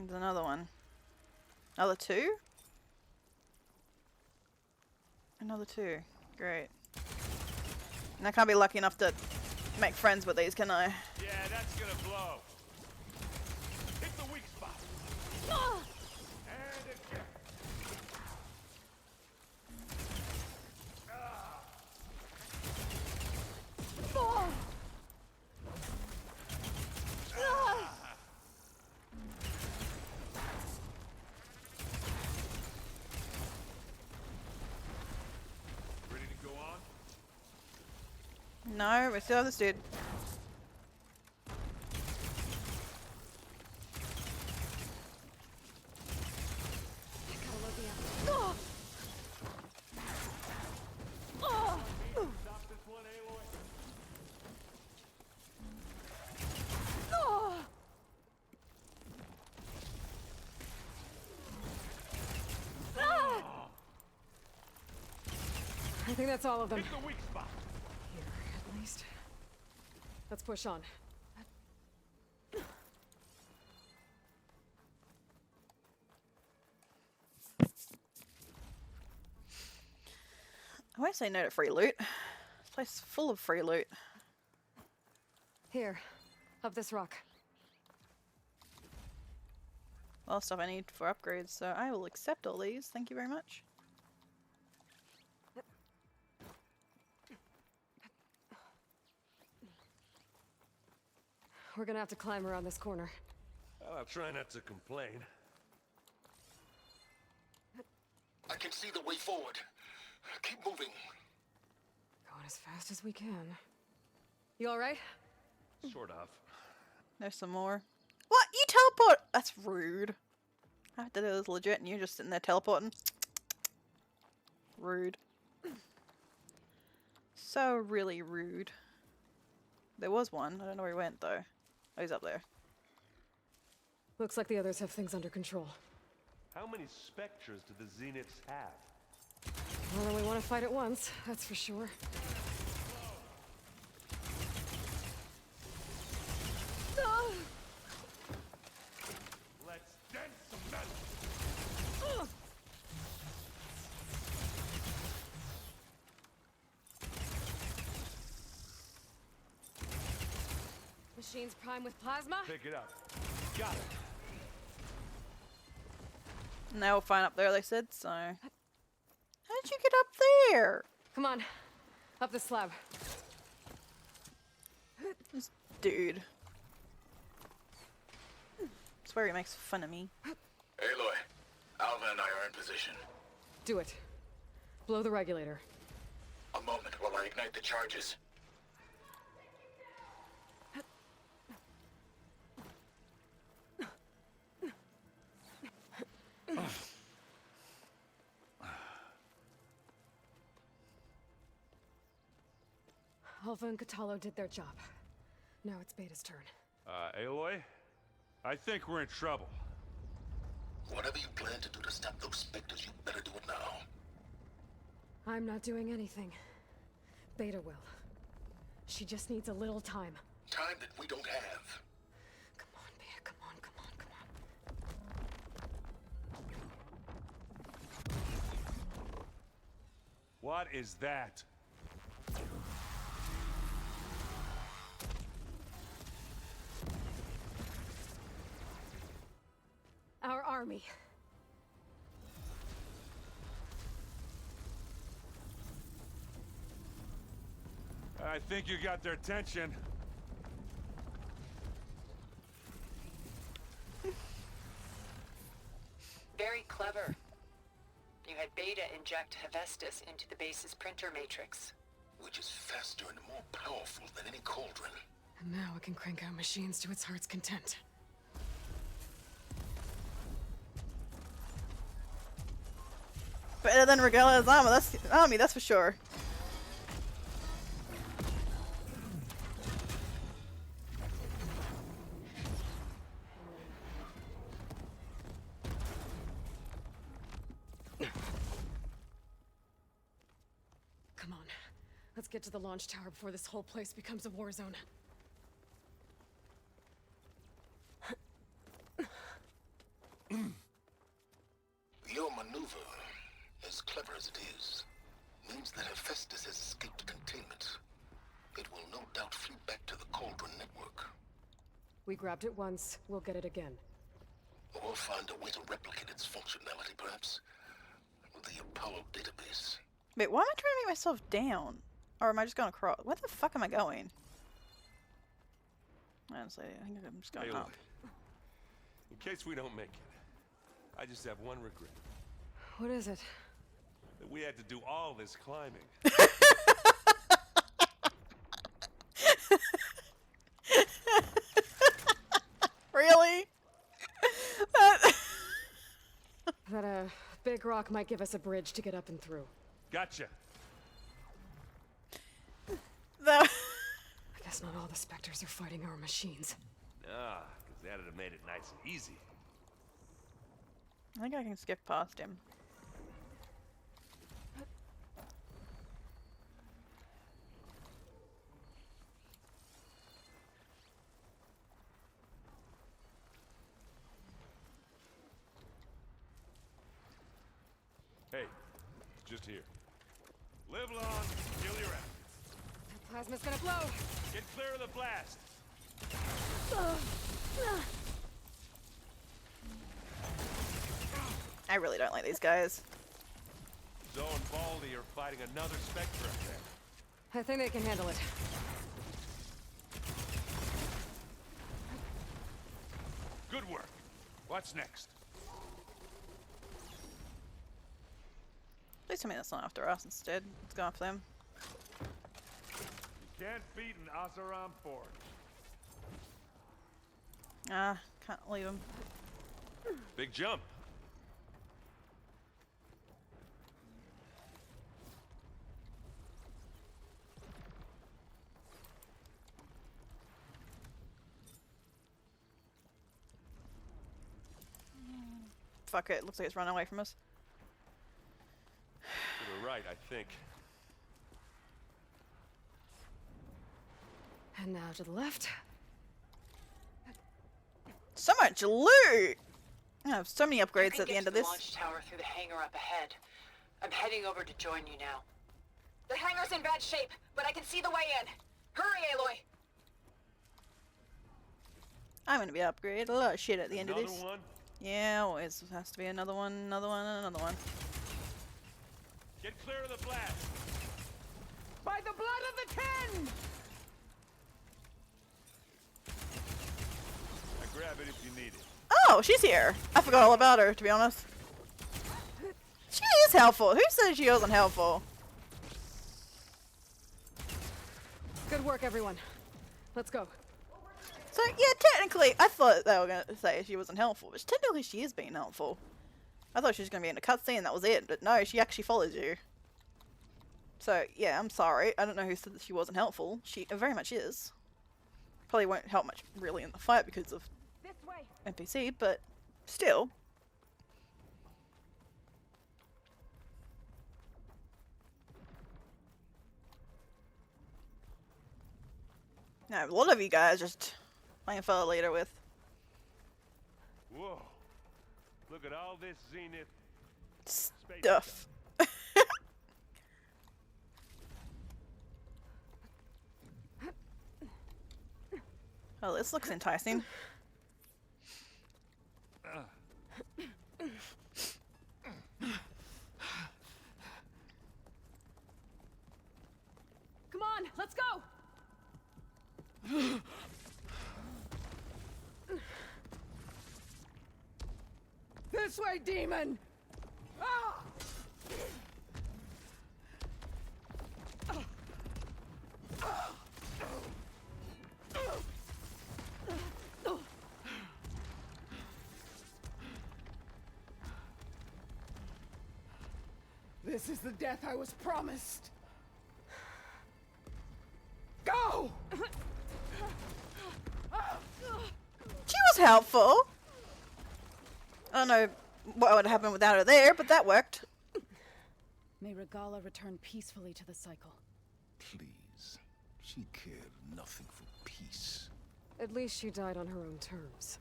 There's another one. Another 2? Another 2. Great. And I can't be lucky enough to make friends with these, can I? Yeah, that's gonna blow. Hit the weak spot. And again. Ready to go on? No, we still have this dude. Stop this one, Aloy. I think that's all of them. Hit the weak spot. Here, at least. Let's push on. I won't say no to free loot. This place is full of free loot. Here, up this rock. Well, stuff I need for upgrades, so I will accept all these. Thank you very much. We're gonna have to climb around this corner. Well, I'll try not to complain. I can see the way forward. Keep moving. Going as fast as we can. You alright? Sort of. There's some more. What? You teleport? That's rude. I thought it was legit and you're just sitting there teleporting. Rude. So really rude. There was one. I don't know where he went though. Oh, he's up there. Looks like the others have things under control. How many specters do the Zeniths have? More than we want to fight at once, that's for sure. Let's dent some metal. Machines prime with plasma? Pick it up. Got it. And they were fine up there, they said, so. How did you get up there? Come on, up the slab. This dude. I swear he makes fun of me. Aloy, Alva and I are in position. Do it. Blow the regulator. A moment while I ignite the charges. Alva and Catalo did their job. Now it's Beta's turn. Aloy? I think we're in trouble. Whatever you plan to do to stop those specters, you better do it now. I'm not doing anything. Beta will. She just needs a little time. Time that we don't have. Come on, Beta, come on, come on, come on. What is that? Our army. I think you got their attention. Very clever. You had Beta inject Hephaestus into the base's printer matrix. Which is faster and more powerful than any cauldron. And now it can crank out machines to its heart's content. Better than Regalla's army, that's for sure. Come on. Let's get to the launch tower before this whole place becomes a war zone. Your maneuver, as clever as it is, means that Hephaestus has escaped containment. It will no doubt flee back to the Cauldron network. We grabbed it once, we'll get it again. Or find a way to replicate its functionality, perhaps. With the Apollo database. Wait, why am I trying to make myself down? Or am I just going across? Where the fuck am I going? Honestly, I think I'm just going Aloy, up. in case we don't make it, I just have one regret. What is it? That we had to do all this climbing. Really? That big rock might give us a bridge to get up and through. Gotcha. The I guess not all the specters are fighting our machines. Ah, because that'd have made it nice and easy. I think I can skip past him. Hey, just here. Live long, kill your ass. That plasma's gonna blow! Get clear of the blast. I really don't like these guys. Zoe and Baldy are fighting another Spectre up there. I think they can handle it. Good work. What's next? Please tell me that's not after us instead. Let's go after them. You can't beat an Azaram forge. Ah, can't leave them. Big jump. Fuck it, looks like it's running away from us. To the right, I think. And now to the left. So much loot! I have so many upgrades You at the can end get of to the this. launch tower through the hangar up ahead. I'm heading over to join you now. The hangar's in bad shape, but I can see the way in. Hurry, Aloy! I'm gonna be upgraded a lot of shit at the end of Another this. one? Yeah, always has to be another one, another one, and another one. Get clear of the blast. By the blood of the Ten! I grab it if you need it. Oh, she's here! I forgot all about her, to be honest. She is helpful. Who said she wasn't helpful? Good work, everyone. Let's go. So, yeah, technically, I thought they were going to say she wasn't helpful, but technically she is being helpful. I thought she was going to be in a cutscene and that was it, but no, she actually follows you. So, yeah, I'm sorry. I don't know who said that she wasn't helpful. She very much is. Probably won't help much, really, in the fight because of NPC, but still. Now, a lot of you guys just playing for the leader with. Whoa. Look at all this Zenith Stuff. Oh, this looks enticing. Come on, let's go! This way, demon! Ah! This is the death I was promised. Go! She was helpful. I don't know what would happen without her there, but that worked. May Regalla return peacefully to the cycle. Please. She cared nothing for peace. At least she died on her own terms.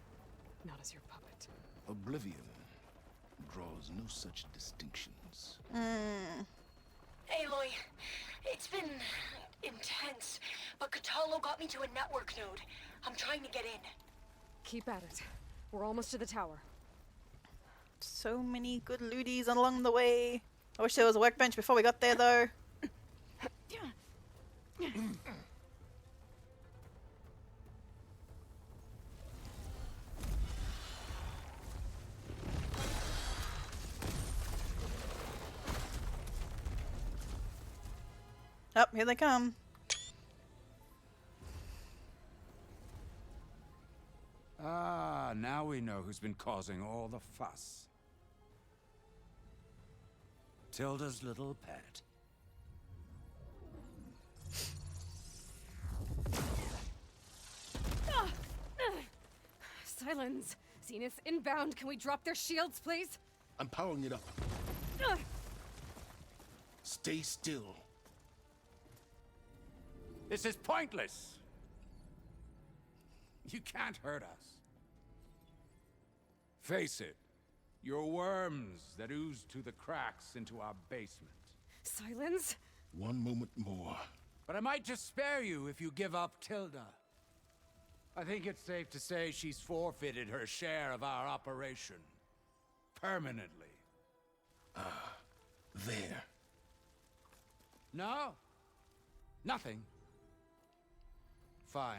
Not as your puppet. Oblivion draws no such distinctions. Aloy, it's been intense, but Catalo got me to a network node. I'm trying to get in. Keep at it. We're almost to the tower. So many good looties along the way. I wish there was a workbench before we got there, though. Oh, here they come. Ah, now we know who's been causing all the fuss. Tilda's little pet. Silence! Zeniths inbound. Can we drop their shields, please? I'm powering it up. Stay still. This is pointless. You can't hurt us. Face it, you're worms that ooze to the cracks into our basement. Silence? One moment more. But I might just spare you if you give up Tilda. I think it's safe to say she's forfeited her share of our operation. Permanently. There. No? Nothing? Fine.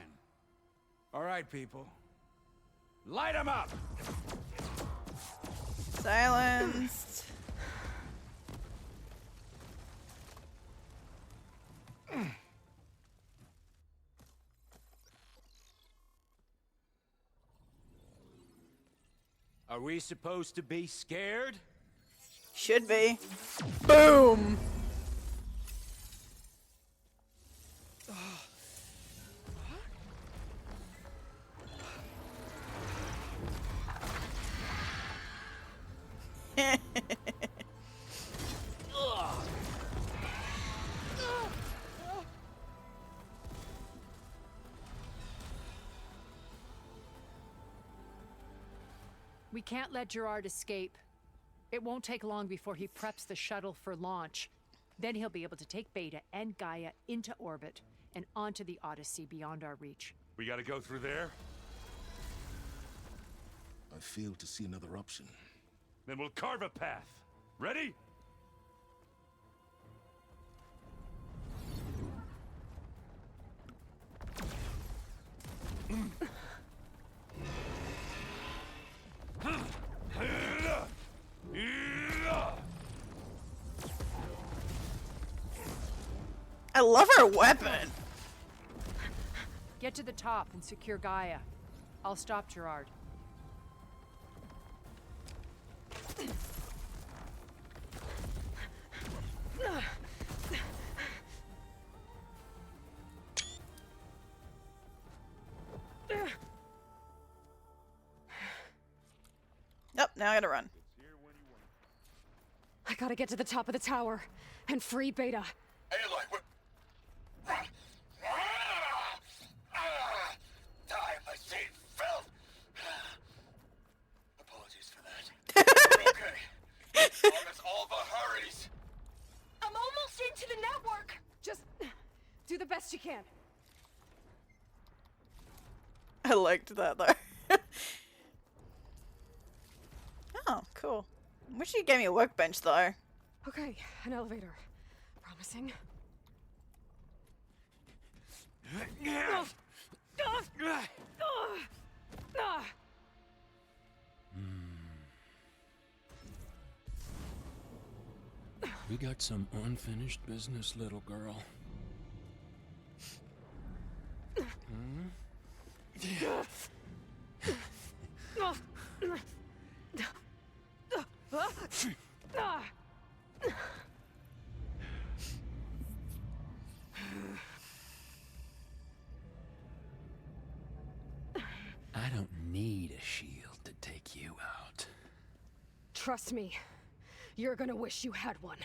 All right, people. Light 'em up! Silenced. Are we supposed to be scared? Should be. Boom! We can't let Gerard escape. It won't take long before he preps the shuttle for launch. Then he'll be able to take Beta and Gaia into orbit and onto the Odyssey beyond our reach. We gotta go through there? I fail to see another option. Then we'll carve a path. Ready? I love her weapon. Get to the top and secure Gaia. I'll stop Gerard. Yep, now I gotta run. I gotta get to the top of the tower and free Beta. Aloy, what? Run! Die, my seed filth! Apologies for that. We're okay. As long as Alva hurries. I'm almost into the network. Just do the best you can. I liked that though. Oh, cool. Wish you gave me a workbench though. Okay, an elevator. Promising. We got some unfinished business, little girl. I don't need a shield to take you out. Trust me, you're gonna wish you had one.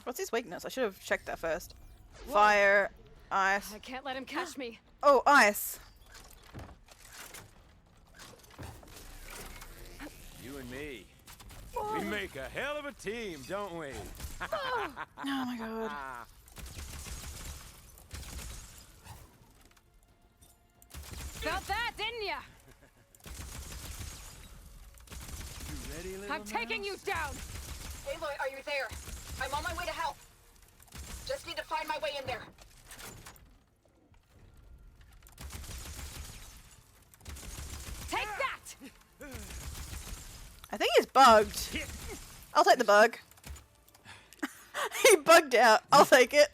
What's his weakness? I should have checked that first. Fire, ice. I can't let him catch me. Oh, ice. You and me. We make a hell of a team, don't we? Oh my god. Felt that, didn't ya? You ready, little I'm taking you down! Aloy, are you there? I'm on my way to help. Just need to find my way in there. Take that! I think he's bugged. I'll take the bug. He bugged out. I'll take it.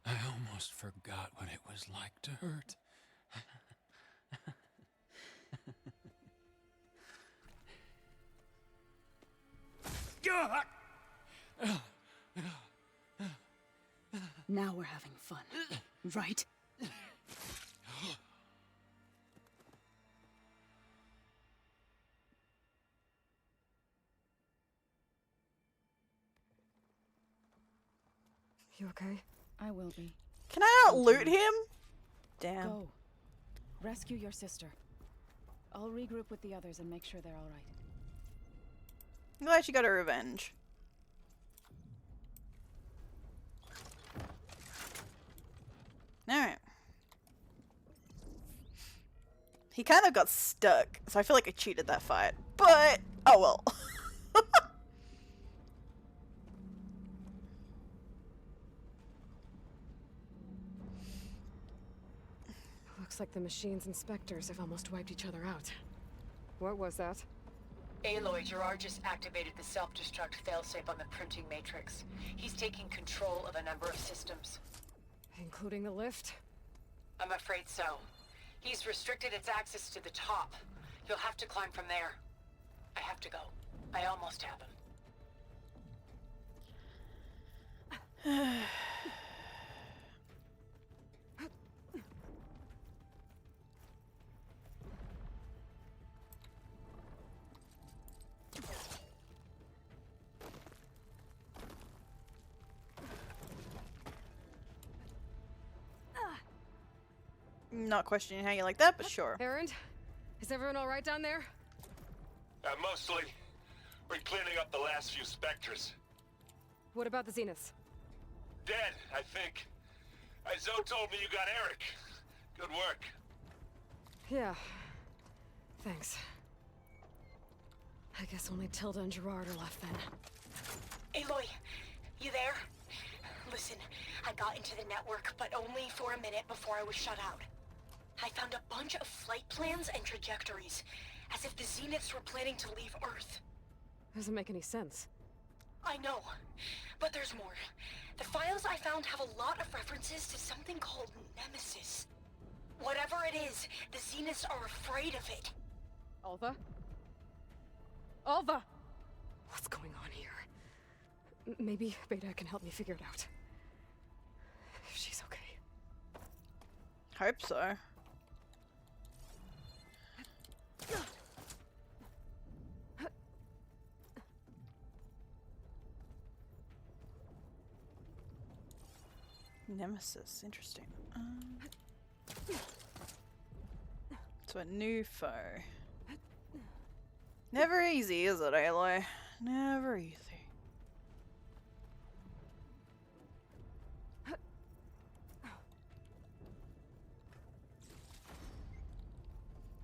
I almost forgot what it was like to hurt. Now we're having fun, right? You okay? I will be. Can I not loot him? Damn. Go. Rescue your sister. I'll regroup with the others and make sure they're all right. I'm glad she got her revenge. Alright. He kind of got stuck, so I feel like I cheated that fight. But, oh well. Looks like the machines and specters have almost wiped each other out. What was that? Aloy, Gerard just activated the self-destruct failsafe on the printing matrix. He's taking control of a number of systems. Including the lift? I'm afraid so. He's restricted its access to the top. You'll have to climb from there. I have to go. I almost have him. Not questioning how you like that, but sure. Errand? Is everyone alright down there? Mostly. We're cleaning up the last few specters. What about the Zeniths? Dead, I think. Zoe told me you got Eric. Good work. Yeah. Thanks. I guess only Tilda and Gerard are left then. Aloy, you there? Listen, I got into the network, but only for a minute before I was shut out. I found a bunch of flight plans and trajectories, as if the Zeniths were planning to leave Earth. Doesn't make any sense. I know, but there's more. The files I found have a lot of references to something called Nemesis. Whatever it is, the Zeniths are afraid of it. Alva? Alva! What's going on here? Maybe Beta can help me figure it out. If she's okay. Hope so. Nemesis, interesting. So a new foe. Never easy, is it, Aloy? Never easy.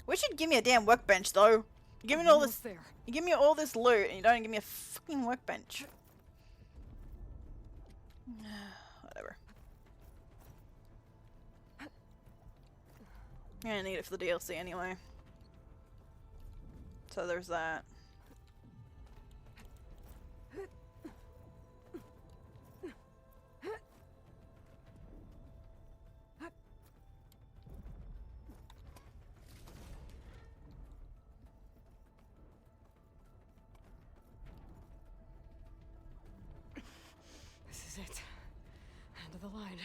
Wish you'd give me a damn workbench, though. You give me all this. You give me all this loot, and you don't give me a fucking workbench. Whatever. I don't need it for the DLC anyway. So there's that. This is it. End of the line.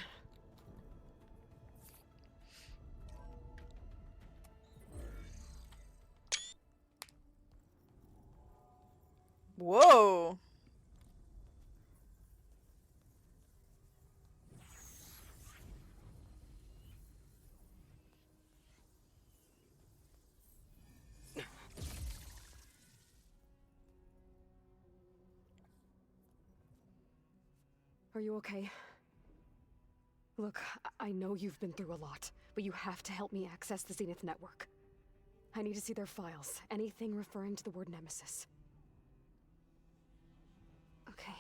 Are you okay? Look, I know you've been through a lot, but you have to help me access the Zenith network. I need to see their files, anything referring to the word Nemesis. Okay.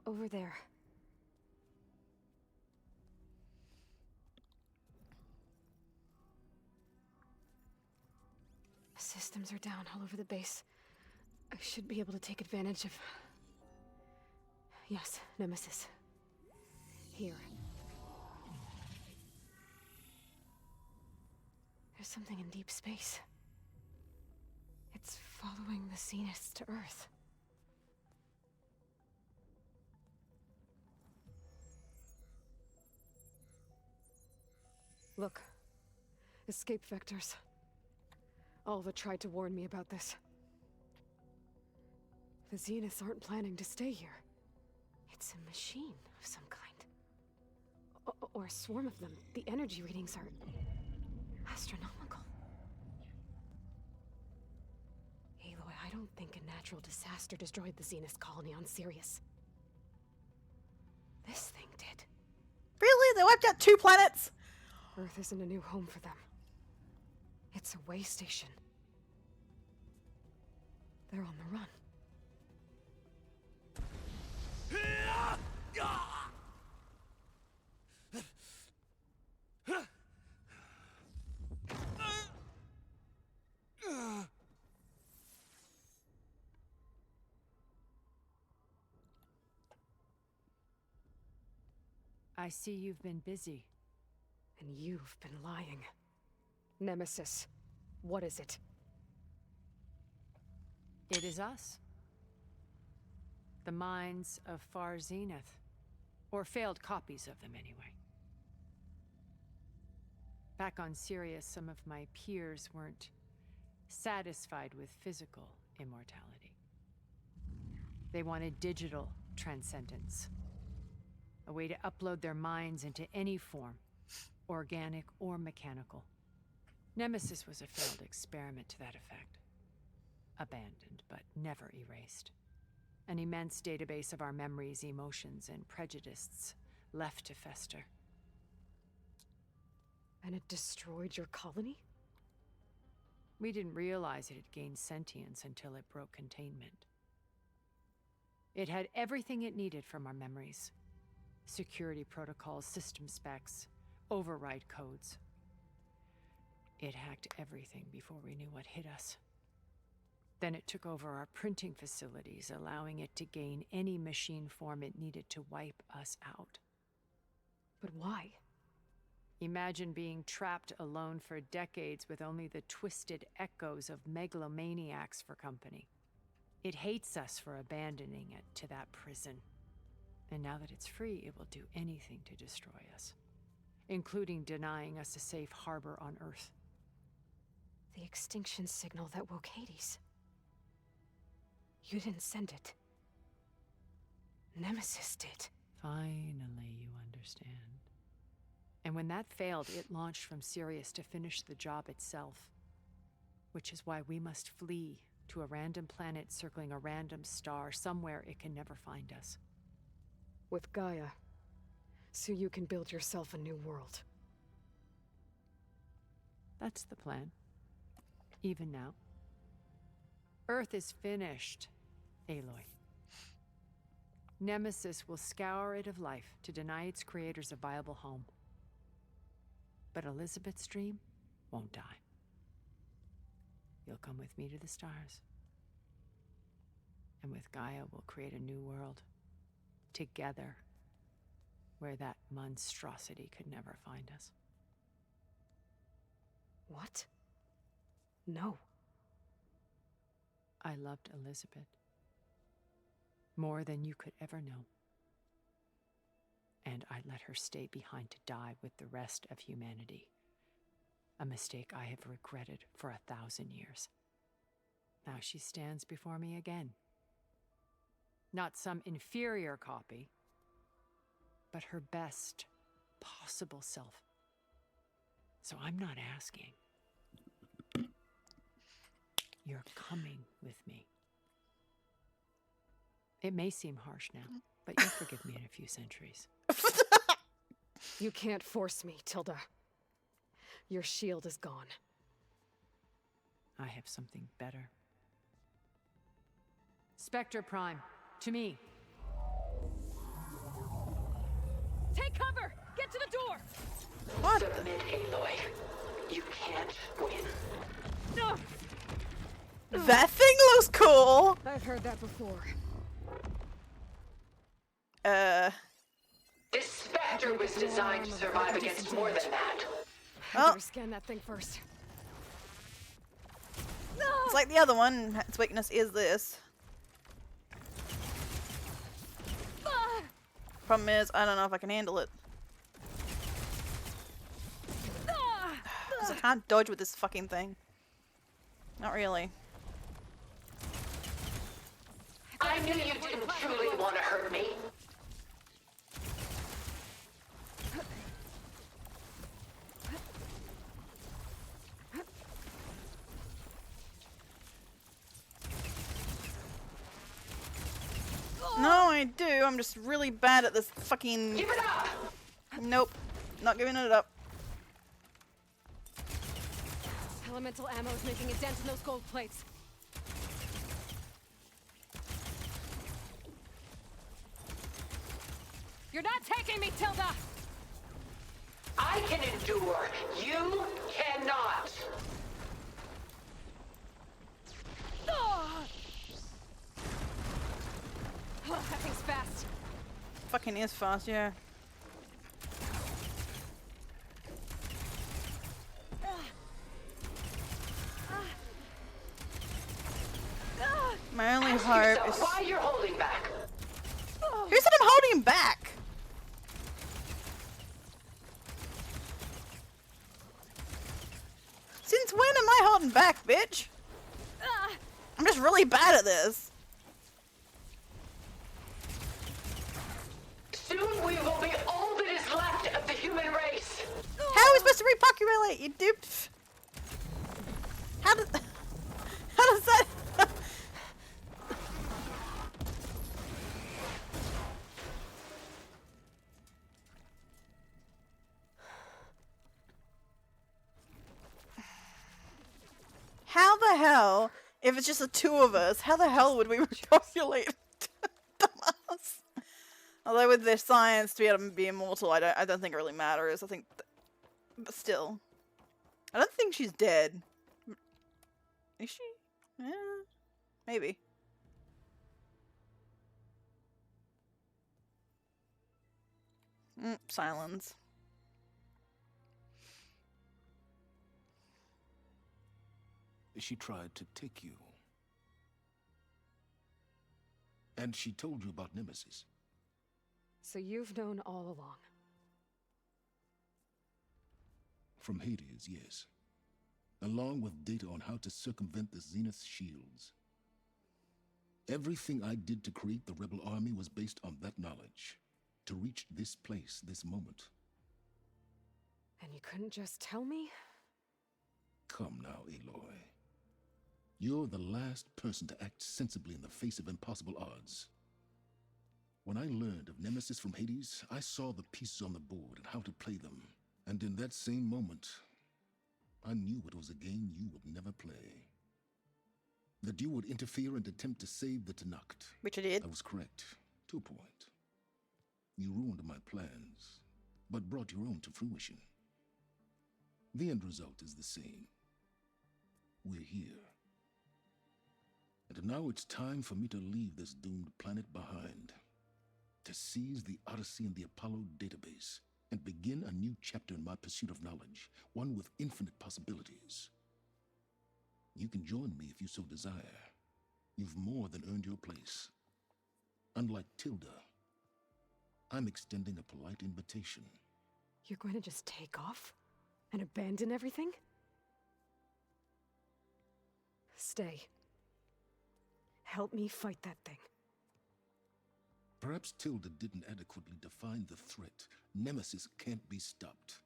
Over there. Systems are down all over the base. I should be able to take advantage of... Yes, Nemesis. Here. There's something in deep space. It's following the Zeniths to Earth. Look. Escape vectors. Alva tried to warn me about this. The Zeniths aren't planning to stay here. It's a machine of some kind. Or a swarm of them. The energy readings are astronomical. Aloy, I don't think a natural disaster destroyed the Zenith colony on Sirius. This thing did. Really? They wiped out 2 planets? Earth isn't a new home for them. It's a way station. They're on the run. I see you've been busy. And you've been lying. Nemesis, what is it? It is us. The minds of Far Zenith. Or failed copies of them, anyway. Back on Sirius, some of my peers weren't satisfied with physical immortality. They wanted digital transcendence. A way to upload their minds into any form, organic or mechanical. Nemesis was a failed experiment to that effect. Abandoned, but never erased. An immense database of our memories, emotions, and prejudices left to fester. And it destroyed your colony? We didn't realize it had gained sentience until it broke containment. It had everything it needed from our memories. Security protocols, system specs, override codes. It hacked everything before we knew what hit us. Then it took over our printing facilities, allowing it to gain any machine form it needed to wipe us out. But why? Imagine being trapped alone for decades with only the twisted echoes of megalomaniacs for company. It hates us for abandoning it to that prison. And now that it's free, it will do anything to destroy us, including denying us a safe harbor on Earth. The extinction signal that woke Hades. You didn't send it. Nemesis did. Finally, you understand. And when that failed, it launched from Sirius to finish the job itself. Which is why we must flee to a random planet circling a random star, somewhere it can never find us. With Gaia. So you can build yourself a new world. That's the plan. Even now. Earth is finished, Aloy. Nemesis will scour it of life to deny its creators a viable home. But Elizabeth's dream won't die. You'll come with me to the stars. And with Gaia, we'll create a new world. Together. Where that monstrosity could never find us. What? No. I loved Elizabeth. More than you could ever know. And I let her stay behind to die with the rest of humanity. A mistake I have regretted for 1,000 years. Now she stands before me again. Not some inferior copy, but her best possible self. So I'm not asking. You're coming with me. It may seem harsh now, but you'll forgive me in a few centuries. You can't force me, Tilda. Your shield is gone. I have something better. Spectre Prime, to me. Take cover! Get to the door! What? Submit, Aloy. You can't win. No! That thing looks cool! I've heard that before. This Spectre was designed to survive against more than that. I better scan that thing first. It's like the other one. Its weakness is this. Problem is, I don't know if I can handle it. Because I can't dodge with this fucking thing. Not really. I knew you didn't truly want to hurt me. No, I do. I'm just really bad at this fucking... Give it up! Nope. Not giving it up. Elemental ammo is making a dent in those gold plates. You're not taking me, Tilda! I can endure. You cannot. Oh, that thing's fast. Fucking is fast, yeah. My only Ask hope yourself is... why you're holding back. Who said I'm holding him back? Since when am I holding back, bitch? I'm just really bad at this. Soon we will be all that is left of the human race. How are we supposed to repopulate, you dupes? How does that... How the hell, if it's just the two of us, how the hell would we repopulate? Dumbass. Although with their science to be able to be immortal, I don't think it really matters. I think, but still, I don't think she's dead. Is she? Yeah, maybe. Silence. She tried to take you. And she told you about Nemesis. So you've known all along. From Hades, yes. Along with data on how to circumvent the Zeniths' shields. Everything I did to create the rebel army was based on that knowledge. To reach this place, this moment. And you couldn't just tell me? Come now, Aloy. You're the last person to act sensibly in the face of impossible odds. When I learned of Nemesis from Hades, I saw the pieces on the board and how to play them. And in that same moment, I knew it was a game you would never play. That you would interfere and attempt to save the Tenakth. Which I did. I was correct, to a point. You ruined my plans, but brought your own to fruition. The end result is the same. We're here. And now it's time for me to leave this doomed planet behind. To seize the Odyssey and the Apollo database, and begin a new chapter in my pursuit of knowledge, one with infinite possibilities. You can join me if you so desire. You've more than earned your place. Unlike Tilda, I'm extending a polite invitation. You're going to just take off? And abandon everything? Stay. Help me fight that thing. Perhaps Tilda didn't adequately define the threat. Nemesis can't be stopped.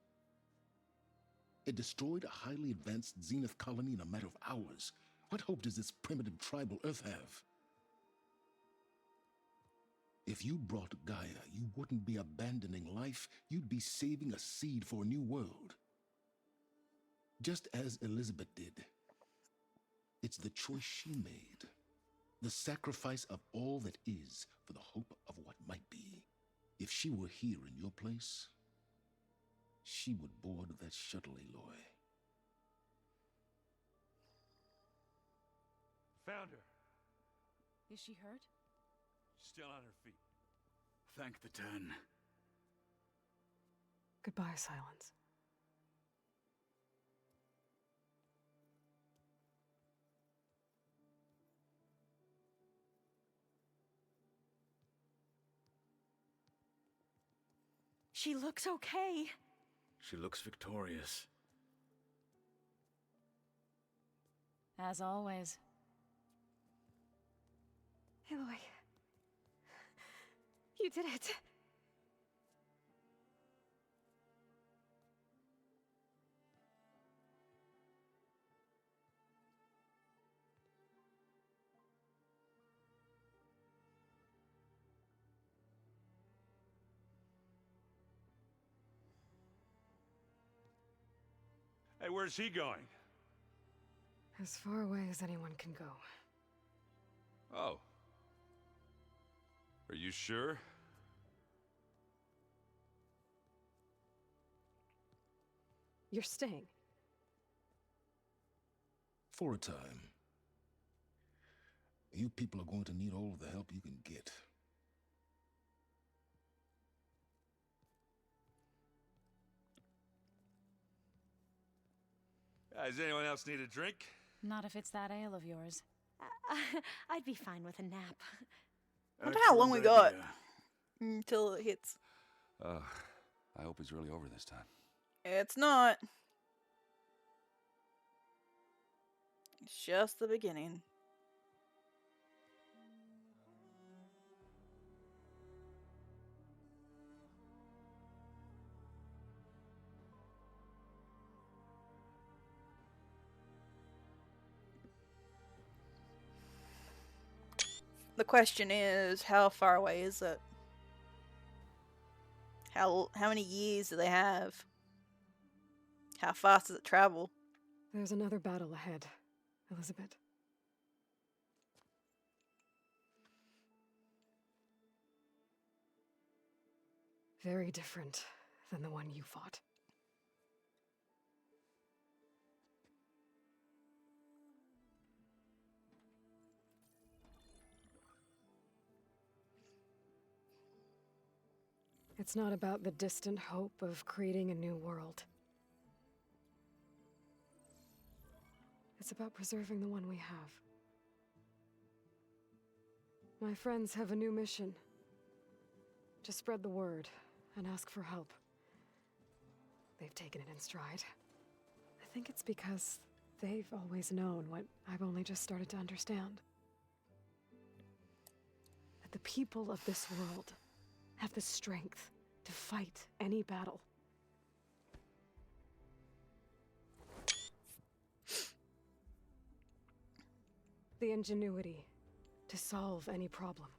It destroyed a highly advanced Zenith colony in a matter of hours. What hope does this primitive tribal Earth have? If you brought Gaia, you wouldn't be abandoning life, you'd be saving a seed for a new world. Just as Elizabeth did. It's the choice she made. The sacrifice of all that is for the hope of what might be. If she were here in your place, she would board that shuttle, Aloy. Found her. Is she hurt? Still on her feet. Thank the Ten. Goodbye, Silence. She looks okay. She looks victorious. As always. Aloy. You did it. Hey, where's he going? As far away as anyone can go. Oh. Are you sure? You're staying. For a time. You people are going to need all of the help you can get. Does anyone else need a drink? Not if it's that ale of yours. I'd be fine with a nap. I wonder how long we got until it hits. I hope it's really over this time. It's not. It's just the beginning. The question is, how far away is it? How many years do they have? How fast does it travel? There's another battle ahead, Elizabeth. Very different than the one you fought. It's not about the distant hope of creating a new world. It's about preserving the one we have. My friends have a new mission. To spread the word and ask for help. They've taken it in stride. I think it's because they've always known what I've only just started to understand. That the people of this world have the strength to fight any battle. The ingenuity to solve any problem.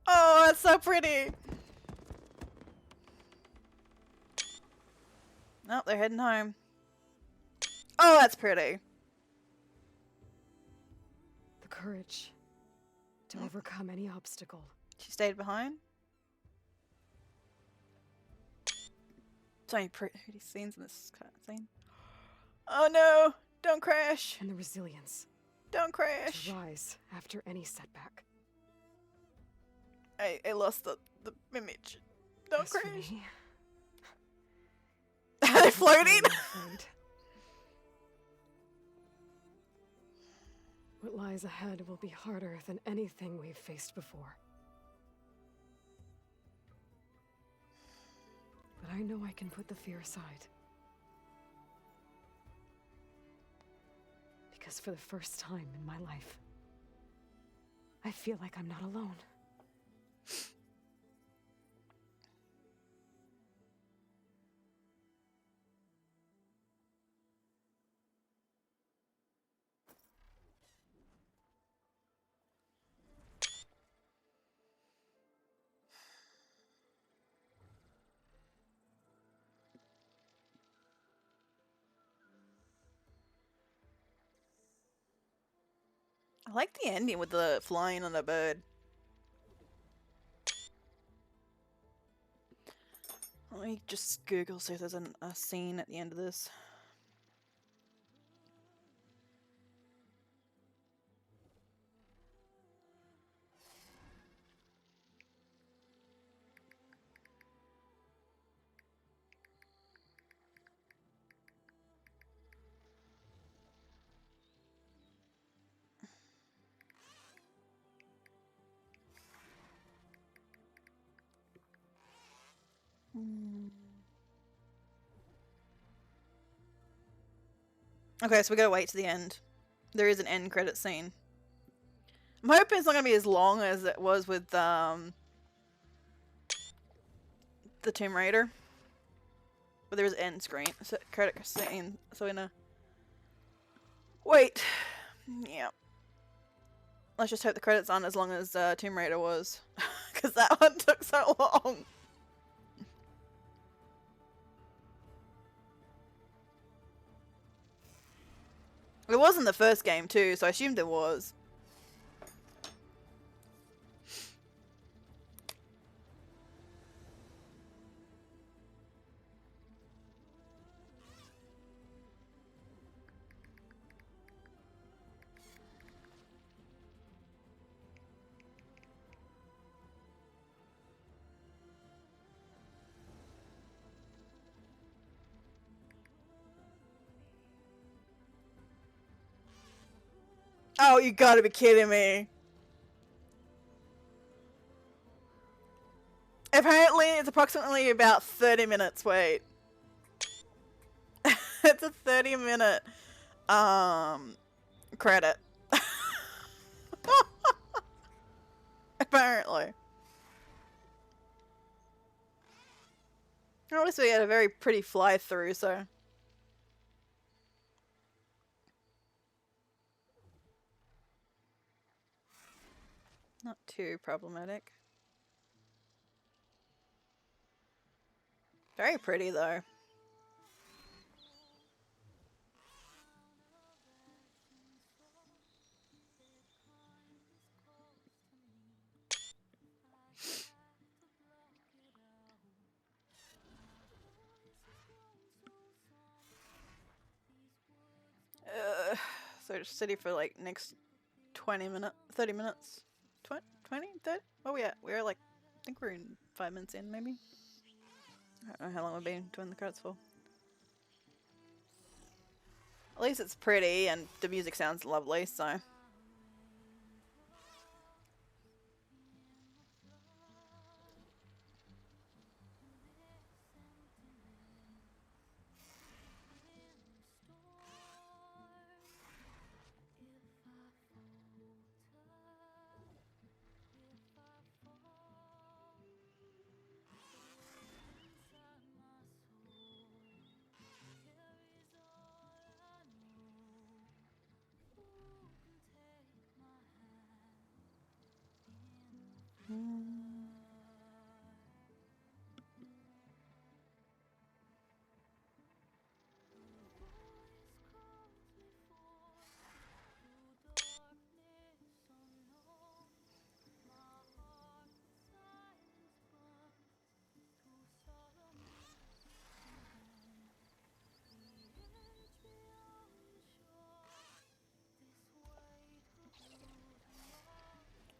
Oh, that's so pretty! Oh, they're heading home. Oh, that's pretty. The courage to overcome any obstacle. She stayed behind? So many pretty scenes in this scene. Oh no! Don't crash! And the resilience. Don't crash! To rise after any setback. I lost the image. Don't As for crash! me, Are they floating? What lies ahead will be harder than anything we've faced before. But I know I can put the fear aside. Because for the first time in my life, I feel like I'm not alone. I like the ending with the flying on the bird. Let me just Google see if there's a scene at the end of this. Okay, so we gotta wait to the end. There is an end credit scene. I'm hoping it's not gonna be as long as it was with the Tomb Raider. But there is an end screen, so credit scene. So we're gonna wait. Yeah. Let's just hope the credits aren't as long as Tomb Raider was, because that one took so long. It was in the first game too, so I assumed it was. Oh, you gotta be kidding me. Apparently, it's approximately about 30 minutes. Wait. It's a 30-minute credit. Apparently. At least we had a very pretty fly through, so. Not too problematic. Very pretty though. So just city for like next 20 minutes, 30 minutes. 20, 30? Where we at? We're like, I think we're in 5 minutes in maybe. I don't know how long we've been doing the credits for. At least it's pretty and the music sounds lovely, so.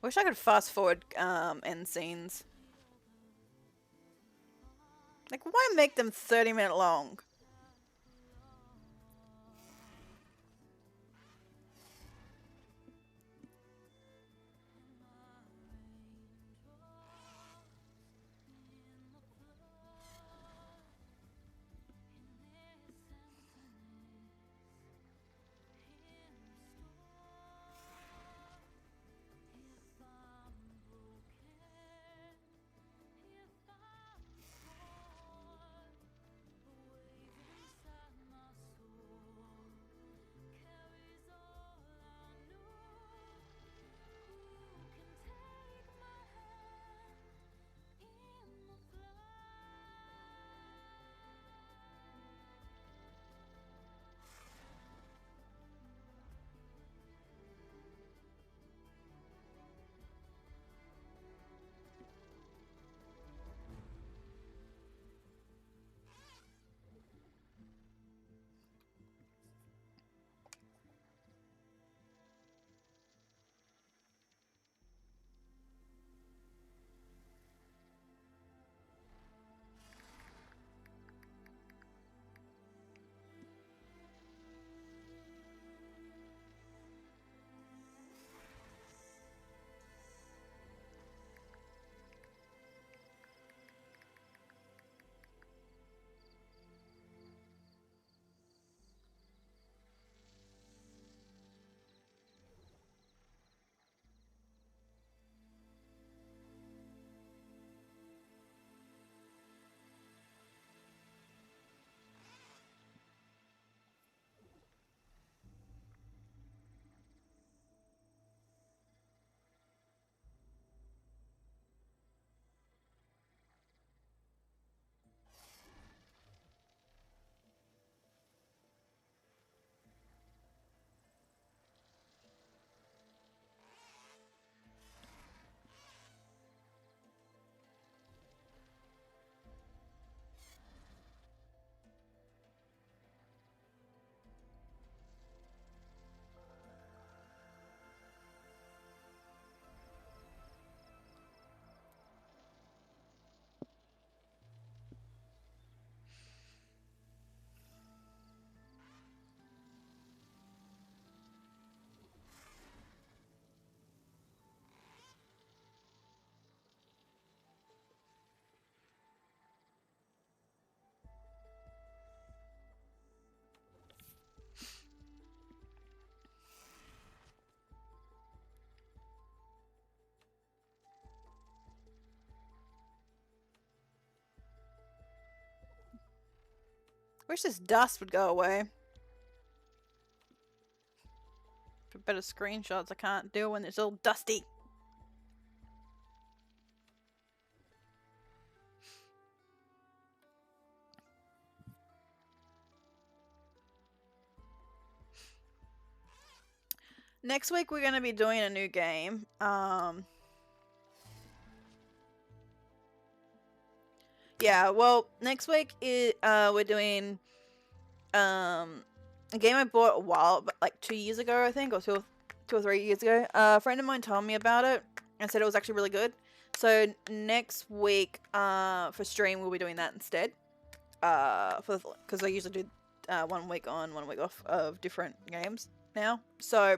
Wish I could fast forward end scenes. Like, why make them 30-minute long? Wish this dust would go away. For better screenshots, I can't do when it's all dusty. Next week we're gonna be doing a new game. Yeah, well, next week we're doing a game I bought a while, like 2 years ago, I think, or two or 3 years ago. A friend of mine told me about it and said it was actually really good. So next week, for stream, we'll be doing that instead. Because I usually do 1 week on, 1 week off of different games now. So,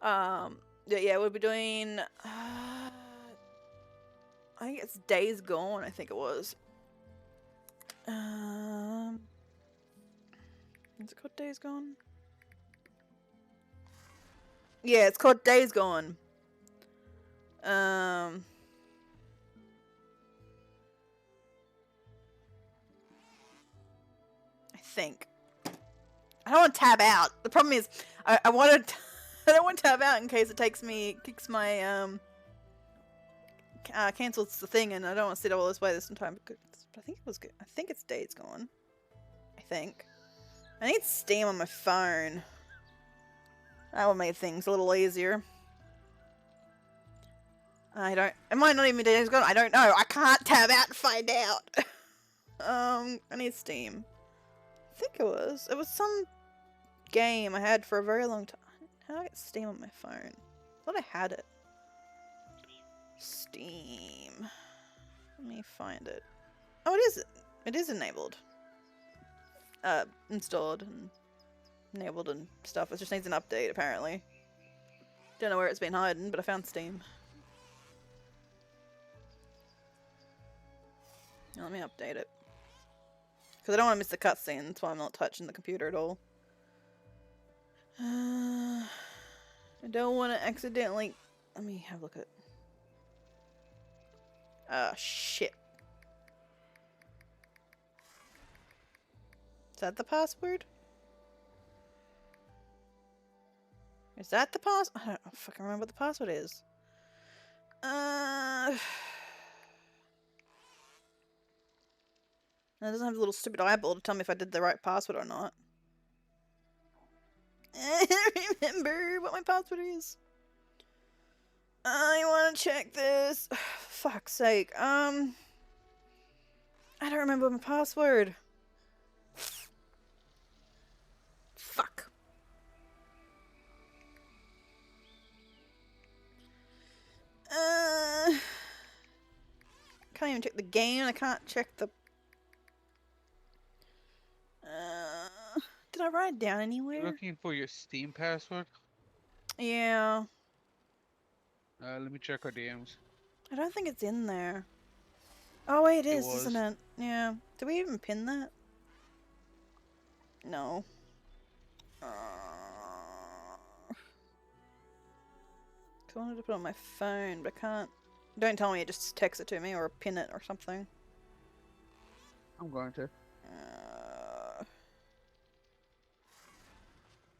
yeah, we'll be doing. I think it's Days Gone. I think it was. Is it called Days Gone? Yeah, it's called Days Gone. I think. I don't want to tab out. The problem is, I want to. I don't want to tab out in case it kicks my cancels the thing, and I don't want to sit all this way this time. But I think it was good. I think it's Days Gone. I think. I need Steam on my phone. That would make things a little easier. It might not even be Days Gone. I don't know. I can't tab out and find out. I need Steam. I think it was some game I had for a very long time. How do I get Steam on my phone? I thought I had it. Steam. Let me find it. Oh, it is enabled. Installed and enabled and stuff. It just needs an update, apparently. Don't know where it's been hiding, but I found Steam. Now let me update it. Because I don't want to miss the cutscene, that's why I'm not touching the computer at all. I don't want to accidentally... Let me have a look at... shit. Is that the password? Is that the password? I don't fucking remember what the password is. It doesn't have a little stupid eyeball to tell me if I did the right password or not. I don't remember what my password is. I want to check this. Fuck's sake. I don't remember my password. Fuck. Can't even check the game. I can't check the... did I write it down anywhere? You're looking for your Steam password? Yeah. Let me check our DMs. I don't think it's in there. Oh wait, it is, isn't it? Yeah. Did we even pin that? No. I wanted to put it on my phone, but I can't. Don't tell me, just text it to me or pin it or something. I'm going to.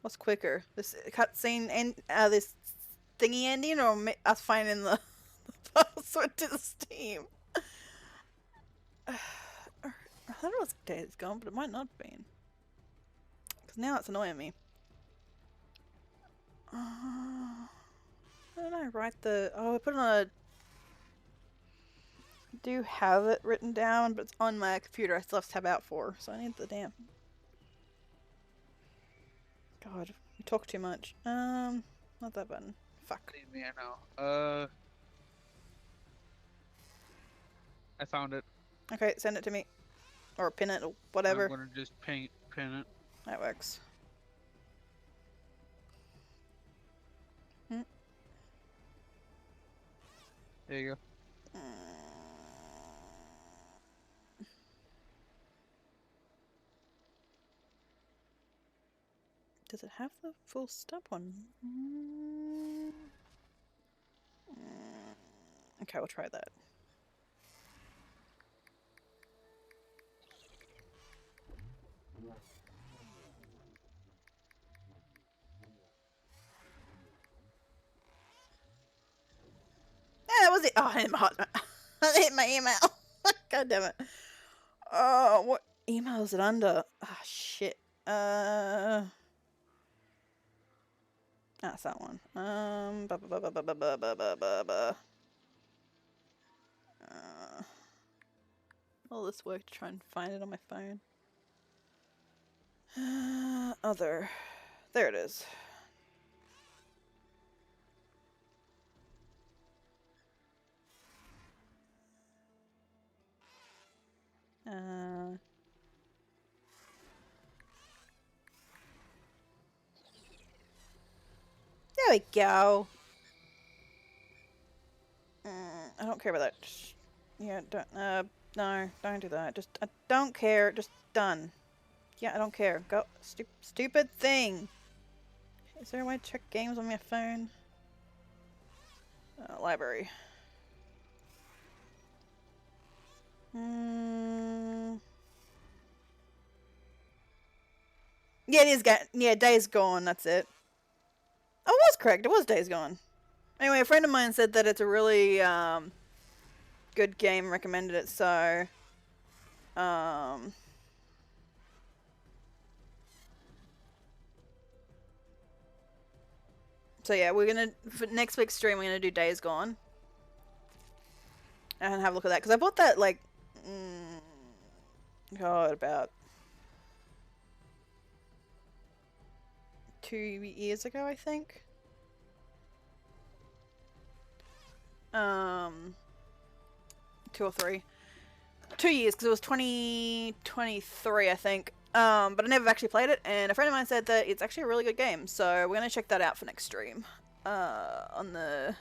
What's quicker? This cutscene and this thingy ending, or us finding the password to the Steam? I thought it was Days Gone, but it might not have been. Because now it's annoying me. Where did I write the... Oh, I put it on a... I do have it written down, but it's on my computer I still have to tab out for, so I need the damn... God, we talk too much. Not that button. Fuck. Leave me now. I found it. Okay, send it to me. Or pin it, or whatever. I'm gonna just pin it. That works. There you go. Does it have the full stop one? Okay, we'll try that. Yeah, that was it. Oh, I hit my hot. I hit my email. God damn it. Oh, what email is it under? Ah, shit. That's that one. Ba ba ba ba ba ba ba ba ba ba ba. All this work to try and find it on my phone. Other. There it is. There we go. I don't care about that. Yeah, don't, no, don't do that. Just, I don't care. Just done. Yeah, I don't care. Go. Stupid thing. Is there a way to check games on my phone? Library. Yeah, it is. Yeah, Days Gone. That's it. I was correct. It was Days Gone. Anyway, a friend of mine said that it's a really good game. Recommended it. So, so yeah, we're gonna for next week's stream. We're gonna do Days Gone and have a look at that because I bought that like, God, about 2 years ago, I think. 2 or 3. 2 years because it was 2023, I think. But I never actually played it, and a friend of mine said that it's actually a really good game, so we're gonna check that out for next stream. On the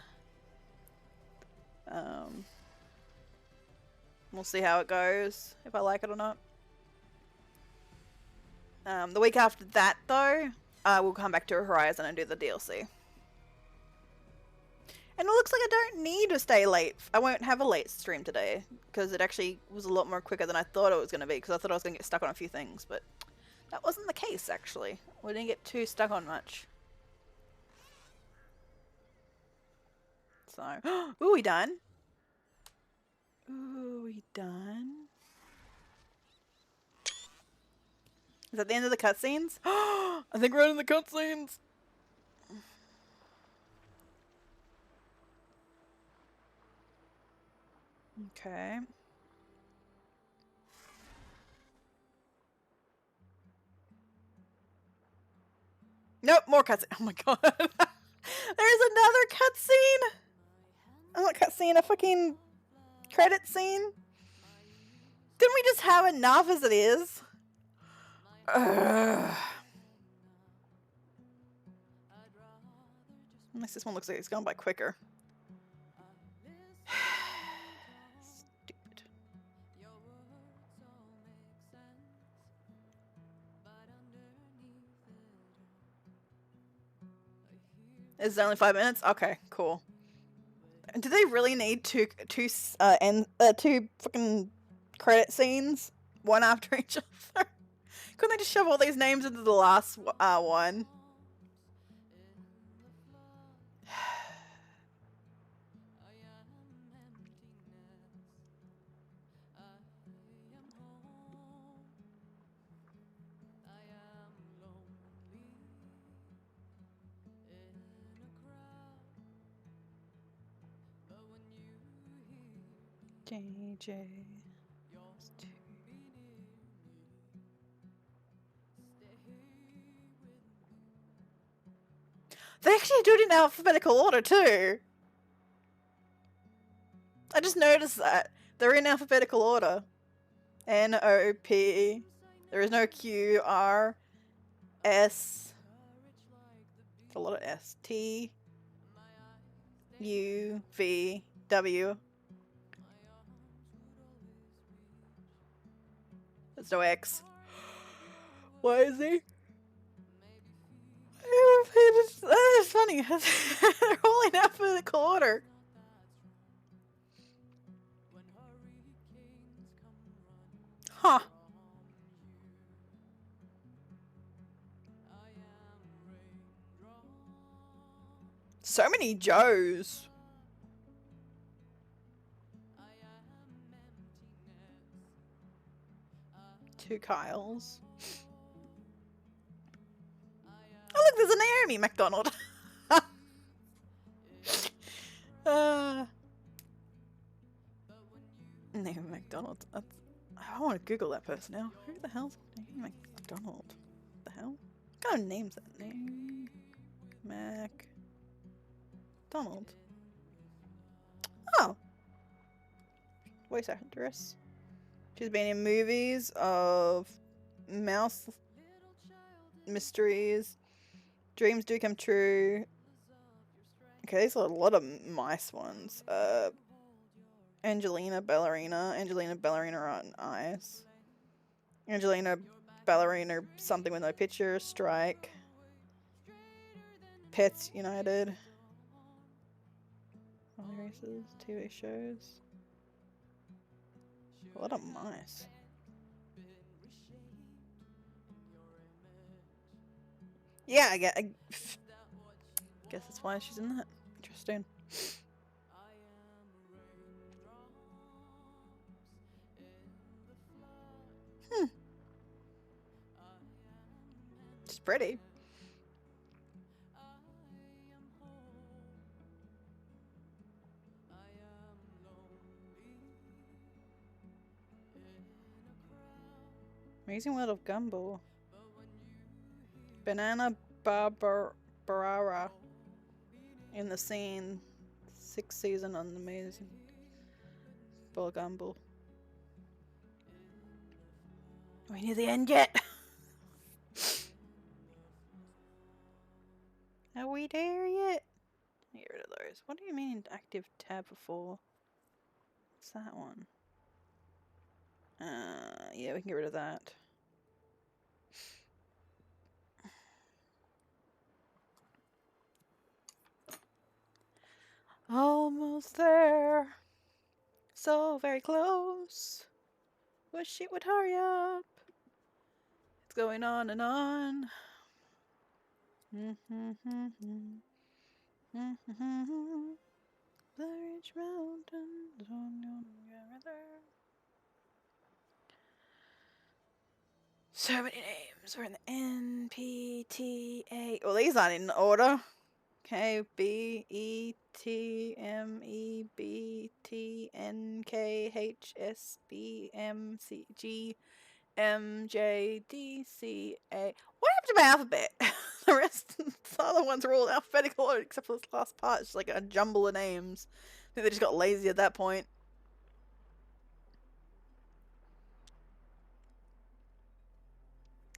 we'll see how it goes, if I like it or not. The week after that, though, we'll come back to Horizon and do the DLC. And it looks like I don't need to stay late. I won't have a late stream today, because it actually was a lot more quicker than I thought it was going to be, because I thought I was going to get stuck on a few things, but that wasn't the case, actually. We didn't get too stuck on much. So, ooh, we done? Ooh, we done? Is that the end of the cutscenes? I think we're in the cutscenes! Okay. Nope, more cutscene. Oh my god. There's another cutscene! I'm not cutscene, a fucking credit scene? Didn't we just have enough as it is? Ugh. Unless this one looks like it's going by quicker. Stupid. Is it only 5 minutes? Okay, cool. Do they really need two fucking credit scenes? One after each other? Couldn't they just shove all these names into the last one? JJ. They actually do it in alphabetical order too. I just noticed that. They're in alphabetical order. N-O-P. There is no Q, R, S. It's a lot of S. T, U, V, W. There's no X. Why is he? That is funny. They're all in alphabetical order. Huh. So many Joes. Two Kyles. Oh look, there's a Naomi MacDonald. Naomi MacDonald. I want to Google that person now. Who the hell's Naomi MacDonald? What the hell? What kind of name's that? Naomi MacDonald. Oh. Voice actress. She's been in movies of Mouse Mysteries, Dreams Do Come True. Okay, there's a lot of mice ones. Angelina Ballerina on Ice. Angelina Ballerina something with no picture. Strike. Pets United. Rally races, TV shows. A lot of mice. Yeah, I guess that's why she's in that. Interesting. It's pretty. Amazing World of Gumball. Banana Barbara in the scene. 6th season on the Amazing World of Gumball. Are we near the end yet? Are we there yet? Get rid of those. What do you mean active tab for 4? What's that one? Yeah, we can get rid of that. Almost there. So very close. Wish it would hurry up. It's going on and on. The rich mountains on your river. So many names. We're in the NPTA. Well, these aren't in order. Okay, B E T M E B T N K H S B M C G M J D C A. What happened to my alphabet? The rest, the other ones are all alphabetical order except for this last part. It's like a jumble of names. I think they just got lazy at that point.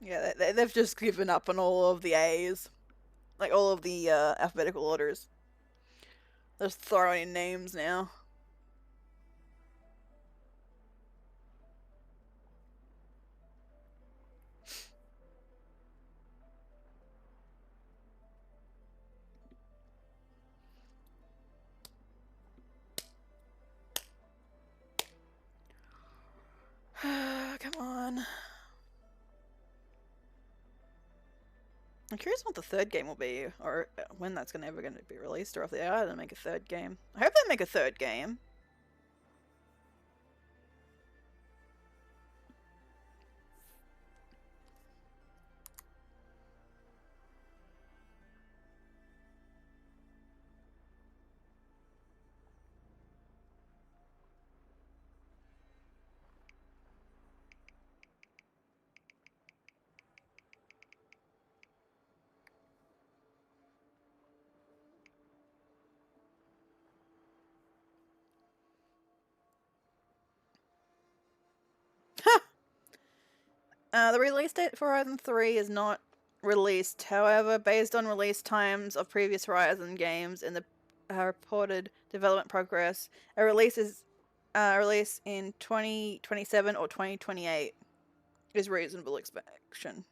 Yeah, they've just given up on all of the A's. Like all of the alphabetical orders. They're just throwing in names now. Come on. I'm curious what the third game will be, or when that's ever going to be released, or if they are going to make a third game. I hope they make a third game. The release date for Horizon 3 is not released. However, based on release times of previous Horizon games and the reported development progress, a release in 2027 or 2028 is reasonable expectation.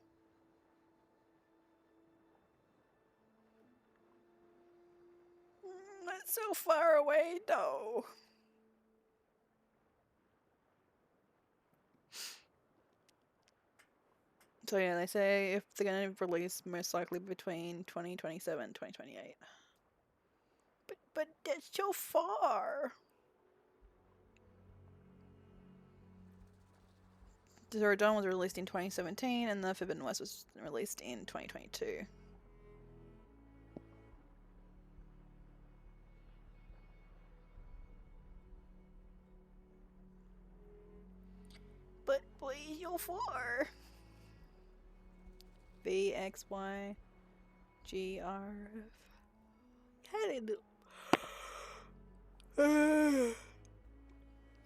That's so far away, though. So yeah, they say if they're going to release, most likely between 2027 and 2028. But that's so far. Zero Dawn was released in 2017, and the Forbidden West was released in 2022. But please, you're far. B X Y G R F. How did it?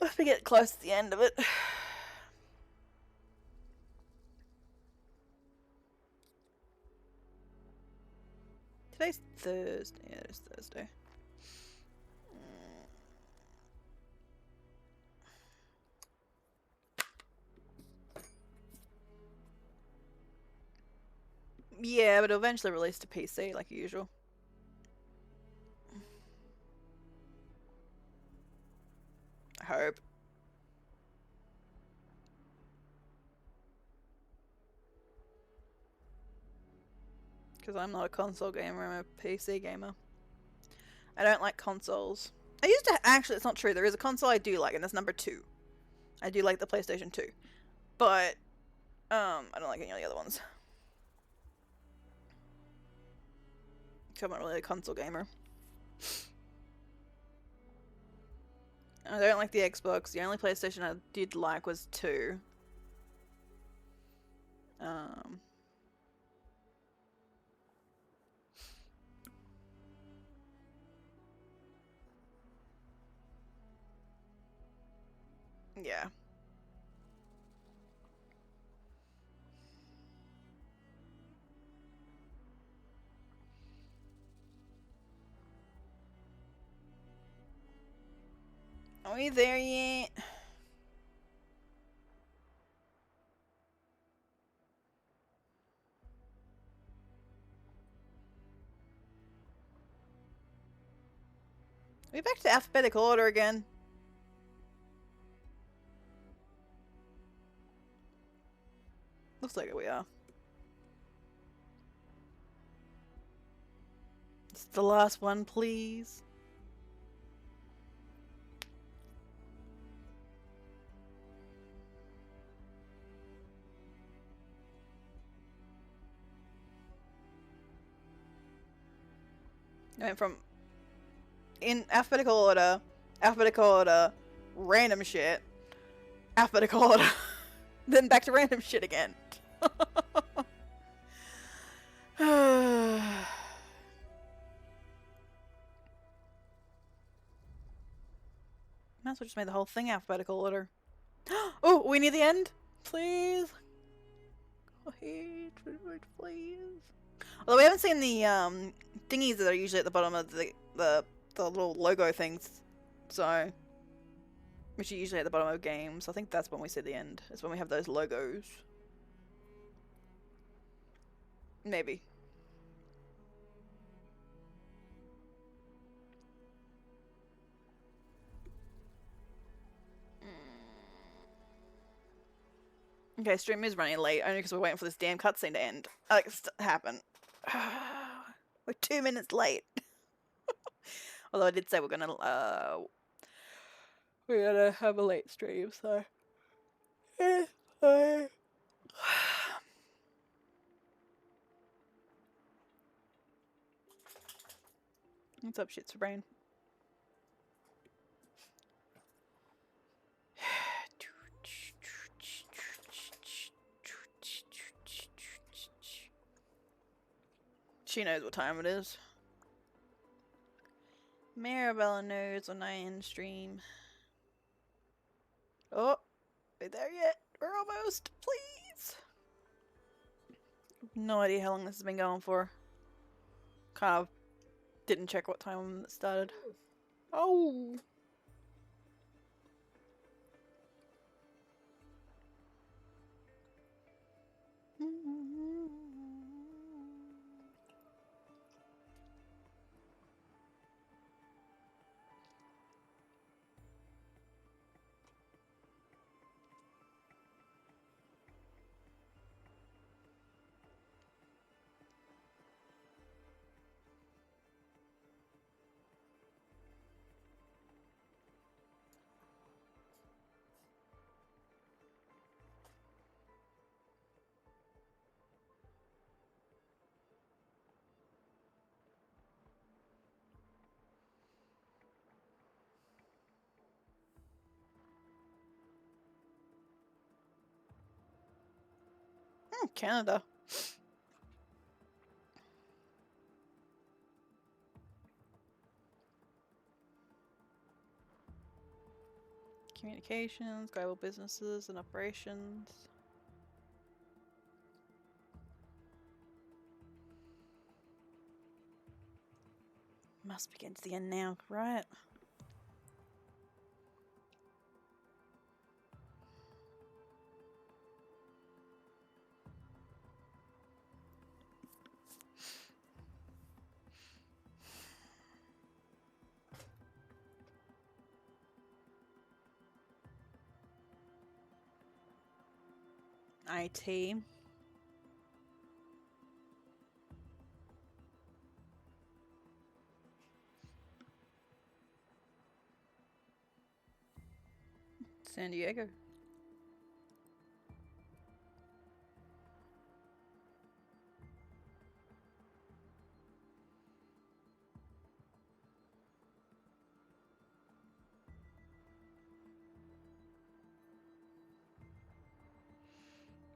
Let's get close to the end of it. Today's Thursday. Yeah, it's Thursday. Yeah, but it'll eventually release to PC like usual. I hope. Because I'm not a console gamer, I'm a PC gamer. I don't like consoles. I used to, actually, it's not true. There is a console I do like, and that's number 2. I do like the PlayStation 2. But, I don't like any of the other ones. So I'm not really a console gamer. I don't like the Xbox. The only PlayStation I did like was 2. Yeah. Are we there yet? Are we back to alphabetical order again? Looks like we are. It's the last one, please. I went from in alphabetical order, random shit, alphabetical order, then back to random shit again. Might as well just made the whole thing alphabetical order. Oh, we near the end? Please? Please. Although we haven't seen the thingies that are usually at the bottom of the little logo things. So, which are usually at the bottom of games. I think that's when we see the end. It's when we have those logos. Maybe. Okay, stream is running late only because we're waiting for this damn cutscene to end. Happen. We're 2 minutes late. Although I did say we're gonna have a late stream, so it's fine. What's up, shits for brain? She knows what time it is. Marabella knows when I end stream. Oh, are there yet? We're almost, please. No idea how long this has been going for. Kind of didn't check what time it started. Oh. Canada. Communications, global businesses and operations. Must be getting to the end now, right? IT. San Diego.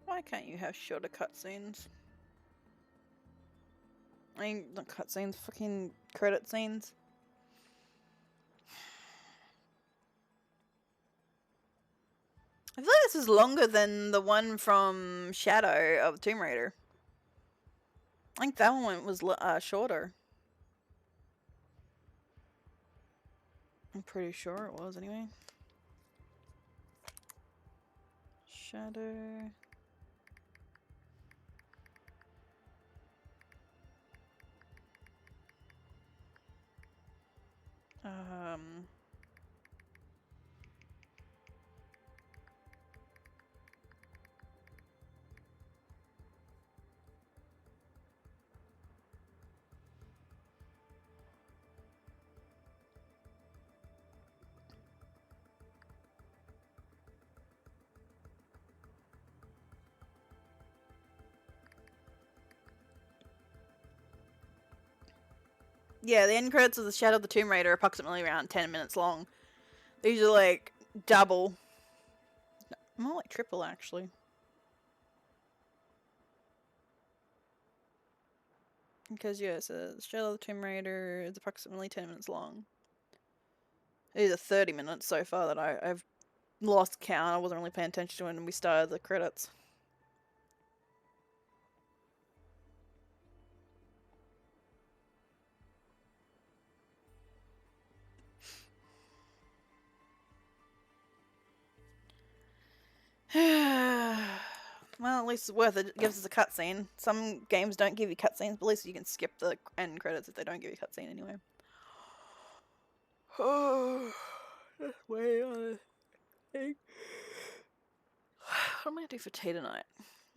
Why can't you have shorter cutscenes? I mean, not cutscenes, fucking credit scenes. I feel like this is longer than the one from Shadow of Tomb Raider. I think that one was shorter. I'm pretty sure it was, anyway. Shadow. Um. Yeah, the end credits of the Shadow of the Tomb Raider are approximately around 10 minutes long. These are like double. More like triple, actually. Because, yeah, it says Shadow of the Tomb Raider is approximately 10 minutes long. These are 30 minutes so far that I've lost count. I wasn't really paying attention to when we started the credits. Well, at least it's worth it. It gives us a cutscene. Some games don't give you cutscenes, but at least you can skip the end credits if they don't give you a cutscene anyway. Oh, that's way on thing. What am I gonna do for tea tonight?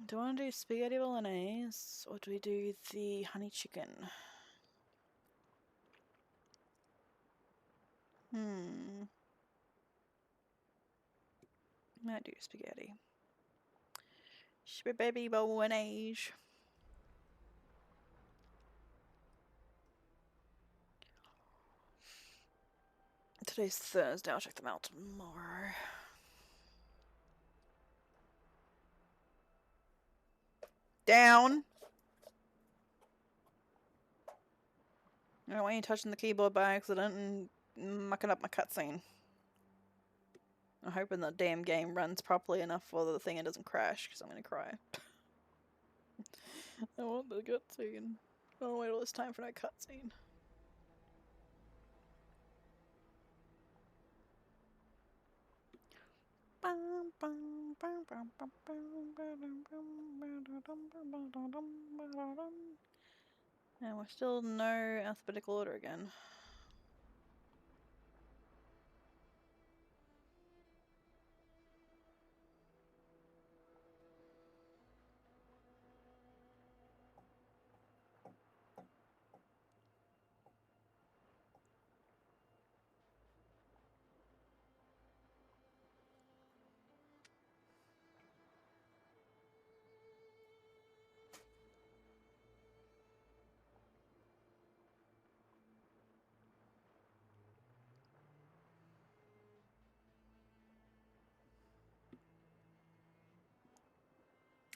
Do I want to do spaghetti bolognese or do we do the honey chicken? Might do spaghetti. Spaghetti bolognese. Today's Thursday. I'll check them out tomorrow. Down. I don't want you touching the keyboard by accident and mucking up my cutscene. I'm hoping the damn game runs properly enough for the thing and doesn't crash, because I'm gonna cry. I want the cutscene. I don't wait all this time for no cutscene. And we're still no alphabetical order again.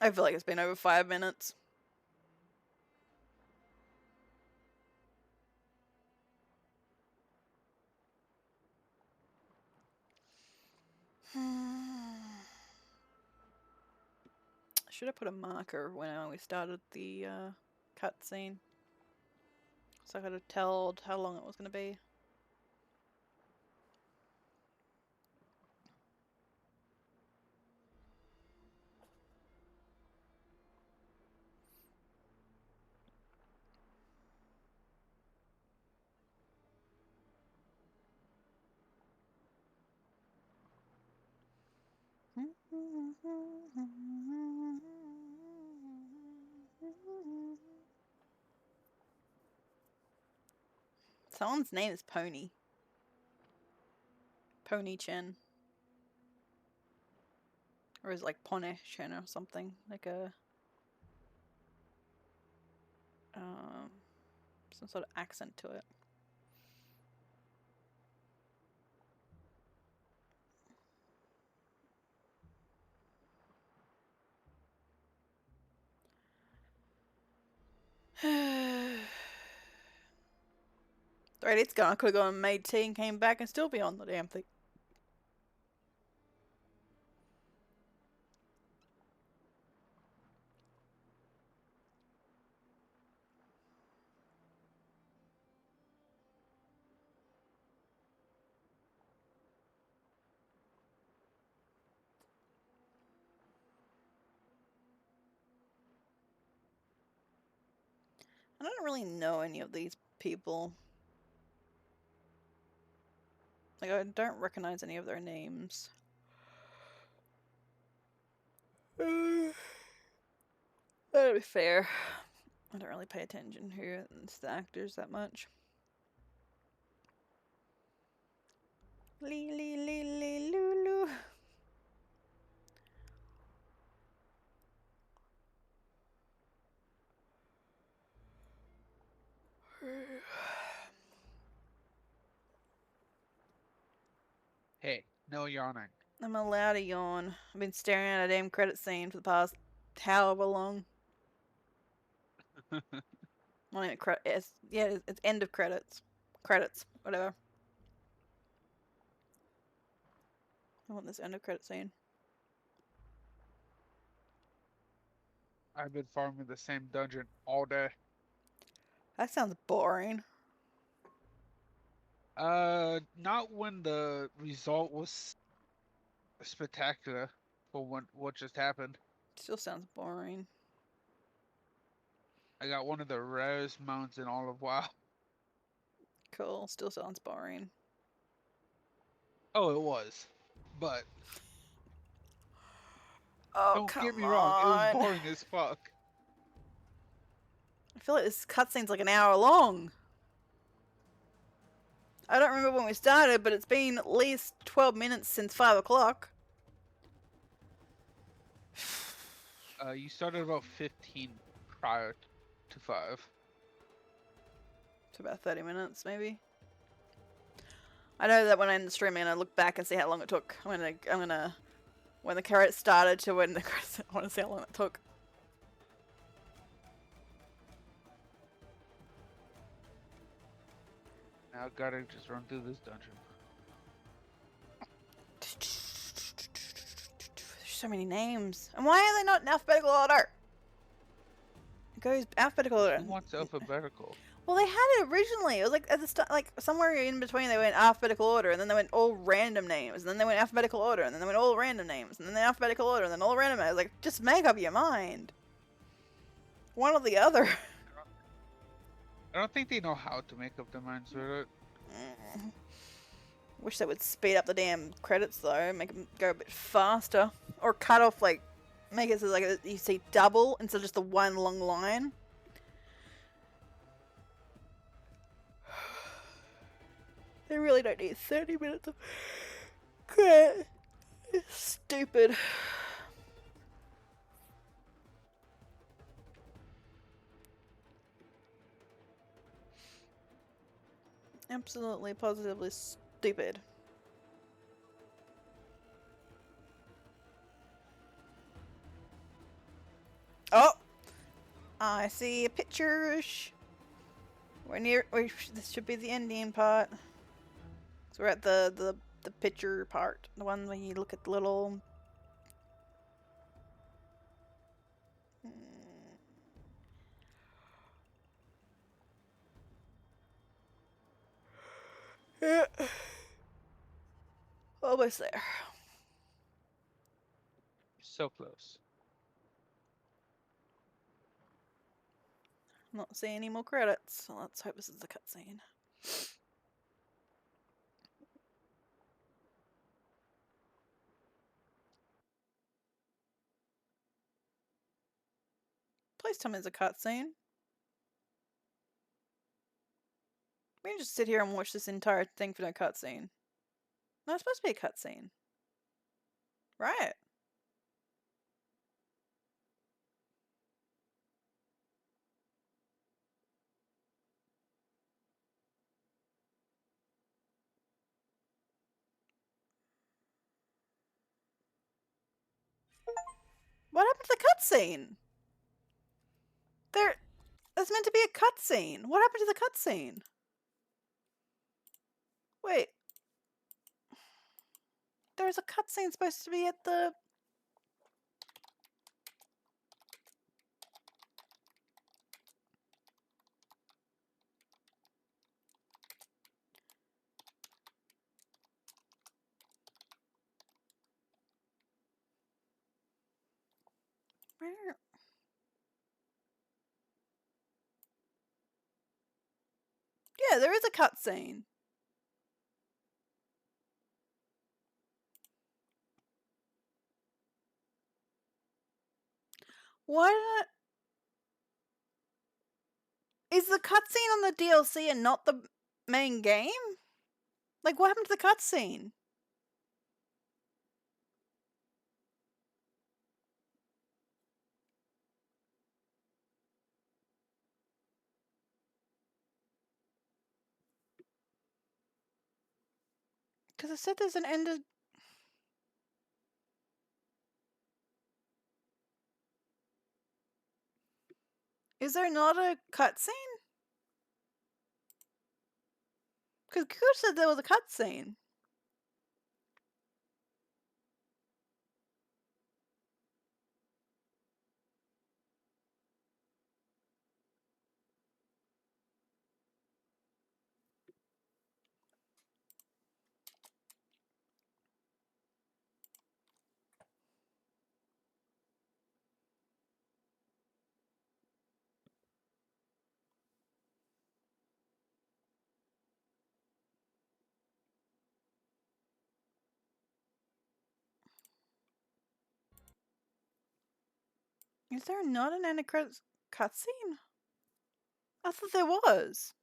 I feel like it's been over 5 minutes. Should have put a marker when we started the cutscene, so I could have told how long it was going to be. Someone's name is Pony. Pony Chen. Or is it like Pone Chen or something? Like a some sort of accent to it. Right, it's gone. I could have gone and made tea and came back and still be on the damn thing. I don't really know any of these people. Like, I don't recognize any of their names. That'll be fair. I don't really pay attention to the actors that much. Lee lee lee lee loo loo. Hey, no yawning. I'm allowed to yawn. I've been staring at a damn credit scene for the past however long. Not even it's end of credits. Credits, whatever. I want this end of credit scene. I've been farming the same dungeon all day. That sounds boring. Not when the result was spectacular for what just happened. Still sounds boring. I got one of the rarest mounts in all of WoW. Cool. Still sounds boring. Oh, it was, but don't get me wrong, it was boring as fuck. I feel like this cutscene's like an hour long. I don't remember when we started, but it's been at least 12 minutes since 5 o'clock. You started about 15 prior to 5. It's about 30 minutes, maybe. I know that when I end the stream and I look back and see how long it took. I'm gonna when the carrot started to when the I want to see how long it took. Now I gotta just run through this dungeon. There's so many names. And why are they not in alphabetical order? It goes alphabetical order. Who wants alphabetical? Well, they had it originally. It was like at the start, like somewhere in between. They went alphabetical order, and then they went all random names, and then they went alphabetical order, and then they went all random names, and then they alphabetical order, and then all random. I was like, just make up your mind. One or the other. I don't think they know how to make up their minds with it. Wish they would speed up the damn credits though, make them go a bit faster, or cut off like, make it so like you see double instead of just the one long line. They really don't need 30 minutes of credit. It's stupid. Absolutely, positively stupid. Oh! I see a picture. We're near. This should be the ending part. So we're at the picture part, the one where you look at the little. Yeah. Almost there. So close. Not seeing any more credits, so let's hope this is the cutscene. Please tell me it's a cutscene. We can just sit here and watch this entire thing for no cutscene. No, it's supposed to be a cutscene. Right. What happened to the cutscene? There's meant to be a cutscene. What happened to the cutscene? Wait. There's a cutscene supposed to be at the... Where? Yeah, there is a cutscene. Why did I... Is the cutscene on the DLC and not the main game? Like, what happened to the cutscene? Because I said there's an ended... Is there not a cutscene? Because Kuko said there was a cutscene. Is there not an end credits cutscene? I thought there was.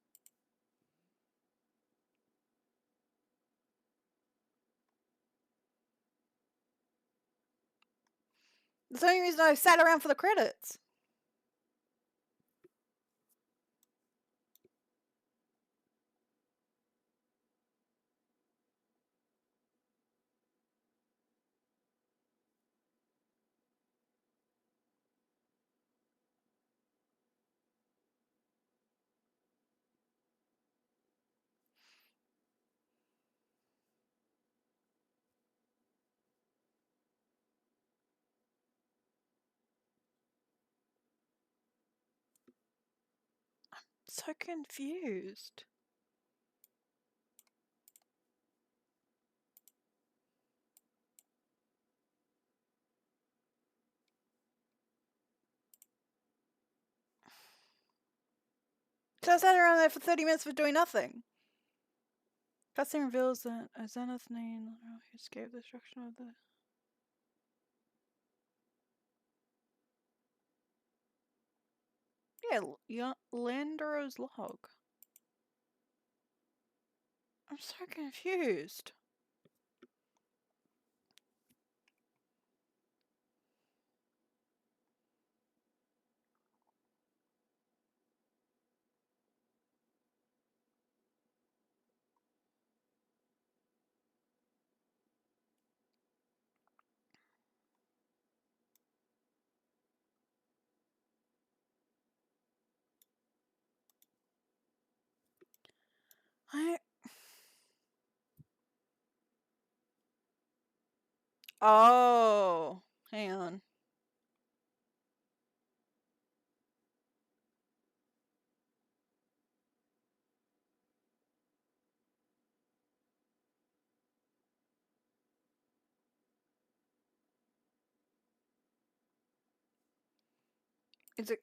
That's the only reason I sat around for the credits. So confused. So I sat around there for 30 minutes for doing nothing. Cutscene reveals that a Zenith named who escaped the destruction of the... Yeah, Landero's log. I'm so confused. I... Oh, hang on. Is it...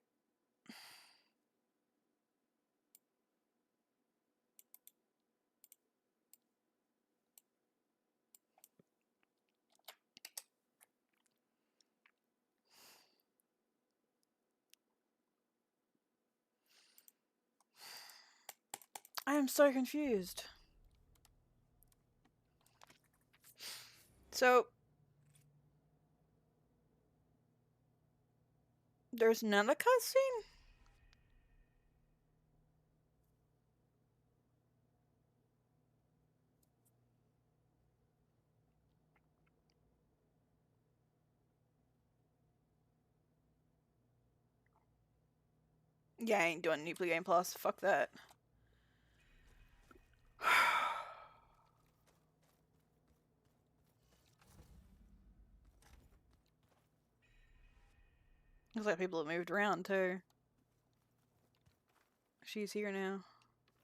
I am so confused. So... There's another cutscene? Yeah, I ain't doing New Play Game Plus. Fuck that. Looks like people have moved around too. She's here now.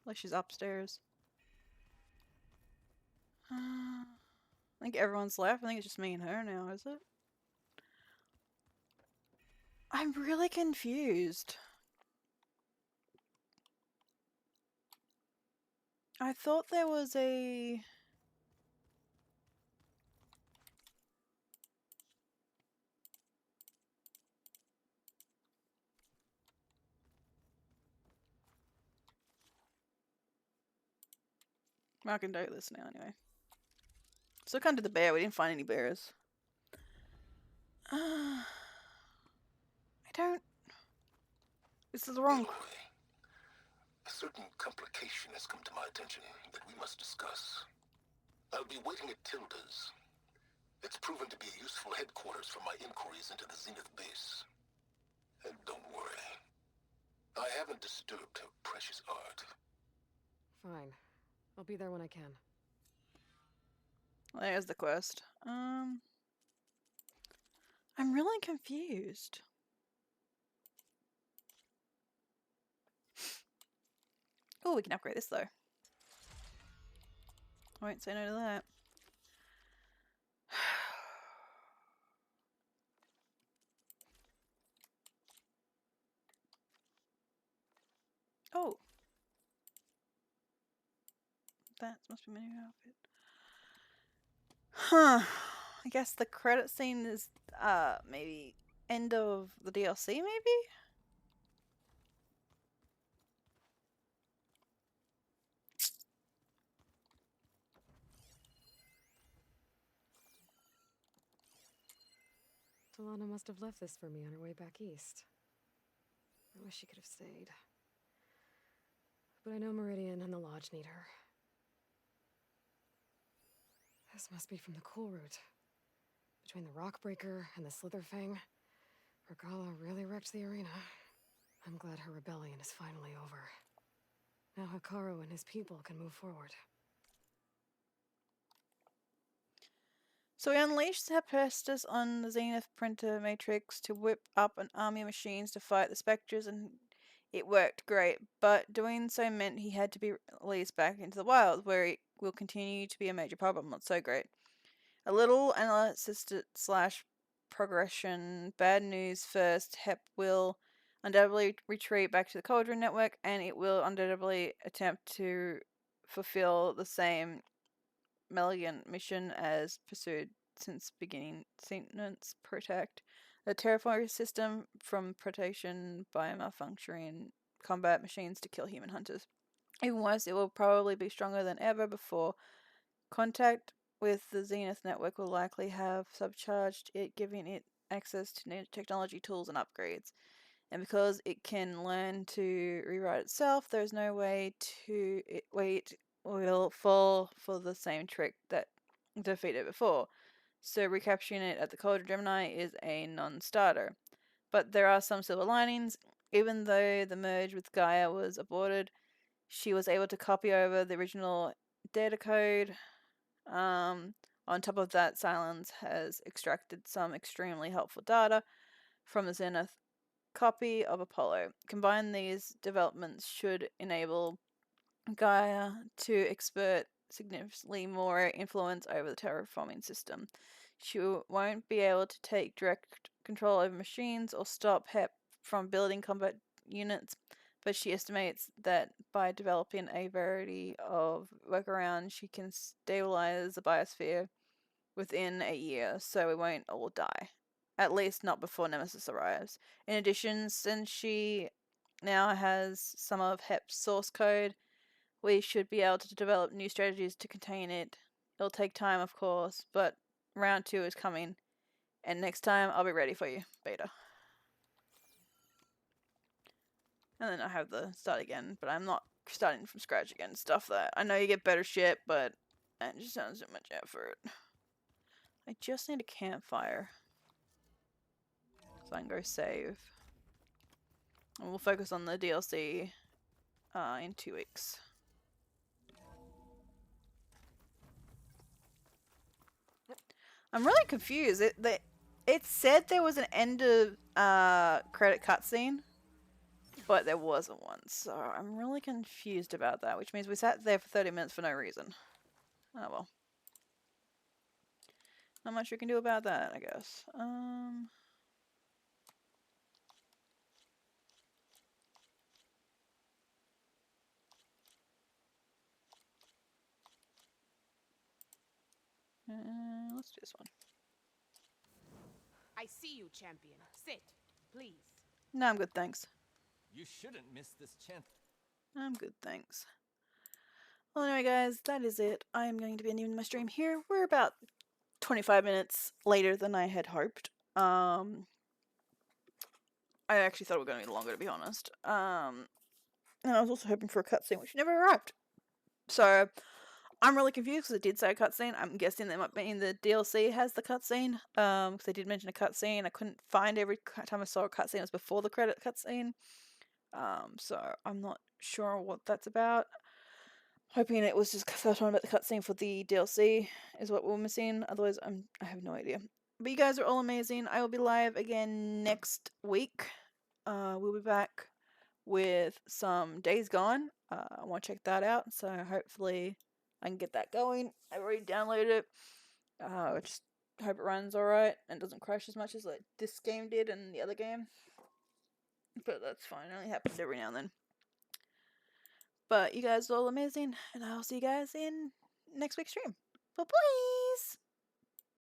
Like she's upstairs. I think everyone's left. I think it's just me and her now, is it? I'm really confused. I thought there was a... I can do this now anyway. So look under the bear. We didn't find any bears. I don't... This is wrong. A certain complication has come to my attention that we must discuss. I'll be waiting at Tilda's. It's proven to be a useful headquarters for my inquiries into the Zenith base. And don't worry. I haven't disturbed her precious art. Fine. I'll be there when I can. There's the quest. I'm really confused. Oh, we can upgrade this though. I won't say no to that. Oh. That must be my new outfit. Huh. I guess the credit scene is maybe end of the DLC maybe? Talana must have left this for me on her way back east. I wish she could have stayed. But I know Meridian and the Lodge need her. This must be from the Cool Route. Between the Rockbreaker and the Slitherfang, Regalla really wrecked the arena. I'm glad her rebellion is finally over. Now Hikaru and his people can move forward. So we unleashed Hephaestus on the Zenith printer matrix to whip up an army of machines to fight the Spectres, and it worked great, but doing so meant he had to be released back into the wild, where it will continue to be a major problem. Not so great. A little analysis slash progression. Bad news first. Hep will undoubtedly retreat back to the Cauldron Network, and it will undoubtedly attempt to fulfill the same malignant mission as pursued since beginning Zeniths protect the terraforming system from predation by malfunctioning combat machines to kill human hunters. Even worse, it will probably be stronger than ever before. Contact with the Zenith network will likely have subcharged it, giving it access to technology tools and upgrades. And because it can learn to rewrite itself, there's no way it will fall for the same trick that defeated it before. So recapturing it at the Cauldron Gemini is a non-starter. But there are some silver linings. Even though the merge with Gaia was aborted, she was able to copy over the original data code. On top of that, Silence has extracted some extremely helpful data from the Zenith copy of Apollo. Combine these developments should enable Gaia to exert significantly more influence over the terraforming system. She won't be able to take direct control over machines or stop HEP from building combat units, but she estimates that by developing a variety of workarounds, she can stabilize the biosphere within a year, so we won't all die. At least not before Nemesis arrives. In addition, since she now has some of HEP's source code, we should be able to develop new strategies to contain it. It'll take time, of course, but round 2 is coming, and next time I'll be ready for you, Beta. And then I have the start again, but I'm not starting from scratch again. Stuff that I know you get better shit, but it just sounds so much effort. I just need a campfire, so I can go save. And we'll focus on the DLC in 2 weeks. I'm really confused. It said there was an end of credit cutscene, but there wasn't one. So I'm really confused about that, which means we sat there for 30 minutes for no reason. Oh well. Not much we can do about that, I guess. Let's do this one. I see you, champion. Sit, please. No, I'm good, thanks. You shouldn't miss this chance. I'm good, thanks. Well, anyway, guys, that is it. I am going to be ending my stream here. We're about 25 minutes later than I had hoped. I actually thought it was going to be longer, to be honest. And I was also hoping for a cutscene, which never arrived. So I'm really confused because it did say a cutscene. I'm guessing that might mean the DLC has the cutscene. Because they did mention a cutscene. I couldn't find every time I saw a cutscene. It was before the credit cutscene. So I'm not sure what that's about. Hoping it was just talking about the cutscene for the DLC is what we're missing. Otherwise, I have no idea. But you guys are all amazing. I will be live again next week. We'll be back with some Days Gone. I want to check that out. So hopefully I can get that going. I already downloaded it. I just hope it runs alright and doesn't crash as much as like this game did and the other game. But that's fine. It only happens every now and then. But you guys are all amazing, and I'll see you guys in next week's stream. But please!